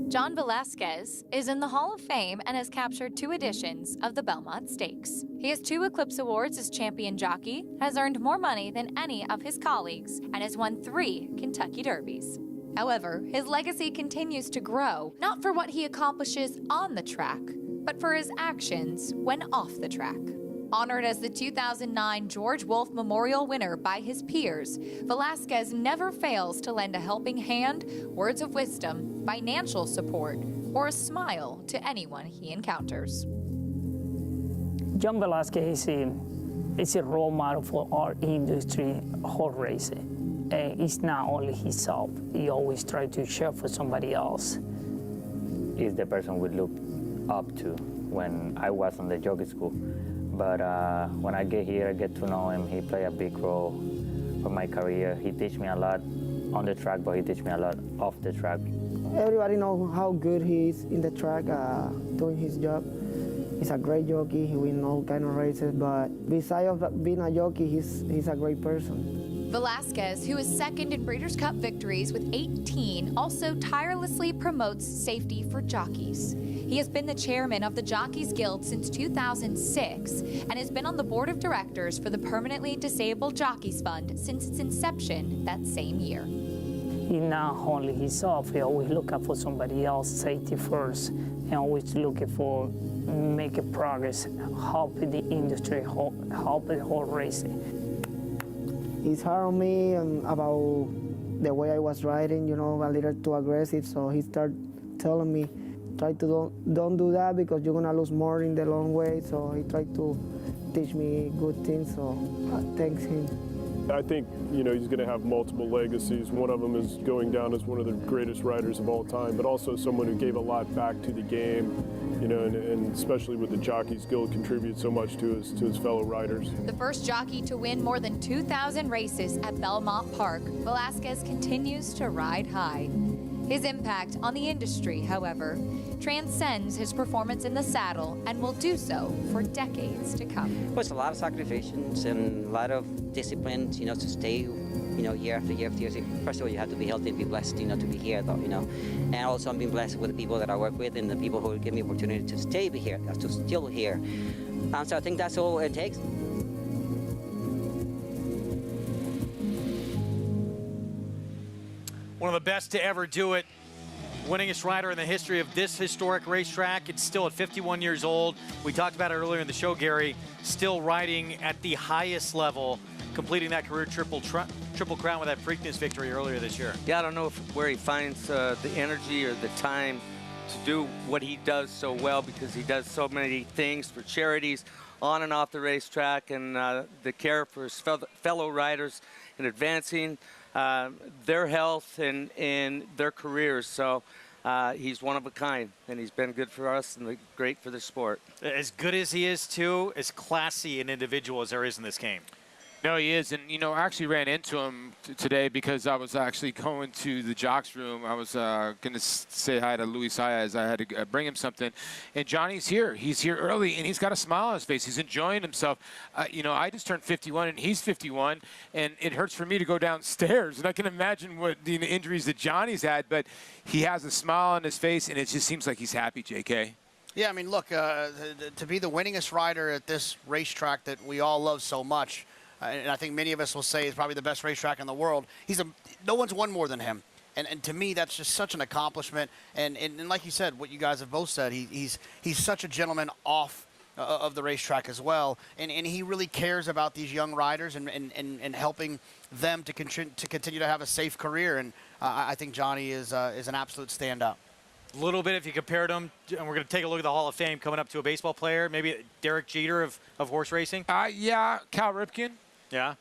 John Velasquez is in the Hall of Fame and has captured 2 editions of the Belmont Stakes. He has 2 Eclipse Awards as champion jockey, has earned more money than any of his colleagues, and has won 3 Kentucky Derbies. However, his legacy continues to grow, not for what he accomplishes on the track, but for his actions when off the track. Honored as the 2009 George Wolfe Memorial winner by his peers, Velasquez never fails to lend a helping hand, words of wisdom, financial support, or a smile to anyone he encounters. John Velasquez is a role model for our industry, horse racing. It's not only himself, he always tries to share for somebody else. He's the person we look up to when I was on the jockey school. But when I get here, I get to know him. He played a big role for my career. He teach me a lot on the track, but he teach me a lot off the track. Everybody knows how good he is in the track, doing his job. He's a great jockey. He wins all kind of races. But besides of being a jockey, he's a great person. Velasquez, who is second in Breeders' Cup victories with 18, also tirelessly promotes safety for jockeys. He has been the chairman of the Jockeys Guild since 2006 and has been on the board of directors for the Permanently Disabled Jockeys Fund since its inception that same year. He not only himself, he always looking for somebody else, safety first, and always looking for making progress, helping the industry, help the whole racing. It's hard on me about the way I was riding, you know, a little too aggressive. So he started telling me, try to don't do that because you're gonna lose more in the long way. So he tried to teach me good things. So thanks him. I think, you know, he's going to have multiple legacies. One of them is going down as one of the greatest riders of all time, but also someone who gave a lot back to the game, you know, and especially with the Jockeys Guild, contributes so much to his fellow riders. The first jockey to win more than 2,000 races at Belmont Park, Velasquez continues to ride high. His impact on the industry, however, transcends his performance in the saddle and will do so for decades to come. Well, it's a lot of sacrifices and a lot of discipline, you know, to stay, you know, year after year after year. First of all, you have to be healthy and be blessed, you know, to be here, though, you know. And also I'm being blessed with the people that I work with and the people who give me the opportunity to stay here, to still here. So I think that's all it takes. One of the best to ever do it. Winningest rider in the history of this historic racetrack. It's still at 51 years old. We talked about it earlier in the show, Gary. Still riding at the highest level, completing that career triple crown with that Preakness victory earlier this year. Yeah, I don't know where he finds the energy or the time to do what he does so well, because he does so many things for charities on and off the racetrack, and the care for his fellow riders and advancing their health and their careers. So he's one of a kind, and he's been good for us and great for the sport. As good as he is, too, as classy an individual as there is in this game. No, he is. And, you know, I actually ran into him today because I was actually going to the jocks room. I was going to say hi to Luis Saez. I had to bring him something. And Johnny's here. He's here early, and he's got a smile on his face. He's enjoying himself. You know, I just turned 51, and he's 51, and it hurts for me to go downstairs. And I can imagine what the injuries that Johnny's had, but he has a smile on his face, and it just seems like he's happy, JK. Yeah, I mean, look, to be the winningest rider at this racetrack that we all love so much, and I think many of us will say is probably the best racetrack in the world. No one's won more than him. And to me, that's just such an accomplishment. And like you said, what you guys have both said, he's such a gentleman off of the racetrack as well. And he really cares about these young riders and helping them to continue to have a safe career. And I think Johnny is an absolute standout. A little bit if you compared him, and we're going to take a look at the Hall of Fame coming up to a baseball player, maybe Derek Jeter of horse racing. Yeah, Cal Ripken. Yeah,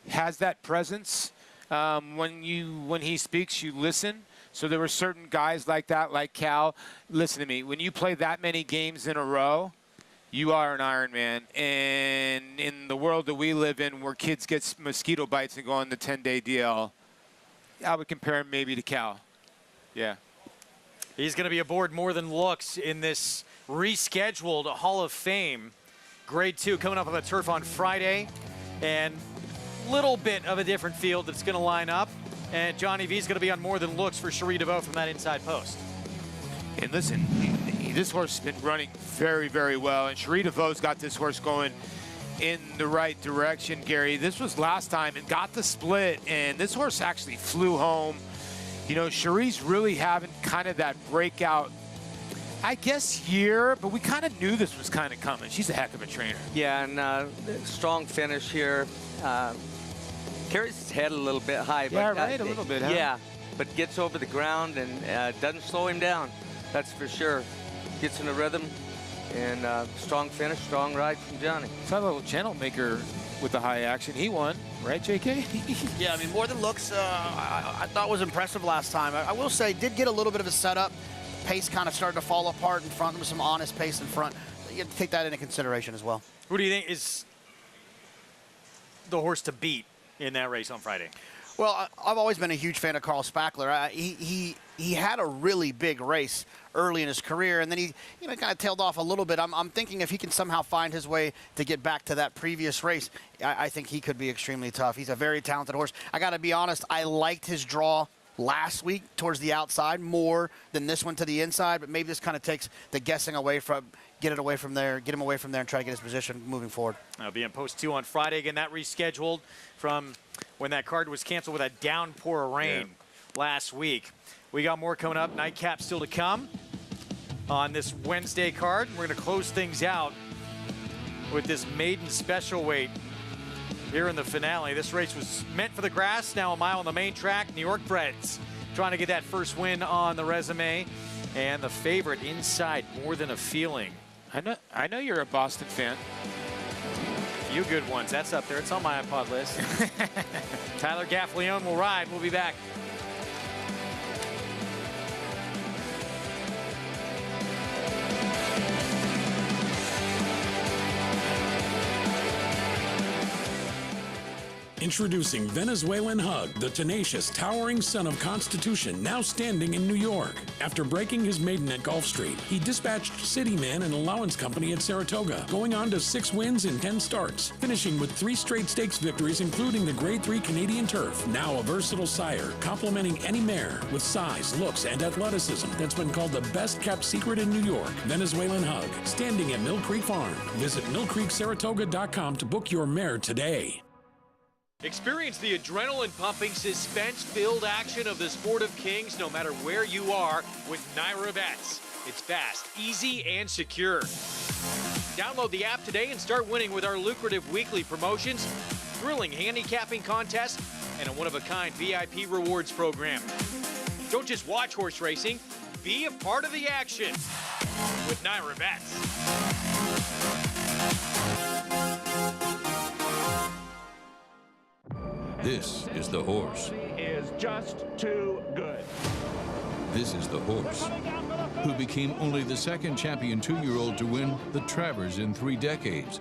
has that presence. When he speaks, you listen. So there were certain guys like that, like Cal. Listen to me. When you play that many games in a row, you are an Iron Man. And in the world that we live in, where kids get mosquito bites and go on the 10-day DL, I would compare him maybe to Cal. Yeah. He's going to be aboard More Than Looks in this rescheduled Hall of Fame. Grade 2 coming up on the turf on Friday. And little bit of a different field that's going to line up. And Johnny V's going to be on More Than Looks for Cherie DeVaux from that inside post. And listen, this horse has been running very, very well. And Cherie DeVaux's got this horse going in the right direction, Gary. This was last time and got the split. And this horse actually flew home. You know, Cherie's really having kind of that breakout, I guess, year, but we kind of knew this was kind of coming. She's a heck of a trainer. Yeah, and strong finish here. Carries his head a little bit high. Yeah, but, right, a little bit, huh? Yeah, but gets over the ground and doesn't slow him down. That's for sure. Gets in a rhythm, and strong finish, strong ride from Johnny. It's a little channel maker with the high action. He won, right, JK? Yeah, I mean, More Than Looks, I thought was impressive last time. I will say, did get a little bit of a setup. Pace kind of started to fall apart in front. There was some honest pace in front. You have to take that into consideration as well. Who do you think is the horse to beat in that race on Friday? Well, I've always been a huge fan of Carl Spackler. He had a really big race early in his career, and then he kind of tailed off a little bit. I'm thinking if he can somehow find his way to get back to that previous race, I think he could be extremely tough. He's a very talented horse. I got to be honest, I liked his draw last week towards the outside more than this one to the inside, but maybe this kind of takes the guessing away from, get him away from there and try to get his position moving forward. I'll be in post 2 on Friday. Again, that rescheduled from when that card was canceled with a downpour of rain last week. We got more coming up. Nightcap still to come on this Wednesday card. We're going to close things out with this maiden special weight here in the finale. This race was meant for the grass, now a mile on the main track. New York Breds trying to get that first win on the resume. And the favorite inside, More Than a Feeling. I know you're a Boston fan. Few good ones. That's up there. It's on my iPod list. Tyler Gaffalione will ride. We'll be back. Introducing Venezuelan Hug, the tenacious, towering son of Constitution, now standing in New York. After breaking his maiden at Gulfstreet, he dispatched Cityman and Allowance Company at Saratoga, going on to 6 wins in 10 starts, finishing with 3 straight stakes victories, including the Grade 3 Canadian Turf. Now a versatile sire, complementing any mare with size, looks, and athleticism that's been called the best-kept secret in New York. Venezuelan Hug, standing at Mill Creek Farm. Visit millcreeksaratoga.com to book your mare today. Experience the adrenaline-pumping, suspense-filled action of the Sport of Kings no matter where you are with Naira Bets. It's fast, easy, and secure. Download the app today and start winning with our lucrative weekly promotions, thrilling handicapping contests, and a one-of-a-kind VIP rewards program. Don't just watch horse racing, be a part of the action with Naira Bets. This is the horse. Is just too good. This is the horse who became only the second champion 2-year-old to win the Travers in 3 decades.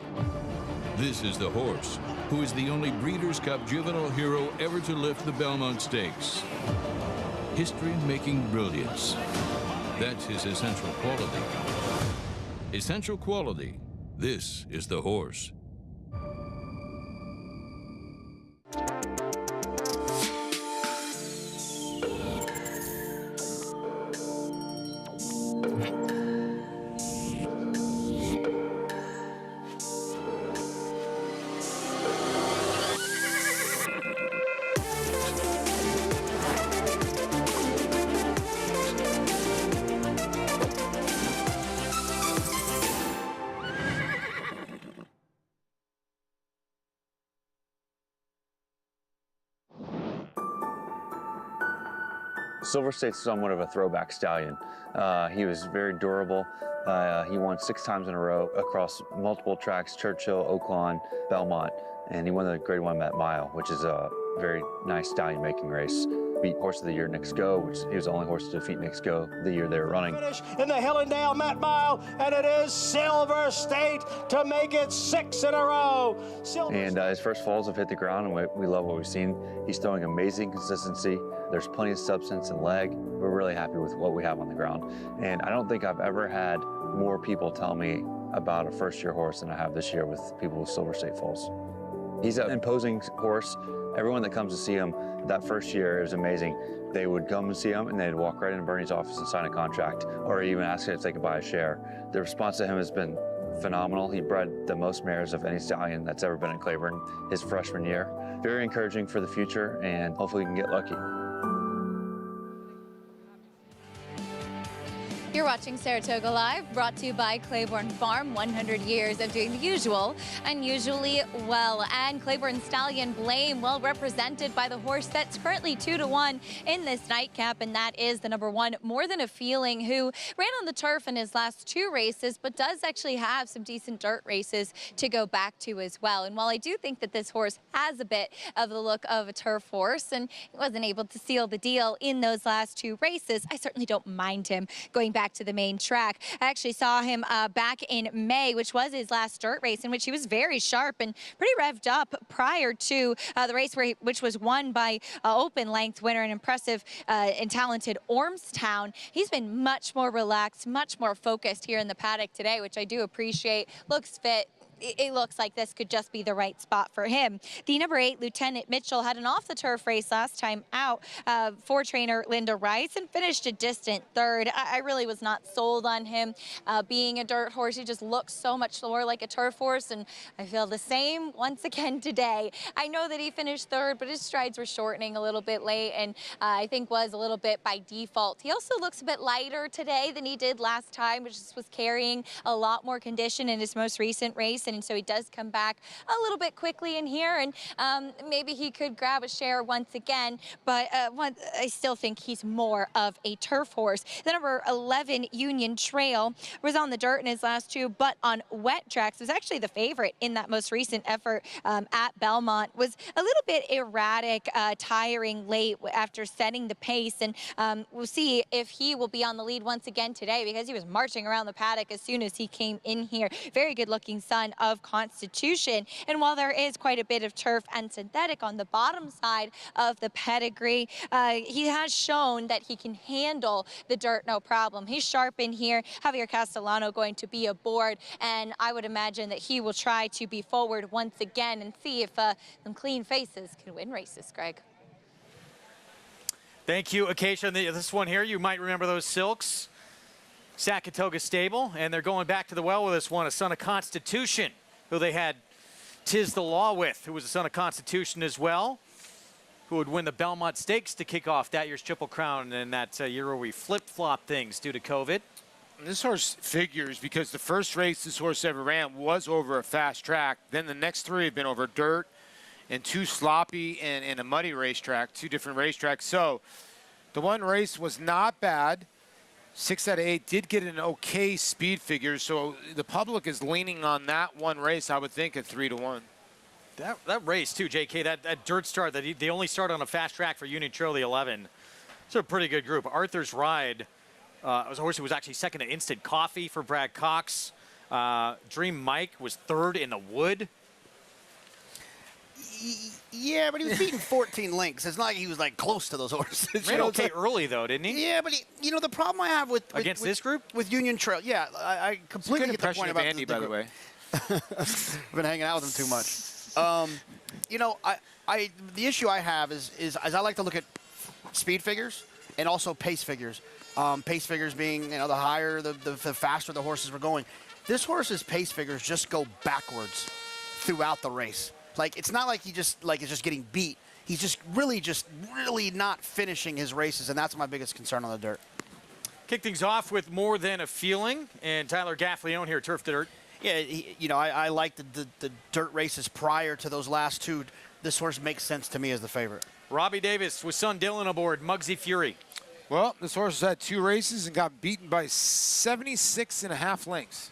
This is the horse who is the only Breeders' Cup juvenile hero ever to lift the Belmont Stakes. History-making brilliance. That's his essential quality. Essential quality. This is the horse. Silver State's somewhat of a throwback stallion. He was very durable. He won 6 times in a row across multiple tracks, Churchill, Oaklawn, Belmont, and he won the Grade 1 Met Mile, which is a very nice stallion making race. Beat Horse of the Year Nick's Go, which he was the only horse to defeat Nick's Go the year they were running. In the Hillendale Met Mile, and it is Silver State to make it 6 in a row. And his first falls have hit the ground, and we love what we've seen. He's throwing amazing consistency. There's plenty of substance and leg. We're really happy with what we have on the ground. And I don't think I've ever had more people tell me about a first-year horse than I have this year with people with Silver State foals. He's an imposing horse. Everyone that comes to see him that first year is amazing. They would come and see him, and they'd walk right into Bernie's office and sign a contract, or even ask if they could buy a share. The response to him has been phenomenal. He bred the most mares of any stallion that's ever been at Claiborne his freshman year. Very encouraging for the future, and hopefully we can get lucky. You're watching Saratoga Live, brought to you by Claiborne Farm. 100 years of doing the usual, unusually well. And Claiborne Stallion Blame, well represented by the horse that's currently 2-1 in this nightcap, and that is the number 1, More Than a Feeling, who ran on the turf in his last 2 races, but does actually have some decent dirt races to go back to as well. And while I do think that this horse has a bit of the look of a turf horse, and he wasn't able to seal the deal in those last 2 races, I certainly don't mind him going back back to the main track. I actually saw him back in May, which was his last dirt race, in which he was very sharp and pretty revved up prior to the race which was won by open length winner and impressive and talented Ormstown. He's been much more relaxed, much more focused here in the paddock today, which I do appreciate. Looks fit. It looks like this could just be the right spot for him. The number 8, Lieutenant Mitchell, had an off-the-turf race last time out for trainer Linda Rice and finished a distant third. I really was not sold on him being a dirt horse. He just looks so much more like a turf horse, and I feel the same once again today. I know that he finished third, but his strides were shortening a little bit late, and I think was a little bit by default. He also looks a bit lighter today than he did last time, which just was carrying a lot more condition in his most recent race. And so he does come back a little bit quickly in here, and maybe he could grab a share once again, but I still think he's more of a turf horse. The number 11, Union Trail, was on the dirt in his last 2, but on wet tracks was actually the favorite in that most recent effort at Belmont. Was a little bit erratic, tiring late after setting the pace, and we'll see if he will be on the lead once again today, because he was marching around the paddock as soon as he came in here. Very good looking son of Constitution. And while there is quite a bit of turf and synthetic on the bottom side of the pedigree, he has shown that he can handle the dirt no problem. He's sharp in here. Javier Castellano going to be aboard, and I would imagine that he will try to be forward once again and see if some clean faces can win races, Greg. Thank you, Acacia. This one here, you might remember those silks. Saratoga stable, and they're going back to the well with this one, a son of Constitution, who they had Tis the Law with, who was a son of Constitution as well, who would win the Belmont Stakes to kick off that year's Triple Crown in that year where we flip-flop things due to COVID. This horse figures because the first race this horse ever ran was over a fast track. Then the next 3 have been over dirt and 2 sloppy and a muddy racetrack, 2 different racetracks. So the one race was not bad. 6 out of 8 did get an okay speed figure, so the public is leaning on that one race, I would think, at 3-1. That race, too, JK, that dirt start, they only start on a fast track for Union Trail, the 11. It's a pretty good group. Arthur's Ride was a horse who was actually second to Instant Coffee for Brad Cox. Dream Mike was third in the Wood. Yeah, but he was beating 14 lengths. It's not like he was like close to those horses. Ran okay early though, didn't he? Yeah, but you know the problem I have with against this group with Union Trail. Yeah, I completely get the point about Andy, by the way. I've been hanging out with him too much. You know, the issue I have is I like to look at speed figures and also pace figures. Pace figures being the higher the faster the horses were going. This horse's pace figures just go backwards throughout the race. Like, it's not like he just is just getting beat. He's just really not finishing his races, and that's my biggest concern on the dirt. Kick things off with More Than a Feeling, and Tyler Gaffleone here, Turf to Dirt. Yeah, I like the dirt races prior to those last 2. This horse makes sense to me as the favorite. Robbie Davis with son Dylan aboard, Muggsy Fury. Well, this horse has had 2 races and got beaten by 76.5 lengths.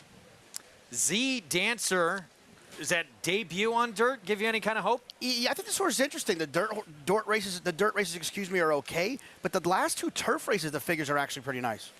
Z Dancer. Does that debut on dirt give you any kind of hope? Yeah, I think this horse is interesting. The dirt races, are okay, but the last 2 turf races, the figures are actually pretty nice.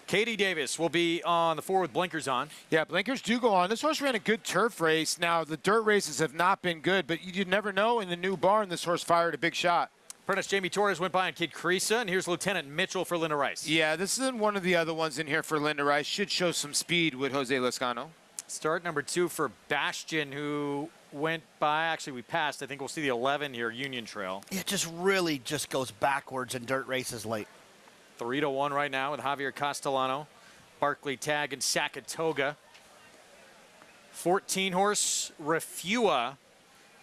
Katie Davis will be on the 4 with blinkers on. Yeah, blinkers do go on. This horse ran a good turf race. Now, the dirt races have not been good, but you never know. In the new barn, this horse fired a big shot. Apprentice Jamie Torres went by on Kid Carissa, and here's Lieutenant Mitchell for Linda Rice. Yeah, this isn't one of the other ones in here for Linda Rice. Should show some speed with Jose Lescano. Start number 2 for Bastion, who went by. Actually, we passed. I think we'll see the 11 here, Union Trail. It just really goes backwards in dirt races late. 3-1 right now with Javier Castellano, Barkley Tag, and Saratoga. 14-horse Refua,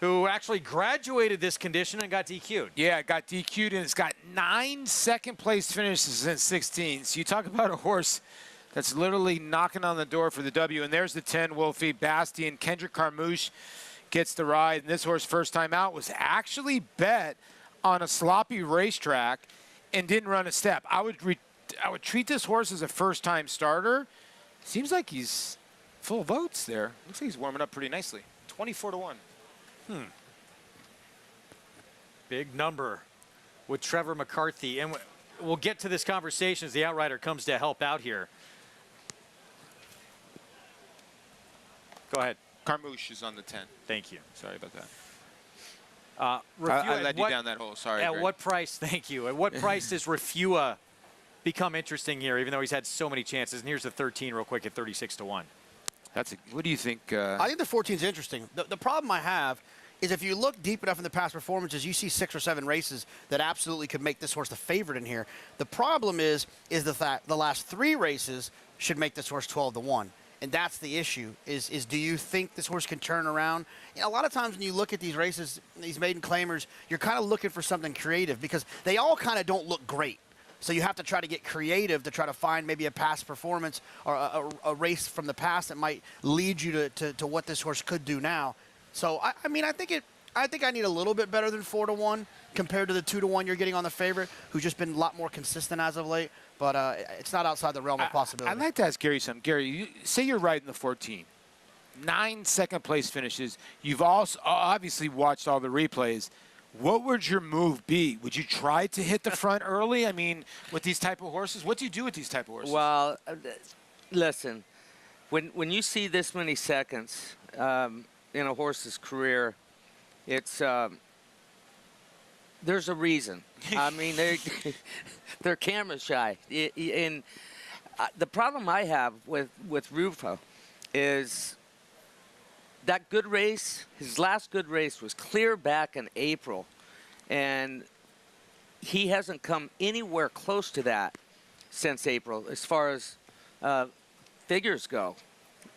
who actually graduated this condition and got DQ'd. Yeah, it got DQ'd, and it's got 9 second-place finishes in 16. So you talk about a horse that's literally knocking on the door for the W. And there's the 10, Wolfie Bastion. Kendrick Carmouche gets the ride. And this horse, first time out, was actually bet on a sloppy racetrack and didn't run a step. I would treat this horse as a first-time starter. Seems like he's full votes there. Looks like he's warming up pretty nicely. 24-1. Big number with Trevor McCarthy. And we'll get to this conversation as the outrider comes to help out here. Go ahead. Carmouche is on the 10. Thank you. Sorry about that. Refua, I led you down that hole. Sorry. At Greg. what price? Thank you. At what price does Refua become interesting here, even though he's had so many chances? And here's the 13 real quick at 36 to 1. What do you think? I think the 14 is interesting. The problem I have is if you look deep enough in the past performances, you see 6 or 7 races that absolutely could make this horse the favorite in here. The problem is the fact the last 3 races should make this horse 12 to 1. And that's the issue, is do you think this horse can turn around? You know, a lot of times when you look at these races, these maiden claimers, you're kind of looking for something creative because they all kind of don't look great. So you have to try to get creative to try to find maybe a past performance or a race from the past that might lead you to what this horse could do now. So, I mean, I think I need a little bit better than 4 to 1 compared to the 2 to 1 you're getting on the favorite, who's just been a lot more consistent as of late. But it's not outside the realm of possibility. I'd like to ask Gary something. Gary, say you're right in the 14. 9 second-place finishes. You've also obviously watched all the replays. What would your move be? Would you try to hit the front early? I mean, with these type of horses? What do you do with these type of horses? Well, listen, when you see this many seconds in a horse's career, it's there's a reason. I mean, they're camera shy. And the problem I have with Rufo is that good race, his last good race was clear back in April, and he hasn't come anywhere close to that since April as far as figures go.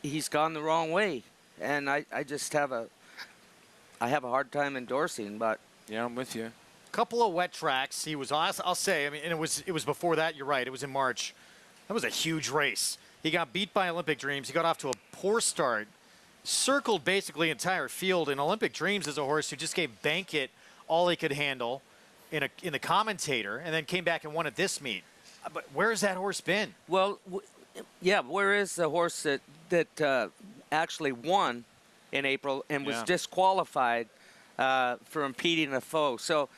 He's gone the wrong way, and I just have a hard time endorsing. But yeah, I'm with you. Couple of wet tracks. He was, I'll say, I mean, and it was before that. You're right. It was in March. That was a huge race. He got beat by Olympic Dreams. He got off to a poor start. Circled basically entire field. And Olympic Dreams is a horse who just gave Bankit all he could handle in the commentator, and then came back and won at this meet. But where has that horse been? Well, yeah, where is the horse that actually won in April and was disqualified for impeding a foe? So,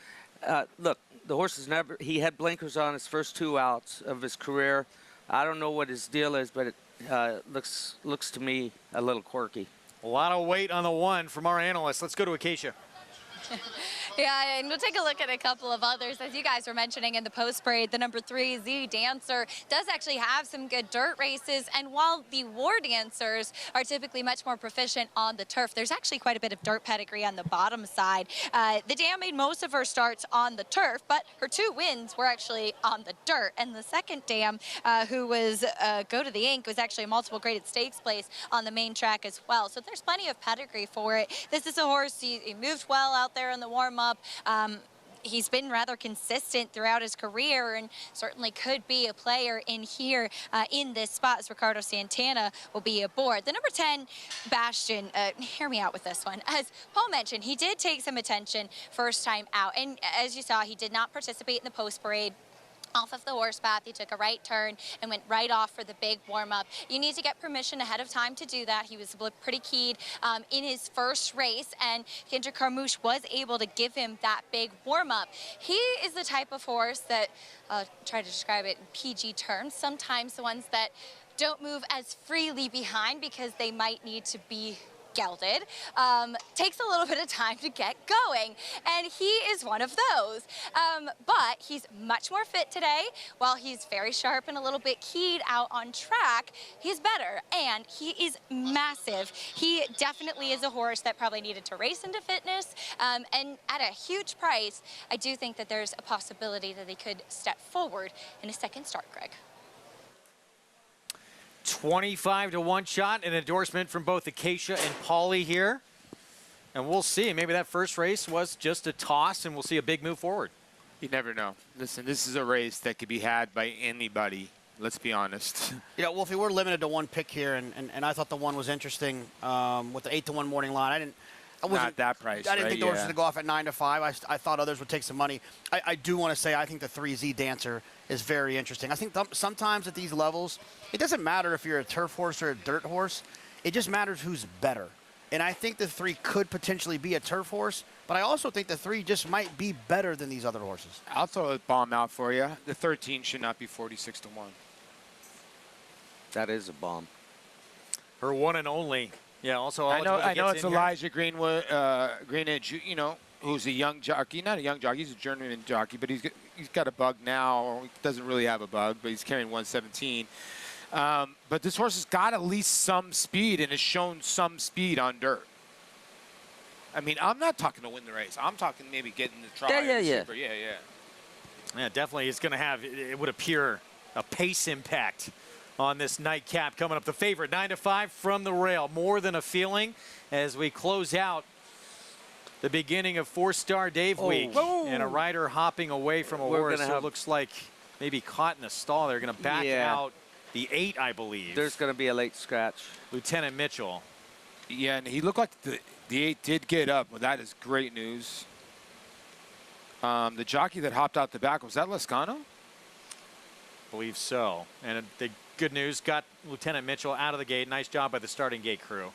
look, the horse has never, he had blinkers on his first 2 outs of his career. I don't know what his deal is, but it looks to me a little quirky. A lot of weight on the 1 from our analysts. Let's go to Acacia. Yeah, and we'll take a look at a couple of others. As you guys were mentioning in the post parade, the number 3, Z Dancer, does actually have some good dirt races. And while the War Dancers are typically much more proficient on the turf, there's actually quite a bit of dirt pedigree on the bottom side. The dam made most of her starts on the turf, but her 2 wins were actually on the dirt. And the second dam, who was Go to the Ink, was actually a multiple graded stakes place on the main track as well. So there's plenty of pedigree for it. This is a horse, he moved well out there in the warm-up. He's been rather consistent throughout his career and certainly could be a player in here in this spot as Ricardo Santana will be aboard. The number 10, Bastion, hear me out with this one. As Paul mentioned, he did take some attention first time out. And as you saw, he did not participate in the post parade. Off of the horse path, he took a right turn and went right off for the big warm-up. You need to get permission ahead of time to do that. He was pretty keyed in his first race, and Kendrick Carmouche was able to give him that big warm-up. He is the type of horse that, try to describe it in PG terms, sometimes the ones that don't move as freely behind because they might need to be gelded, takes a little bit of time to get going, and he is one of those. But he's much more fit today. While he's very sharp and a little bit keyed out on track, he's better, and he is massive. He definitely is a horse that probably needed to race into fitness, and at a huge price, I do think that there's a possibility that he could step forward in a second start, Greg. 25 to 1 shot, an endorsement from both Acacia and Paulie here. And we'll see. Maybe that first race was just a toss, and we'll see a big move forward. You never know. Listen, this is a race that could be had by anybody. Let's be honest. You know, Wolfie, we're limited to 1 pick here, and I thought the 1 was interesting with the 8 to 1 morning line. I wasn't, not that price, I didn't right? think the horse was going to go off at 9 to 5. I thought others would take some money. I do want to say I think the 3 Z Dancer is very interesting. I think sometimes at these levels, it doesn't matter if you're a turf horse or a dirt horse. It just matters who's better. And I think the 3 could potentially be a turf horse, but I also think the 3 just might be better than these other horses. I'll throw a bomb out for you. The 13 should not be 46 to 1. That is a bomb. Her one and only. Yeah, also I know gets it's in here. Elijah Greenidge, you know, who's a young jockey. Not a young jockey, he's a journeyman jockey, but he's got a bug now. He doesn't really have a bug, but he's carrying 117. But this horse has got at least some speed and has shown some speed on dirt. I mean, I'm not talking to win the race. I'm talking maybe getting the try. Yeah. Super. Yeah, definitely. It's going to have, it would appear, a pace impact on this nightcap coming up. The favorite, 9-5 from the rail. More Than a Feeling as we close out the beginning of 4-star Dave week. Whoa. And a rider hopping away from a horse who looks like maybe caught in a stall. They're going to back out the 8, I believe. There's going to be a late scratch. Lieutenant Mitchell. Yeah, and he looked like the 8 did get up. Well, that is great news. The jockey that hopped out the back, was that Lascano? Believe so. And the good news, got Lieutenant Mitchell out of the gate. Nice job by the starting gate crew.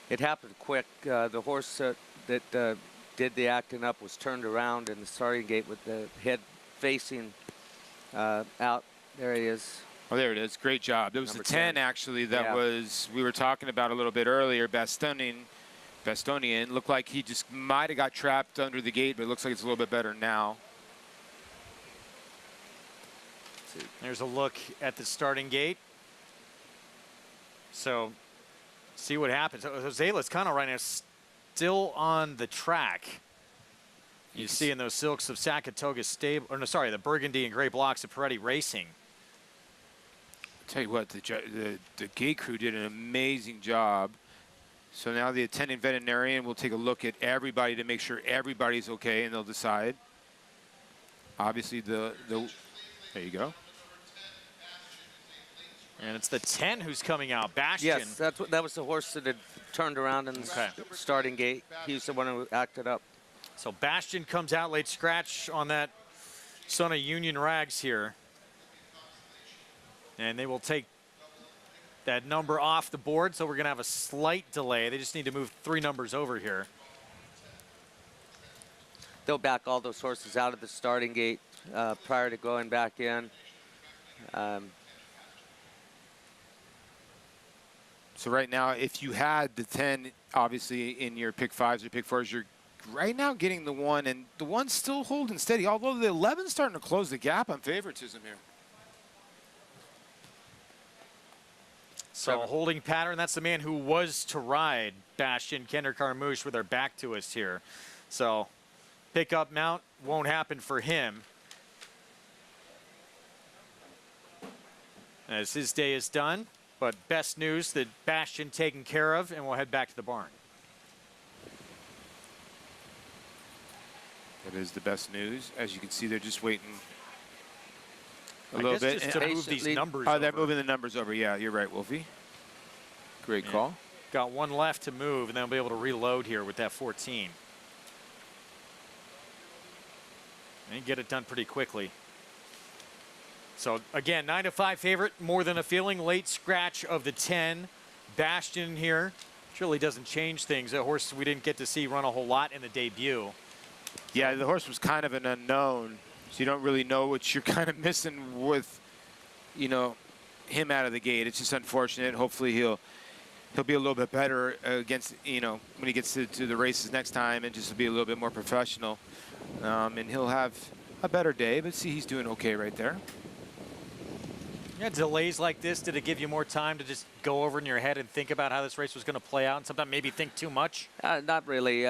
It happened quick. The horse that did the acting up was turned around in the starting gate with the head facing out. There he is. Oh, there it is. Great job. There was Number the 10, 10. actually, that we were talking about a little bit earlier. Bastonian looked like he just might have got trapped under the gate, but it looks like it's a little bit better now. There's a look at the starting gate. So, see what happens. Jose Lascano right now still on the track. You see in those silks of Saratoga stable, or no, sorry, the burgundy and gray blocks of Peretti Racing. Tell you what, the gate crew did an amazing job. So now the attending veterinarian will take a look at everybody to make sure everybody's okay, and they'll decide. Obviously, there you go. And it's the 10 who's coming out, Bastion. Yes, that was the horse that had turned around in the starting gate. He was the one who acted up. So Bastion comes out, late scratch on that Son of Union Rags here. And they will take that number off the board, so we're going to have a slight delay. They just need to move 3 numbers over here. They'll back all those horses out of the starting gate prior to going back in. So right now, if you had the 10, obviously, in your pick 5s or pick 4s, you're right now getting the 1, and the 1's still holding steady, although the 11's starting to close the gap on favoritism here. So a holding pattern, that's the man who was to ride Bastion, Kender Carmouche, with their back to us here. So pick up mount won't happen for him, as his day is done. But best news that Bastion taken care of, and we'll head back to the barn. That is the best news. As you can see, they're just waiting a I little guess bit. just to move these numbers Oh, they're over. moving the numbers over. Yeah, you're right, Wolfie. Great call. Got 1 left to move, and then we'll be able to reload here with that 14. And get it done pretty quickly. So again, 9-5 favorite, More Than a Feeling. Late scratch of the 10. Bastion here. Which really doesn't change things. A horse we didn't get to see run a whole lot in the debut. Yeah, the horse was kind of an unknown, so you don't really know what you're kind of missing with, you know, him out of the gate. It's just unfortunate. Hopefully he'll be a little bit better against, you know, when he gets to the races next time, and just be a little bit more professional. And he'll have a better day, but see, he's doing okay right there. Yeah, delays like this, did it give you more time to just go over in your head and think about how this race was going to play out, and sometimes maybe think too much? Not really.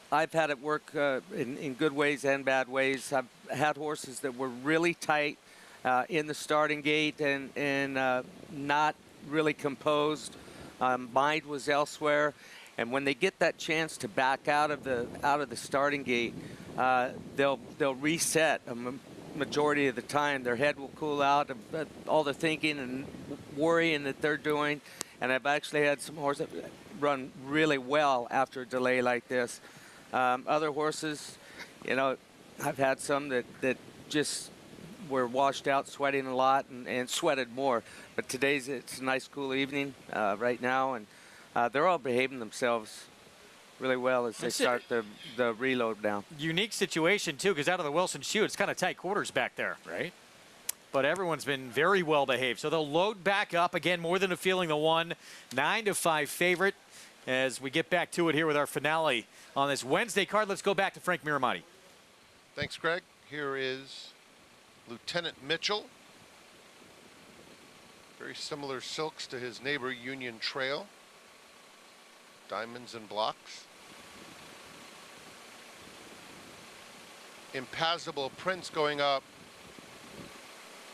I've had it work in good ways and bad ways. I've had horses that were really tight in the starting gate and not really composed. Mind was elsewhere, and when they get that chance to back out of the starting gate, they'll reset. Majority of the time, their head will cool out of all the thinking and worrying that they're doing. And I've actually had some horses that run really well after a delay like this. Other horses, you know, I've had some that just were washed out, sweating a lot and sweated more. But it's a nice cool evening right now, and they're all behaving themselves really well as they start the reload now. Unique situation, too, because out of the Wilson chute, it's kind of tight quarters back there. Right. But everyone's been very well behaved. So they'll load back up. Again, more than a feeling, the 9-5 favorite as we get back to it here with our finale on this Wednesday card. Let's go back to Frank Miramati. Thanks, Greg. Here is Lieutenant Mitchell. Very similar silks to his neighbor Union Trail. Diamonds and blocks. Impassable Prince going up.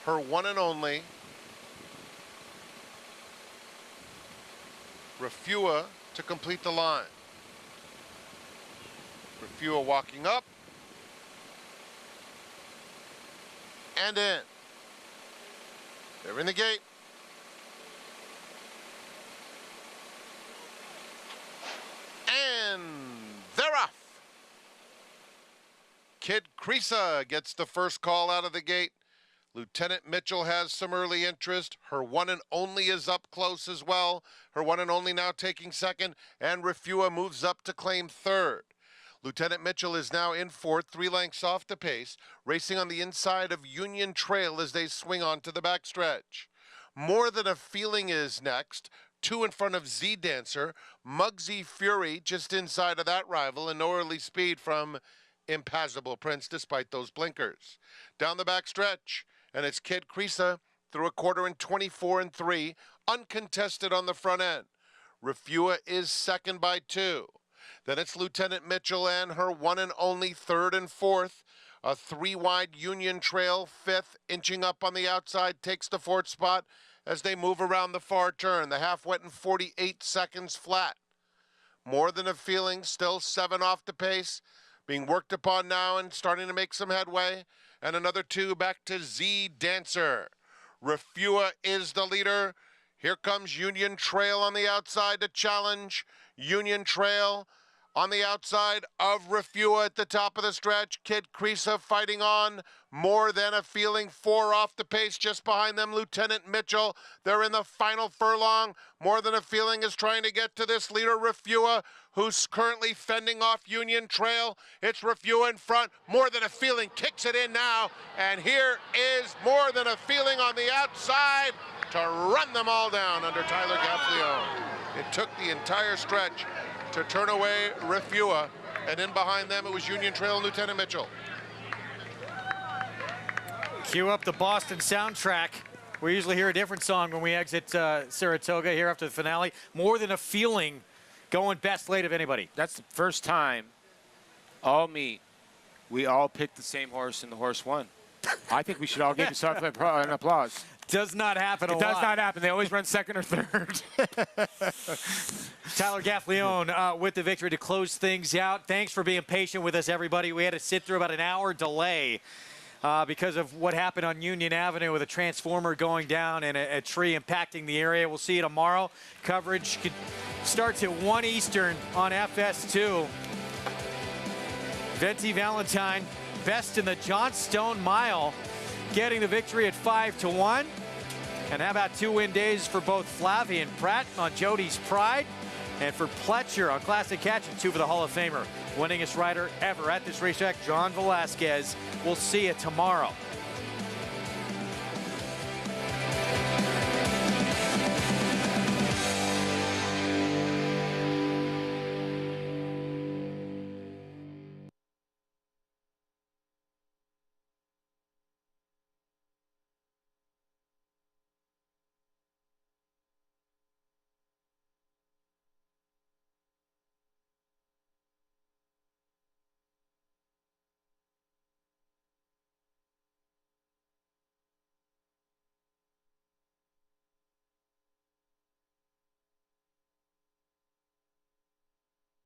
Her one and only. Refua to complete the line. Refua walking up. And in. They're in the gate. And they're off. Kid Creasa gets the first call out of the gate. Lieutenant Mitchell has some early interest. Her one and only is up close as well. Her one and only now taking second, and Refua moves up to claim third. Lieutenant Mitchell is now in fourth, 3 lengths off the pace, racing on the inside of Union Trail as they swing onto the backstretch. More Than a Feeling is next, 2 in front of Z Dancer. Muggsy Fury just inside of that rival, and no early speed from Impassable Prince despite those blinkers. Down the backstretch, and it's Kid Creasa through a quarter in 24 3, uncontested on the front end. Refua is second by 2. Then it's Lieutenant Mitchell and her one and only third and fourth. A 3-wide Union Trail fifth, inching up on the outside, takes the fourth spot as they move around the far turn. The half went in 48 seconds flat. More Than a Feeling, still 7 off the pace, being worked upon now and starting to make some headway. And another 2 back to Z Dancer. Refua is the leader. Here comes Union Trail on the outside to challenge. Union Trail on the outside of Refua at the top of the stretch. Kid Creasa fighting on. More Than a Feeling, 4 off the pace just behind them. Lieutenant Mitchell, they're in the final furlong. More Than a Feeling is trying to get to this leader, Refua, who's currently fending off Union Trail. It's Refua in front. More Than a Feeling kicks it in now. And here is More Than a Feeling on the outside to run them all down under Tyler Gaffalione. It took the entire stretch to turn away Refua, and in behind them it was Union Trail and Lieutenant Mitchell. Cue up the Boston soundtrack. We usually hear a different song when we exit Saratoga here after the finale. More Than a Feeling going best late of anybody. That's the first time all meet. We all picked the same horse and the horse won. I think we should all give yourself an applause. Does not happen a lot. It does not happen. They always run second or third. Tyler Gaffalione with the victory to close things out. Thanks for being patient with us, everybody. We had to sit through about an hour delay because of what happened on Union Avenue with a transformer going down and a tree impacting the area. We'll see you tomorrow. Coverage starts at 1 Eastern on FS2. Venti Valentine, best in the Johnstone Mile, getting the victory at 5-1. And how about 2 win days for both Flavie and Pratt on Jody's Pride, and for Pletcher on Classic Catch, and 2 for the Hall of Famer, winningest rider ever at this racetrack, John Velasquez. We'll see you tomorrow.